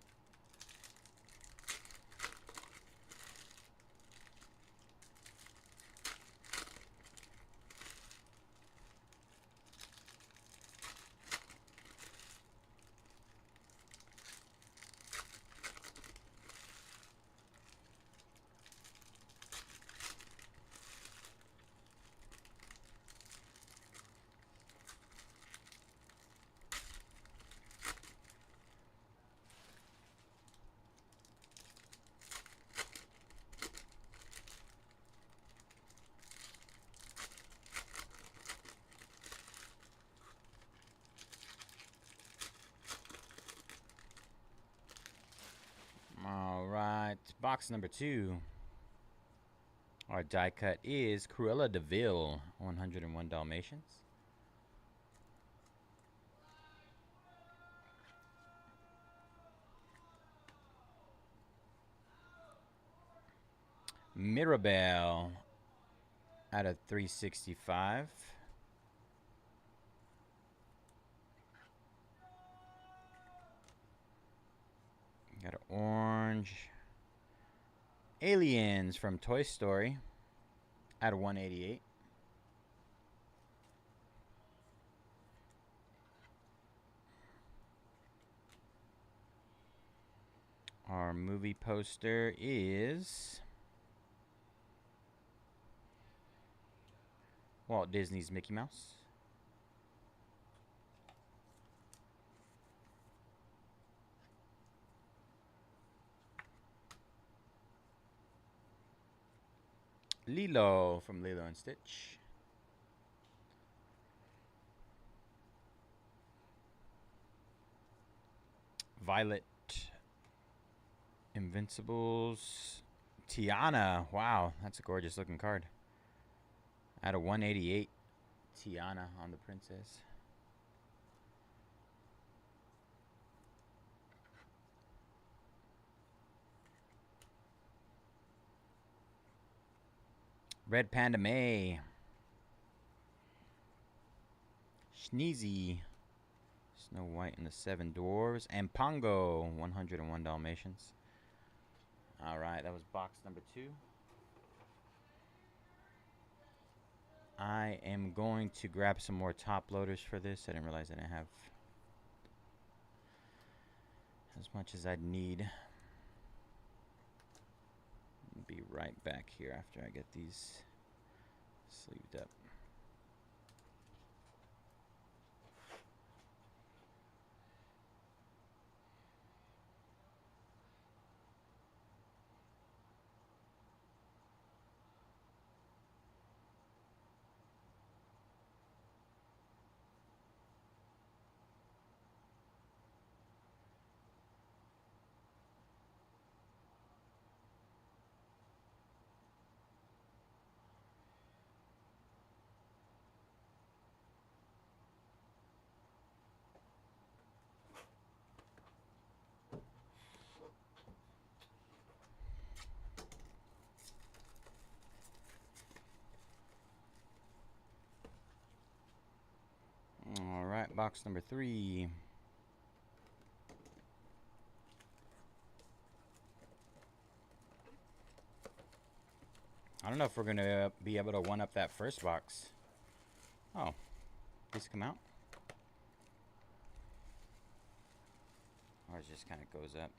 Box number 2. Our die cut is Cruella de Vil, 101 Dalmatians. Mirabelle out of 365. Got an orange. Aliens from Toy Story out of 188. Our movie poster is Walt Disney's Mickey Mouse. Lilo from Lilo and Stitch. Violet. Invincibles. Tiana. Wow, that's a gorgeous looking card. Out of 188. Tiana on the princess. Red Panda May. Sneezy. Snow White and the Seven Dwarves. And Pongo. 101 Dalmatians. Alright, that was box number 2. I am going to grab some more top loaders for this. I didn't realize I didn't have as much as I'd need. I'll be right back here after I get these sleeved up. All right, box number 3. I don't know if we're going to be able to one-up that first box. Oh, these come out? Ours just kind of goes up.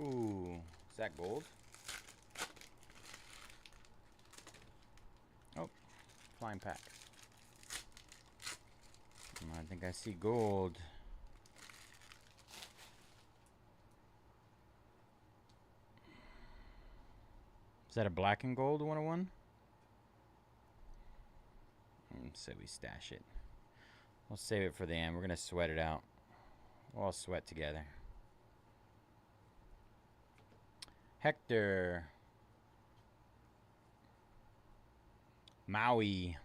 Ooh, is that gold? Oh, flying pack. I think I see gold. Is that a black and gold 101? Say we stash it. We'll save it for the end. We're going to sweat it out. We'll all sweat together. Hector. Maui.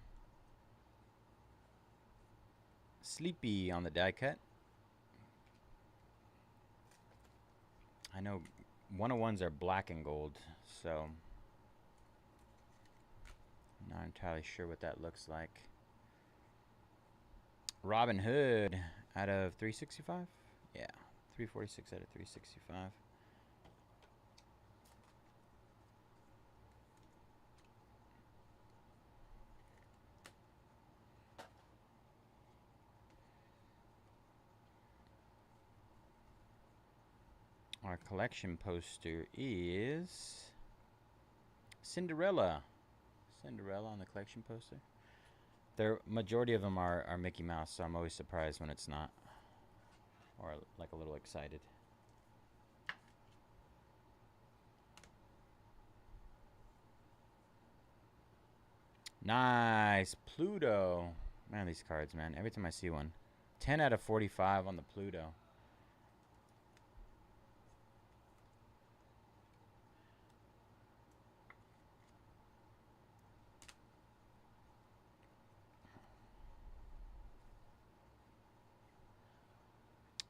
Sleepy on the die cut. I know 101s are black and gold, so I'm not entirely sure what that looks like. Robin Hood out of 365? Yeah, 346 out of 365. Our collection poster is Cinderella. Cinderella on the collection poster. The majority of them are Mickey Mouse, so I'm always surprised when it's not. Or like a little excited. Nice. Pluto. Man, these cards, man. Every time I see one. 10 out of 45 on the Pluto.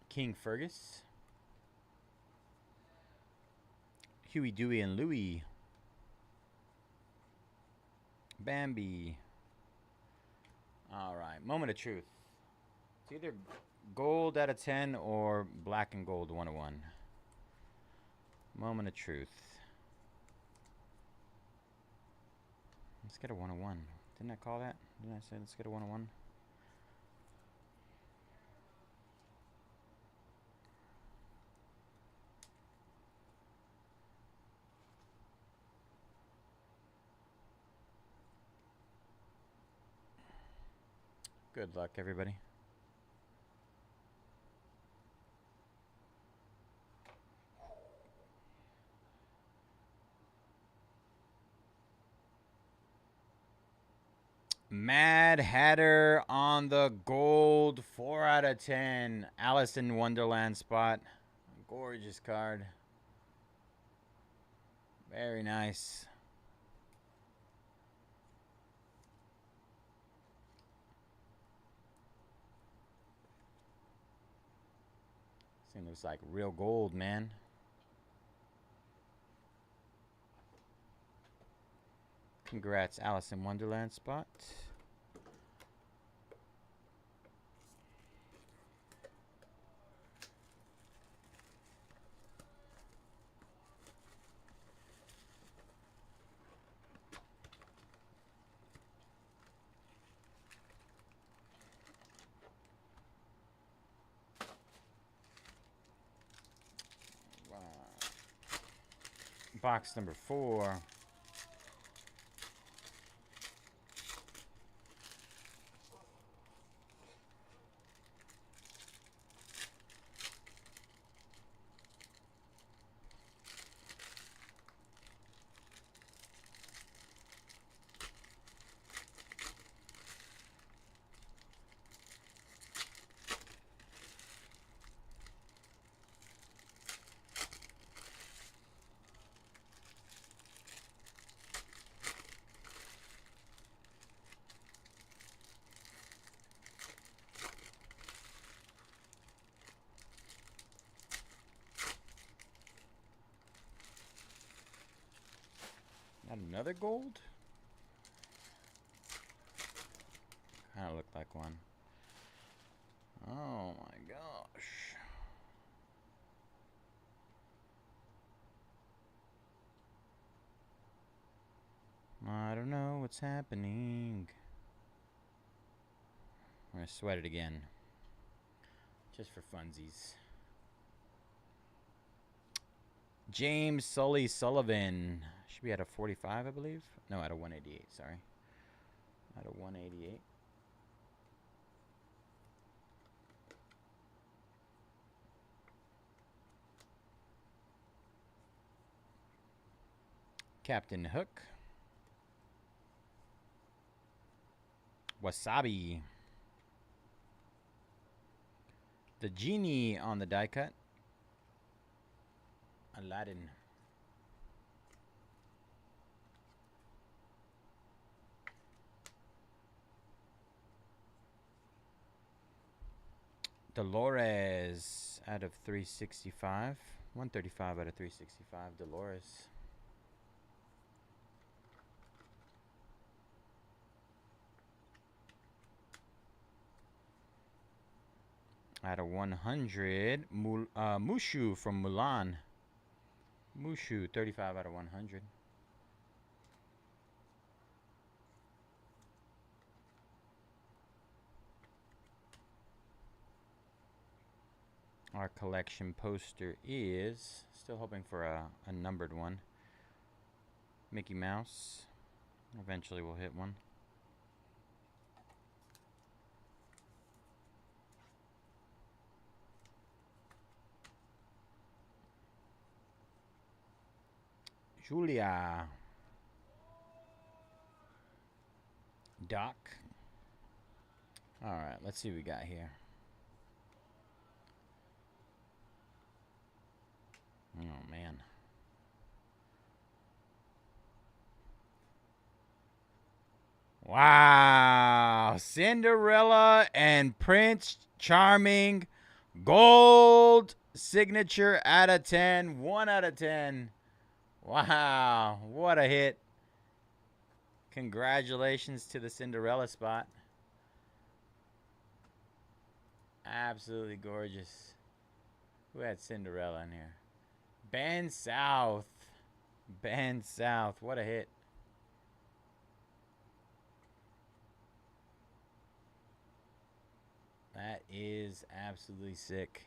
King Fergus. Huey, Dewey, and Louie. Bambi. All right, moment of truth. It's either gold out of 10 or black and gold 101. Moment of truth. Let's get a 101. Didn't I call that? Didn't I say let's get a 101? Good luck, everybody. Mad Hatter on the gold. 4 out of 10. Alice in Wonderland spot. Gorgeous card. Very nice. This thing looks like real gold, man. Congrats, Alice in Wonderland spot. Wow. Box number 4. Not another gold? Kind of looked like one. Oh my gosh. I don't know what's happening. I'm going to sweat it again. Just for funsies. James Sully Sullivan. Should be at a 45, I believe. No, at a 188, sorry. At a 188. Captain Hook. Wasabi. The Genie on the die cut. Aladdin. Dolores out of 365. 135 out of 365. Dolores. Out of 100. Mushu from Mulan. Mushu, 35 out of 100. Our collection poster is, still hoping for a numbered one. Mickey Mouse. Eventually we'll hit one. Julia. Doc. Alright, let's see what we got here. Oh, man. Wow. Cinderella and Prince Charming. Gold signature out of 10. 1 out of 10. Wow. What a hit. Congratulations to the Cinderella spot. Absolutely gorgeous. Who had Cinderella in here? Ben South. Ben South. What a hit. That is absolutely sick.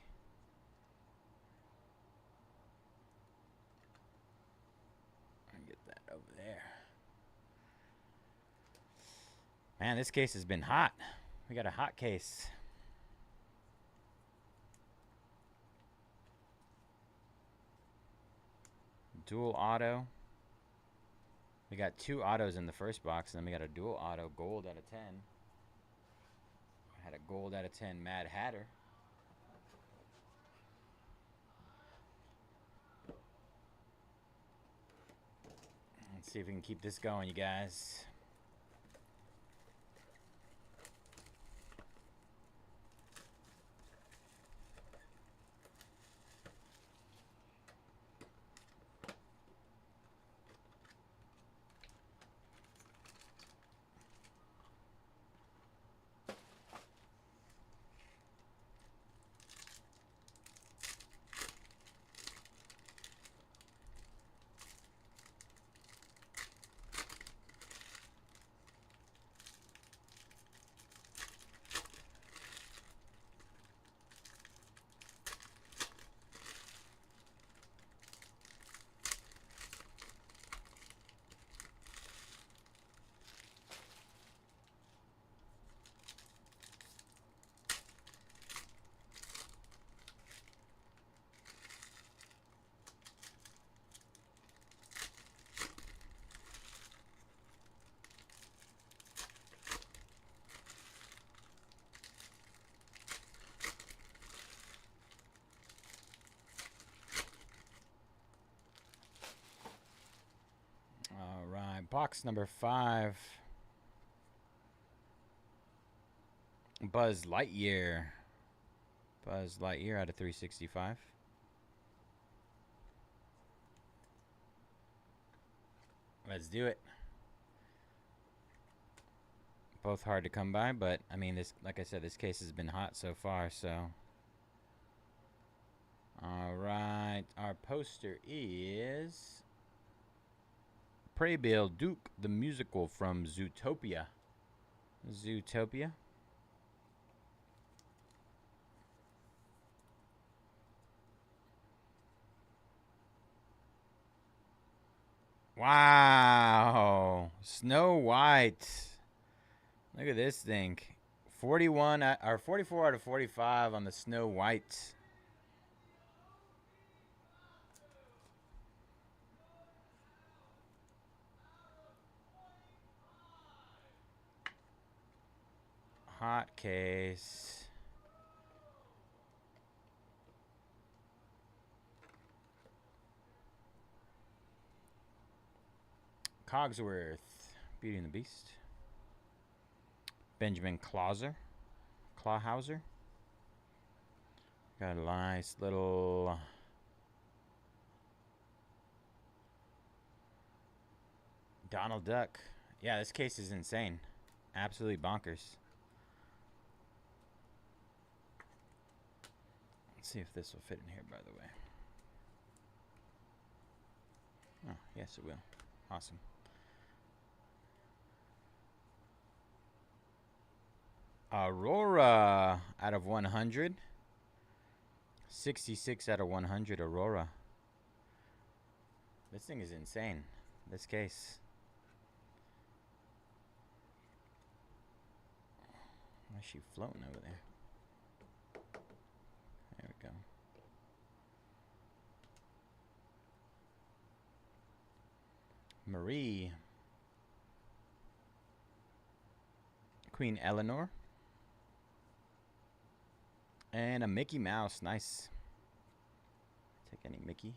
I'll get that over there. Man, this case has been hot. We got a hot case. Dual auto. We got 2 autos in the first box, and then we got a dual auto gold out of 10. Had a gold out of 10 Mad Hatter. Let's see if we can keep this going, you guys. All right, box number 5. Buzz Lightyear. Buzz Lightyear out of 365. Let's do it. Both hard to come by, but I mean, this, like I said, this case has been hot so far, so. All right, our poster is Praybill Duke, the musical from Zootopia. Zootopia. Wow, Snow White. Look at this thing. 41 or 44 out of 45 on the Snow White. Hot case. Cogsworth, Beauty and the Beast. Benjamin Clawhauser. Got a nice little Donald Duck. Yeah, this case is insane. Absolutely bonkers. Let's see if this will fit in here, by the way. Oh, yes, it will. Awesome. Aurora out of 100. 66 out of 100 Aurora. This thing is insane. This case. Why is she floating over there? There we go. Marie. Queen Eleanor. And a Mickey Mouse. Nice. Take any Mickey.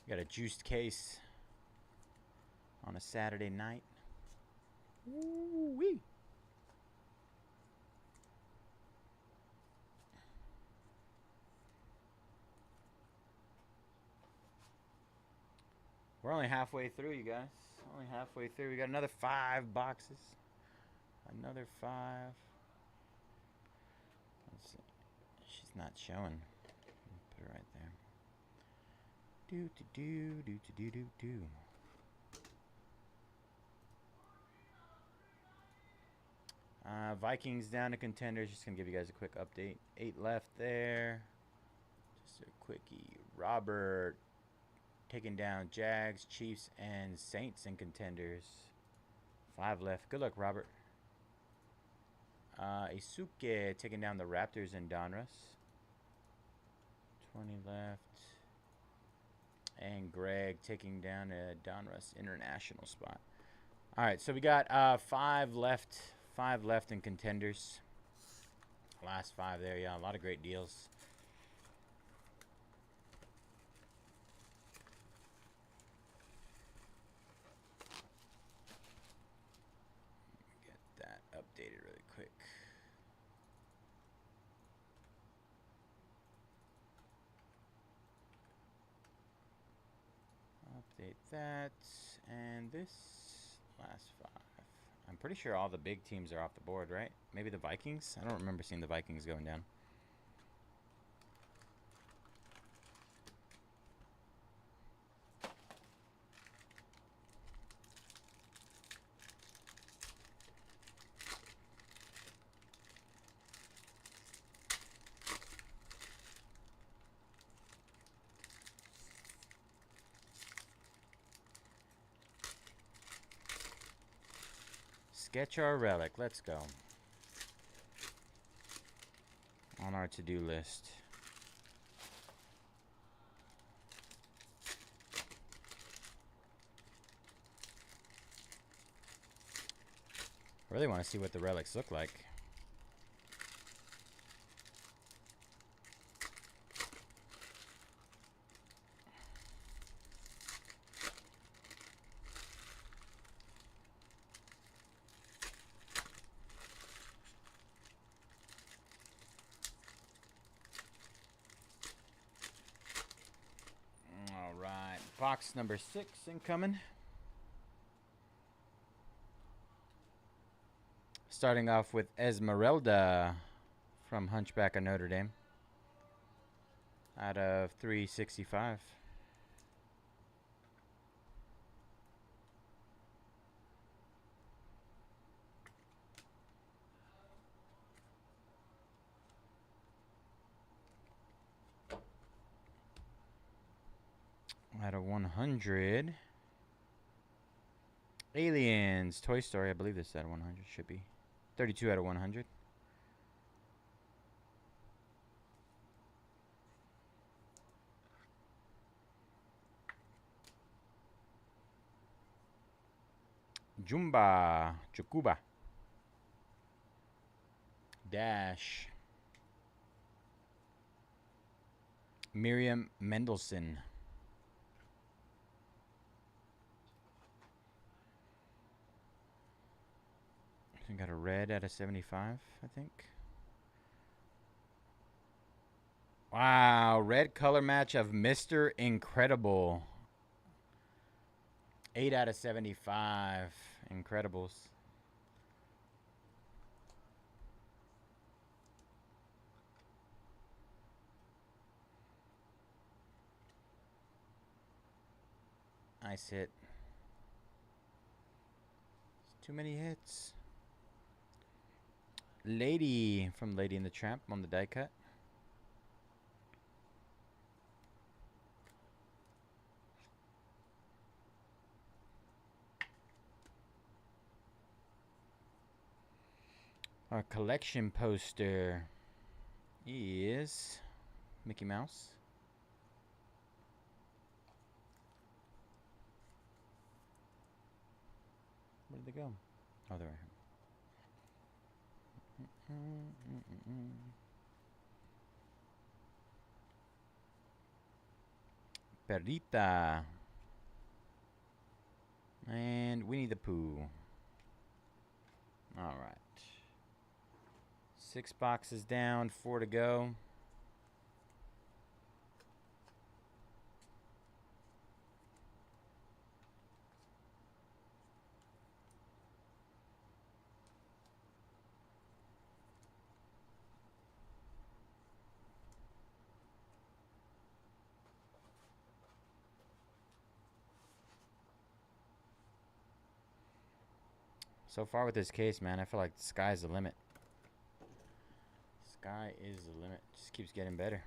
Got a juiced case on a Saturday night. Woo-wee. We're only halfway through, you guys. Only halfway through. We got another 5 boxes. Another 5. Let's see. She's not showing. Put her right there. Do. Vikings down to Contenders. Just gonna give you guys a quick update. 8 left there. Just a quickie. Robert taking down Jags, Chiefs, and Saints and Contenders. 5 left. Good luck, Robert. Isuke taking down the Raptors and Donruss. 20 left. And Greg taking down a Donruss international spot. All right, so we got 5 left. 5 left in Contenders. Last 5 there, yeah. A lot of great deals. Get that updated really quick. Update that, and this last 5. I'm pretty sure all the big teams are off the board, right? Maybe the Vikings? I don't remember seeing the Vikings going down. Sketch our relic. Let's go. On our to-do list. I really want to see what the relics look like. Box number 6 incoming. Starting off with Esmeralda from Hunchback of Notre Dame. Out of 365. Out of 100. Aliens. Toy Story. I believe this is out of 100. Should be. 32 out of 100. Jumba. Chukuba. Dash. Miriam Mendelson. We got a red out of 75, I think. Wow, red color match of Mr. Incredible. 8 out of 75. Incredibles. Nice hit. Too many hits. Lady from Lady and the Tramp on the die cut. Our collection poster is Mickey Mouse. Where did they go? Oh, they're right here. Perrita. And Winnie the Pooh. All right. 6 boxes down, 4 to go. So far with this case, man, I feel like the sky's the limit. Sky is the limit. Just keeps getting better.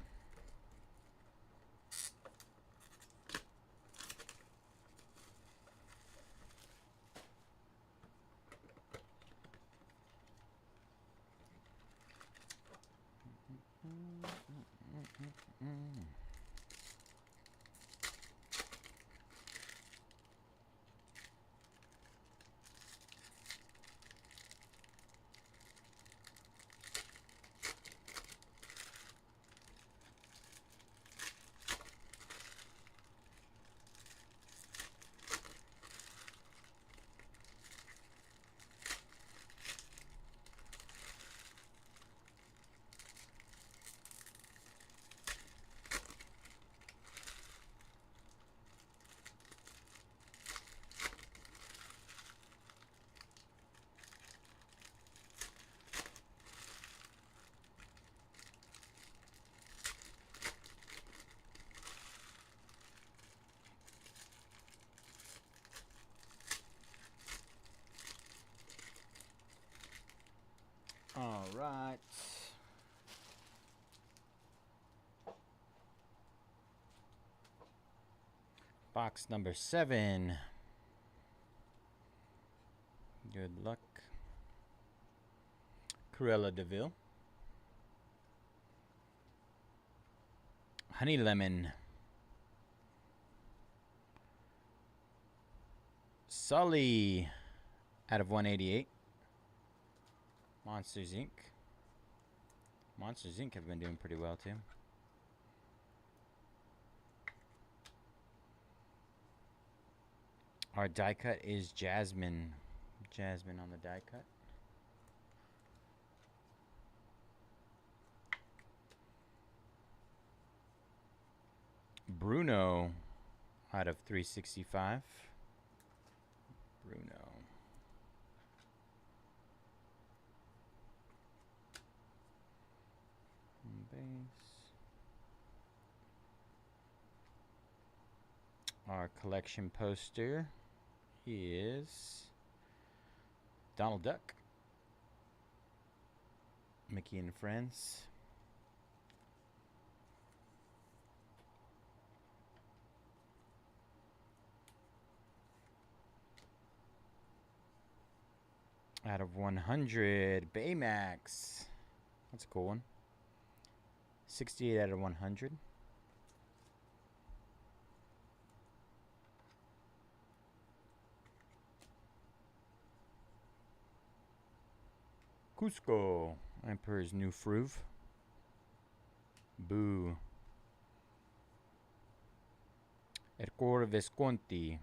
All right. Box number 7. Good luck. Corella DeVille. Honey Lemon. Sully out of 188. Monsters Inc. Monsters Inc. have been doing pretty well too. Our die cut is Jasmine. Jasmine on the die cut. Bruno out of 365. Bruno. Base. Our collection poster is Donald Duck. Mickey and Friends. Out of 100, Baymax. That's a cool one. 68 out of 100. Cusco, Emperor's New Fruve. Boo. Ercor Visconti.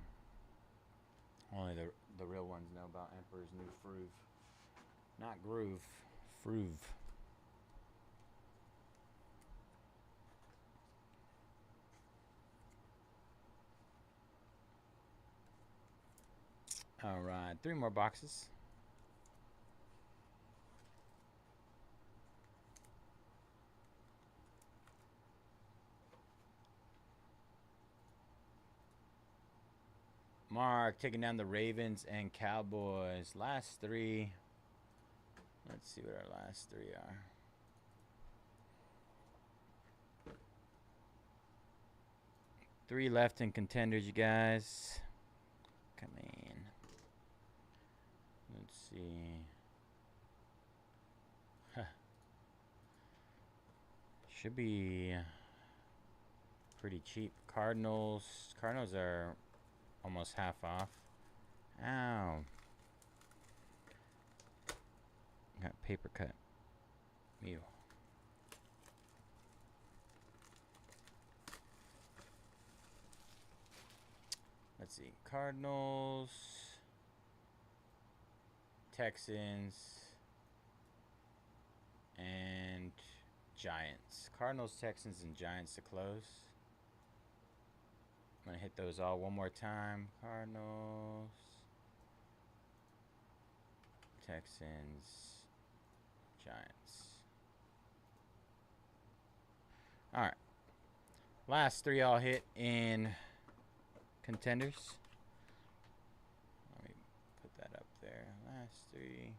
Only the real ones know about Emperor's New Fruve. Not Groove. Fruve. All right, 3 more boxes. Mark taking down the Ravens and Cowboys. Last 3. Let's see what our last 3 are. Three left in Contenders, you guys. Come in. Let's see. Huh. Should be pretty cheap. Cardinals. Cardinals are almost half off. Ow. Got paper cut. Ew. Let's see. Cardinals. Texans. And Giants. Cardinals, Texans, and Giants to close. I'm going to hit those all one more time. Cardinals. Texans. Giants. Alright. Last 3 all hit in Contenders. Let me put that up there. Last 3.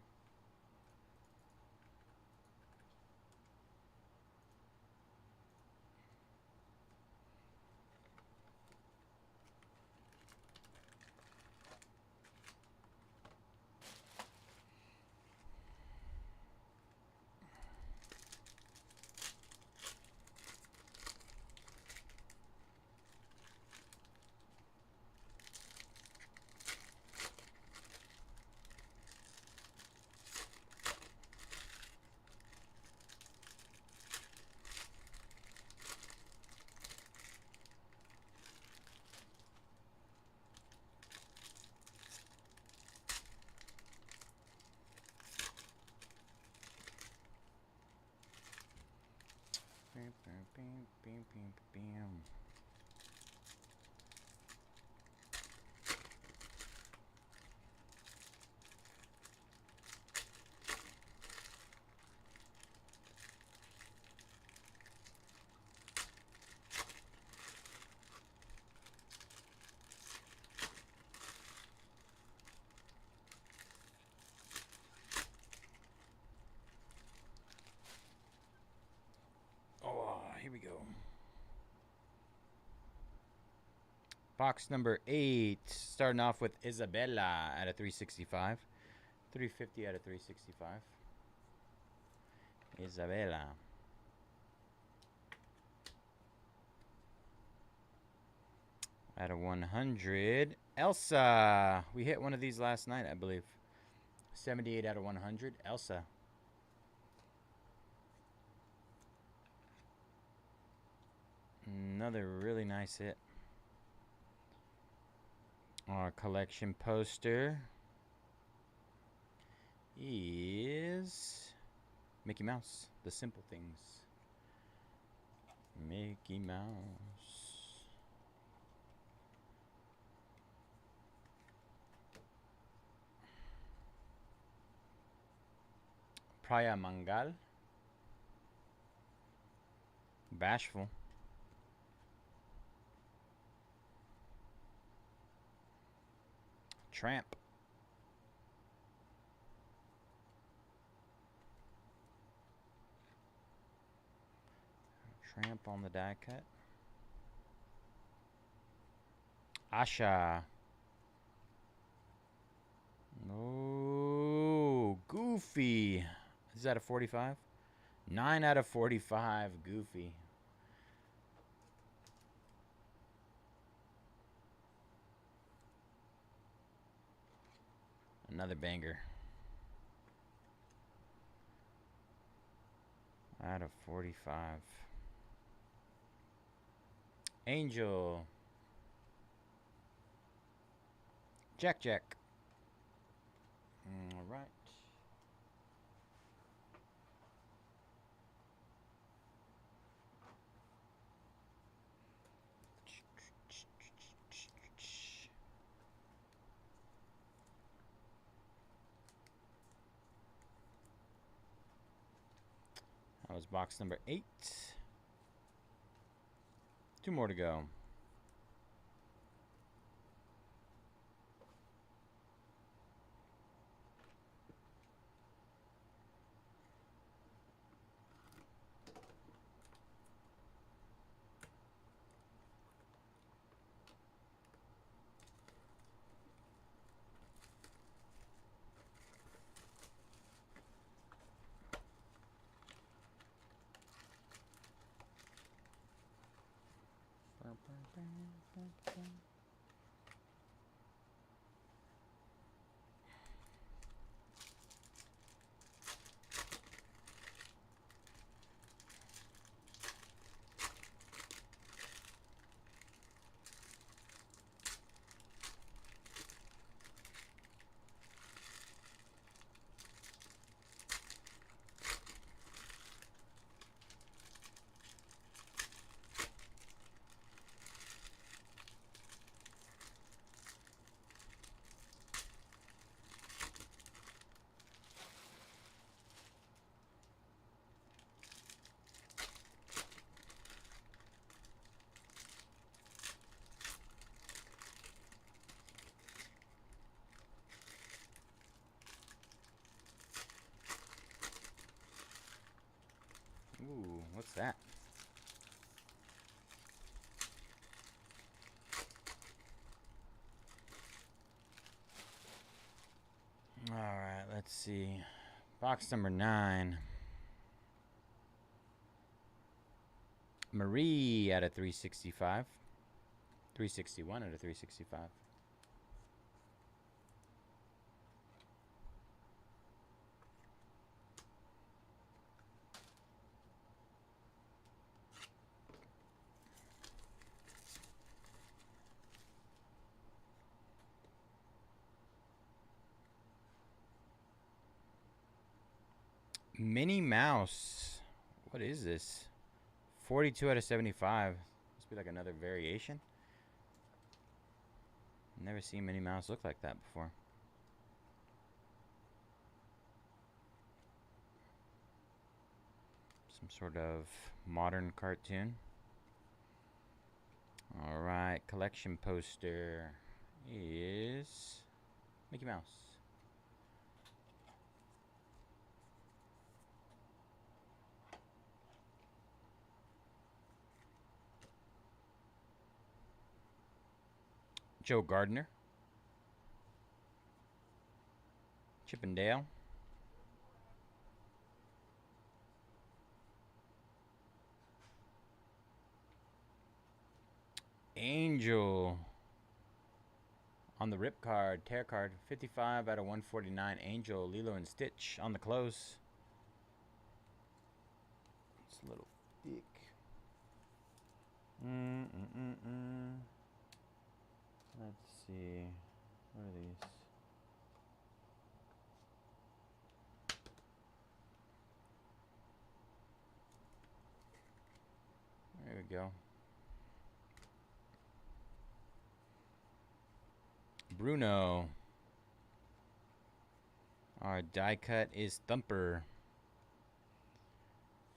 Bam. here we go. Box number 8. Starting off with Isabella out of 365. 350 out of 365. Isabella. Out of 100. Elsa. We hit one of these last night, I believe. 78 out of 100. Elsa. Another really nice hit. Our collection poster is Mickey Mouse. The Simple Things. Mickey Mouse. Praya Mangal. Bashful. Tramp. Tramp on the die cut. Asha. Oh, Goofy. Is that a 45? 9 out of 45, Goofy. Another banger. Out of 45. Angel. Jack. All right. That was box number 8. 2 more to go. Ooh, what's that? All right, let's see. Box number 9. Marie out of 365. 361 out of 365. Minnie Mouse. What is this? 42 out of 75. Must be like another variation. Never seen Minnie Mouse look like that before. Some sort of modern cartoon. All right, collection poster is Mickey Mouse. Joe Gardner. Chippendale. Angel. On the rip card, tear card, 55 out of 149. Angel, Lilo and Stitch on the close. It's a little thick. Let's see. What are these? There we go. Bruno. Our die cut is Thumper.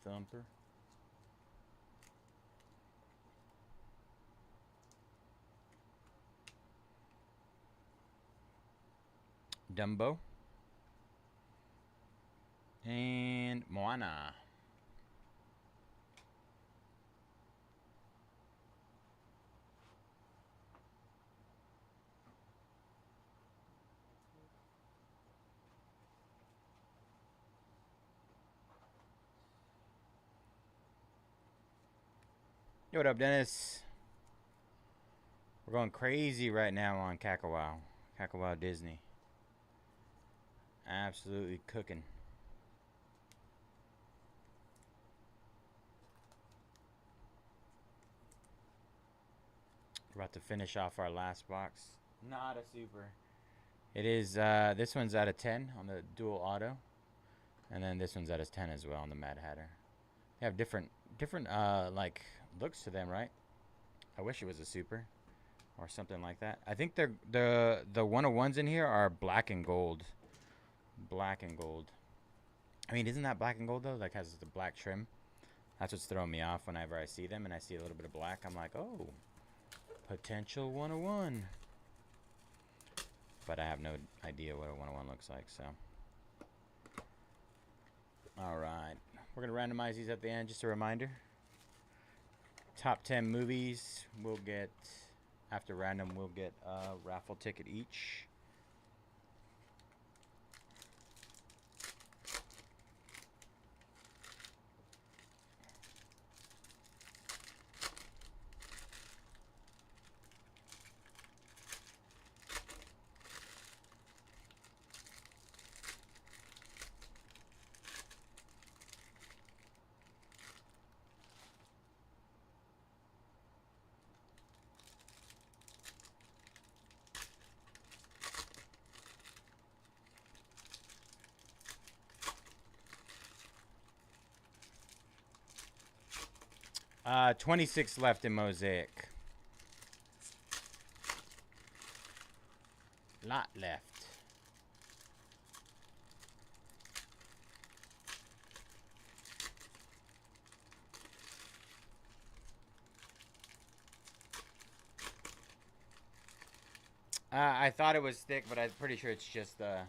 Thumper. Dumbo. And Moana. Yo, what up, Dennis? We're going crazy right now on Kakawa. Kakawa Disney. Absolutely cooking. We're about to finish off our last box. Not a super. It is, this one's out of 10 on the dual auto. And then this one's out of 10 as well on the Mad Hatter. They have different, like, looks to them, right? I wish it was a super or something like that. I think the 101s in here are black and gold. Black and gold. I mean, isn't that black and gold though? Like has the black trim. That's what's throwing me off whenever I see them and I see a little bit of black. I'm like, oh, potential 101. But I have no idea what a 101 looks like, so. All right. We're going to randomize these at the end. Just a reminder. Top 10 movies we'll get, after random, we'll get a raffle ticket each. Uh, 26 left in Mosaic. Lot left. I thought it was thick, but I'm pretty sure it's just the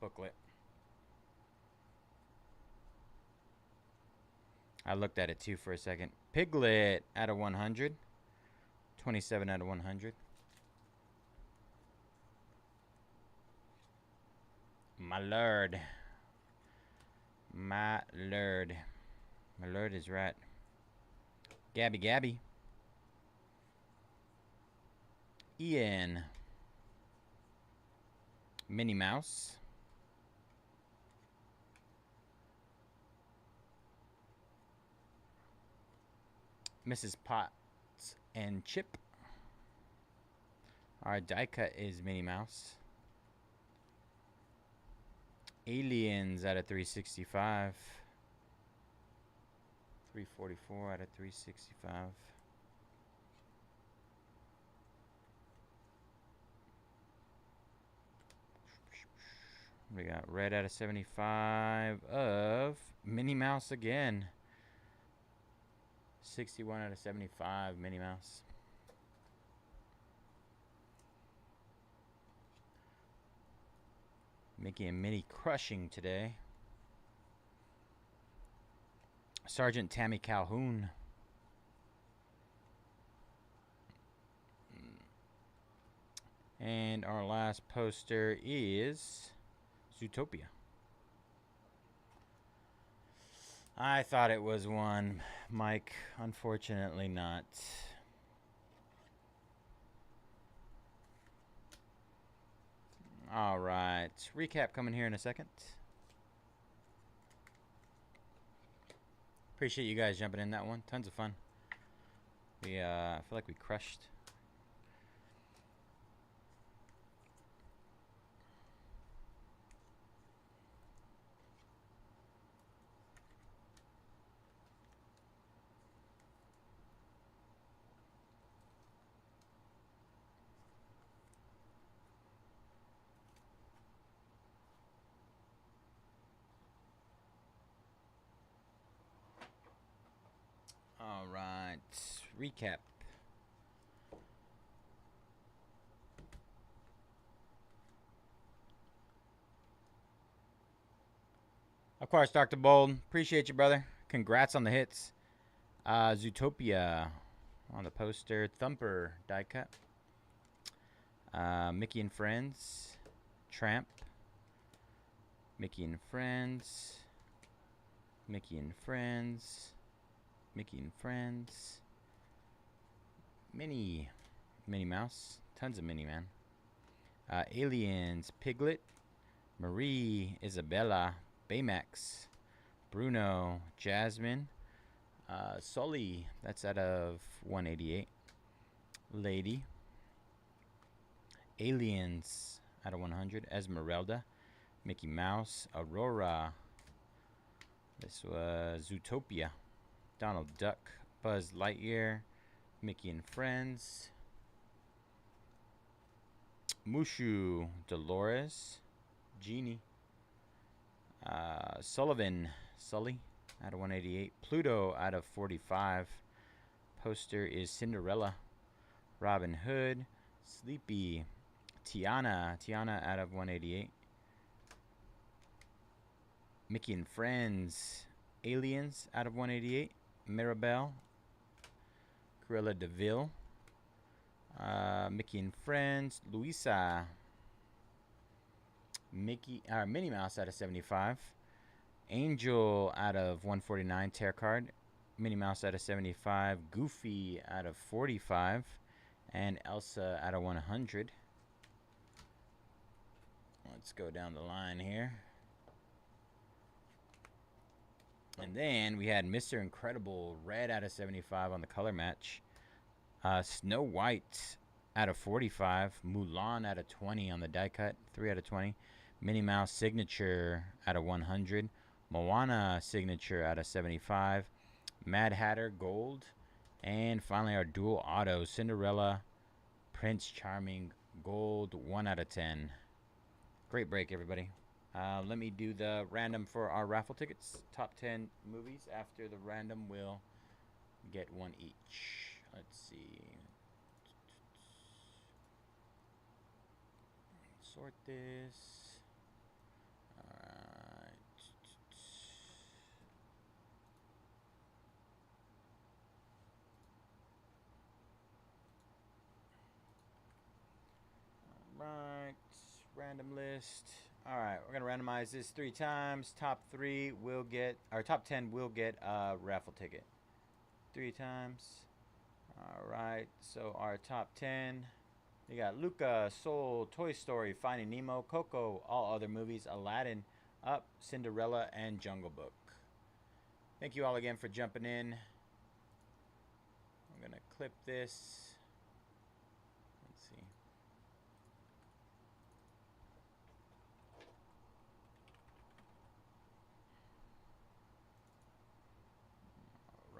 booklet. I looked at it too for a second. Piglet out of 100. 27 out of 100. My lord. My lord. My lord is right. Gabby Gabby. Ian. Minnie Mouse. Mrs. Potts and Chip. Our die cut is Minnie Mouse. Aliens out of 365. 344 out of 365. We got red out of 75 of Minnie Mouse again. 61 out of 75 Minnie Mouse. Mickey and Minnie crushing today. Sergeant Tammy Calhoun. And our last poster is Zootopia. I thought it was one, Mike. Unfortunately not. All right. Recap coming here in a second. Appreciate you guys jumping in that one. Tons of fun. I feel like we crushed. All right. Recap. Of course, Dr. Bold. Appreciate you, brother. Congrats on the hits. Zootopia on the poster. Thumper die cut. Mickey and Friends. Tramp. Mickey and Friends. Mickey and Friends. Mickey and Friends. Minnie Mouse. Tons of Minnie, man. Aliens. Piglet. Marie. Isabella. Baymax. Bruno. Jasmine. Sully. That's out of 188. Lady. Aliens. Out of 100. Esmeralda. Mickey Mouse. Aurora. This was Zootopia. Donald Duck. Buzz Lightyear. Mickey and Friends. Mushu. Dolores. Genie. Sullivan. Sully. Out of 188. Pluto out of 45. Poster is Cinderella. Robin Hood. Sleepy. Tiana. Tiana out of 188. Mickey and Friends. Aliens out of 188. Mirabelle. Cruella de Vil. Mickey and Friends. Luisa. Minnie Mouse out of 75. Angel out of 149. Tear card. Minnie Mouse out of 75. Goofy out of 45. And Elsa out of 100. Let's go down the line here. And then we had Mr. Incredible, red out of 75 on the color match. Snow White out of 45. Mulan out of 20 on the die cut. 3 out of 20. Minnie Mouse signature out of 100. Moana signature out of 75. Mad Hatter gold. And finally our dual auto, Cinderella, Prince Charming gold, 1 out of 10. Great break, everybody. Let me do the random for our raffle tickets. Top 10 movies. After the random, we'll get one each. Let's see. Sort this. Alright. Alright. Random list. Alright, we're going to randomize this 3 times. Top 3 will get, or top 10 will get a raffle ticket. 3 times. Alright, so our top 10. You got Luca, Soul, Toy Story, Finding Nemo, Coco, all other movies, Aladdin, Up, Cinderella, and Jungle Book. Thank you all again for jumping in. I'm going to clip this. Let's see.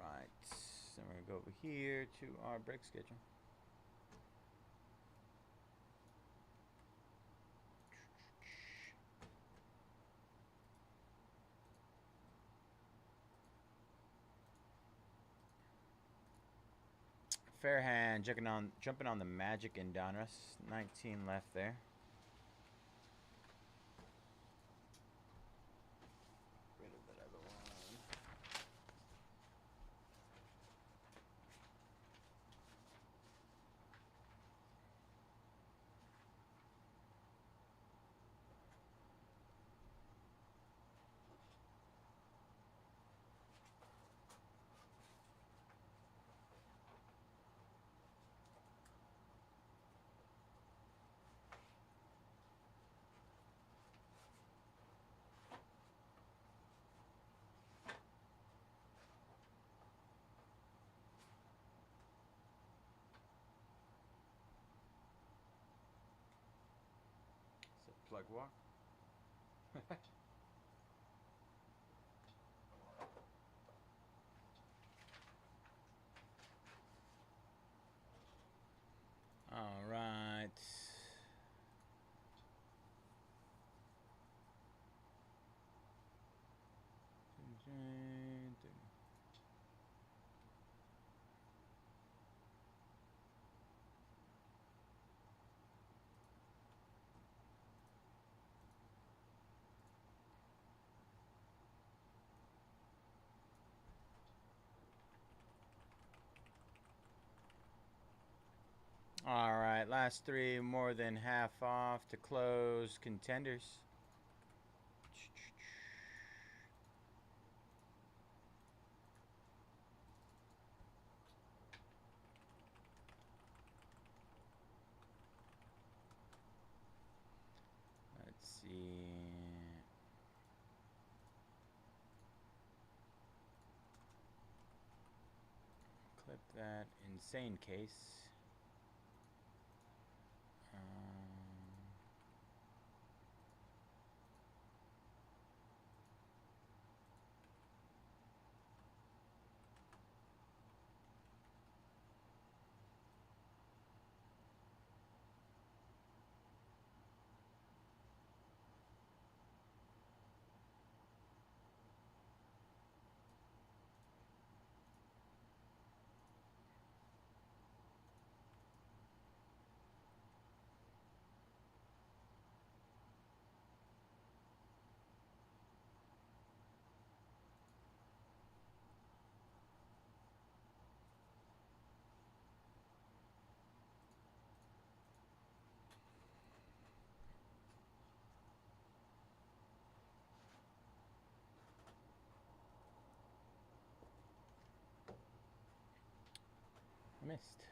Alright, so we're going to go over here to our break schedule. Fairhand jumping on the Magic and Donruss. 19 left there. Rid of that other one. like what? All right. All right, last three more than half off to close. Contenders. Let's see. Clip that. Insane case. Missed.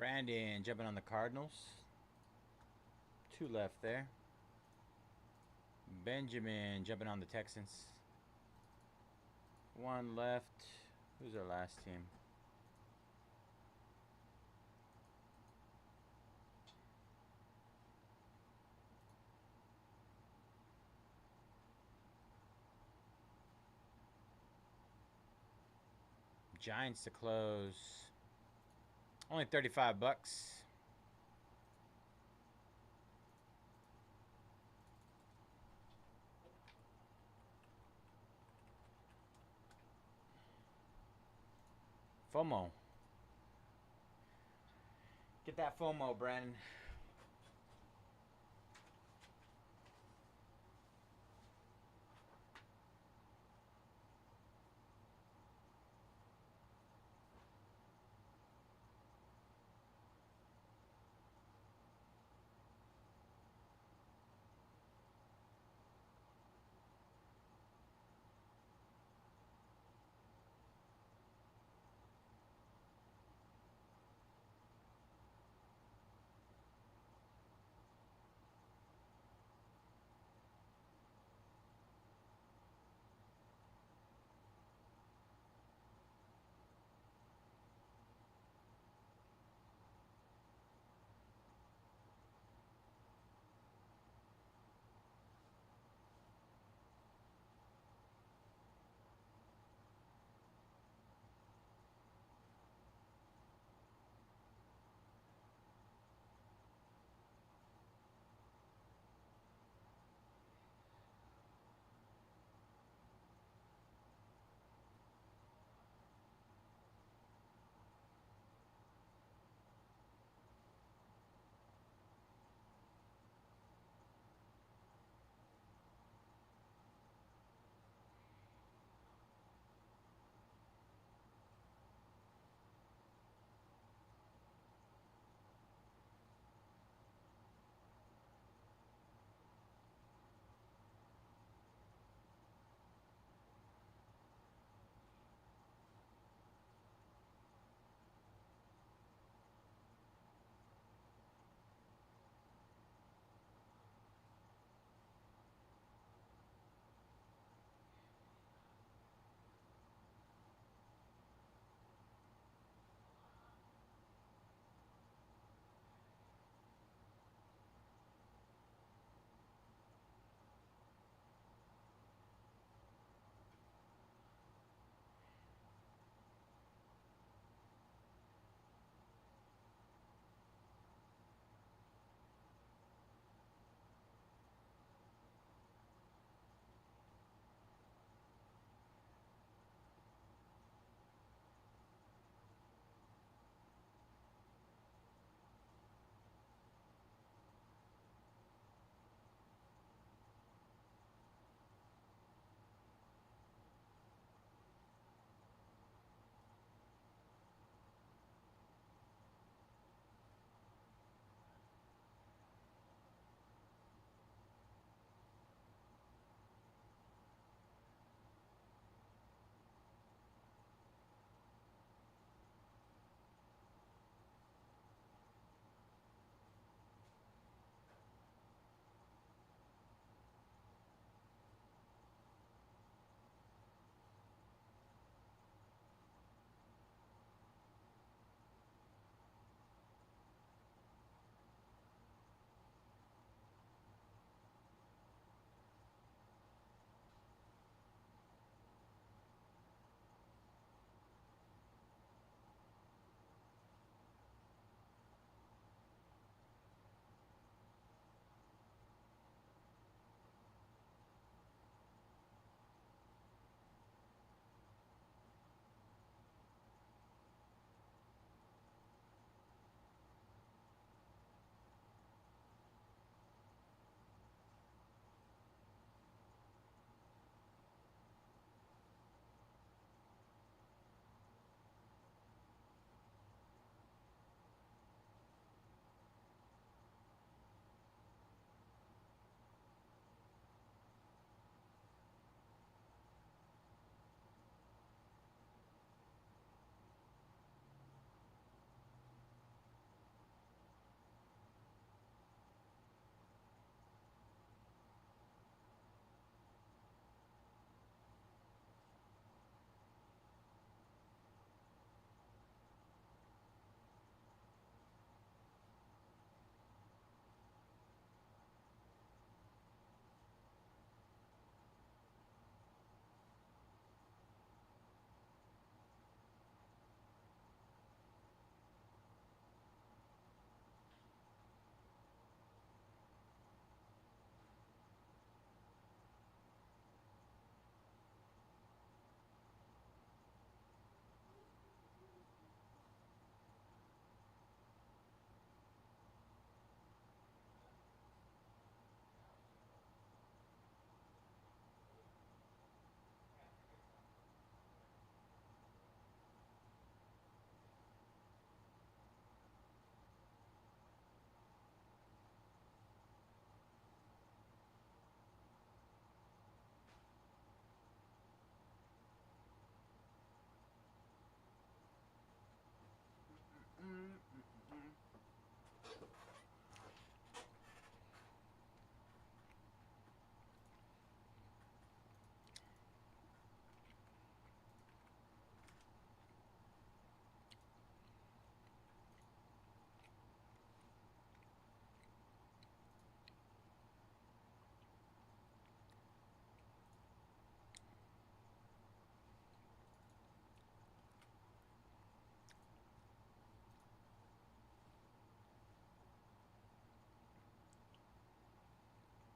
Brandon jumping on the Cardinals. 2 left there. Benjamin jumping on the Texans. 1 left. Who's our last team? Giants to close. Only 35 bucks. FOMO. Get that FOMO, Brandon.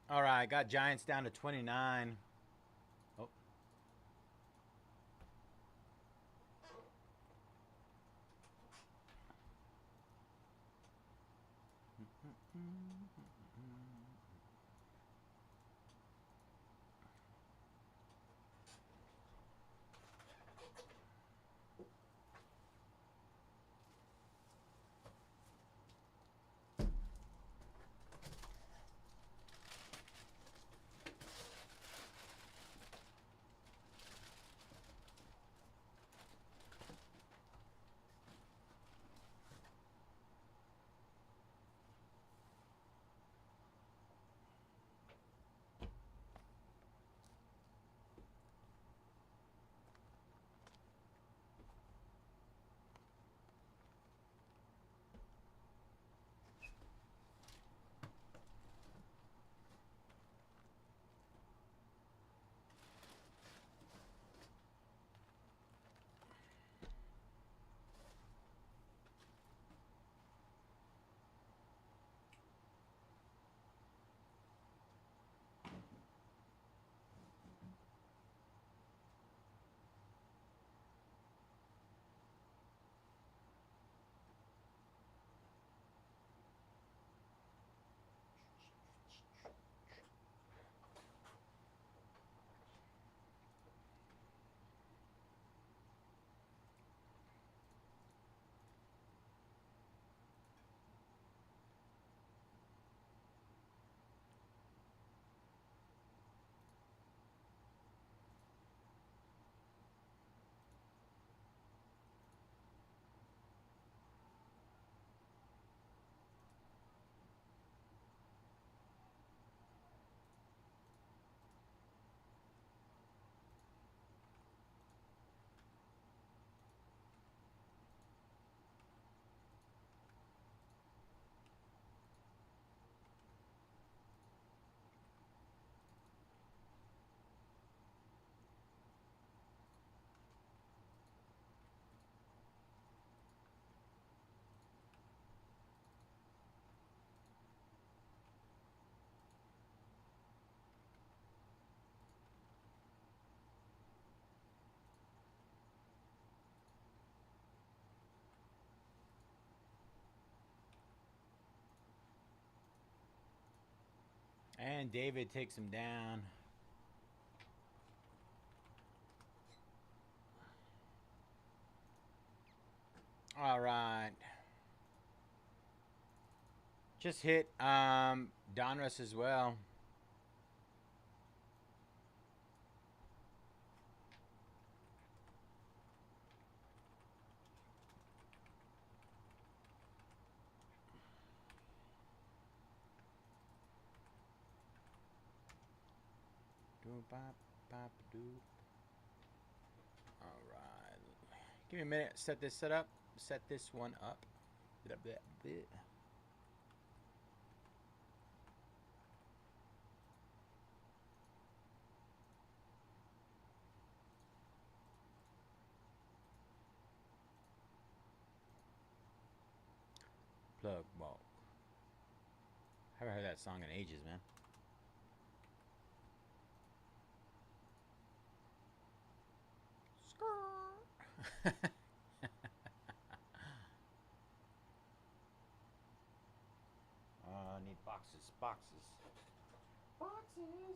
All right, got Giants down to 29. Oh. And David takes him down. All right. Just hit Donruss as well. All right. Give me a minute. Set this up. Set this one up. Plug ball. Haven't heard that song in ages, man. I need boxes. Boxes. Boxes.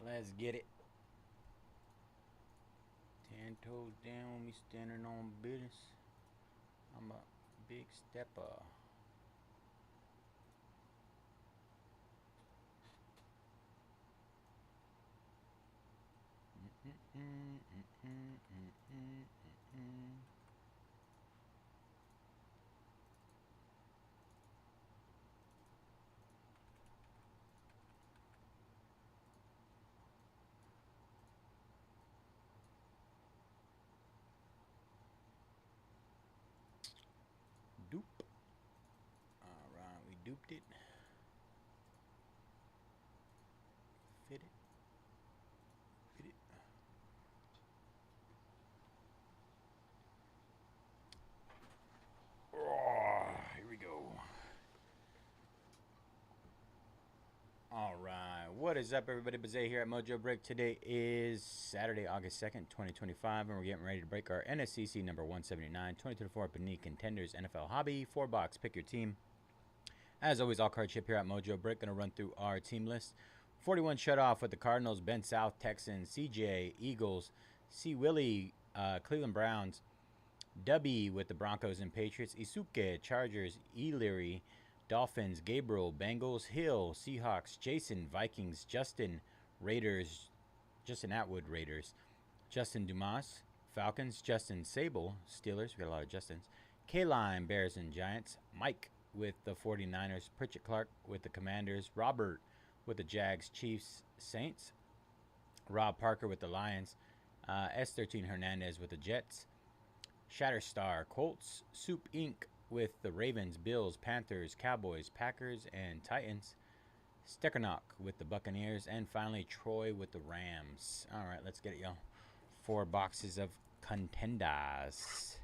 Let's get it. 10 toes down, me standing on business. I'm a big stepper. Dupe. Alright, we duped it. Fit it. Fit it. Oh, here we go. Alright, what is up, everybody? Bayze here at Mojobreak. Today is Saturday, August 2nd, 2025, and we're getting ready to break our NSCC number 179, 2024 Beneath Contenders NFL Hobby 4-box. Pick your team. As always, all card ship here at Mojobreak. Going to run through our team list. 41 shut off with the Cardinals, Ben South, Texans, CJ, Eagles, C. Willie, Cleveland Browns, Dubby with the Broncos and Patriots, Isuke, Chargers, Leary, Dolphins, Gabriel, Bengals, Hill, Seahawks, Jason, Vikings, Justin, Raiders, Justin Atwood, Raiders, Justin Dumas, Falcons, Justin Sable, Steelers, we got a lot of Justins, K-Line, Bears and Giants, Mike with the 49ers, Pritchett Clark with the Commanders, Robert with the Jags, Chiefs, Saints, Rob Parker with the Lions, S13 Hernandez with the Jets, Shatterstar, Colts, Soup Inc. with the Ravens, Bills, Panthers, Cowboys, Packers, and Titans, Steckernock with the Buccaneers, and finally Troy with the Rams. All right, let's get it, y'all. 4 boxes of Contenders.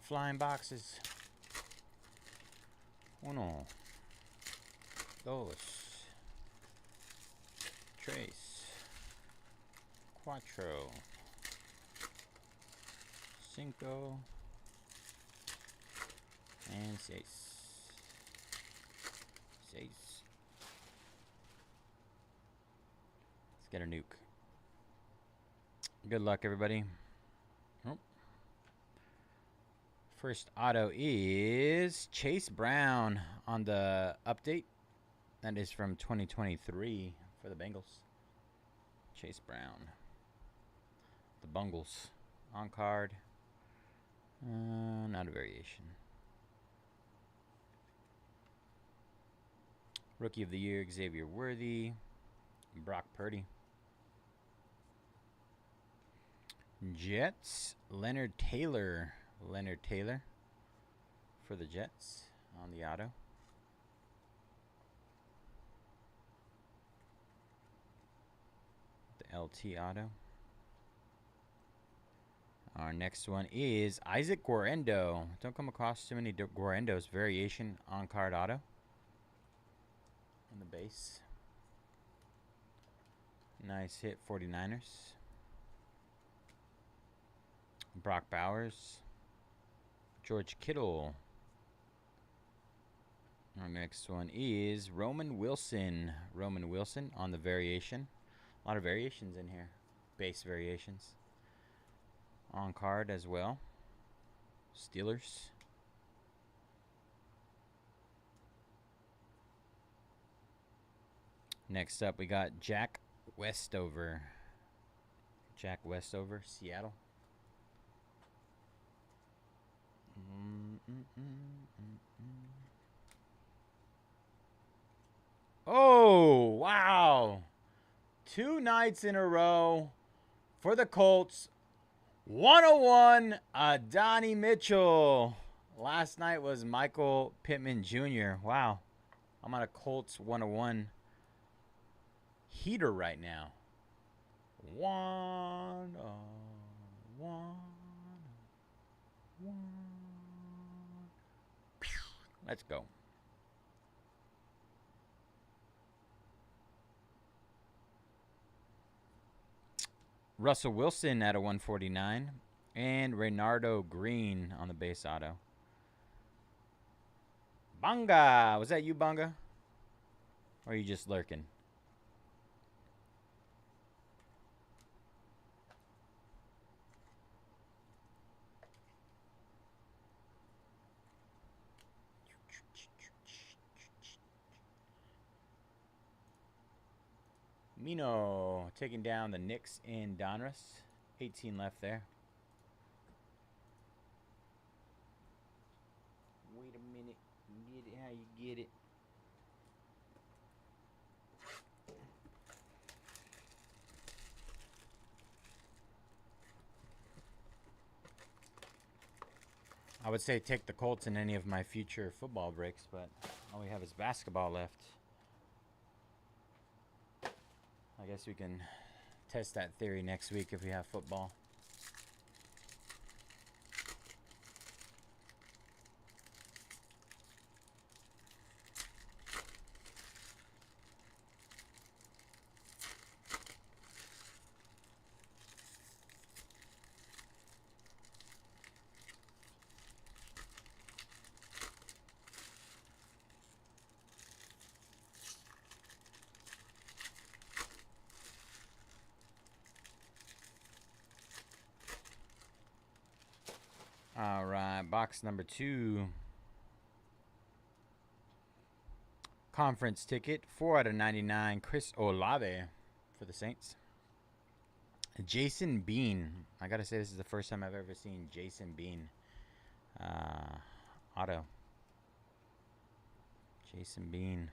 Flying boxes. 1, 2, 3, 4, 5, and 6. Let's get a nuke. Good luck, everybody. Oh. First auto is Chase Brown on the update. That is from 2023 for the Bengals. Chase Brown. The Bungles. On card. Not a variation. Rookie of the Year, Xavier Worthy. Brock Purdy. Jets, Leonard Taylor. Leonard Taylor for the Jets on the auto. The LT auto. Our next one is Isaac Guarendo. Don't come across too many Guarendos. Variation on card auto. On the base. Nice hit, 49ers. Brock Bowers. George Kittle. Our next one is Roman Wilson. Roman Wilson on the variation. A lot of variations in here. Base variations. On card as well. Steelers. Next up, we got Jack Westover. Jack Westover, Seattle. Oh, wow. 2 nights in a row for the Colts. 101, Donnie Mitchell. Last night was Michael Pittman Jr. Wow. I'm on a Colts 101 heater right now. 101. Let's go. Russell Wilson at a 149. And Reynardo Green on the base auto. Banga! Was that you, Banga? Or are you just lurking? Mino taking down the Knicks in Donruss. 18 left there. Wait a minute. Get it how you get it. I would say take the Colts in any of my future football breaks, but all we have is basketball left. I guess we can test that theory next week if we have football. All right, box number 2. Conference ticket, 4 out of 99. Chris Olave for the Saints. Jason Bean. I gotta say, this is the first time I've ever seen Jason Bean auto. Jason Bean.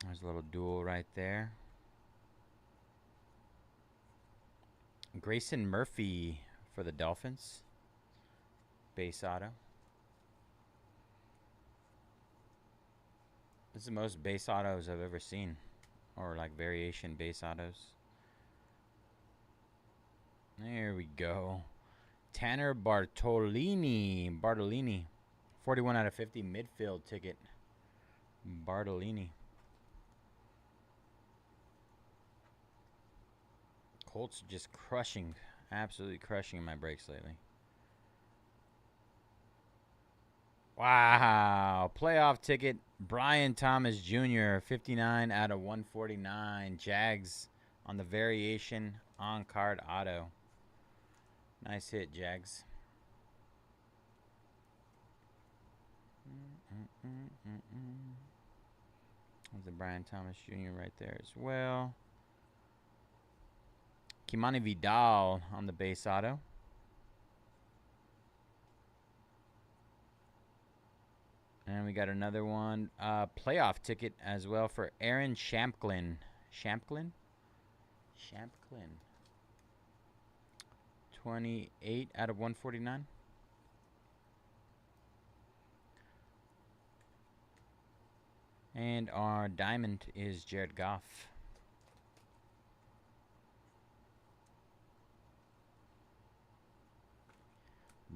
There's a little duel right there. Grayson Murphy for the Dolphins. Base auto. This is the most base autos I've ever seen. Or like variation base autos. There we go. Tanner Bartolini. 41 out of 50 midfield ticket. Bartolini. Colts just crushing. Absolutely crushing my breaks lately. Wow. Playoff ticket. Brian Thomas Jr. 59 out of 149. Jags on the variation on-card auto. Nice hit, Jags. There's the Brian Thomas Jr. right there as well. Kimani Vidal on the base auto. And we got another one. Playoff ticket as well for Aaron Shampklin. Shampklin? 28 out of 149. And our diamond is Jared Goff.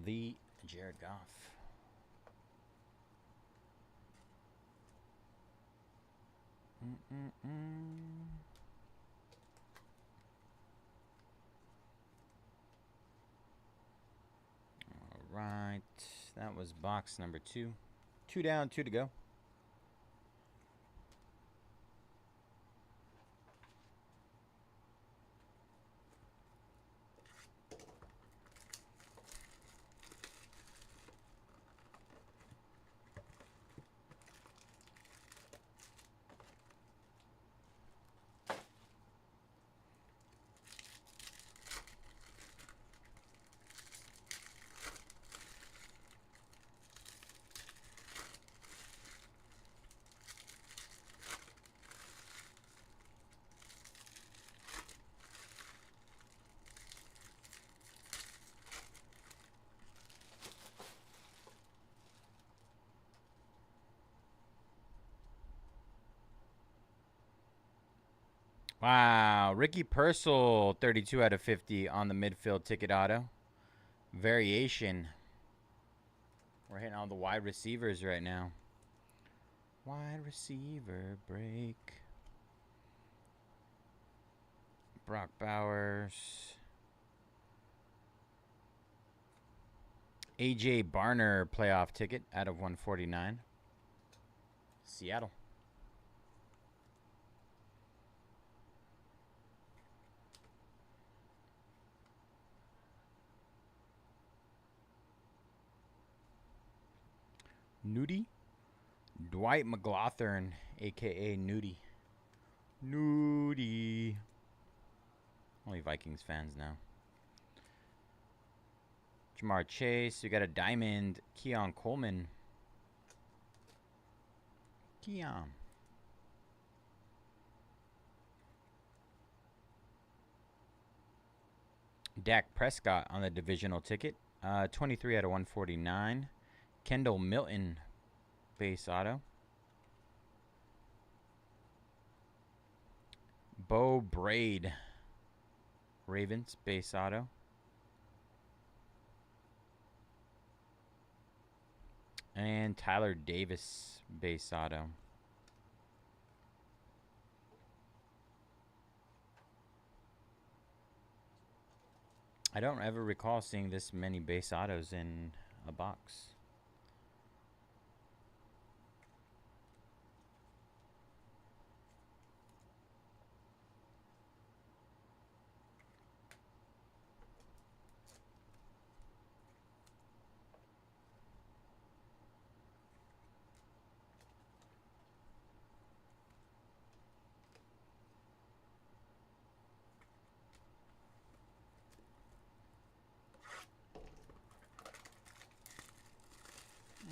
The Jared Goff. All right. That was box number 2. 2 down, 2 to go. Wow. Ricky Purcell, 32 out of 50 on the midfield ticket auto. Variation. We're hitting all the wide receivers right now. Wide receiver break. Brock Bowers. AJ Barner playoff ticket out of 149. Seattle. Nudie. Dwight McLaughlin, a.k.a. Nudie. Nudie. Only Vikings fans now. Jamar Chase. We got a diamond. Keon Coleman. Keon. Dak Prescott on the divisional ticket. 23 out of 149. Kendall Milton. Base auto. Bo Braid. Ravens. Base auto. And Tyler Davis. Base auto. I don't ever recall seeing this many base autos in a box.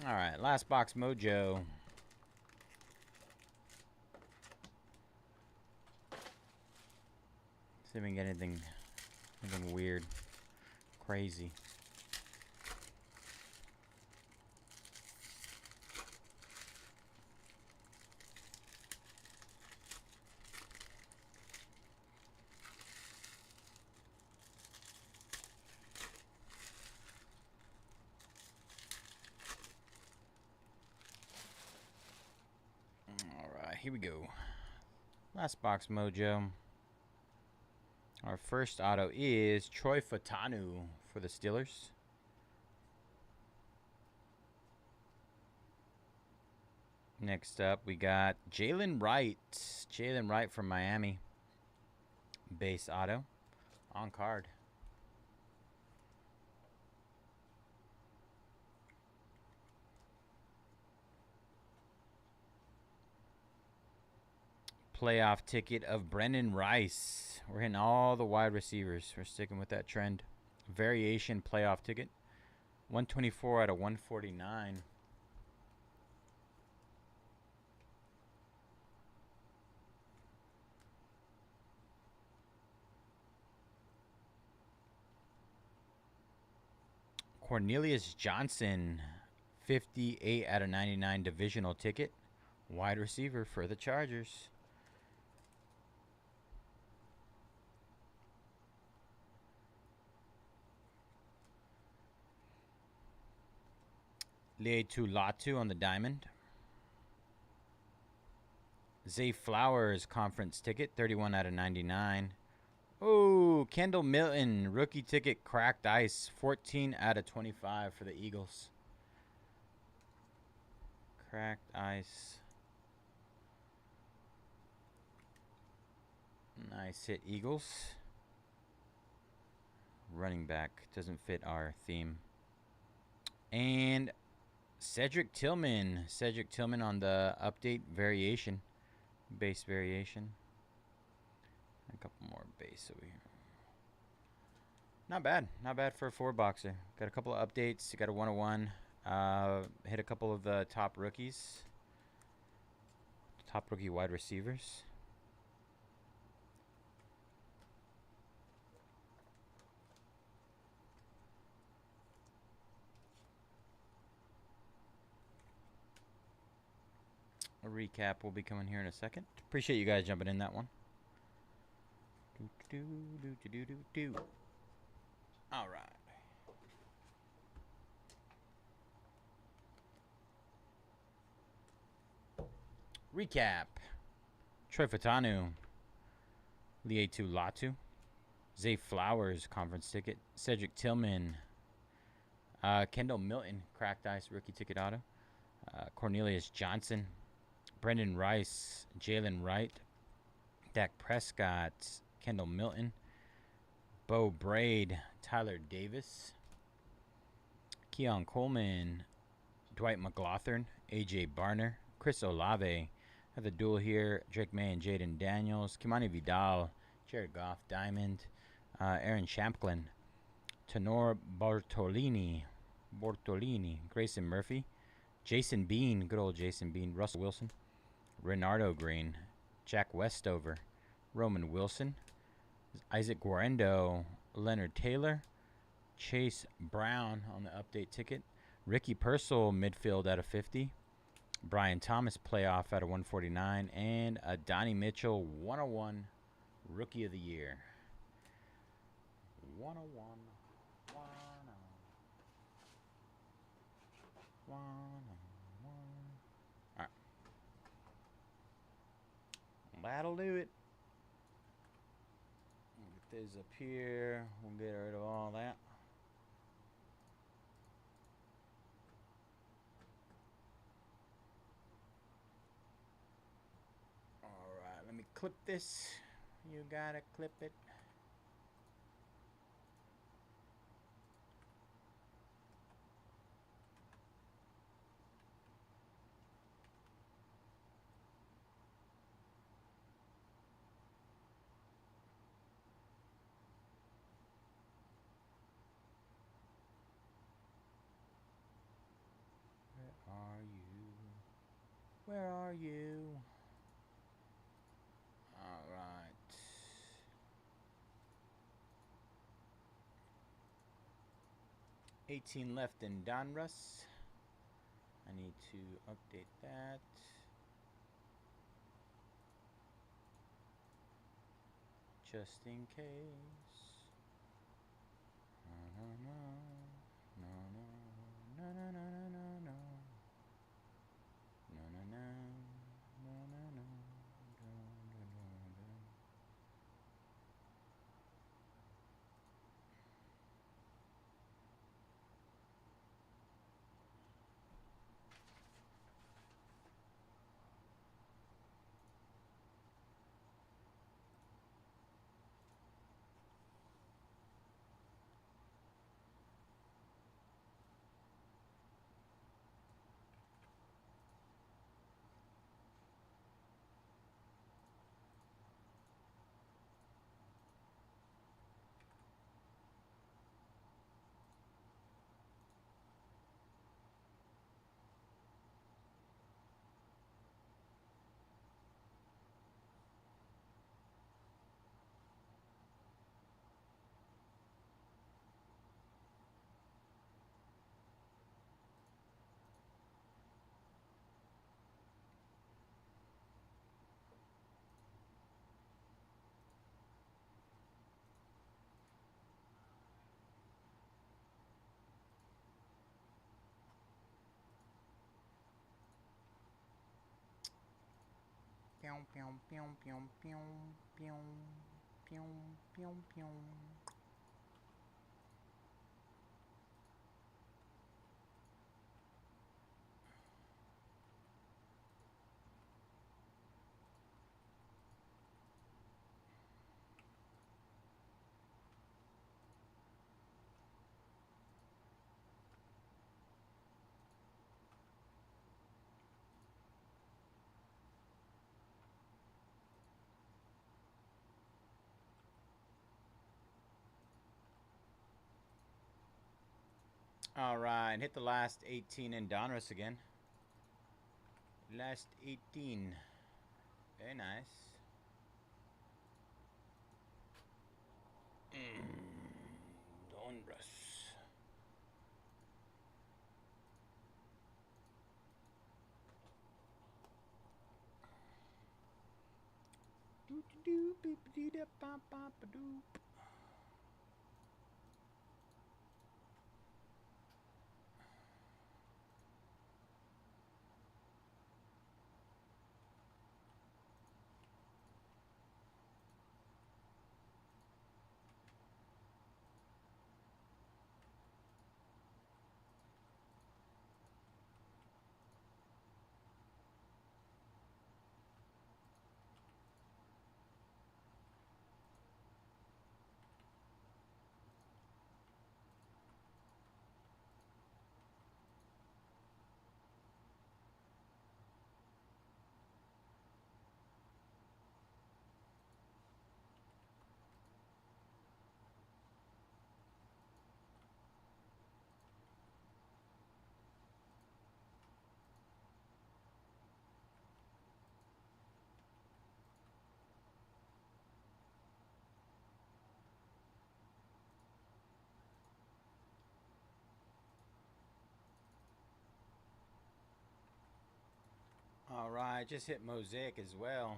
All right, last box mojo. See if we can get anything weird, crazy. Here we go. Last box mojo. Our first auto is Troy Fatanu for the Steelers. Next up, we got Jalen Wright. Jalen Wright from Miami. Base auto. On card. Playoff ticket of Brendan Rice. We're hitting all the wide receivers. We're sticking with that trend. Variation playoff ticket. 124 out of 149. Cornelius Johnson. 58 out of 99 divisional ticket. Wide receiver for the Chargers. Leitu Latu on the diamond. Zay Flowers conference ticket, 31 out of 99. Oh, Kendall Milton, rookie ticket, cracked ice, 14 out of 25 for the Eagles. Cracked ice. Nice hit, Eagles. Running back, doesn't fit our theme. And Cedric Tillman. Cedric Tillman on the update variation. Base variation. A couple more base over here. Not bad. Not bad for a 4-boxer. Got a couple of updates. Got a 101. Hit a couple of the top rookies. Top rookie wide receivers. A recap will be coming here in a second. Appreciate you guys jumping in that one. All right. Recap. Troy Fatanu. Leitu Latu. Zay Flowers, conference ticket. Cedric Tillman. Kendall Milton, cracked ice, rookie ticket auto. Cornelius Johnson. Brendan Rice. Jalen Wright. Dak Prescott. Kendall Milton. Bo Braid. Tyler Davis. Keon Coleman. Dwight McLaughlin. A.J. Barner. Chris Olave. Have the duel here. Drake May and Jaden Daniels. Kimani Vidal. Jared Goff. Diamond. Aaron Champlin. Tenor Bortolini. Grayson Murphy. Jason Bean. Good old Jason Bean. Russell Wilson. Renardo Green. Jack Westover. Roman Wilson. Isaac Guarendo. Leonard Taylor. Chase Brown on the update ticket. Ricky Purcell, midfield out of 50. Brian Thomas, playoff out of 149. And Donnie Mitchell, 101, Rookie of the Year. 101. 101. All right. That'll do it. Get this up here. We'll get rid of all that. Let me clip this. You gotta clip it. Where are you? Where are you? All right. $18 left in Donruss. I need to update that. Just in case. No, no, no, no, no, no, no, no, no, no, no, no, no, no, no, no. Pew, pew, pew, pew, pew, pew, pew, pew, pew. All right, hit the last 18 in Donruss again. Last 18. Very nice. Donruss. Doo doo doo doo doo ba ba ba doo. All right, just hit Mosaic as well.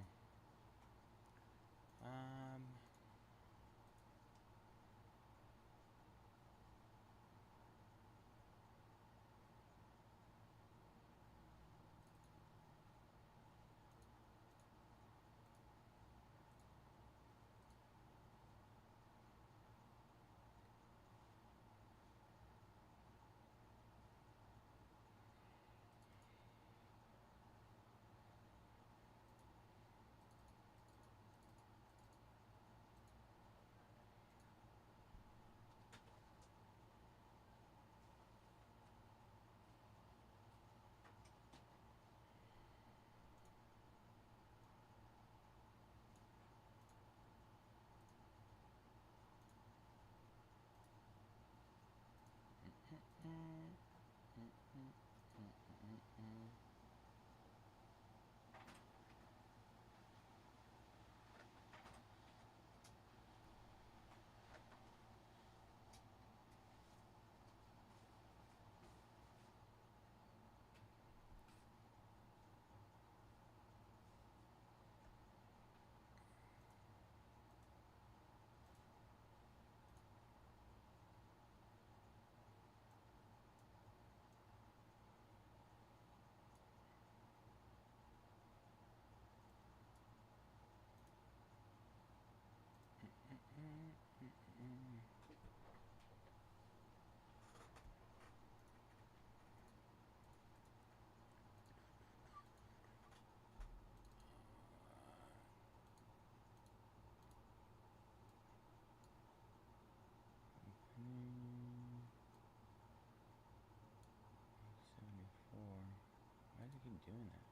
Why does it keep doing that?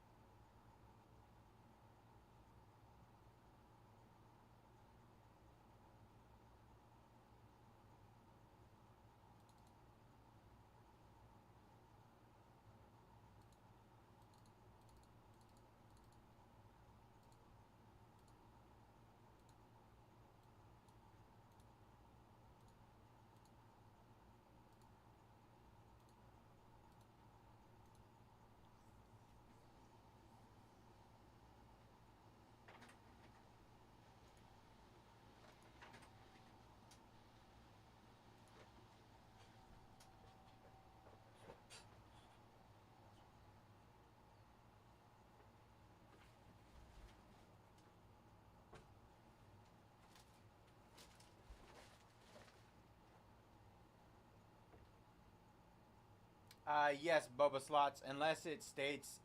Yes, Boba Slots, unless it states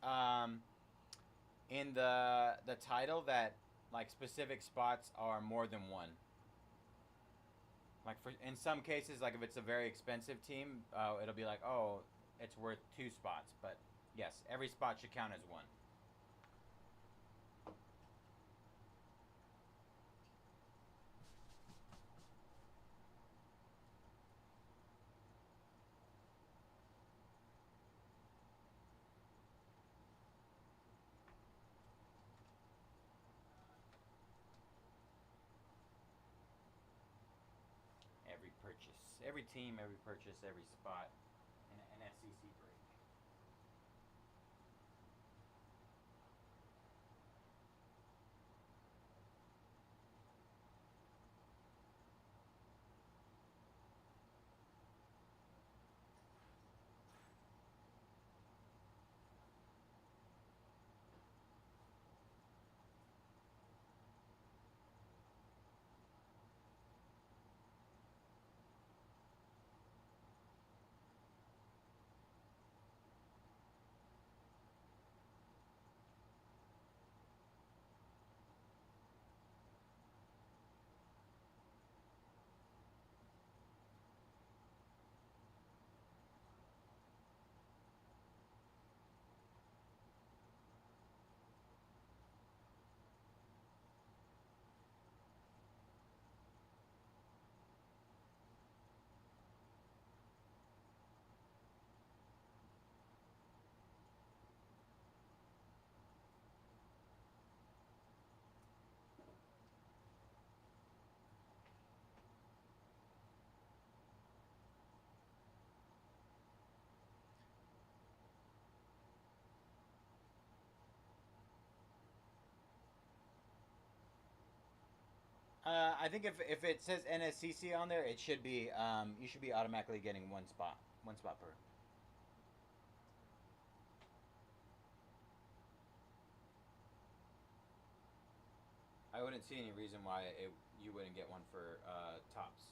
in the title that like specific spots are more than one. Like for in some cases, like if it's a very expensive team, it'll be like, oh, it's worth 2 spots. But yes, every spot should count as one. Every purchase, every team, every purchase, every spot in an NSCC break. I think if it says NSCC on there, it should be you should be automatically getting one spot per. I wouldn't see any reason why you wouldn't get one for tops.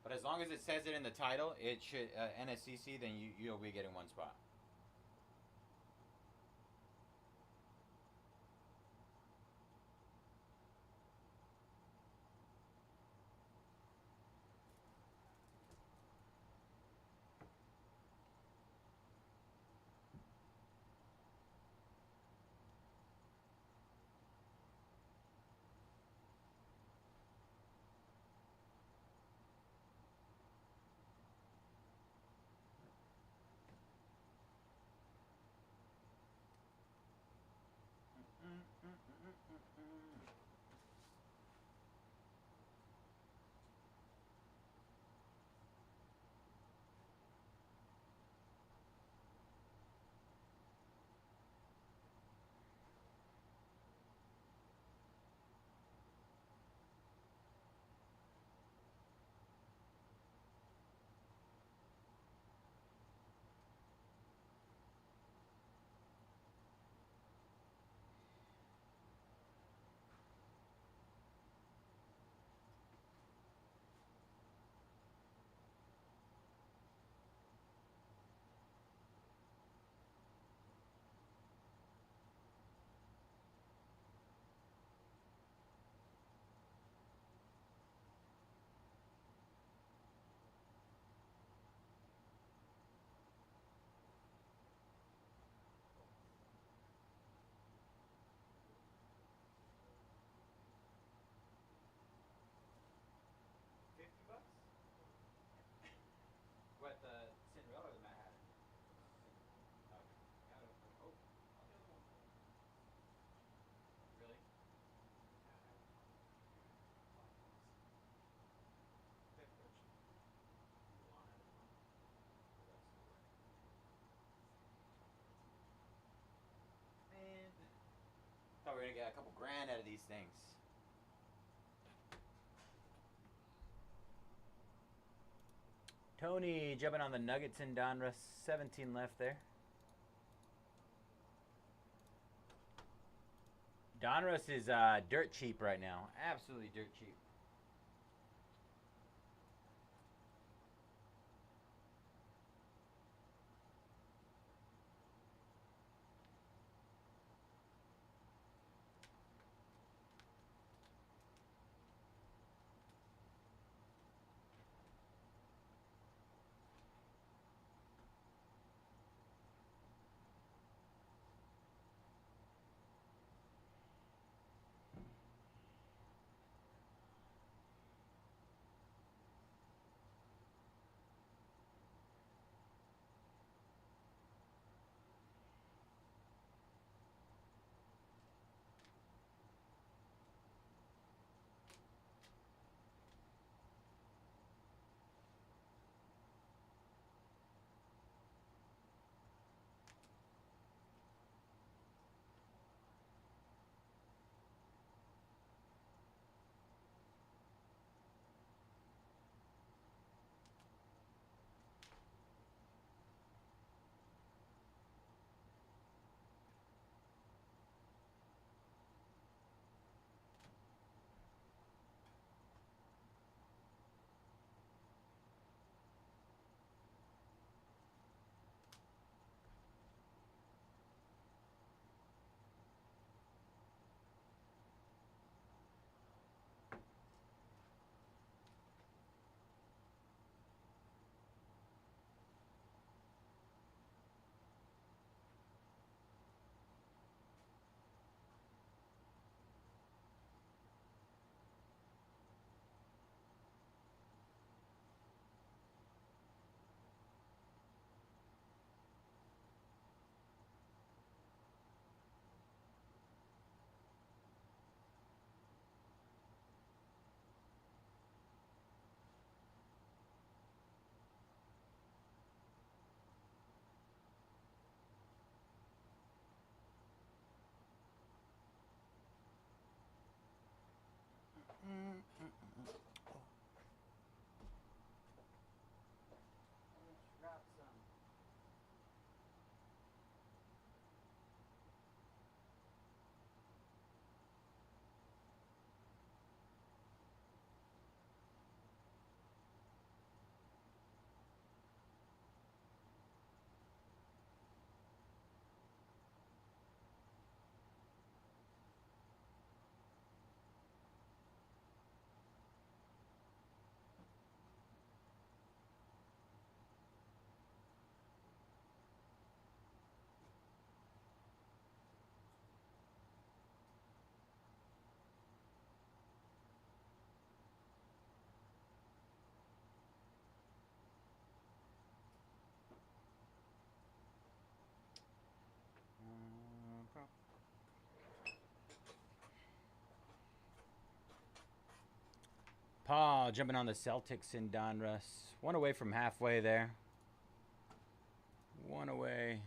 But as long as it says it in the title, it should NSCC. Then you'll be getting one spot. $50? What, the Cinderella or the Mad Hatter? Oh, oh, I'll get the one for really? Yeah, I have $5. Fifth version. The blonde headed one? Or that silver? Man. Thought we were gonna get a couple grand out of these things. Tony jumping on the Nuggets in Donruss. 17 left there. Donruss is dirt cheap right now. Absolutely dirt cheap. Paul jumping on the Celtics in Donruss. One away from halfway there. One away.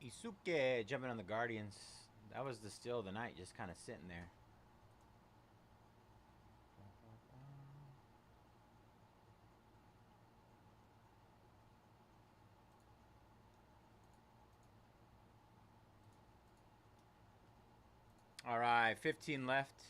Isuke jumping on the Guardians. That was the steal of the night, just kind of sitting there. All right, 15 left.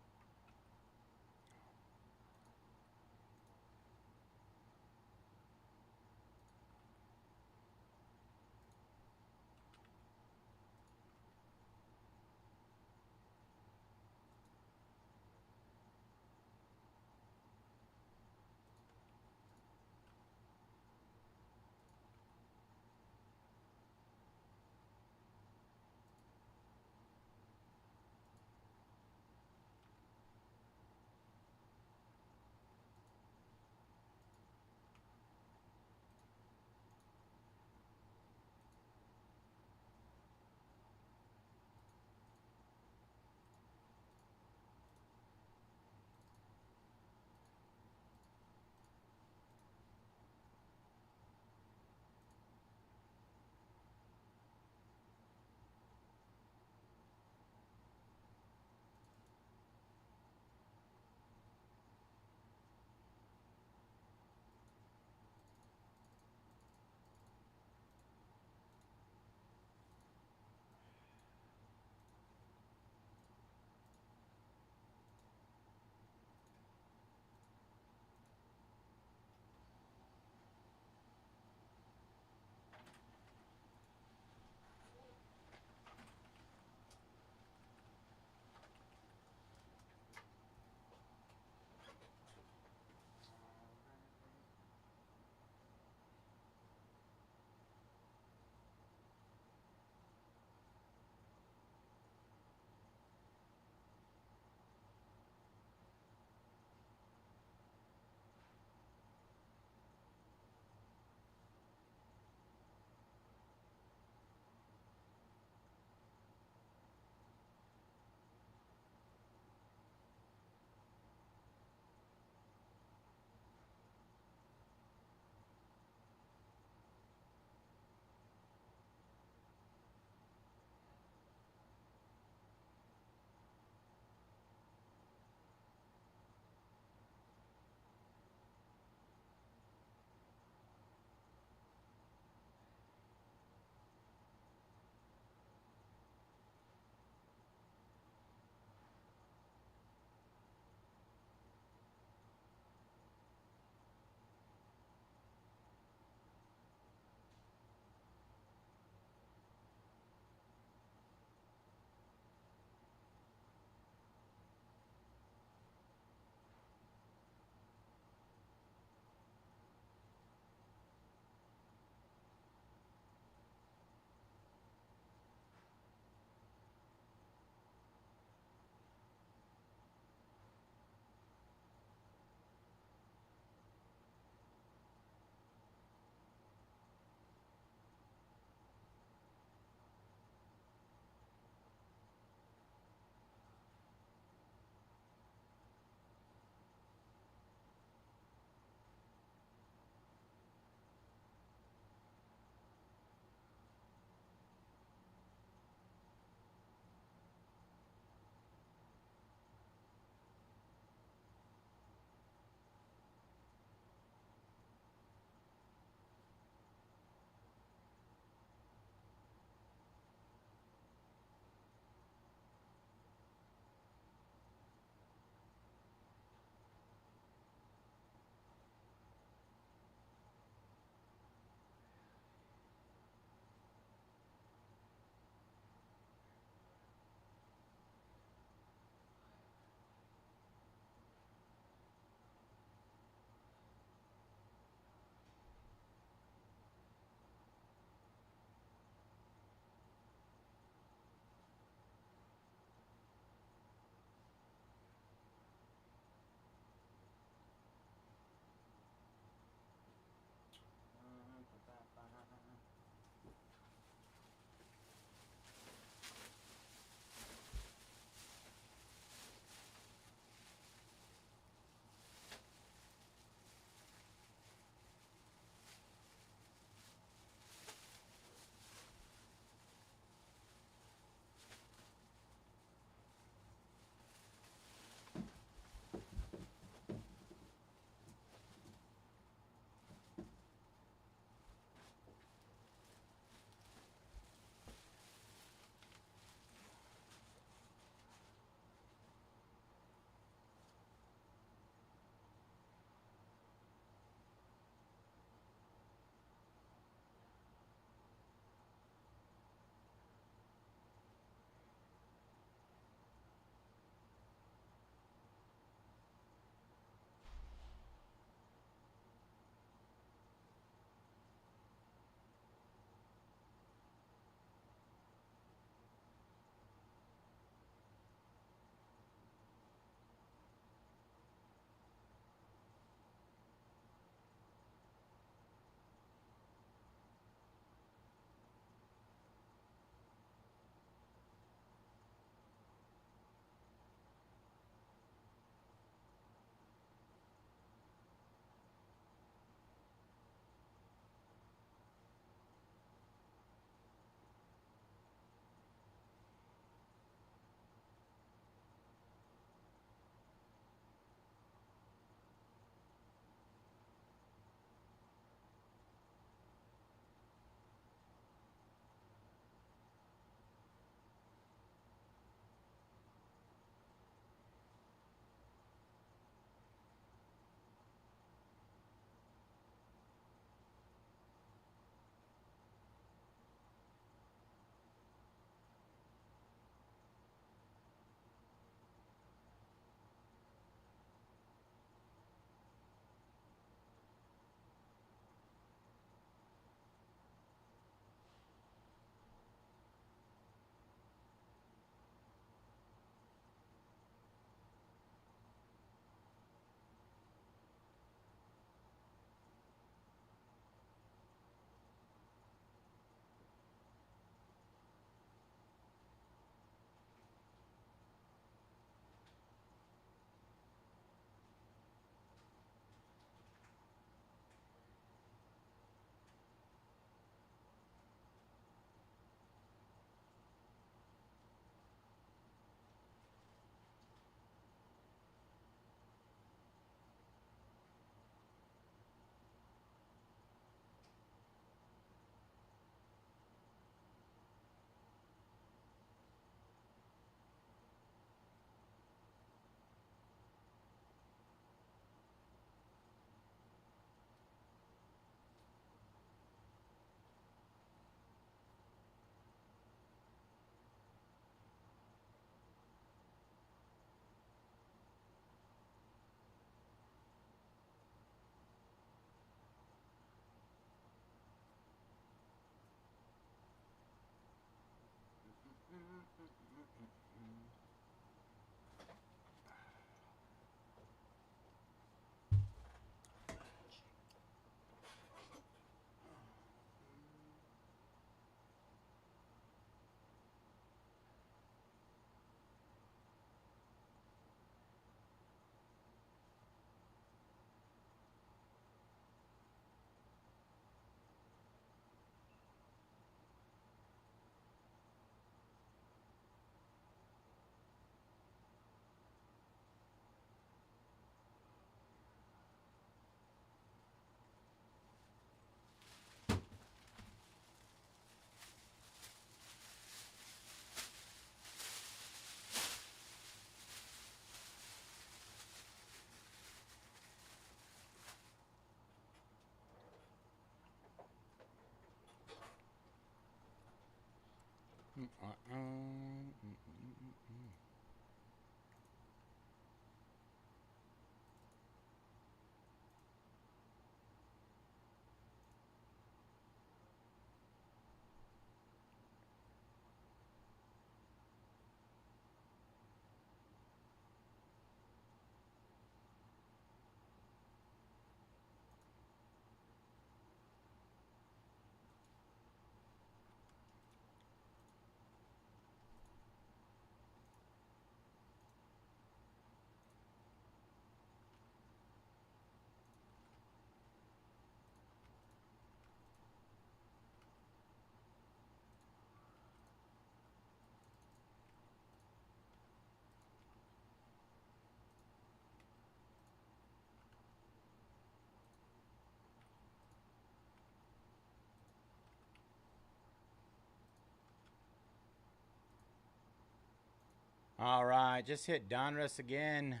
All right, just hit Donruss again.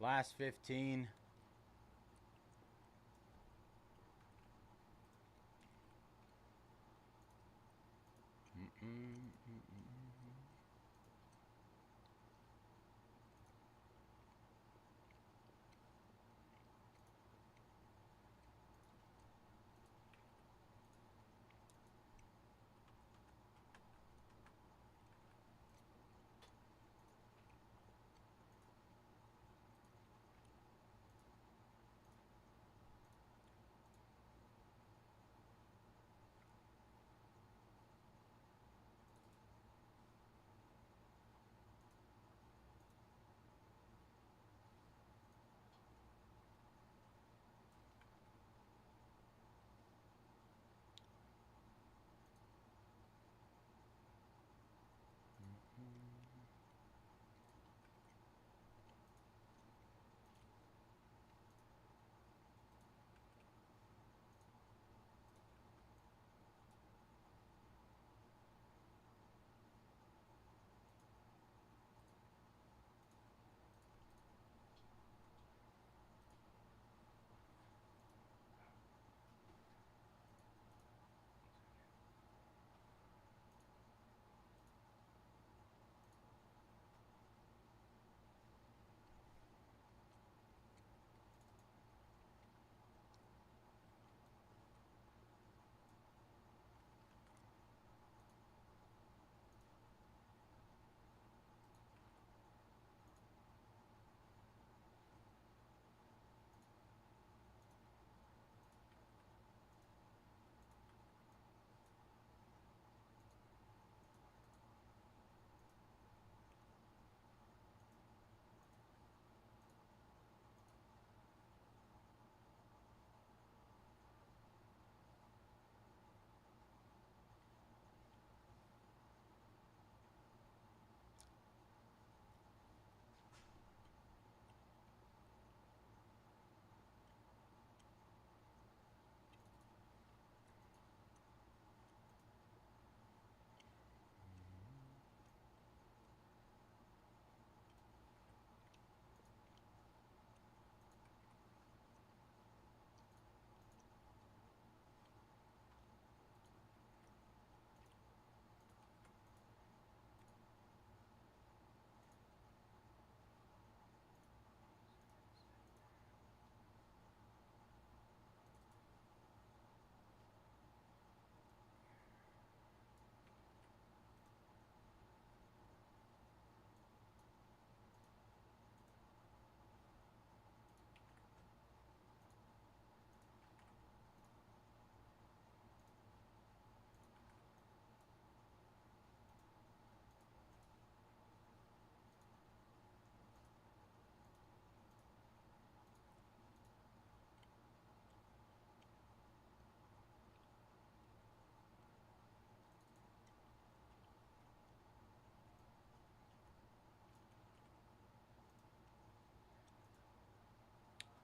Last 15.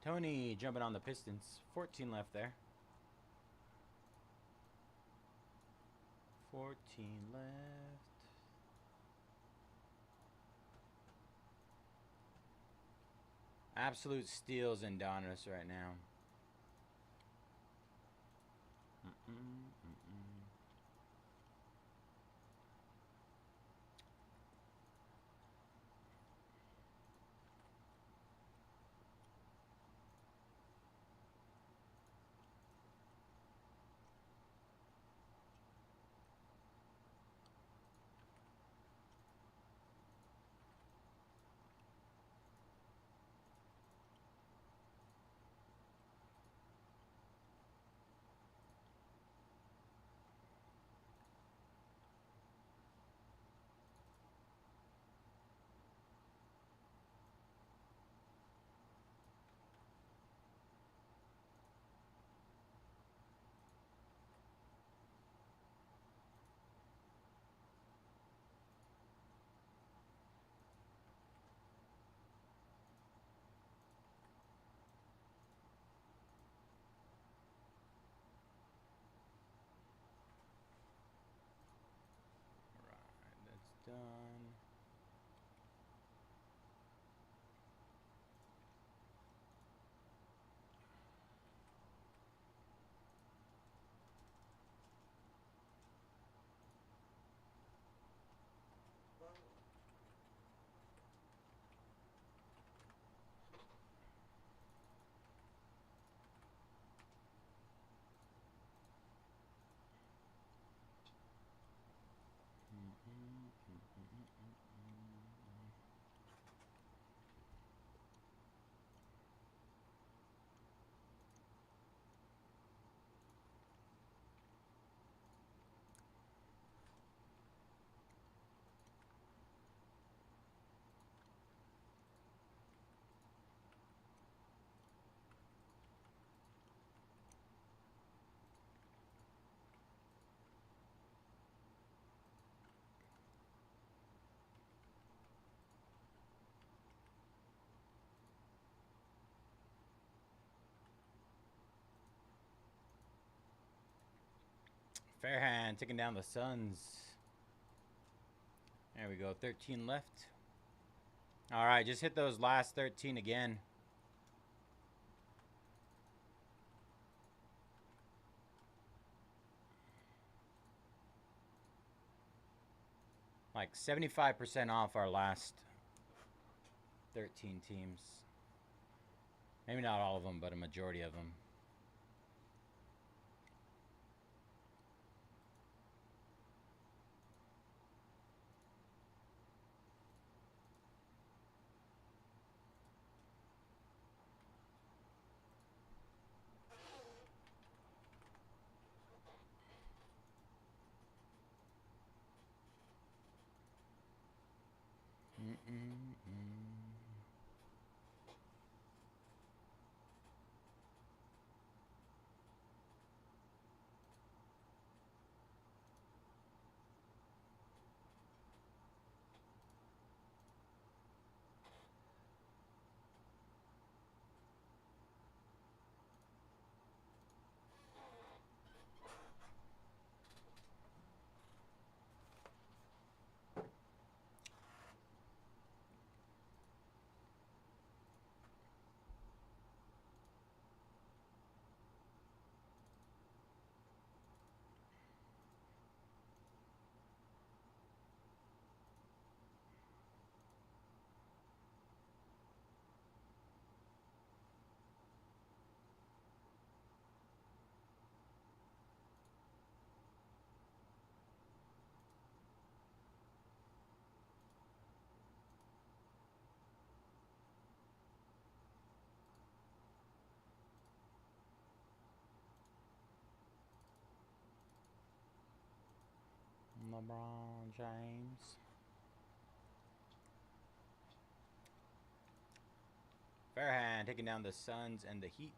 Tony jumping on the Pistons. 14 left there. 14 left. Absolute steals in Donruss right now. Fair hand, taking down the Suns. There we go, 13 left. All right, just hit those last 13 again. Like 75% off our last 13 teams. Maybe not all of them, but a majority of them. LeBron James. Fair hand, taking down the Suns and the Heat.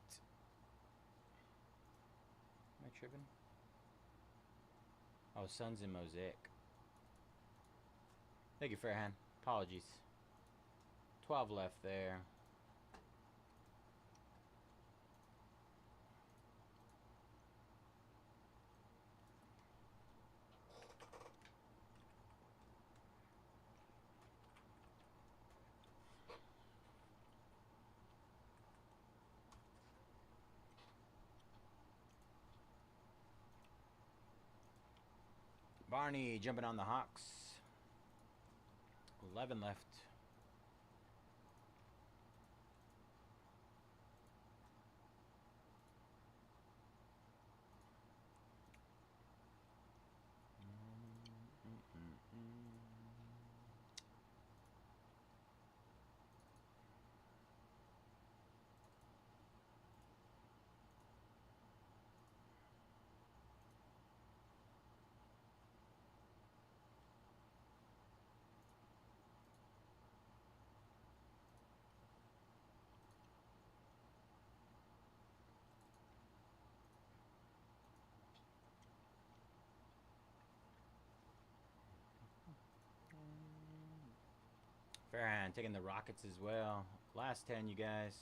Am I tripping? Oh, Suns and Mosaic. Thank you, fair hand. Apologies. 12 left there. Barney jumping on the Hawks. 11 left. Fair hand, taking the Rockets as well. Last 10, you guys.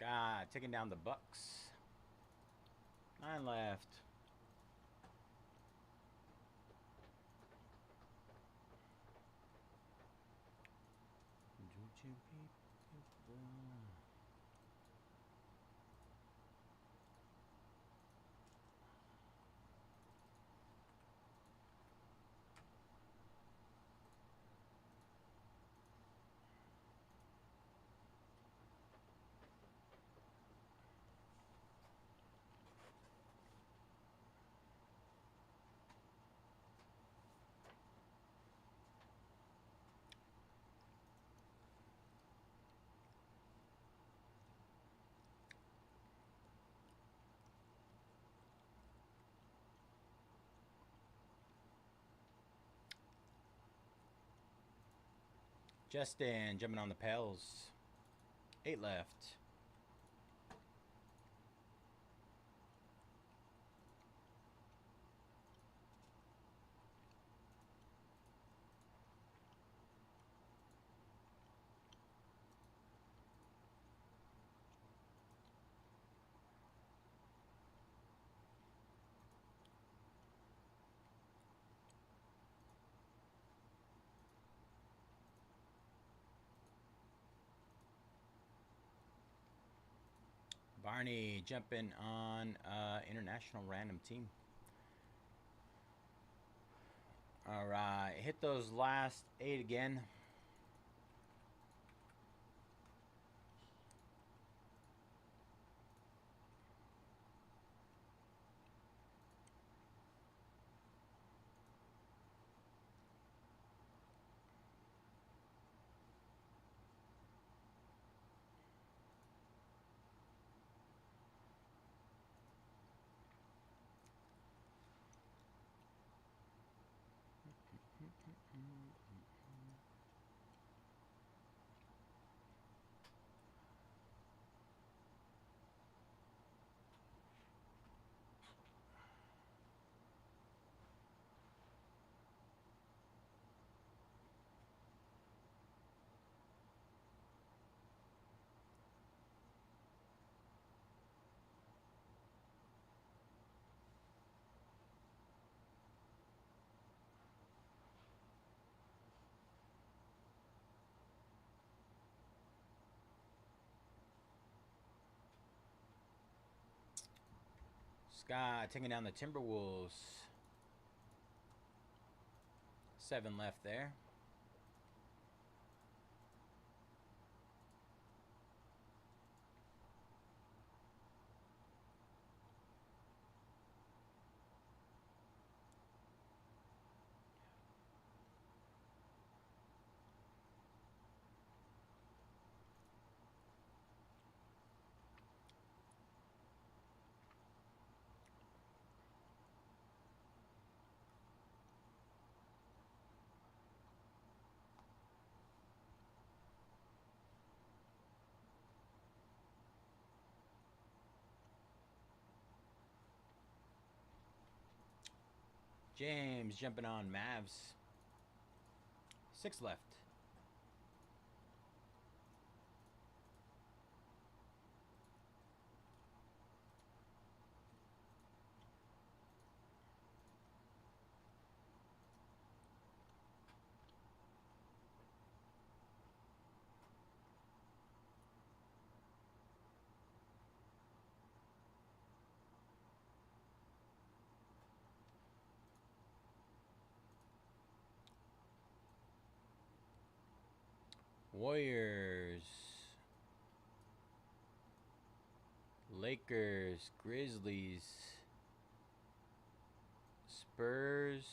Scott taking down the Bucks. 9 left. Justin jumping on the Pels. 8 left. Barney jumping on international random team. All right, hit those last 8 again. Scott taking down the Timberwolves. 7 left there. James jumping on Mavs. 6 left. Warriors, Lakers, Grizzlies, Spurs,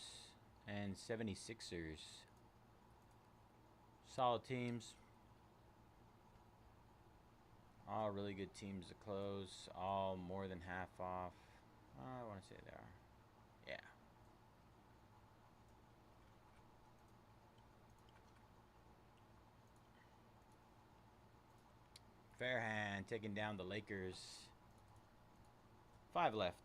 and 76ers. Solid teams. All really good teams to close. All more than half off. I want to say they are. Yeah. Fairhand taking down the Lakers. 5 left.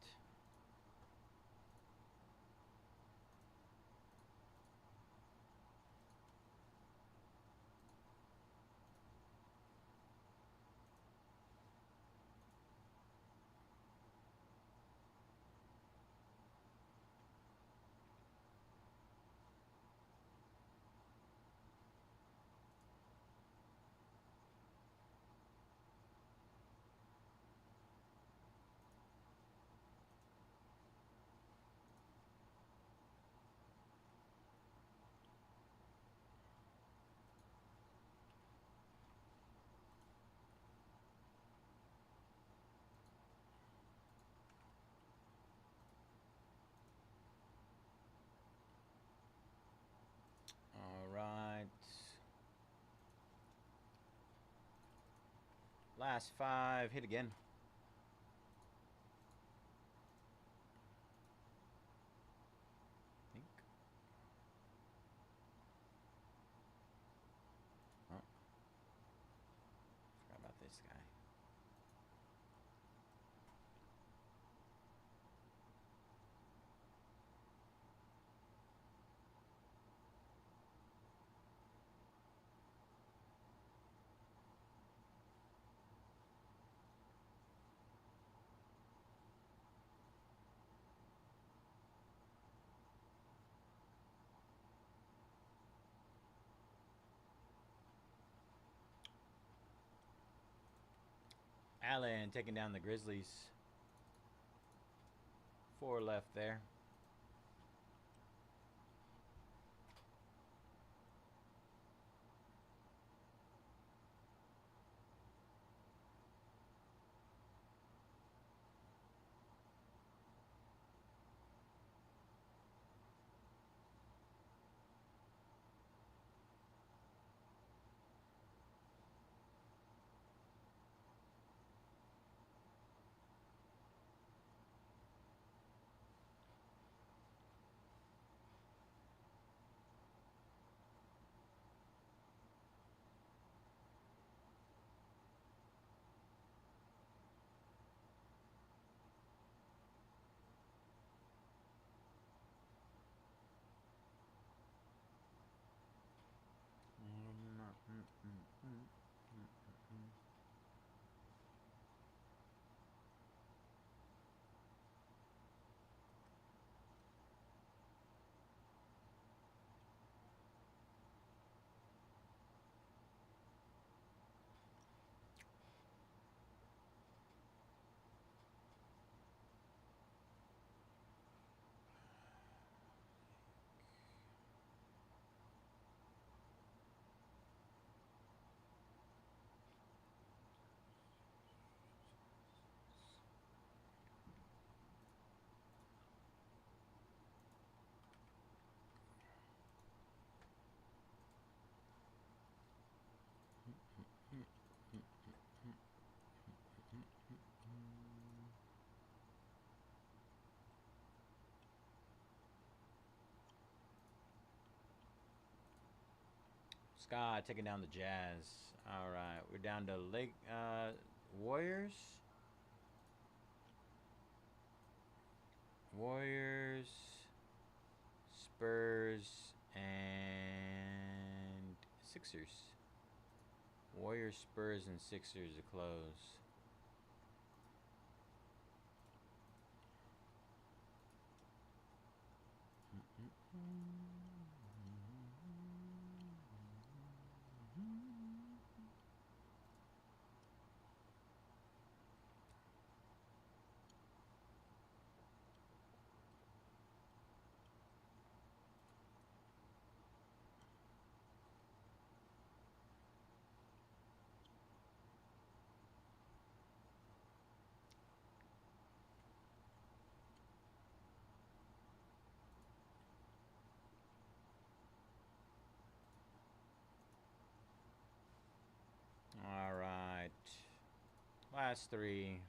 All right. Last 5. Hit again. I think. Allen taking down the Grizzlies. 4 left there. Scott taking down the Jazz. All right, we're down to Warriors. Warriors, Spurs, and Sixers. Warriors, Spurs, and Sixers to close. All right. Last 3.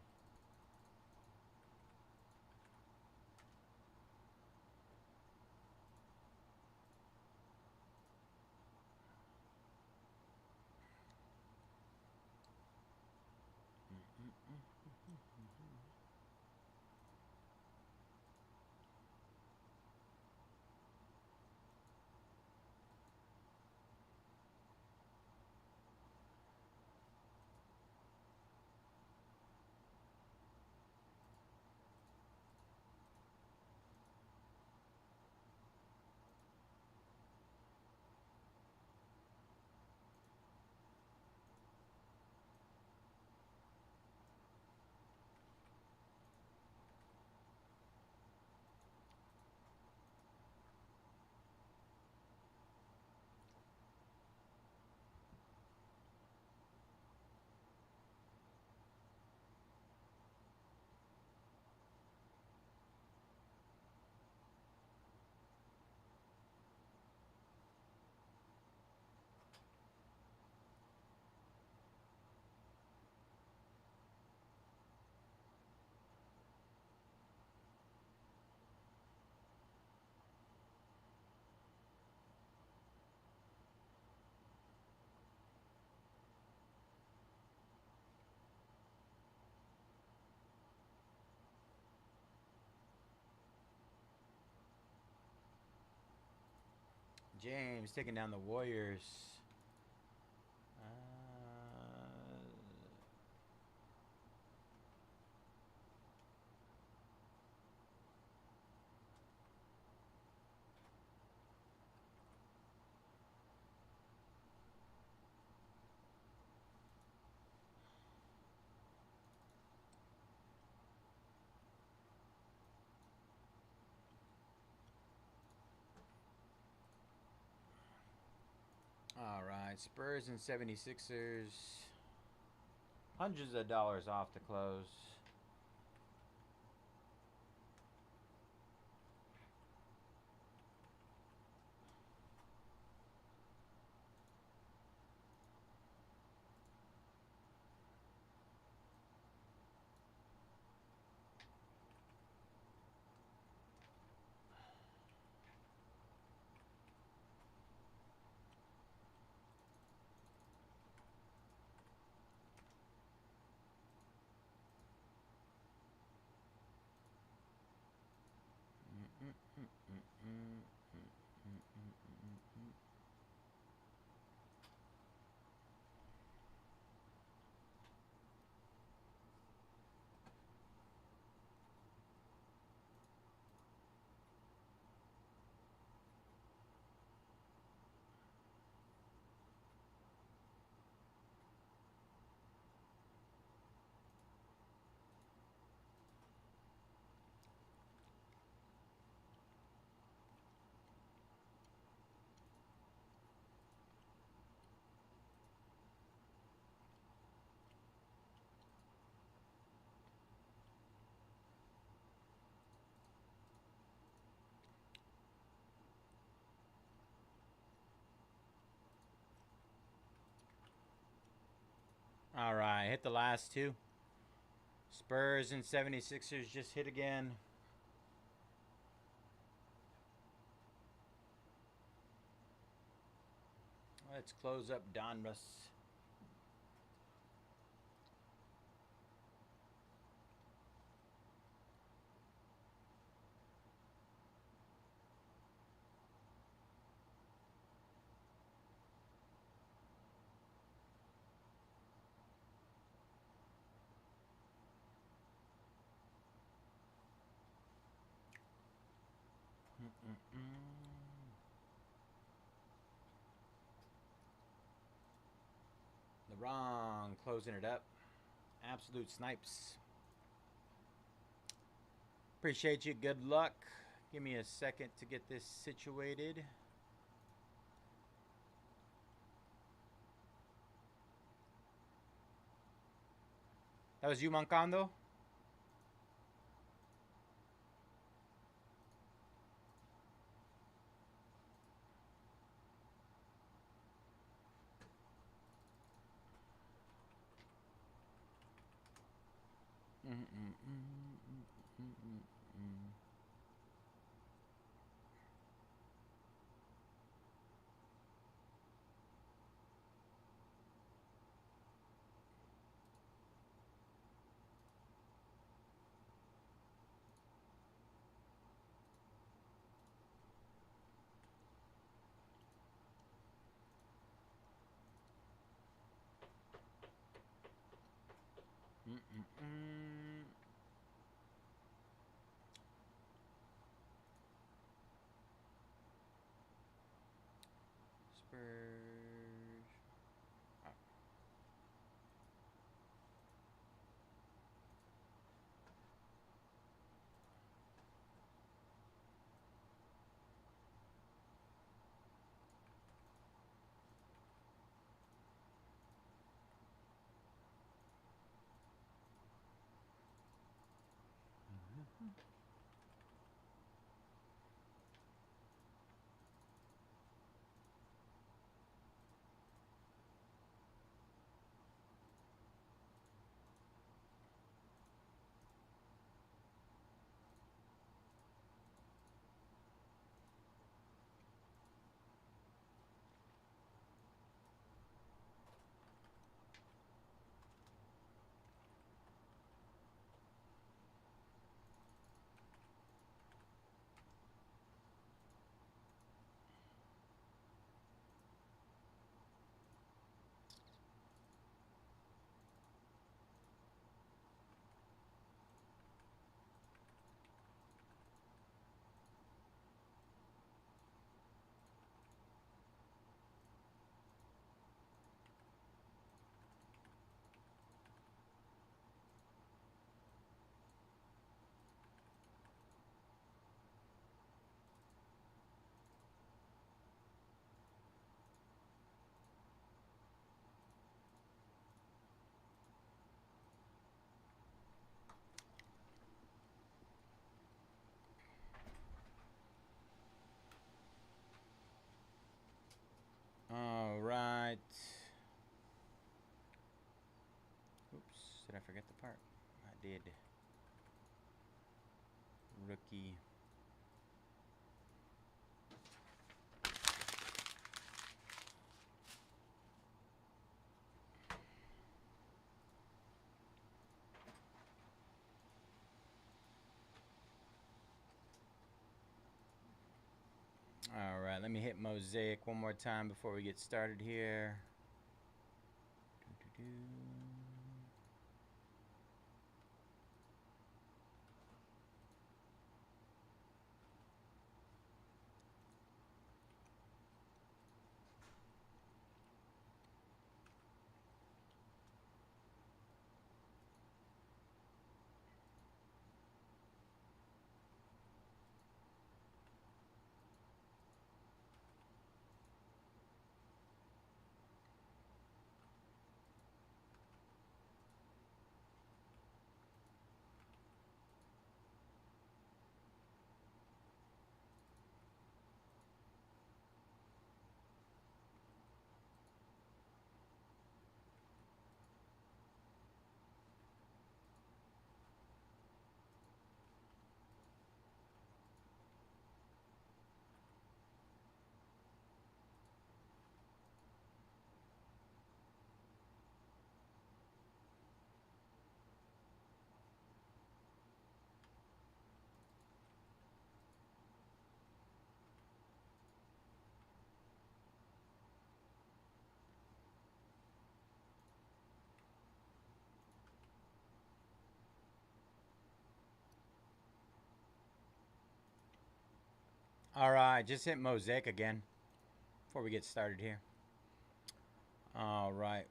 James taking down the Warriors. right, Spurs and 76ers. Hundreds of dollars off to close. All right, hit the last two. Spurs and 76ers just hit again. Let's close up Donruss. LeBron closing it up. Absolute snipes. Appreciate you. Good luck. Give me a second to get this situated. That was you, Mancando? Spurs. Oh. forget the part. I did. Rookie. All right, let me hit Mosaic one more time before we get started here. Doo-doo-doo. All right, just hit Mosaic again before we get started here. All right,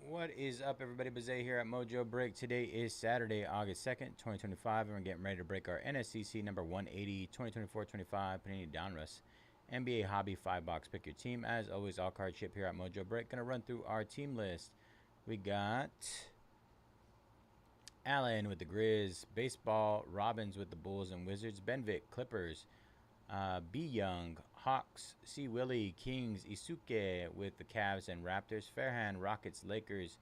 what is up, everybody? Bayze here at Mojobreak. Today is Saturday, August 2nd, 2025, and we're getting ready to break our NSCC number 180, 2024-25 Panini Donruss NBA Hobby 5-box. Pick your team. As always, all card ship here at Mojobreak. Gonna run through our team list. We got Allen with the Grizz, Baseball, Robbins with the Bulls and Wizards, Benvik, Clippers, B. Young, Hawks, C. Willie, Kings, Isuke with the Cavs and Raptors, Fairhand, Rockets, Lakers,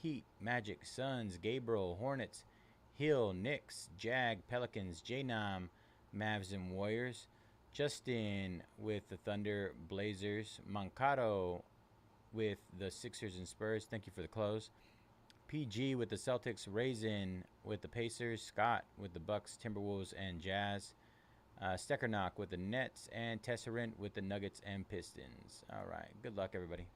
Heat, Magic, Suns, Gabriel, Hornets, Hill, Knicks, Jag, Pelicans, J-Nam, Mavs and Warriors, Justin with the Thunder, Blazers, Mancado with the Sixers and Spurs. Thank you for the close. PG with the Celtics, Raisin with the Pacers, Scott with the Bucks, Timberwolves, and Jazz, Steckernock with the Nets, and Tesserant with the Nuggets and Pistons. All right, good luck, everybody.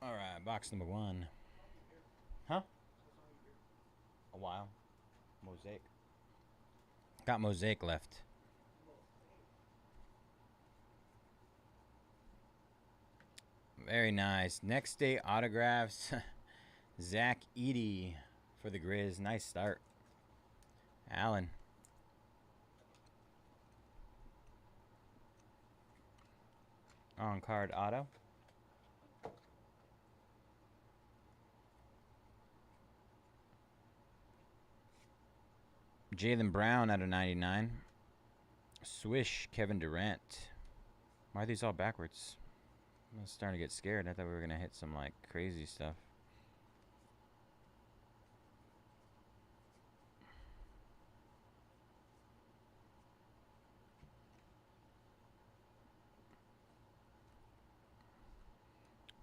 All right, box number one. Huh? A while. Mosaic. Got Mosaic left. Very nice. Next day autographs. Zach Edey for the Grizz. Nice start. Allen. On card auto. Jaylen Brown out of 99. Swish, Kevin Durant. Why are these all backwards? I'm starting to get scared. I thought we were going to hit some, like, crazy stuff.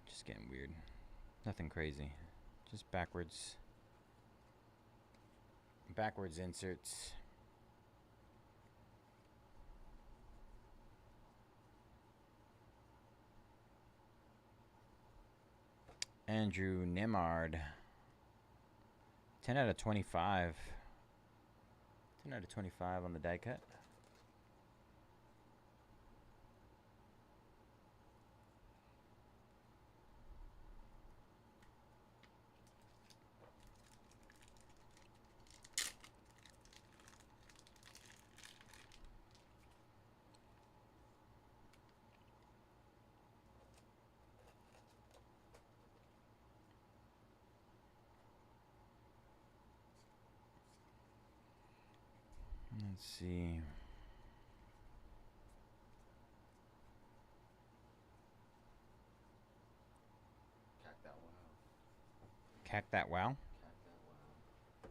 Just getting weird. Nothing crazy. Just backwards. Backwards inserts. Andrew Nemard. 10 out of 25. 10 out of 25 on the die cut. Let's see. Cack that one out. Cack that wow. Cack that one out.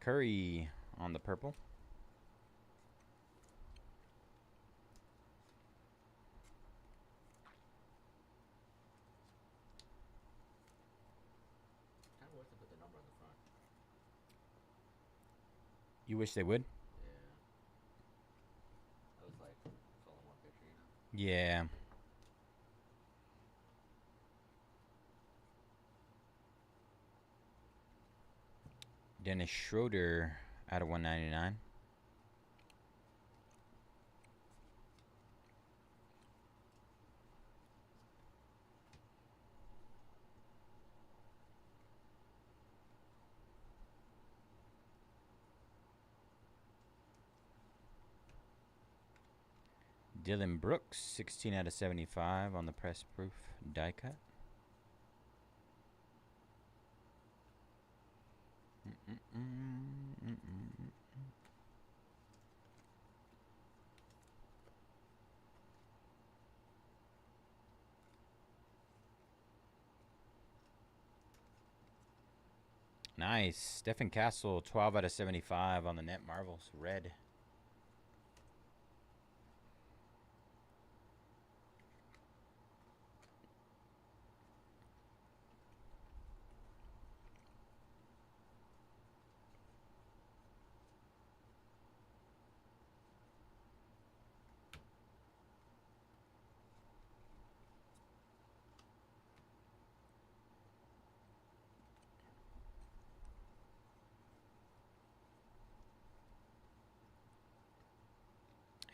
Curry on the purple. Kind of wish to put the number on the front. You wish they would? Yeah. That was like, it's all in one picture, you know? Yeah. Dennis Schroeder out of 199. Dylan Brooks, 16 out of 75 on the press proof die cut. Nice. Stephen Castle, 12 out of 75 on the Net Marvels. Red.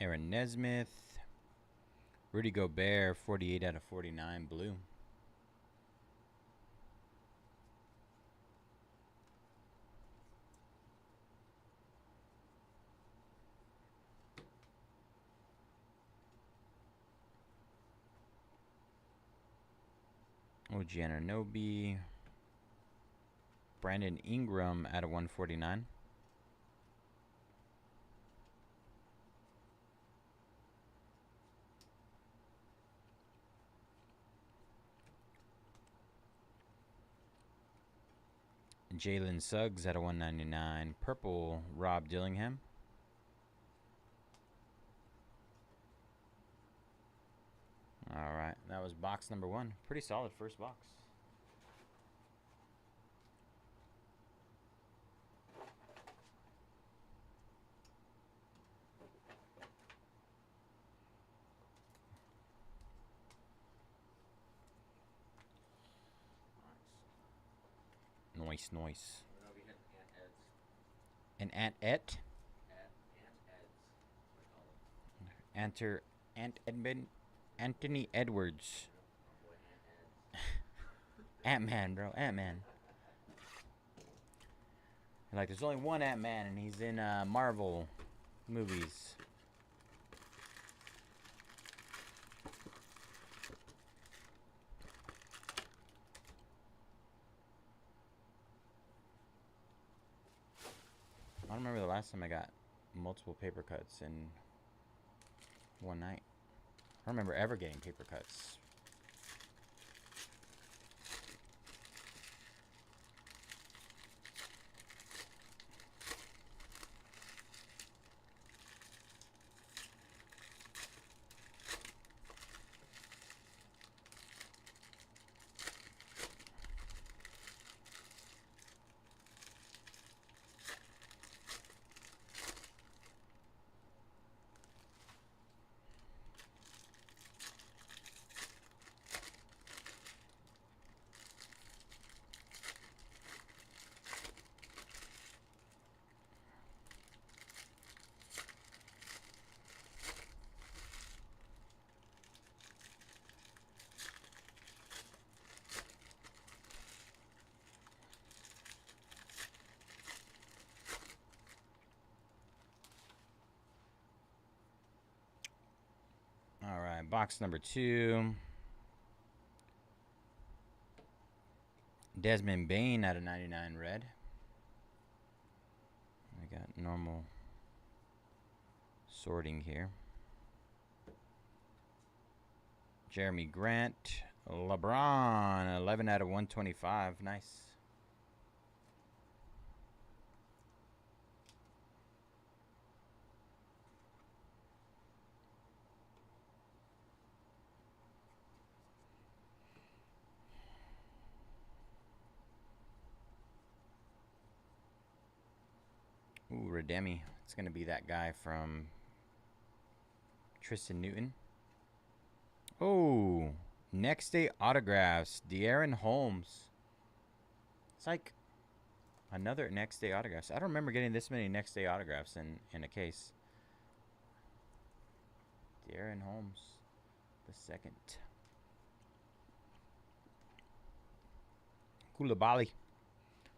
Aaron Nesmith. Rudy Gobert, 48 out of 49, blue. OG Anunoby. Brandon Ingram out of 149. Jalen Suggs out of 199. Purple, Rob Dillingham. All right, that was box number 1. Pretty solid first box. Nice, nice. We're going to be hitting Aunt Ed's. An Ant Et? Aunt Ed's. That's what I call it. Ant Edmund. Anthony Edwards. Yep, my boy Aunt Ed's. Ant-Man, bro. Ant-Man. Like, there's only one Ant-Man, and he's in Marvel movies. don't remember the last time I got multiple paper cuts in one night. I don't remember ever getting paper cuts. All right, box number 2. Desmond Bain out of 99 red. I got normal sorting here. Jeremy Grant, LeBron, 11 out of 125. Nice. Ooh, Redemi. It's going to be that guy from Tristan Newton. Oh, next day autographs. De'Aaron Holmes. It's like another next day autographs. I don't remember getting this many next day autographs in a case. De'Aaron Holmes, the second. Koulibaly.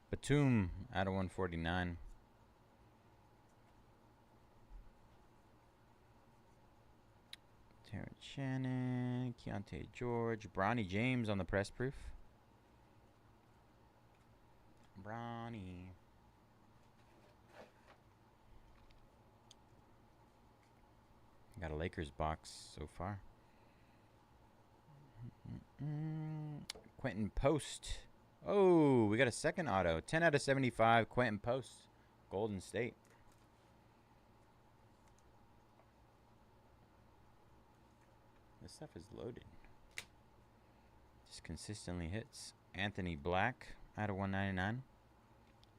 Batum out of 149. Terrence Shannon, Keontae George, Bronny James on the press proof. Bronny. Got a Lakers box so far. Quentin Post. Oh, we got a second auto. 10 out of 75, Quentin Post, Golden State. This stuff is loaded. Just consistently hits. Anthony Black out of 199.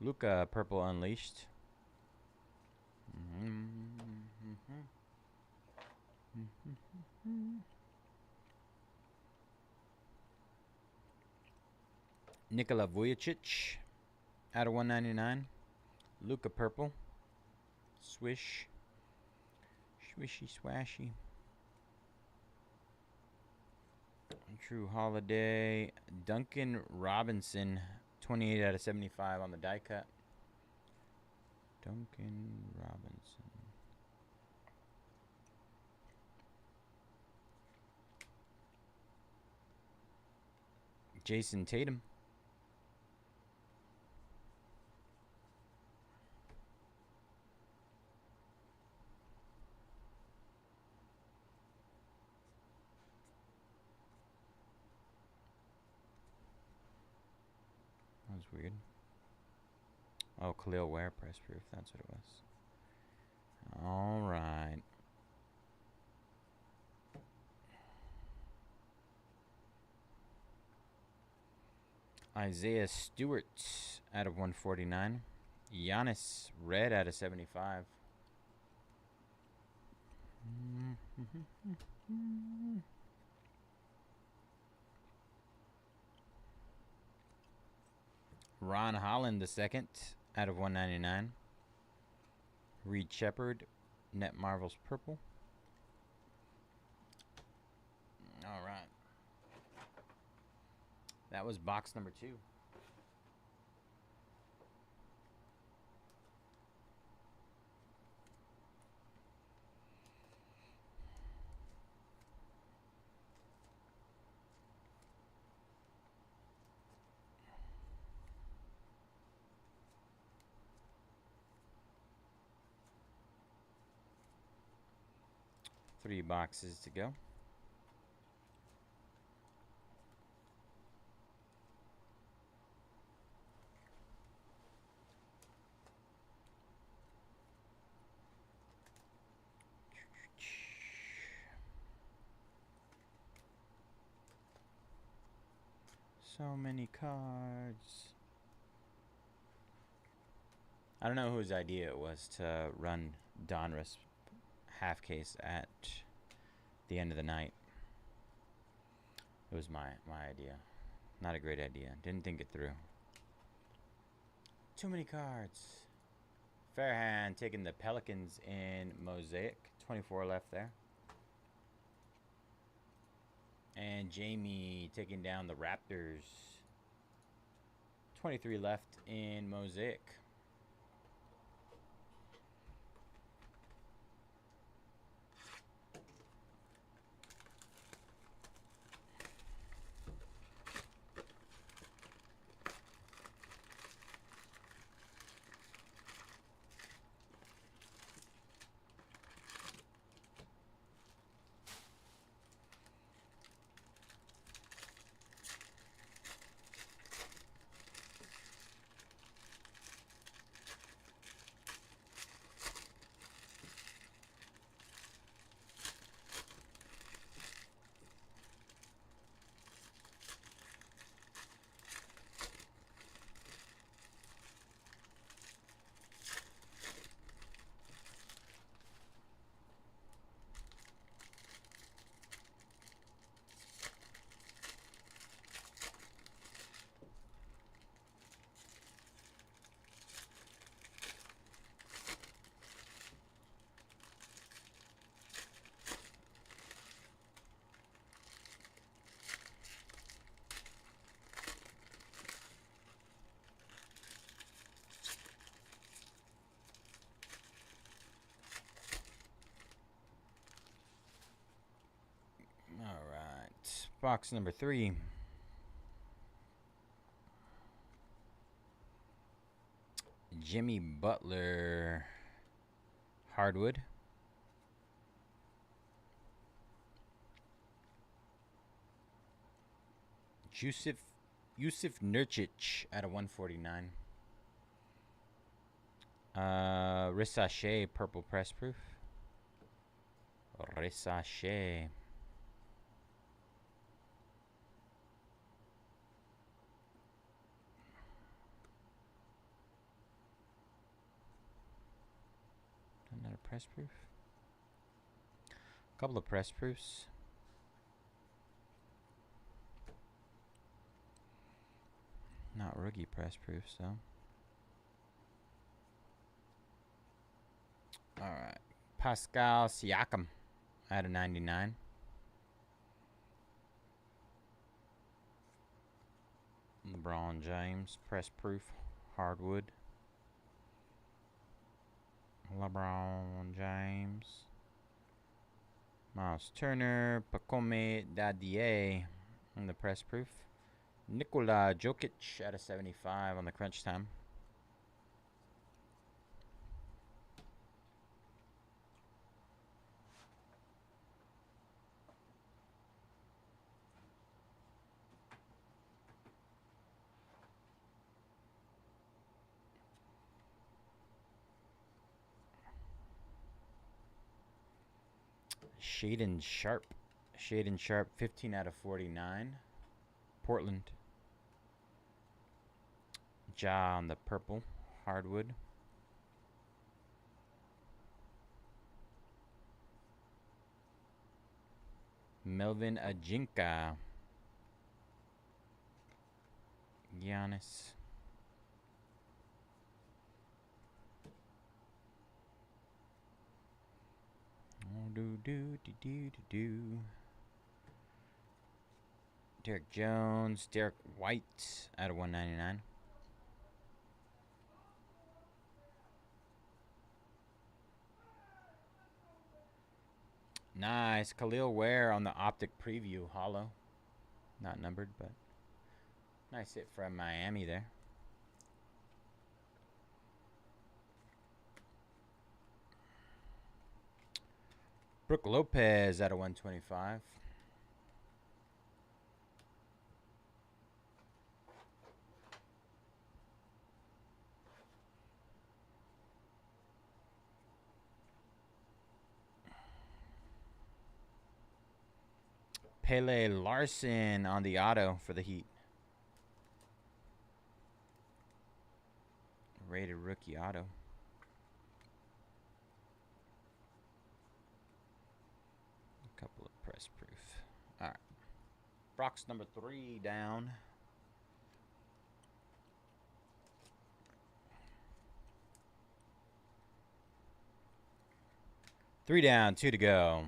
Luka Purple Unleashed. Nikola Vujicic out of 199. Luka Purple. Swish. Swishy swashy. True Holiday. Duncan Robinson, 28 out of 75 on the die cut. Duncan Robinson. Jason Tatum. That was weird. Oh, Khalil Ware press proof. That's what it was. All right. Isaiah Stewart out of 149. Giannis red out of 75. Ron Holland the second out of 199. Reed Shepard, Net Marvels purple. All right. That was box number 2. 3 boxes to go. So many cards. I don't know whose idea it was to run Donruss half case at the end of the night. It was my idea. Not a great idea. Didn't think it through. Too many cards. Fairhand taking the Pelicans in Mosaic. 24 left there. And Jamie taking down the Raptors. 23 left in Mosaic. Alright, box number 3. Jimmy Butler, hardwood. Yusuf Nurkic at a 149. Resurgence, purple press proof. Resurgence. Another press proof. A couple of press proofs. Not rookie press proofs though. Alright. Pascal Siakam at a 99. LeBron James, press proof, hardwood. LeBron James. Miles Turner, Pacome Dadier on the press proof. Nikola Jokic at a 75 on the crunch time. Shaden Sharp, 15 out of 49. Portland. Ja on the purple, hardwood. Melvin Ajinka. Giannis. Derek Jones, Derek White out of 199. Nice. Khalil Ware on the optic preview hollow. Not numbered, but nice hit from Miami there. Brooke Lopez out of 125. Pele Larson on the auto for the Heat. Rated rookie auto. A couple of press proof. All right. Brock's number 3 down. Three down, 2 to go.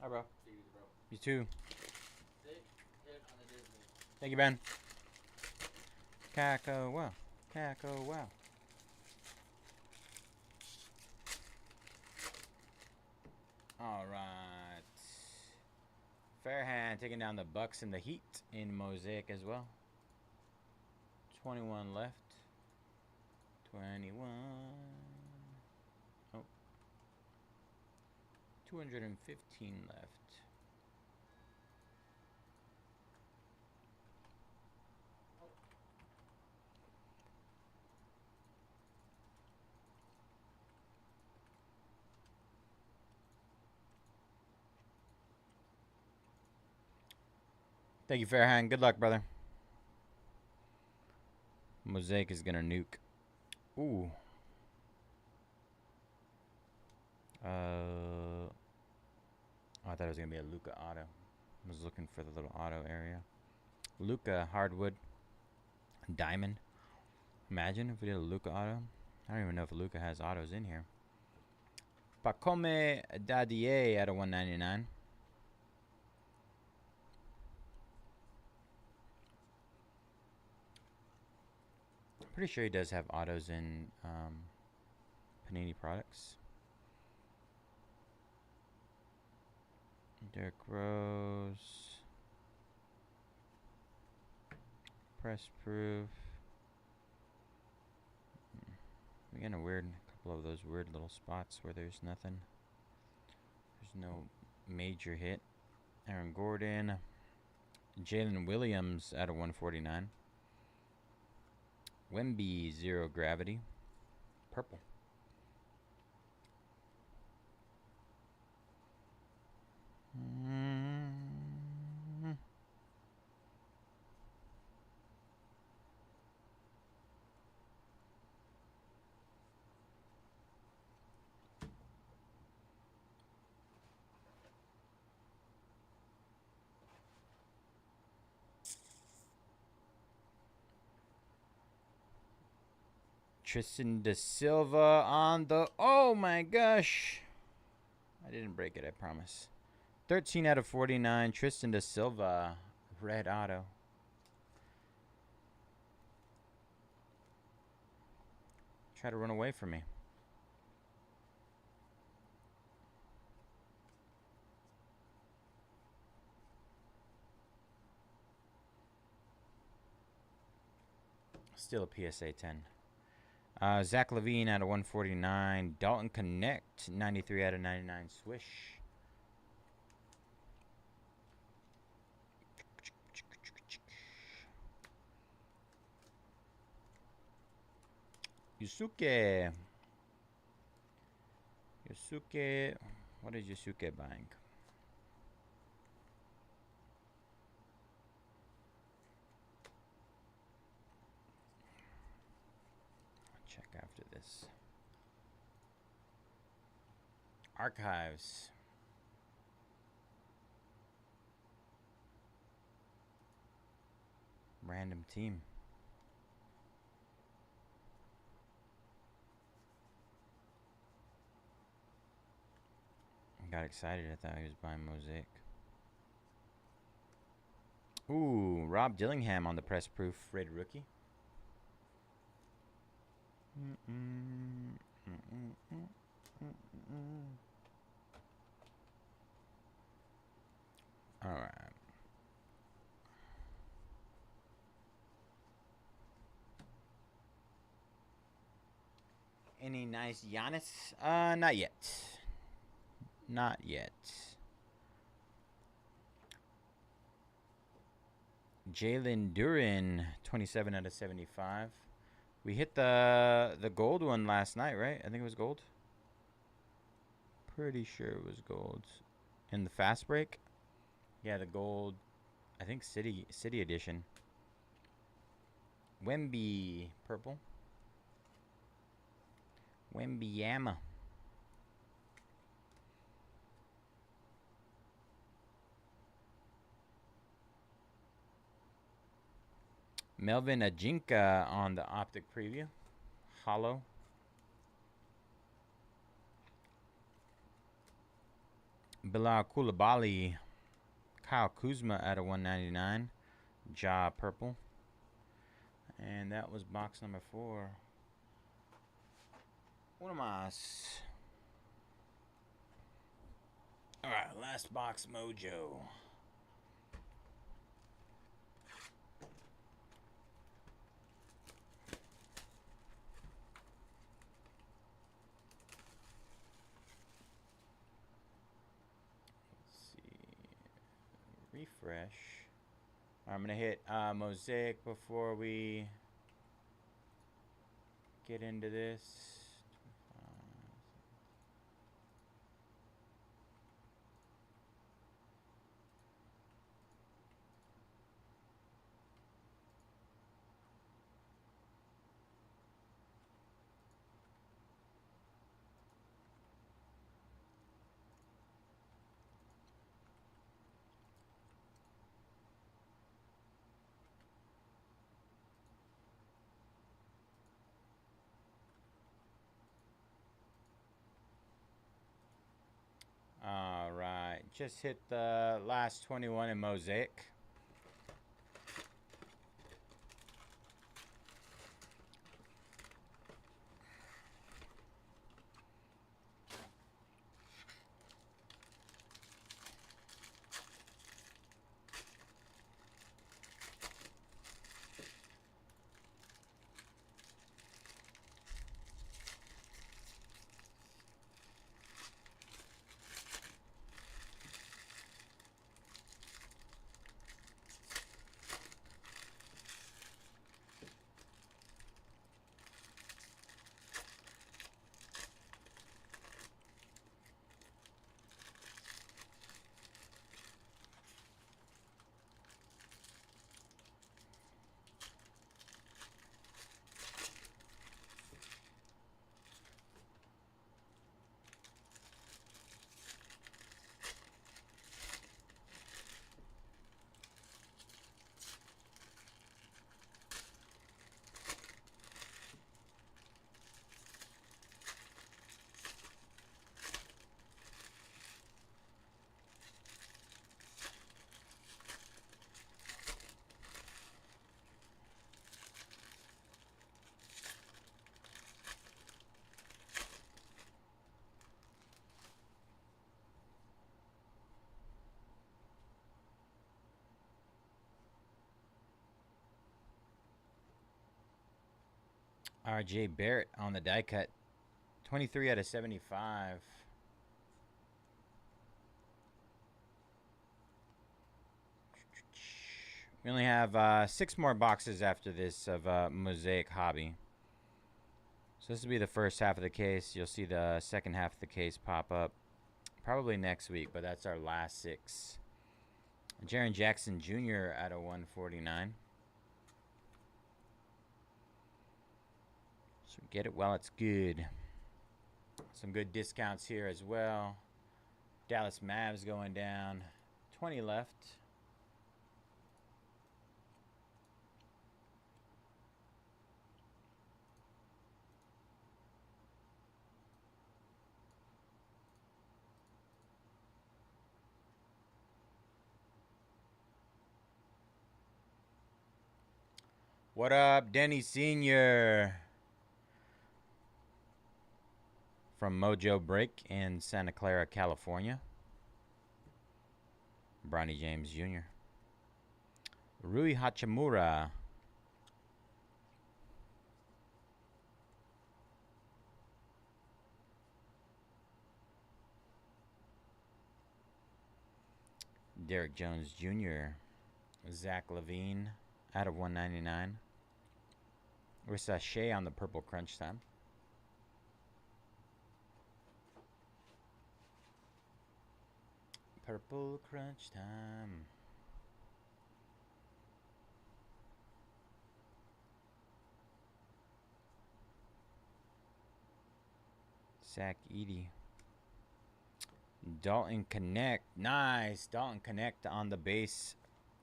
Hi, bro. You too. Thank you, Ben. Kakawa. Kakawa. All right. Fairhand taking down the Bucks and the Heat in Mosaic as well. 21 left. 21. Oh. 215 left. Thank you, Fairhand. Good luck, brother. Mosaic is gonna nuke. Ooh. Oh, I thought it was gonna be a Luca auto. I was looking for the little auto area. Luca hardwood diamond. Imagine if we did a Luca auto. I don't even know if Luca has autos in here. Pacome Dadier out of 199. Pretty sure he does have autos in Panini products. Derrick Rose. Press proof. We're getting a couple of those weird little spots where there's nothing. There's no major hit. Aaron Gordon. Jalen Williams out of 149. Wemby, 0 gravity. Purple. Tristan Da Silva on the... Oh my gosh. I didn't break it, I promise. 13 out of 49. Tristan Da Silva. Red auto. Try to run away from me. Still a PSA 10. Zach Levine out of 149. Dalton Connect, 93 out of 99. Swish. Yusuke. Yusuke. What is Yusuke buying? I'll check after this. Archives. Random team. I got excited. I thought he was buying Mosaic. Ooh, Rob Dillingham on the press proof rated rookie. All right. Any nice Giannis? Not yet. Not yet. Jalen Duren, 27 out of 75. We hit the gold one last night, right? I think it was gold. Pretty sure it was gold. In the fast break? Yeah, the gold. I think City edition. Wemby purple. Wembyama. Melvin Ajinka on the optic preview. Hollow. Bilal Koulibaly. Kyle Kuzma at a 199. Ja purple. And that was box number 4. Uno más. Alright, last box mojo. Refresh. I'm going to hit Mosaic before we get into this. All right, just hit the last 21 in Mosaic. RJ Barrett on the die cut. 23 out of 75. We only have 6 more boxes after this of Mosaic Hobby. So this will be the first half of the case. You'll see the second half of the case pop up probably next week, but that's our last 6. Jaren Jackson Jr. out of 149. So get it while it's good. Some good discounts here as well. Dallas Mavs going down. 20 left. What up, Denny Sr. from Mojobreak in Santa Clara, California. Bronny James Jr. Rui Hachimura. Derek Jones Jr. Zach Levine out of 199. Resurgence on the purple crunch time. Purple crunch time. Zach Edey. Dalton Connect. Nice. Dalton Connect on the base.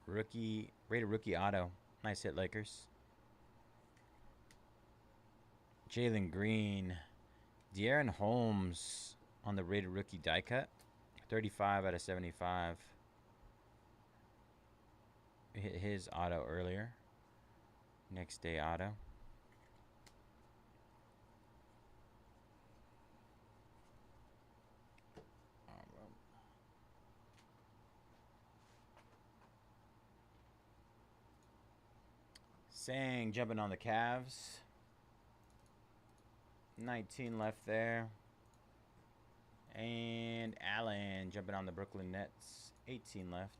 Rookie. Rated rookie auto. Nice hit, Lakers. Jalen Green. De'Aaron Holmes on the rated rookie die cut. 35 out of 75. Hit his auto earlier. Next day auto. Sang jumping on the Cavs. 19 left there. And Allen jumping on the Brooklyn Nets. 18 left.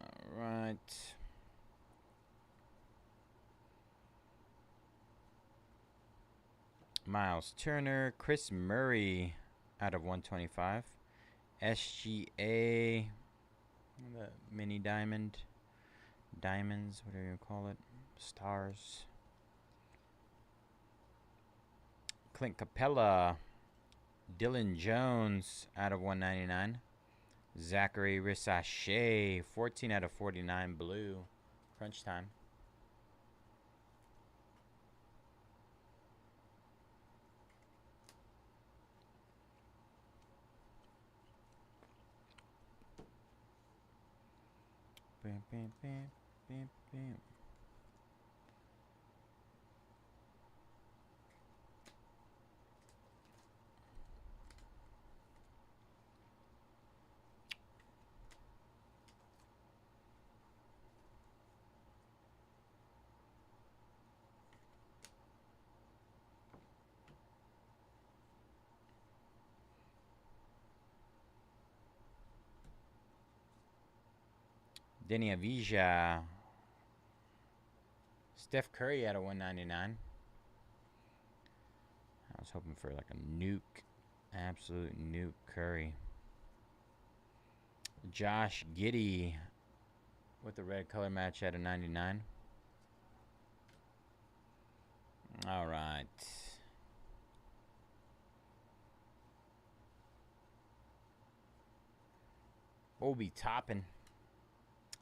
All right. Miles Turner, Chris Murray out of 125. SGA, the mini diamonds, whatever you call it, stars. Clint Capella, Dylan Jones out of 199. Zachary Resurgence, 14 out of 49 blue. Crunch time. Bam, bam, bam, bam, bam. Denny Avija. Steph Curry out of 199. I was hoping for like a nuke. Absolute nuke Curry. Josh Giddey with the red color match out of 99. All right. Obi Toppin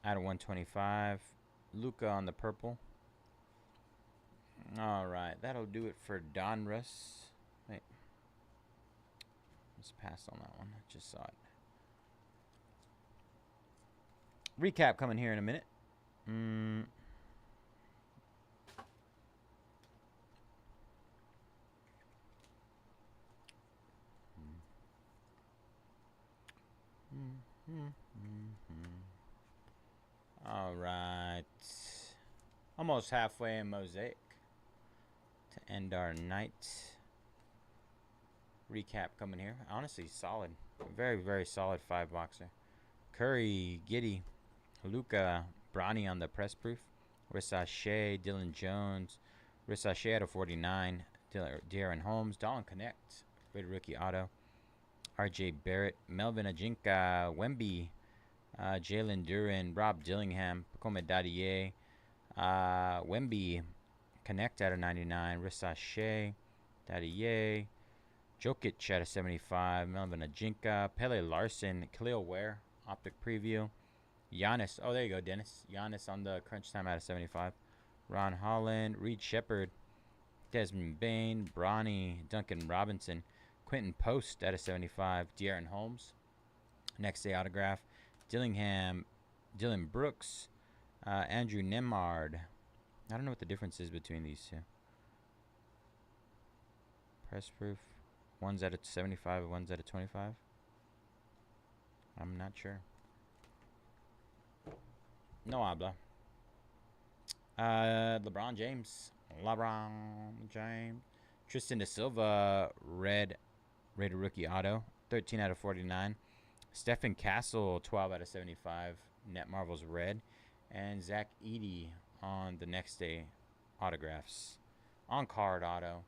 out of 125. Luka on the purple. All right, that'll do it for Donruss. Wait, let's pass on that one. I just saw it. Recap coming here in a minute. Mm. All right. Almost halfway in Mosaic to end our night. Recap coming here. Honestly, solid. Very, very solid 5-boxer. Curry, Giddy, Luca, Bronny on the press proof. Risache, Dylan Jones. Risache out of 49. Darren Holmes. Dalton Connect. Great rookie auto. RJ Barrett. Melvin Ajinka. Wemby. Jalen Duran. Rob Dillingham. Pacome Dadier. Wemby. Connect out of 99. Risache. Dadier. Jokic out of 75. Melvin Ajinka. Pele Larson. Khalil Ware. Optic preview. Giannis. Oh, there you go, Dennis. Giannis on the crunch time out of 75. Ron Holland. Reed Shepard. Desmond Bain. Bronny. Duncan Robinson. Quentin Post out of 75. De'Aaron Holmes. Next day autograph. Dillingham. Dylan Brooks. Andrew Nemard. I don't know what the difference is between these two. Press proof. One's out of 75, one's out of 25. I'm not sure. No habla. LeBron James. Tristan Da Silva, red rated rookie auto. 13 out of 49. Stephen Castle, 12 out of 75. Net Marvels red. And Zach Edey on the next day autographs. On card auto.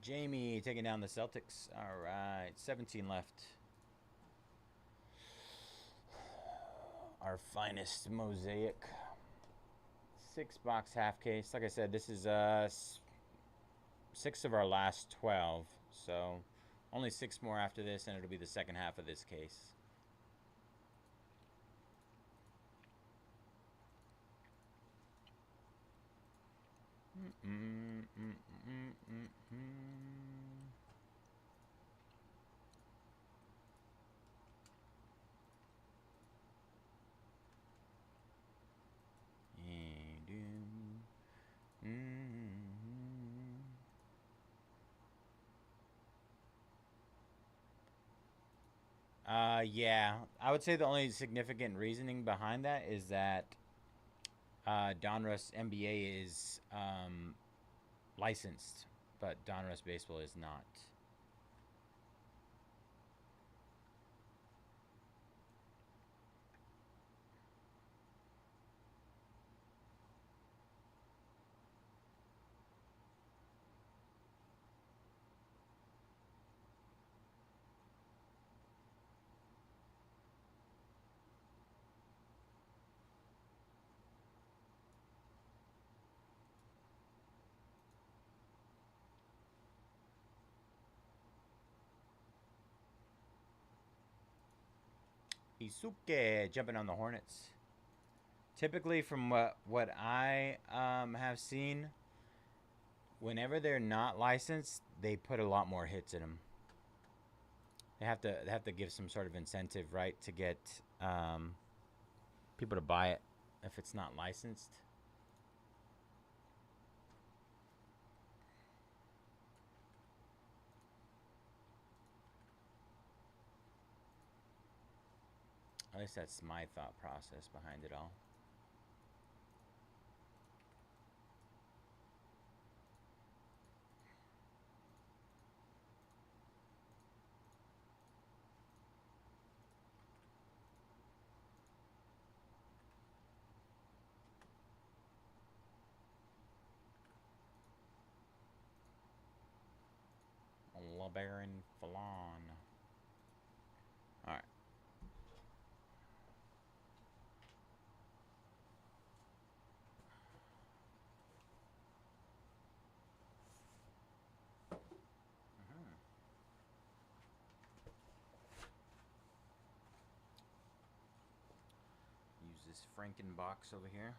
Jamie taking down the Celtics. All right, 17 left. Our finest Mosaic. 6-box half case. Like I said, this is 6 of our last 12. So only 6 more after this, and it'll be the second half of this case. Yeah, I would say the only significant reasoning behind that is that Donruss NBA is licensed, but Donruss Baseball is not. Isuke jumping on the Hornets. Typically, from what I have seen, whenever they're not licensed, they put a lot more hits in them. They have to give some sort of incentive, right, to get people to buy it if it's not licensed. At least that's my thought process behind it all. LeBaron Fallon. All right. Use this Franken box over here.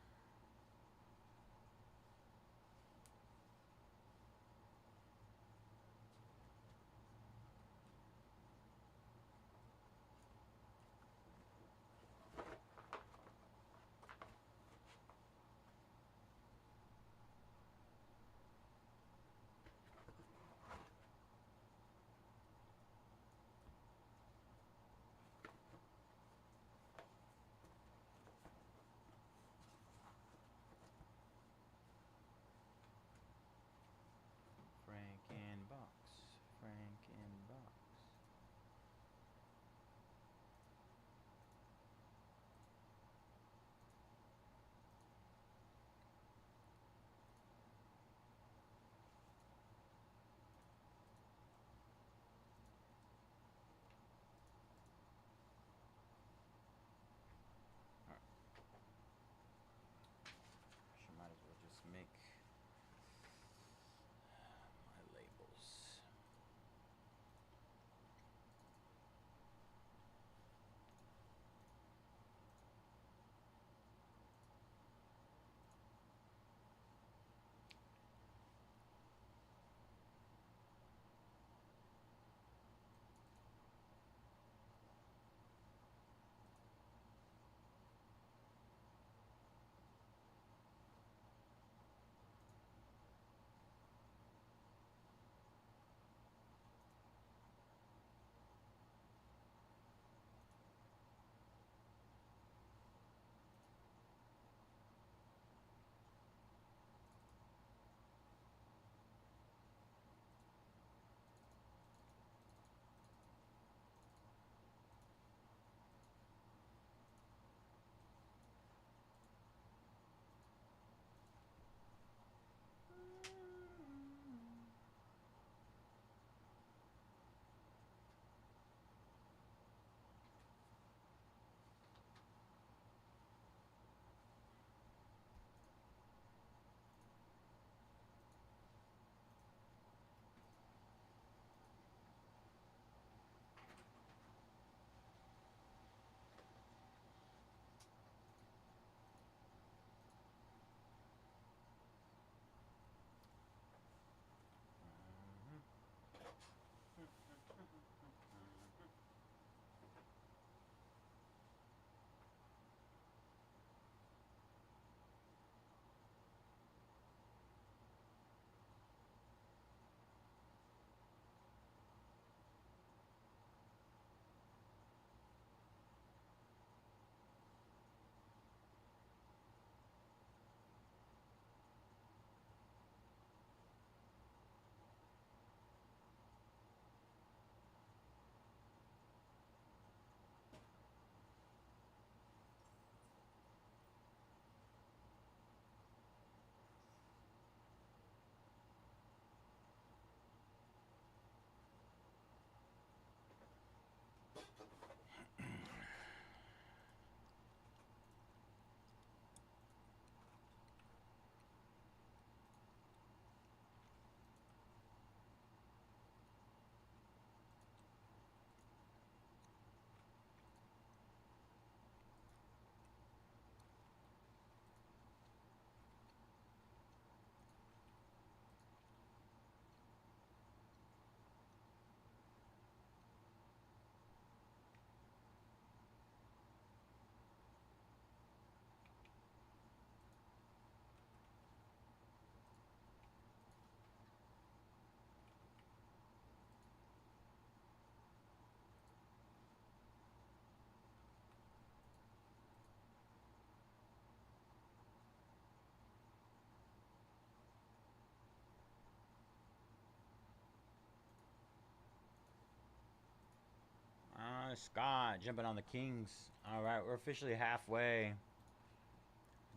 Scott jumping on the Kings. All right, we're officially halfway.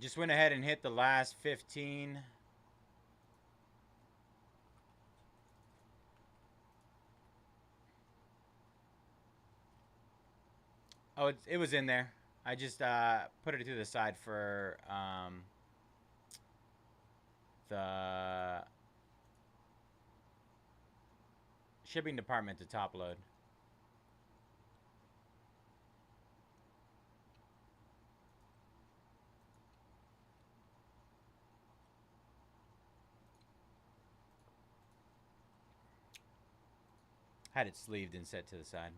Just went ahead and hit the last 15. Oh, it was in there. I just put it to the side for the shipping department to top load. Had it sleeved and set to the side.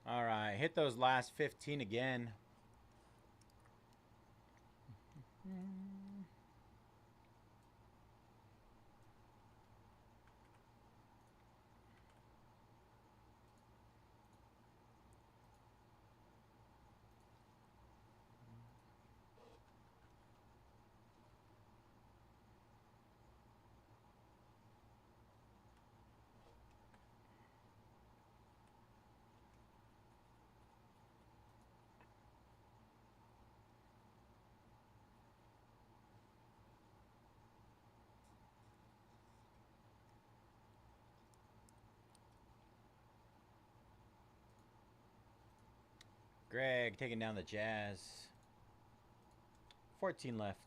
All right, hit those last 15 again. Greg taking down the Jazz. 14 left.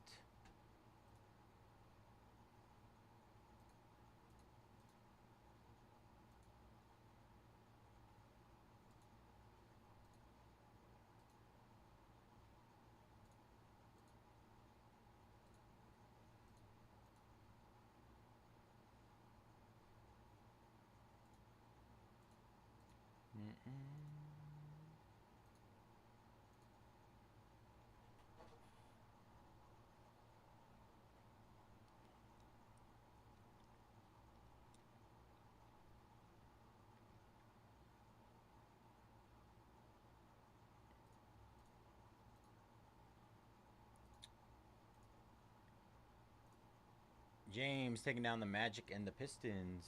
James taking down the Magic and the Pistons.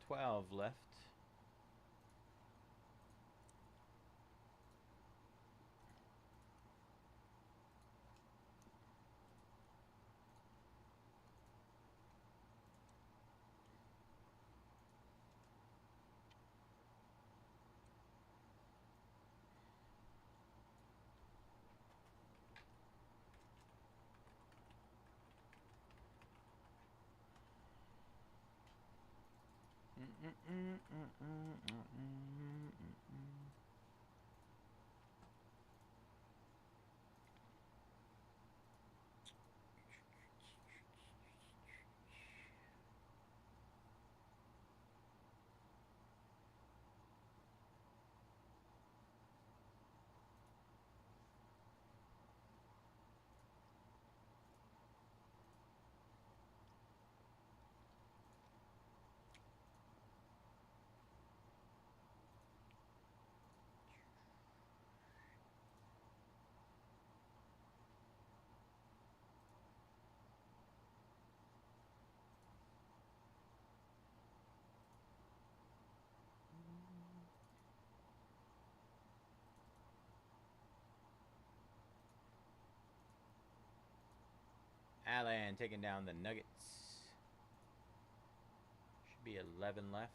12 left. Allen taking down the Nuggets. Should be 11 left.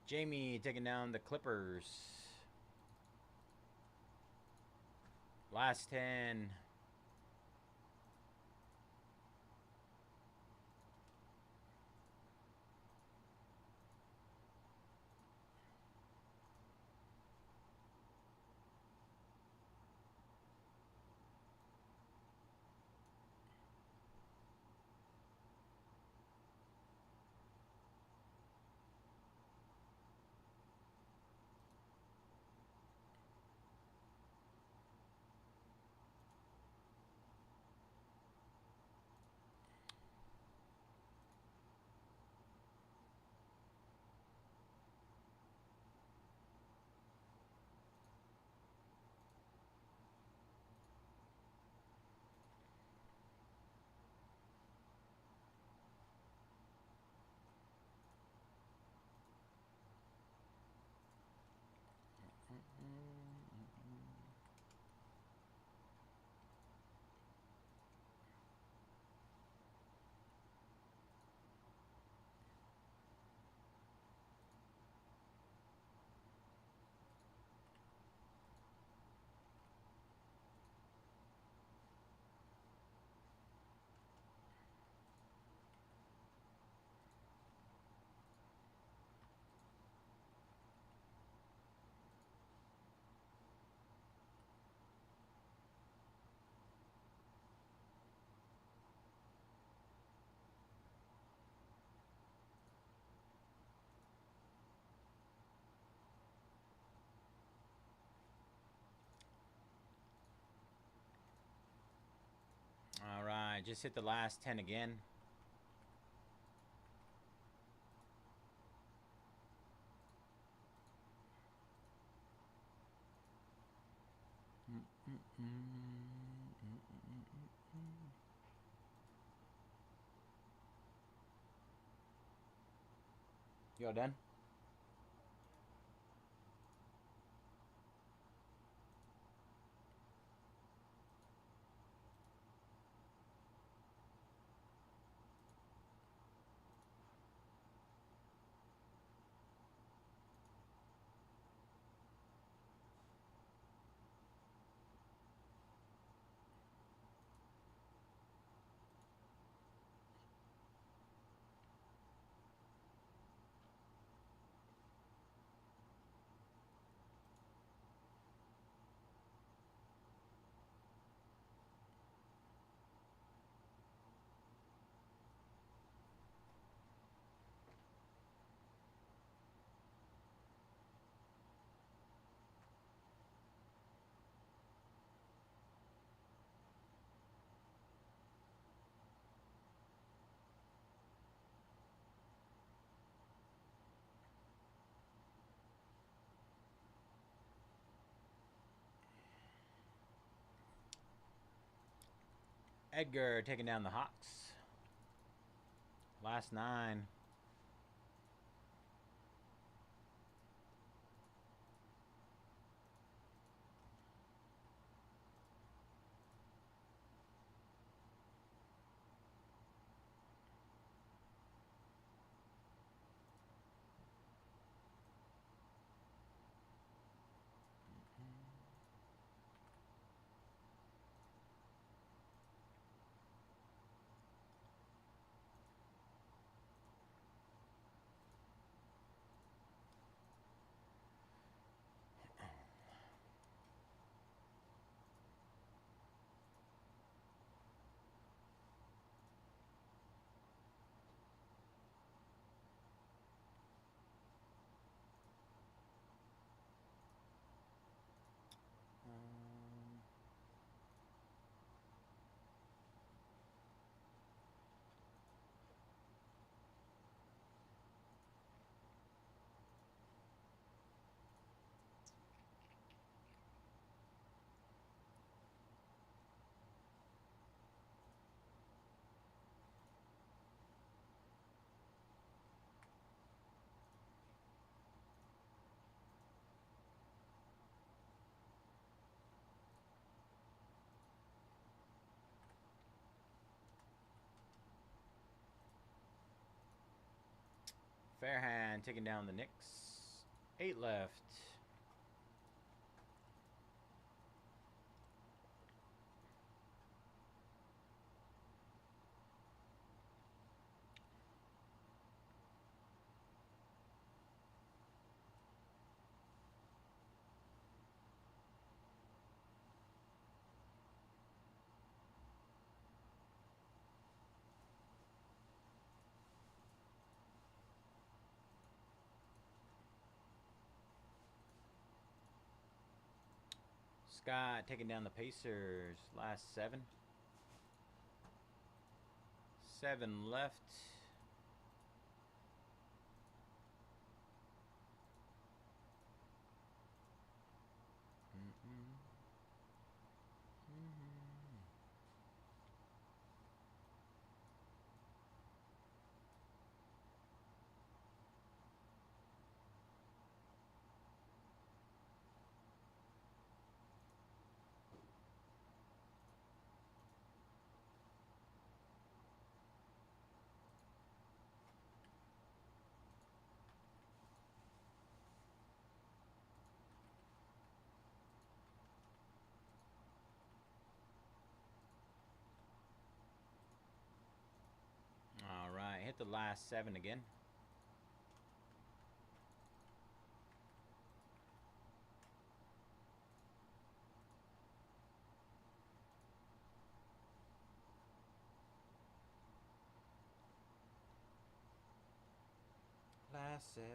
Jamie taking down the Clippers. Last 10. just hit the last 10 again. You all done? Edgar taking down the Hawks. Last 9. Fairhand taking down the Knicks. 8 left. Scott taking down the Pacers. Last 7. 7 left. All right, hit the last 7 again. Last 7.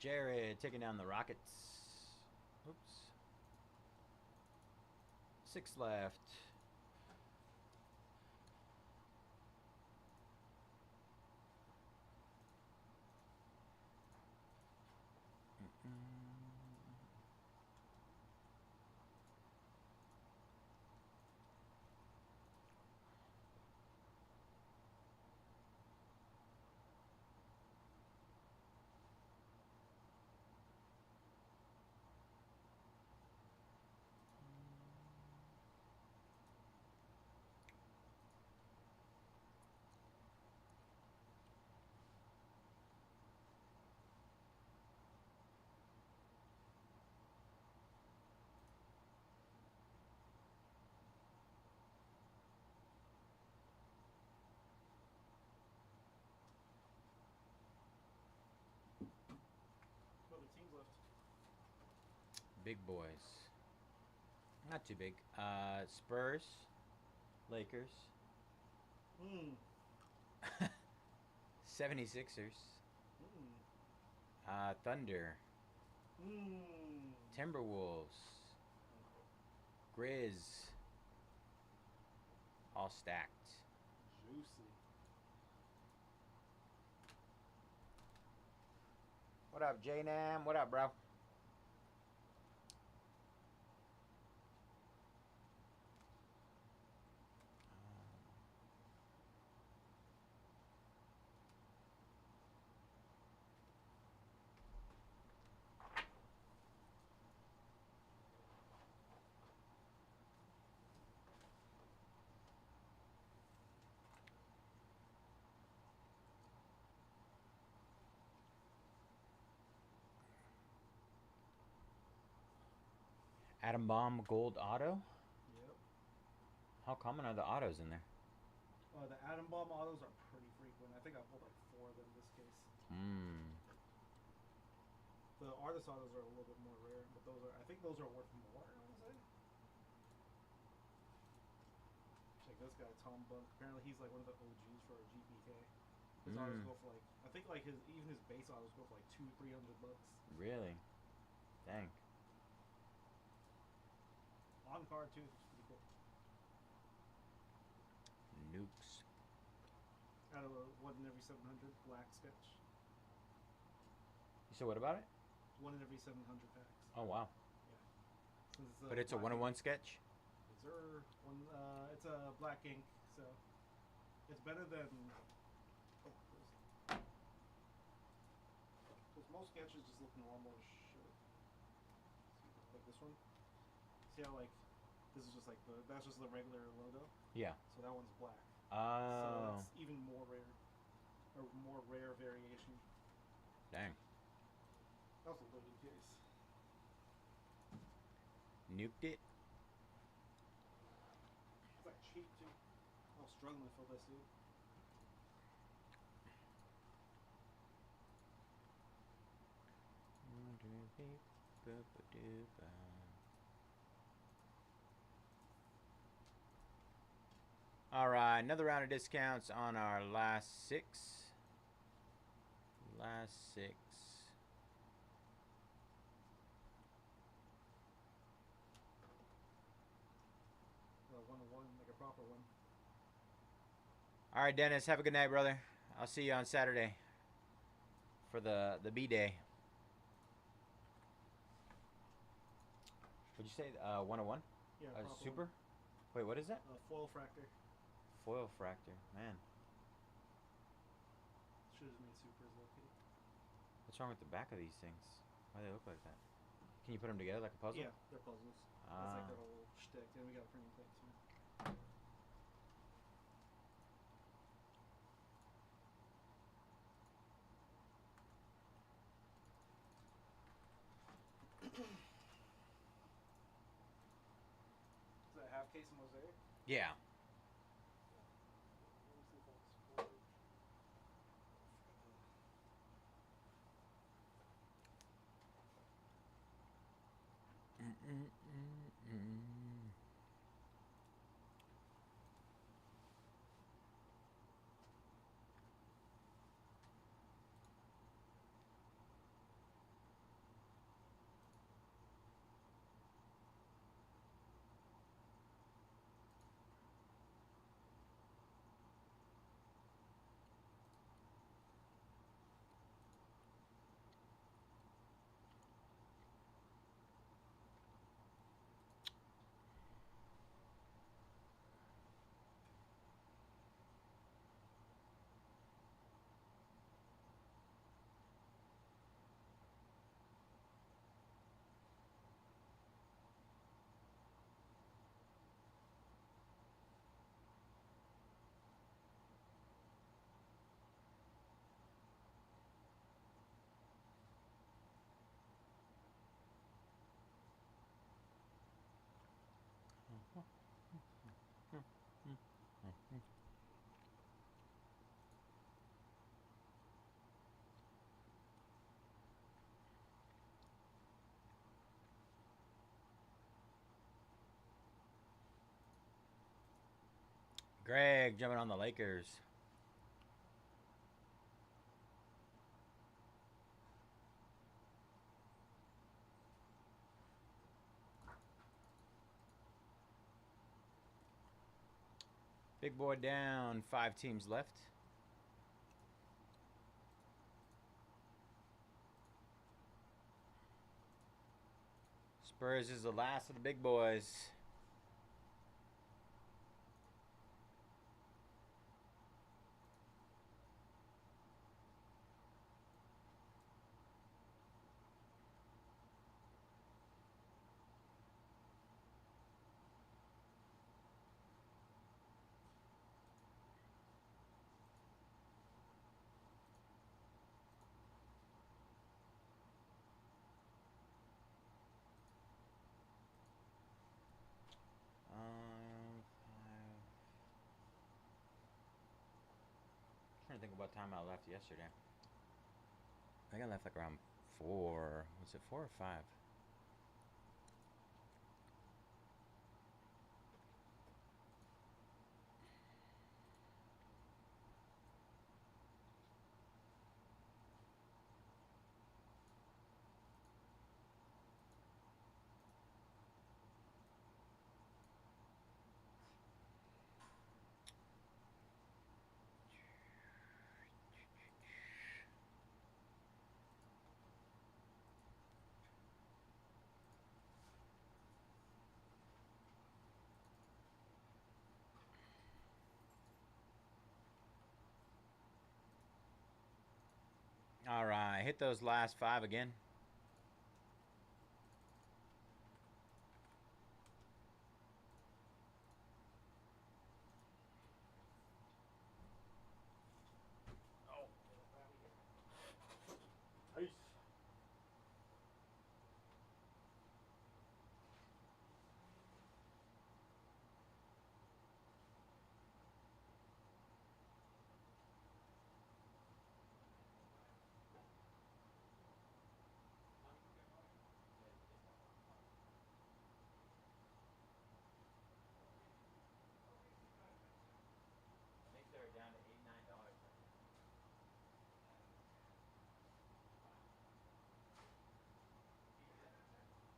Jared taking down the Rockets. Oops. 6 left. What other teams left? Big boys. Not too big. Spurs. Lakers. 76ers. Thunder. Timberwolves. Grizz. All stacked. Juicy. What up, J-Nam? What up, bro? Atom Bomb Gold Auto? Yep. How common are the autos in there? The Atom Bomb autos are pretty frequent. I think I pulled like 4 of them in this case. The artist autos are a little bit more rare, but those are, I think those are worth more, I want to say. Like this guy, Tom Bunk. Apparently he's like one of the OGs for GPK. His autos go for like, I think like even his base autos go for like $200-300. Really? Dang. On card too, which is pretty cool. Nukes. Out of a 1 in every 700 black sketch. You said what about it? 1 in every 700 packs. Oh, wow. Yeah. Since But it's a 1-on-1 sketch? It's a black ink, so it's better than. Because most sketches just look normal as shit. Like this one. See how like this is just like that's just the regular logo. Yeah. So that one's black. So Oh. that's even more rare, or more rare variation. Dang. That was a loaded case. Nuked it? It's like cheap too. I was struggling to fill this dude. All right, another round of discounts on our last 6. Last 6. One, like a proper one. All right, Dennis, have a good night, brother. I'll see you on Saturday for the B-Day. What'd you say? 101? Yeah, super? one. Wait, what is that? Foil fractor. Foil fractor. Man. Should have made supers located. What's wrong with the back of these things? Why do they look like that? Can you put them together like a puzzle? Yeah, they're puzzles. That's like their whole shtick. And we got a printing plate too. Is that a half case of Mosaic? Yeah. Let me see if I'll explode. Greg jumping on the Lakers. Big boy down. 5 teams left. Spurs is the last of the big boys. Trying to think what time I left yesterday. I think I left like around 4. Was it 4 or 5? All right, hit those last 5 again. Peace. I think they're down to $89.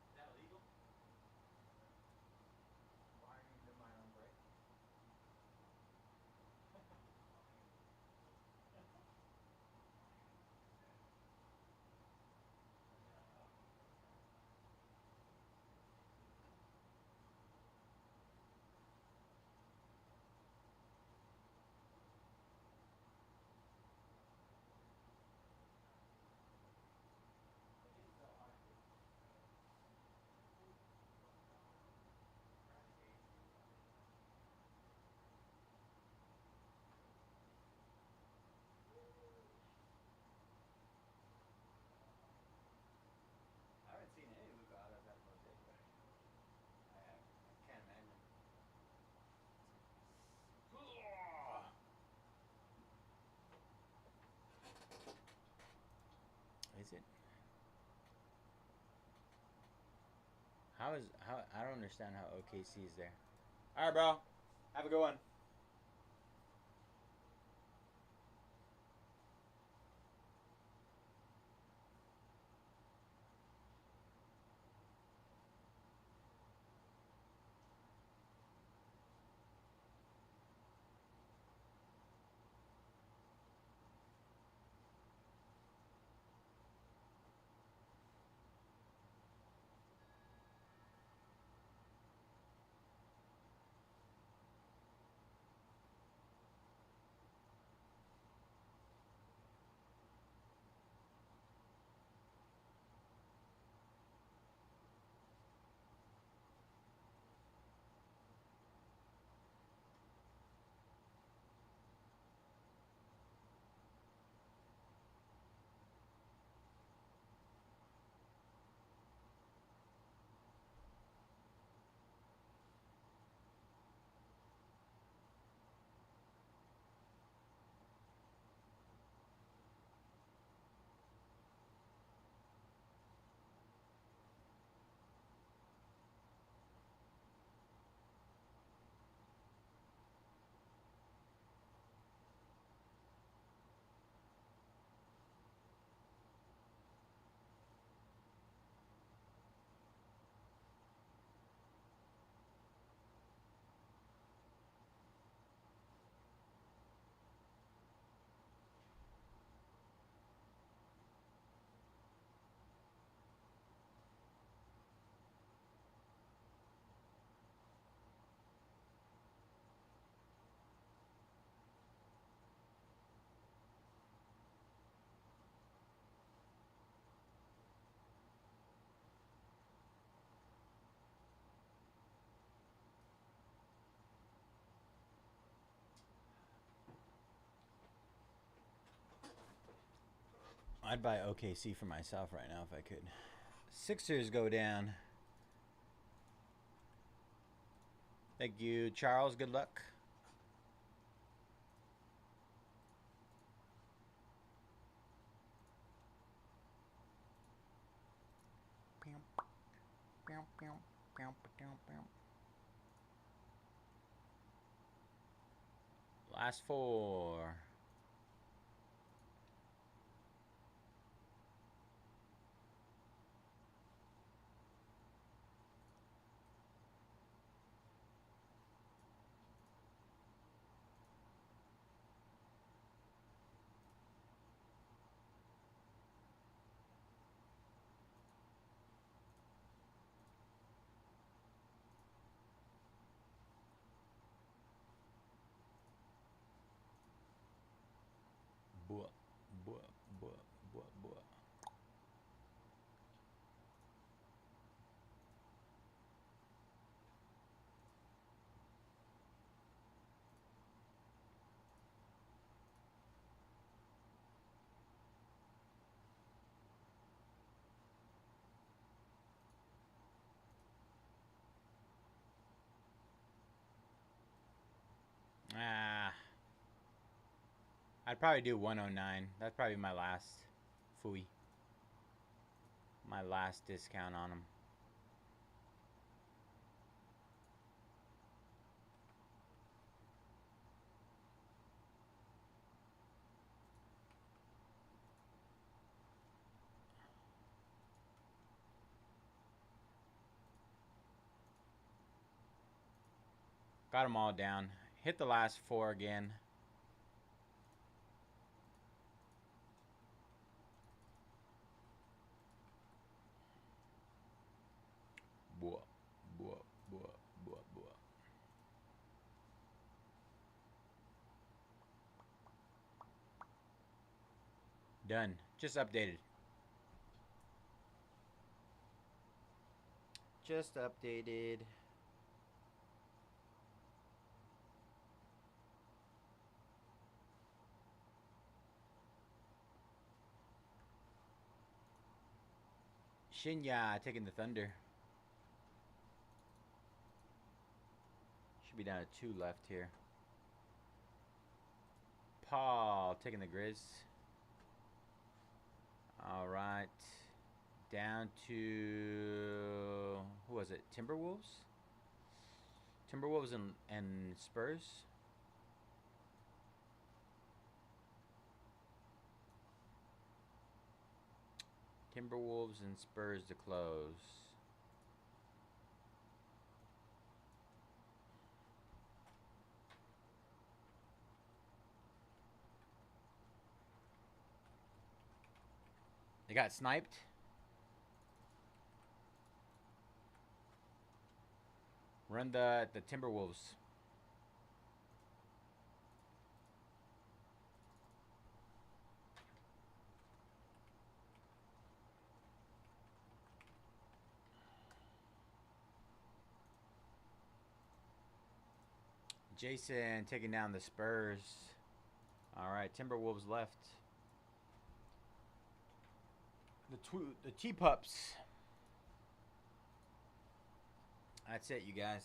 Is that illegal? Why are you doing my own break? I haven't seen any Luca out of that Mosaic, but I can't imagine. Is it? How I don't understand how OKC is there. All right, bro. Have a good one. I'd buy OKC for myself right now if I could. Sixers go down. Thank you, Charles. Good luck. Last four. Buh, buh, buh, buh, buh. Ah, I'd probably do 109. That's probably my last fooey. My last discount on them. Got them all down. Hit the last four again. Buh, buh, buh, buh, buh. Done. Just updated. Just updated. Shinya taking the Thunder. Should be down to 2 left here. Paul taking the Grizz. All right. Down to, who was it? Timberwolves? Timberwolves and Spurs. Timberwolves and Spurs to close. They got sniped. Run the Timberwolves. Jason taking down the Spurs. All right, Timberwolves left. The T-Pups. That's it, you guys.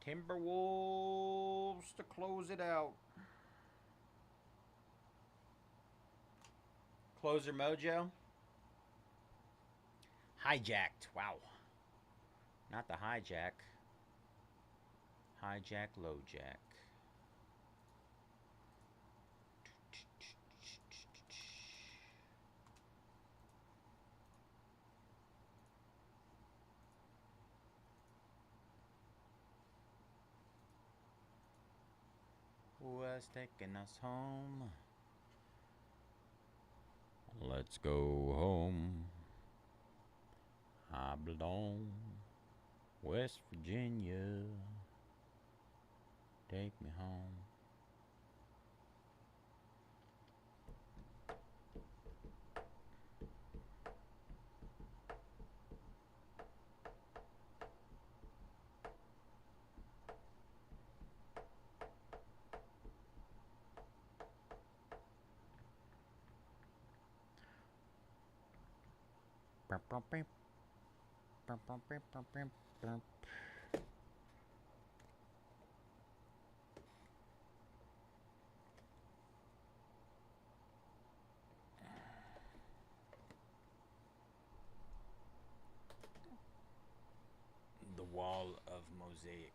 Timberwolves to close it out. Closer mojo. Hijacked. Wow. Not the hijack. Hijack, low jack. Who was taking us home? Let's go home. I belong. West Virginia. Take me home. The wall of Mosaic.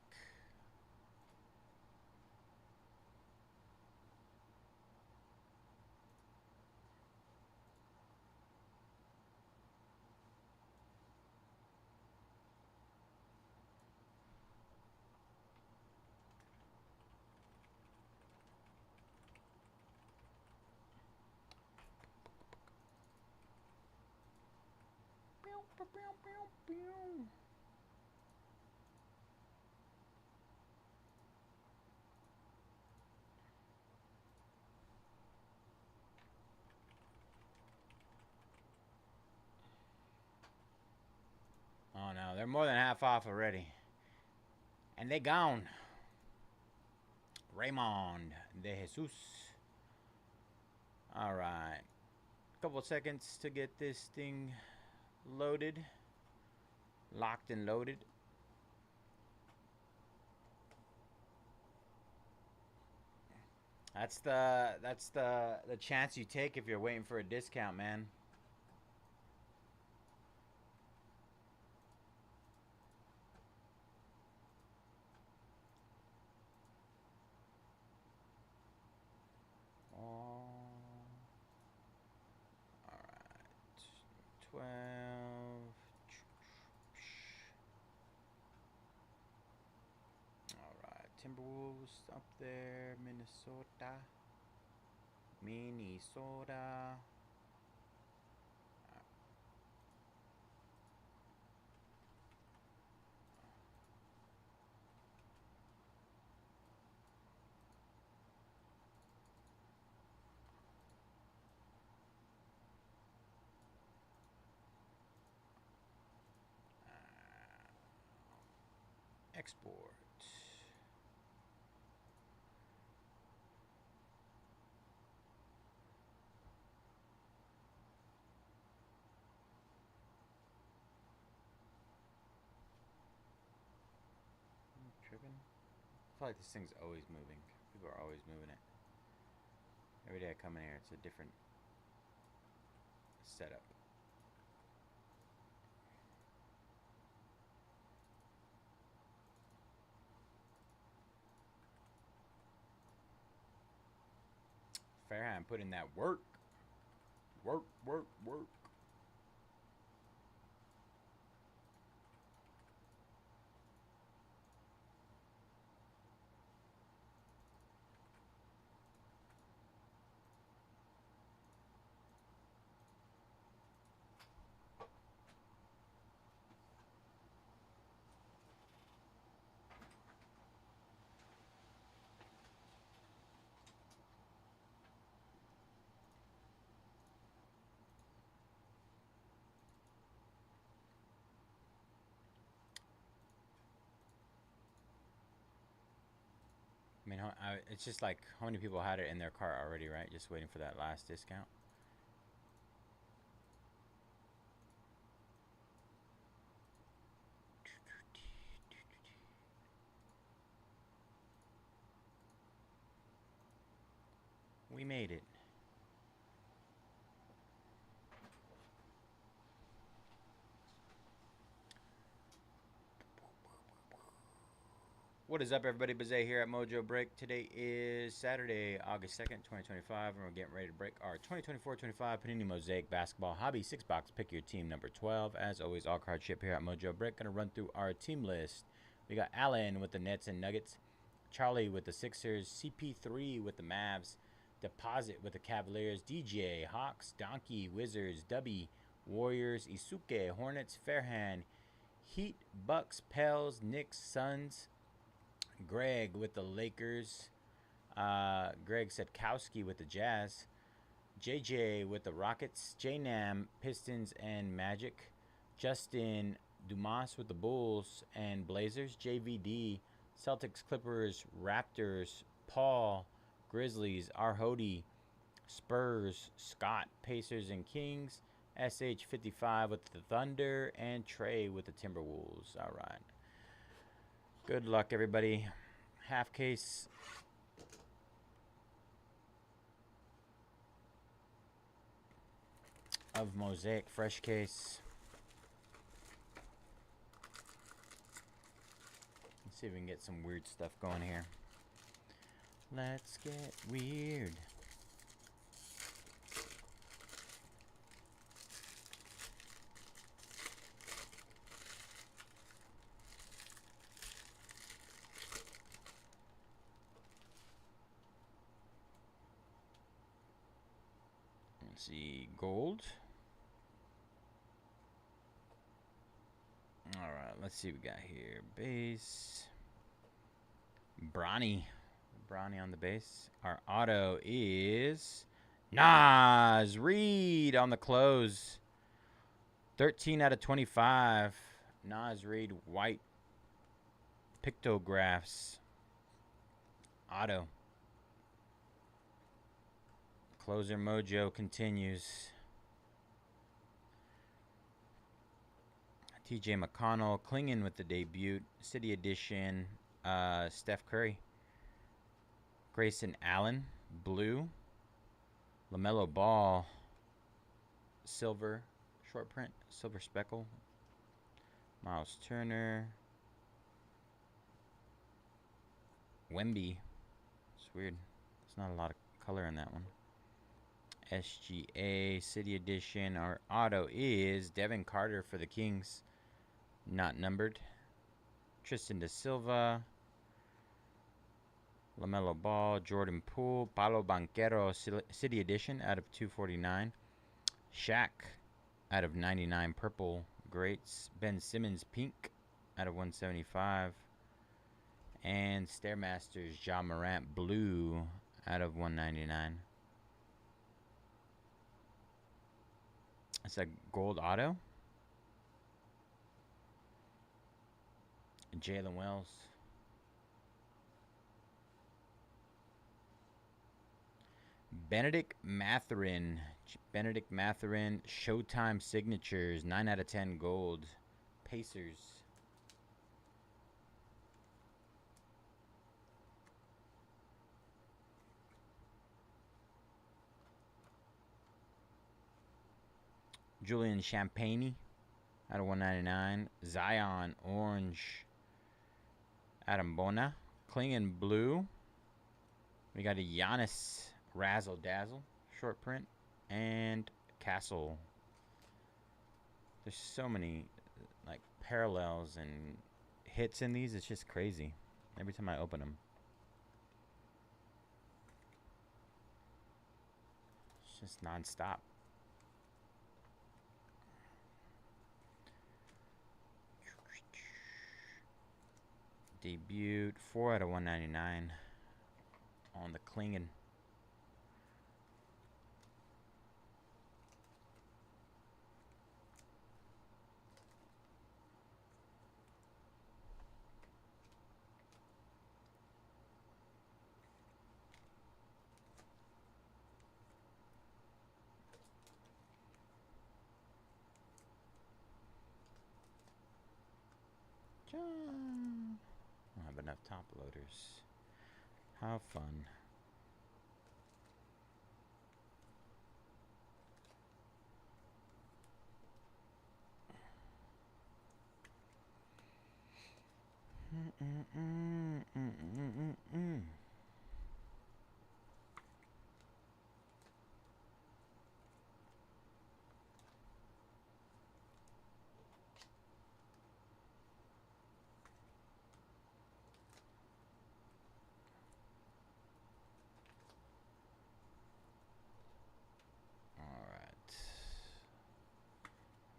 Oh no, they're more than half off already. And they gone. Raymond de Jesus. Alright. Couple seconds to get this thing loaded. Locked and loaded. That's the chance you take if you're waiting for a discount, man. Alright. 12. Alright. Timberwolves up there. Minnesota. Minnesota. Export. Tripping. I feel like this thing's always moving. People are always moving it. Every day I come in here, it's a different setup. Farhan put in that work. Work, work, work. I mean, it's just like how many people had it in their cart already, right? Just waiting for that last discount. We made it. What is up, everybody? Bayze here at Mojobreak. Today is Saturday, August 2nd, 2025, and we're getting ready to break our 2024-25 Panini Mosaic Basketball Hobby 6-box. Pick your team number 12. As always, all card ship here at Mojobreak. Going to run through our team list. We got Allen with the Nets and Nuggets, Charlie with the Sixers, CP3 with the Mavs, Deposit with the Cavaliers. DJ, Hawks, Donkey, Wizards, Dubby, Warriors, Isuke, Hornets, Fairhand, Heat, Bucks, Pels, Knicks, Suns. Greg with the Lakers. Greg Setkowski with the Jazz. JJ with the Rockets. JNam, Pistons, and Magic. Justin Dumas with the Bulls and Blazers. JVD, Celtics, Clippers, Raptors. Paul, Grizzlies. Arhody, Spurs. Scott, Pacers, and Kings. SH55 with the Thunder. And Trey with the Timberwolves. All right. Good luck, everybody. Half case. Of Mosaic fresh case. Let's see if we can get some weird stuff going here. Let's get weird. Let's see, gold. All right, let's see what we got here. Base. Bronny on the base. Our auto is Nas Reed on the close. 13 out of 25. Nas Reed white pictographs. Auto. Closer mojo continues. TJ McConnell, Klingon with the debut. City Edition, Steph Curry. Grayson Allen, blue. LaMelo Ball, silver, short print, silver speckle. Miles Turner. Wemby. It's weird. There's not a lot of color in that one. SGA, City Edition. Our auto is Devin Carter for the Kings. Not numbered. Tristan Da Silva. LaMelo Ball. Jordan Poole. Paolo Banchero, City Edition out of 249. Shaq out of 99. Purple Greats. Ben Simmons Pink out of 175. And Stairmasters Ja Morant Blue out of 199. It's a gold auto. Jalen Wells. Benedict Mathurin. Showtime signatures. 9 out of 10 gold. Pacers. Julian Champagne out of 199. Zion Orange. Adam Bona. Klingon Blue. We got a Giannis Razzle Dazzle short print. And Castle. There's so many like parallels and hits in these. It's just crazy every time I open them. It's just non-stop. Debut 4 out of 199 on the Klingon. I don't have enough top loaders. How fun.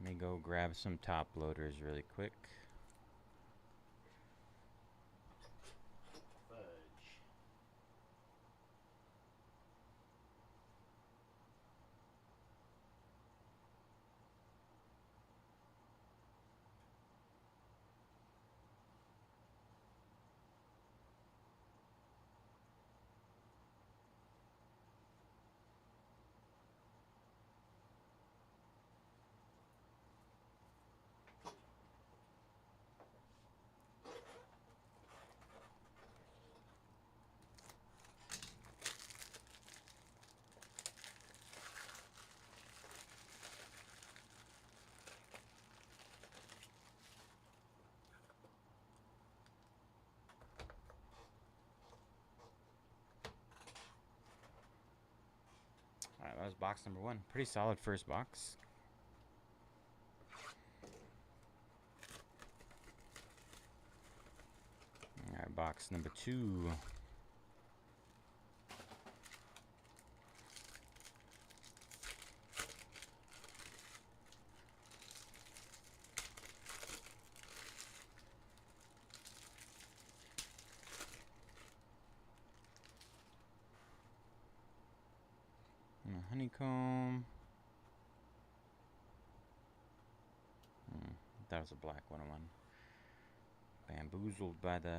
Let me go grab some top loaders really quick. Fudge. Alright, that was box number 1. Pretty solid first box. Alright, box number 2. Honeycomb. That was a black 101. Bamboozled by the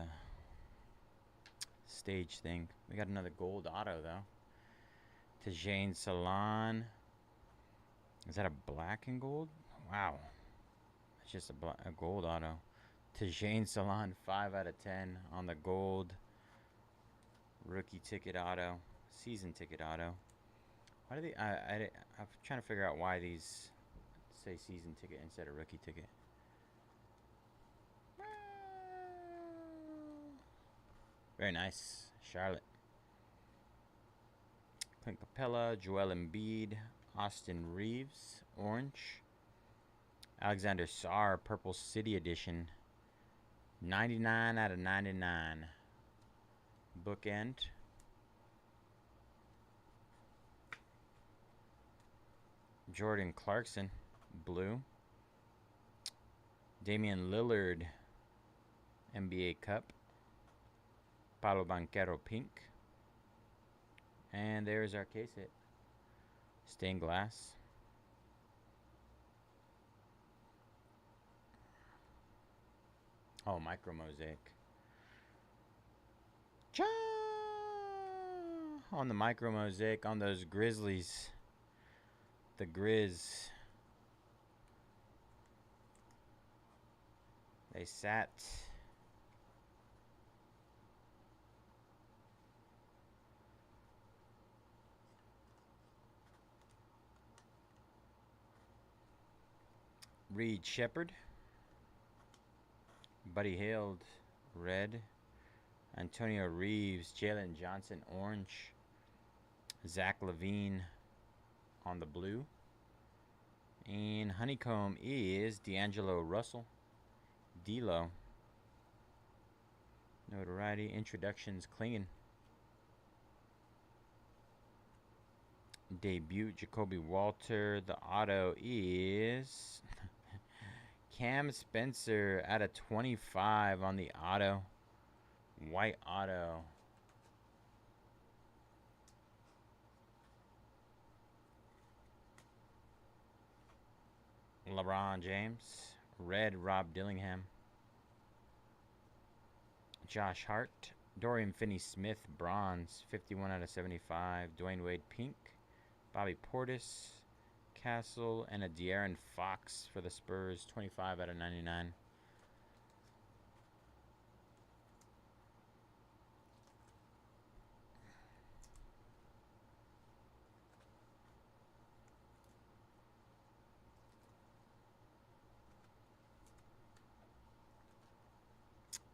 stage thing. We got another gold auto though. Tajane Salon. Is that a black and gold? Wow. It's just a gold auto. Tajane Salon 5 out of 10 on the gold. Rookie ticket auto. Season ticket auto. Why do they? I'm trying to figure out why these say season ticket instead of rookie ticket. Very nice, Charlotte. Clint Capella, Joel Embiid, Austin Reeves, orange. Alexander Sarr, Purple City Edition. 99 out of 99. Bookend. Jordan Clarkson, blue. Damian Lillard, NBA Cup. Paolo Banchero, pink. And there's our case hit. Stained glass. Oh, micro mosaic. Cha! On the micro mosaic on those Grizzlies. The Grizz. They sat. Reed Shepard. Buddy Hield, red. Antonio Reeves, Jalen Johnson, orange. Zach LaVine on the blue. And honeycomb is D'Angelo Russell. D'Lo. Notoriety, introductions, Klingen. Debut, Jacoby Walter. The auto is Cam Spencer out of 25 on the auto. White auto. LeBron James. Red, Rob Dillingham. Josh Hart. Dorian Finney-Smith, bronze. 51 out of 75. Dwayne Wade, pink. Bobby Portis. Castle. And a De'Aaron Fox for the Spurs. 25 out of 99.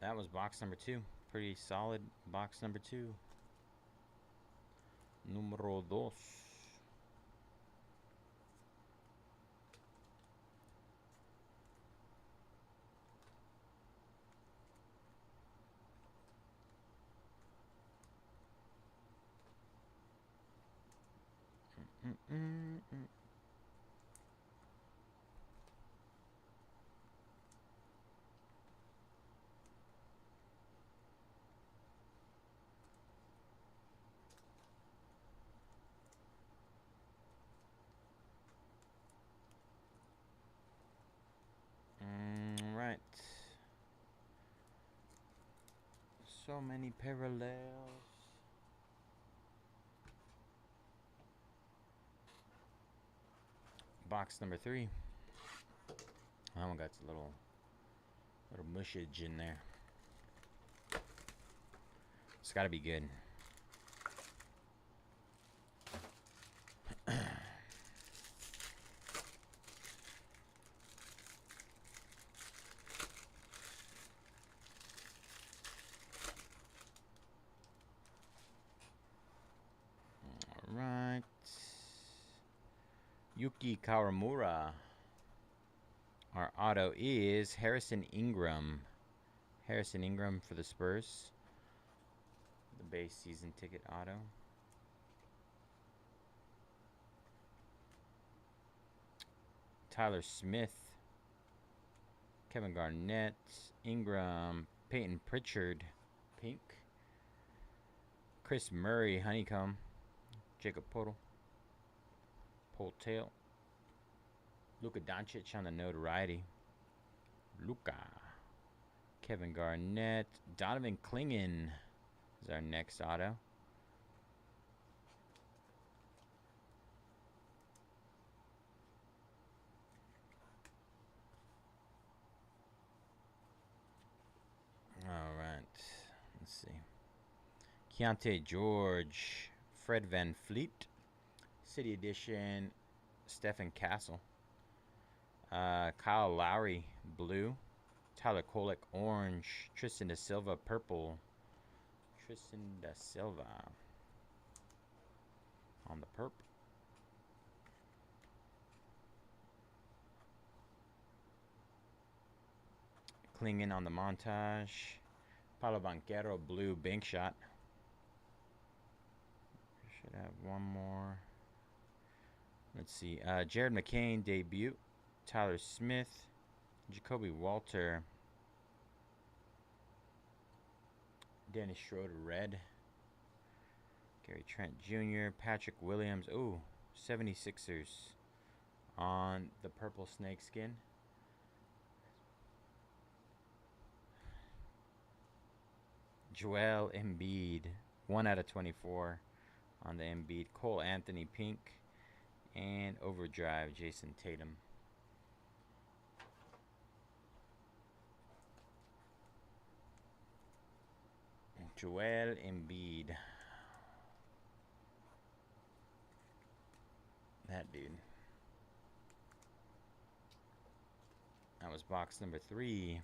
That was box number 2. Pretty solid box number 2. Número 2. So many parallels. Box number 3. That one got a little mushage in there. It's got to be good. All right. Yuki Kawamura. Our auto is Harrison Ingram. Harrison Ingram for the Spurs. The base season ticket auto. Tyler Smith. Kevin Garnett. Ingram. Peyton Pritchard. Pink. Chris Murray. Honeycomb. Jacob Podol. Poltail. Luka Doncic on the notoriety. Luka. Kevin Garnett. Donovan Clingan is our next auto. All right. Let's see. Keontae George. Fred Van Fleet. City Edition. Stephen Castle. Kyle Lowry, blue. Tyler Kolek, orange. Tristan Da Silva, purple. Tristan Da Silva on the perp. Clingan on the montage. Paulo Banchero, blue, bank shot. Should have one more. Let's see. Jared McCain, debut. Tyler Smith. Jacoby Walter. Dennis Schroeder, red. Gary Trent Jr. Patrick Williams. Ooh, 76ers on the purple snakeskin. Joel Embiid. 1 out of 24 on the Embiid. Cole Anthony, pink. And overdrive, Jason Tatum. Joel Embiid. That dude. That was box number 3.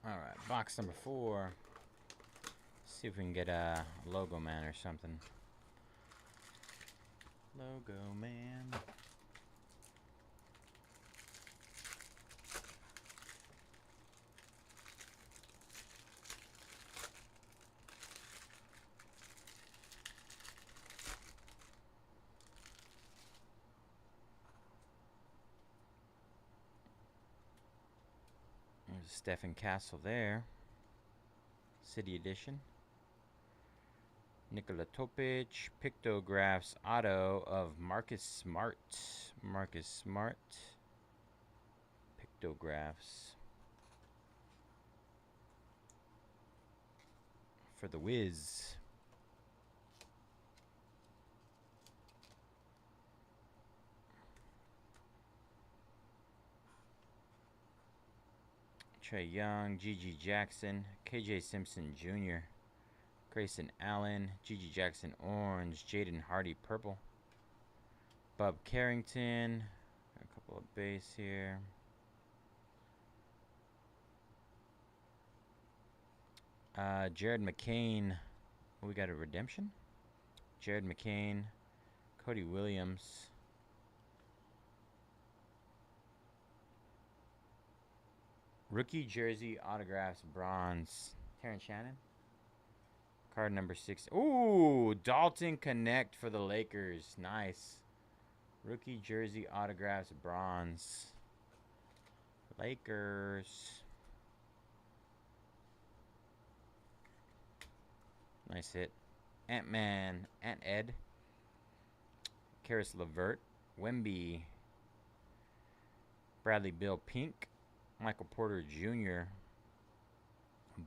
All right, box number 4. See if we can get a logo man or something. Logo man. There's Stephen Castle there. City Edition. Nikola Topic. Pictographs auto of Marcus Smart. Marcus Smart. Pictographs. For the Wiz. Trae Young, Gigi Jackson, KJ Simpson Jr., Grayson Allen, Gigi Jackson orange, Jaden Hardy purple, Bob Carrington, Pull up base here. Jared McCain. Oh, we got a redemption? Jared McCain. Cody Williams. Rookie jersey autographs bronze. Terrence Shannon. Card number 6. Ooh, Dalton Connect for the Lakers. Nice. Rookie jersey autographs bronze. Lakers. Nice hit. Ant-Man. Ant-Ed. Karis LeVert. Wemby. Bradley Bill Pink. Michael Porter Jr.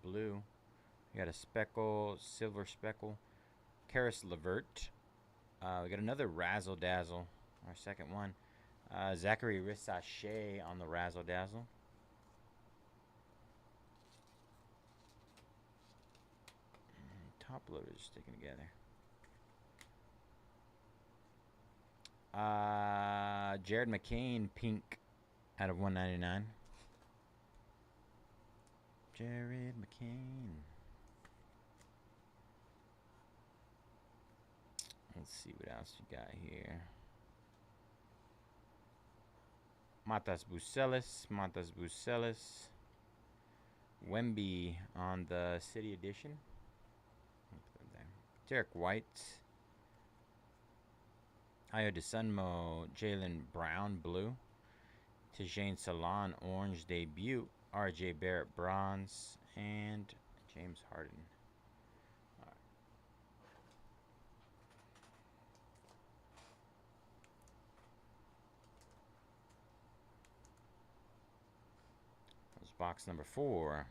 Blue. We got a speckle, silver speckle. Karis LeVert. We got another Razzle Dazzle. Our second one. Zachary Rissache on the Razzle Dazzle. Top loaders sticking together. Jared McCain pink out of 199. Jared McCain. Let's see what else you got here. Matas Bucelis. Wemby on the City Edition. Derek White. Ayo DeSunmo, Jalen Brown, blue. Tijane Salon, orange debut. RJ Barrett, bronze. And James Harden. All right. That was box number 4.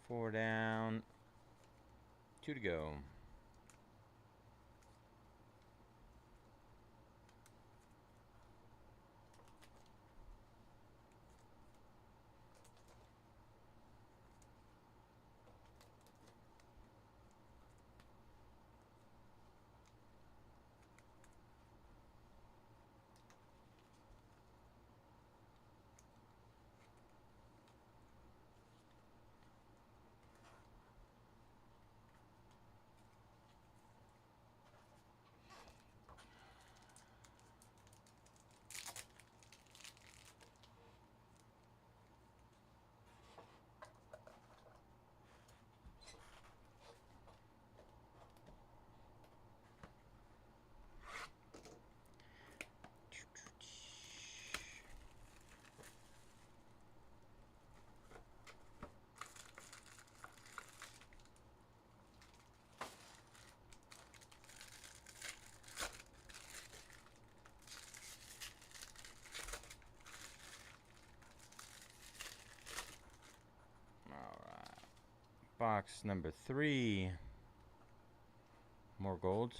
Four down, 2 to go. Box number 3. More gold.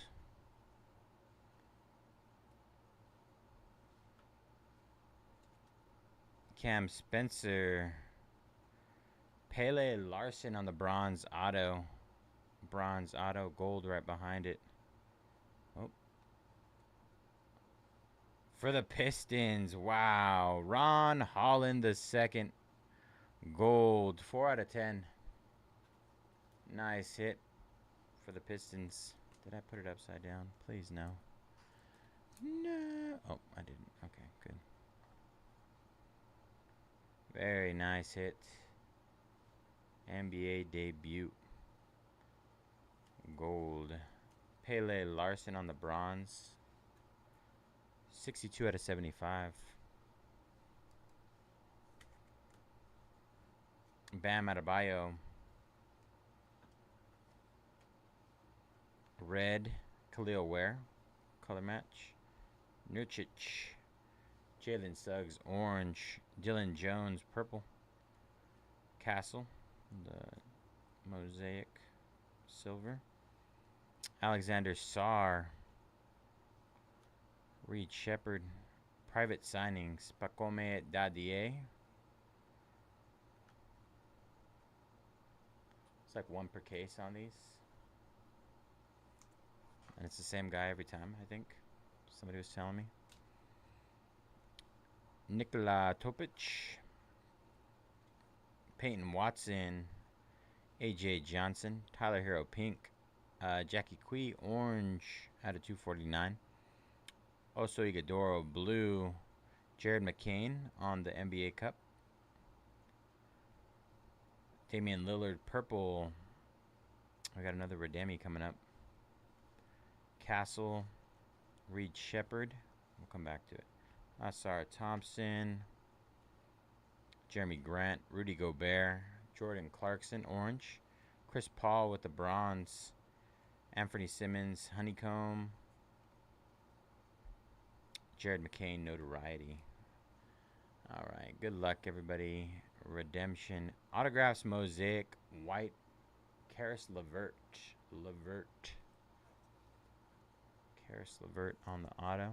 Cam Spencer. Pele Larson on the bronze auto. Bronze auto. Gold right behind it. Oh. For the Pistons. Wow. Ron Holland the second. Gold. 4 out of 10. Nice hit for the Pistons. Did I put it upside down? Please no. No. Oh, I didn't. Okay, good. Very nice hit. NBA debut. Gold. Pele Larson on the bronze. 62 out of 75. Bam Adebayo. Red, Khalil Ware, color match. Nurkic, Jalen Suggs, orange. Dylan Jones, purple. Castle, the Mosaic, silver. Alexander Sarr. Reed Shepard. Private signings. Pacome Dadier. It's like 1 per case on these. And it's the same guy every time, I think. Somebody was telling me. Nikola Topic. Peyton Watson. AJ Johnson. Tyler Hero pink. Jackie Quee orange out of 249. Oso Ighodaro blue. Jared McCain on the NBA Cup. Damian Lillard purple. We got another Redemi coming up. Castle. Reed Shepard. We'll come back to it. Asar Thompson. Jeremy Grant. Rudy Gobert. Jordan Clarkson orange. Chris Paul with the bronze. Anthony Simmons honeycomb. Jared McCain notoriety. All right. Good luck, everybody. Redemption. Autographs Mosaic. White. Karis LeVert. Karis LeVert on the auto.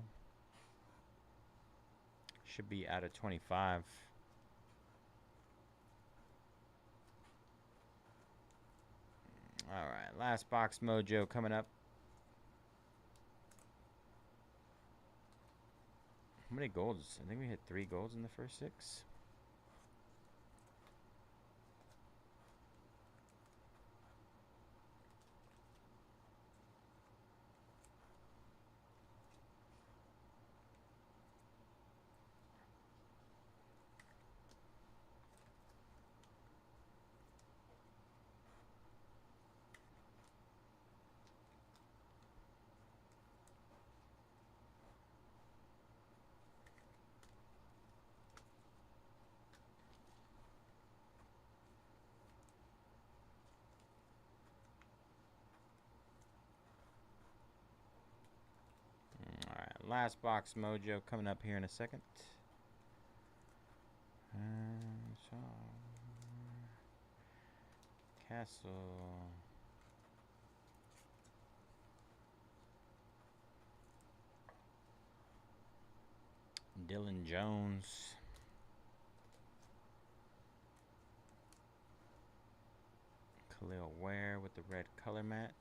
Should be out of 25. All right. Last box mojo coming up. How many golds? I think we hit 3 golds in the first 6. Last box mojo coming up here in a second. Castle. Dylan Jones. Khalil Ware with the red color match.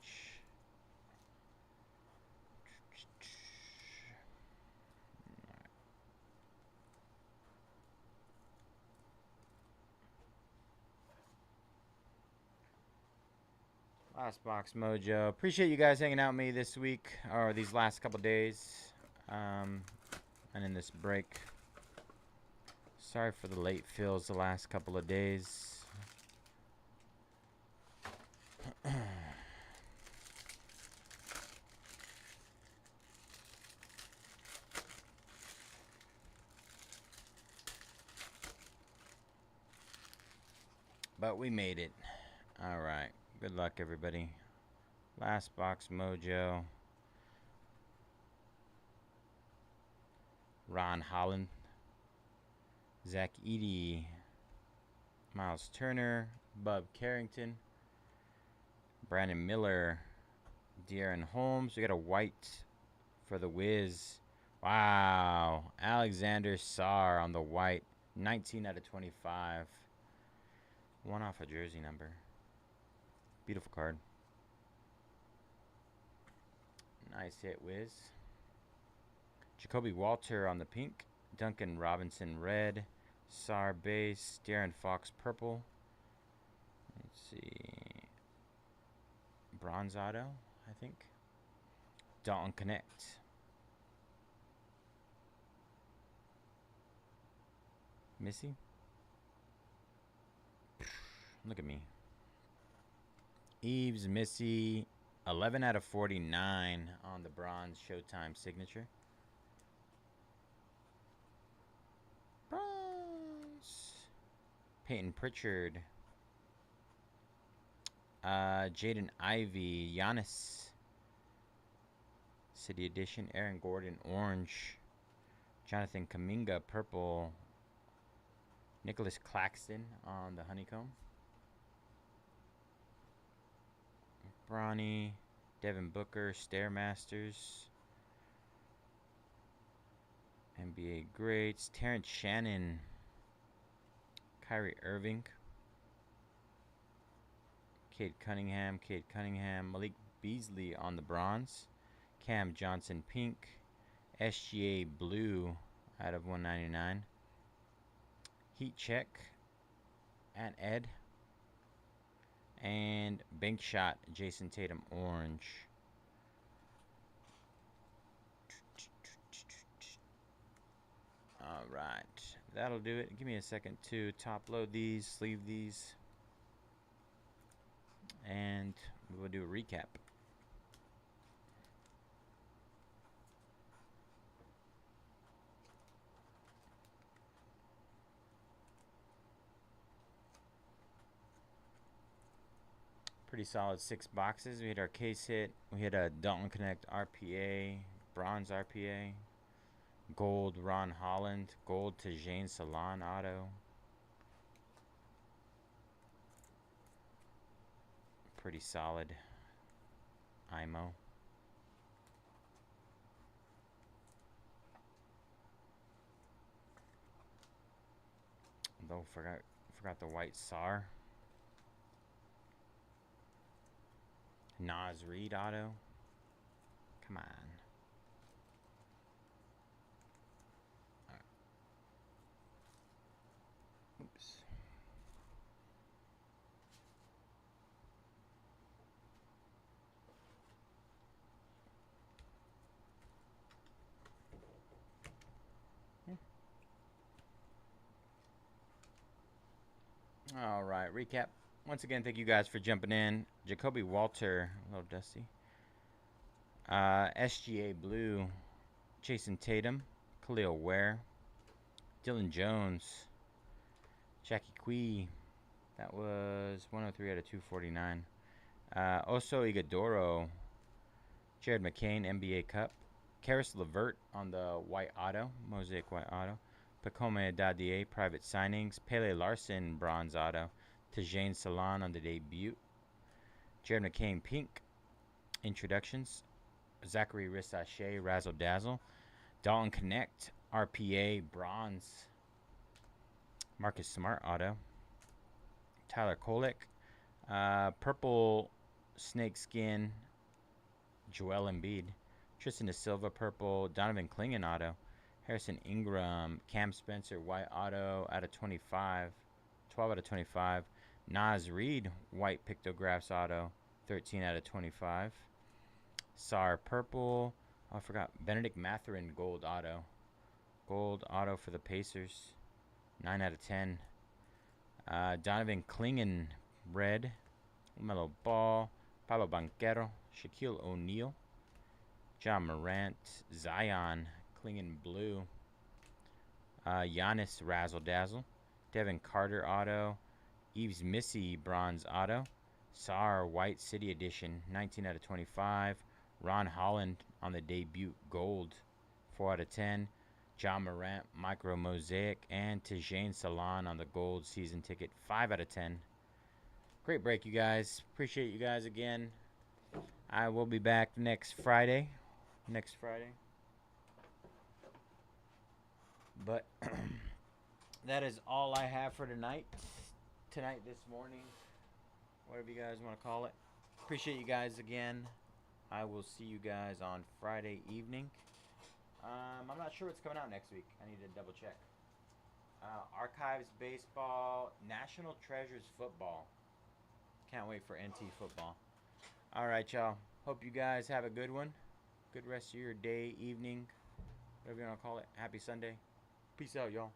Last box mojo. Appreciate you guys hanging out with me this week or these last couple days, and in this break. Sorry for the late fills the last couple of days. But we made it. All right. Good luck, everybody. Last box mojo. Ron Holland. Zach Edey. Miles Turner. Bub Carrington. Brandon Miller. De'Aaron Holmes. We got a white for the Wiz. Wow. Alexander Sarr on the white. 19 out of 25. 1 off a jersey number. Beautiful card. Nice hit, Wiz. Jacoby Walter on the pink. Duncan Robinson red. Sarr base. De'Aaron Fox purple. Let's see. Bronze auto, I think. Dalton Connect. Missy. Look at me. Eves, Missy, 11 out of 49 on the bronze Showtime signature. Bronze. Peyton Pritchard. Jaden Ivey, Giannis. City Edition, Aaron Gordon, orange. Jonathan Kaminga, purple. Nicholas Claxton on the honeycomb. Bronny, Devin Booker, Stairmasters. NBA greats. Terrence Shannon. Kyrie Irving. Cade Cunningham. Malik Beasley on the bronze. Cam Johnson pink. SGA blue out of 199. Heat check. And Ed. And bank shot Jason Tatum orange. All right, that'll do it. Give me a second to top load these, sleeve these, and we'll do a recap. Pretty solid 6 boxes. We had our case hit. We had a Dalton Connect RPA, bronze RPA, gold Ron Holland, gold Tajane Salon auto. Pretty solid IMO. Though forgot the white SAR. Nas Reed auto. Come on. Right. Oops. All right, recap. Once again, thank you guys for jumping in. Jacoby Walter, a little dusty. SGA Blue, Jason Tatum, Khalil Ware, Dylan Jones, Jackie Quee. That was 103 out of 249. Oso Ighodaro, Jared McCain, NBA Cup. Karis LeVert on the white auto, Mosaic white auto. Pacome Dadier, private signings. Pele Larson, bronze auto. Tajane Salon on the debut. Jared McCain, pink. Introductions. Zachary Rissache, Razzle Dazzle. Dalton Connect, RPA, bronze. Marcus Smart auto. Tyler Kolek. Purple snakeskin, Joel Embiid. Tristan Da Silva, purple. Donovan Clingan auto. Harrison Ingram. Cam Spencer, white auto out of 25. 12 out of 25. Nas Reed, white pictographs auto. 13 out of 25. SAR purple. Oh, I forgot. Benedict Mathurin, gold auto. Gold auto for the Pacers. 9 out of 10. Donovan Clingan, red. LaMelo Ball. Paolo Banchero. Shaquille O'Neal. John Morant. Zion, Clingan blue. Giannis, Razzle Dazzle. Devin Carter auto. Yves Missy, bronze auto. SAR white city edition, 19 out of 25. Ron Holland on the debut, gold, 4 out of 10. John Morant micro mosaic, and Tajane Salon on the gold season ticket, 5 out of 10. Great break, you guys. Appreciate you guys again. I will be back next Friday. But that is all I have for tonight. This morning, whatever you guys want to call it. Appreciate you guys again. I will see you guys on Friday evening. I'm not sure what's coming out next week. I need to double check. Archives baseball, National Treasures football. Can't wait for NT football. All right, y'all. Hope you guys have a good one. Good rest of your day, evening, whatever you want to call it. Happy Sunday. Peace out, y'all.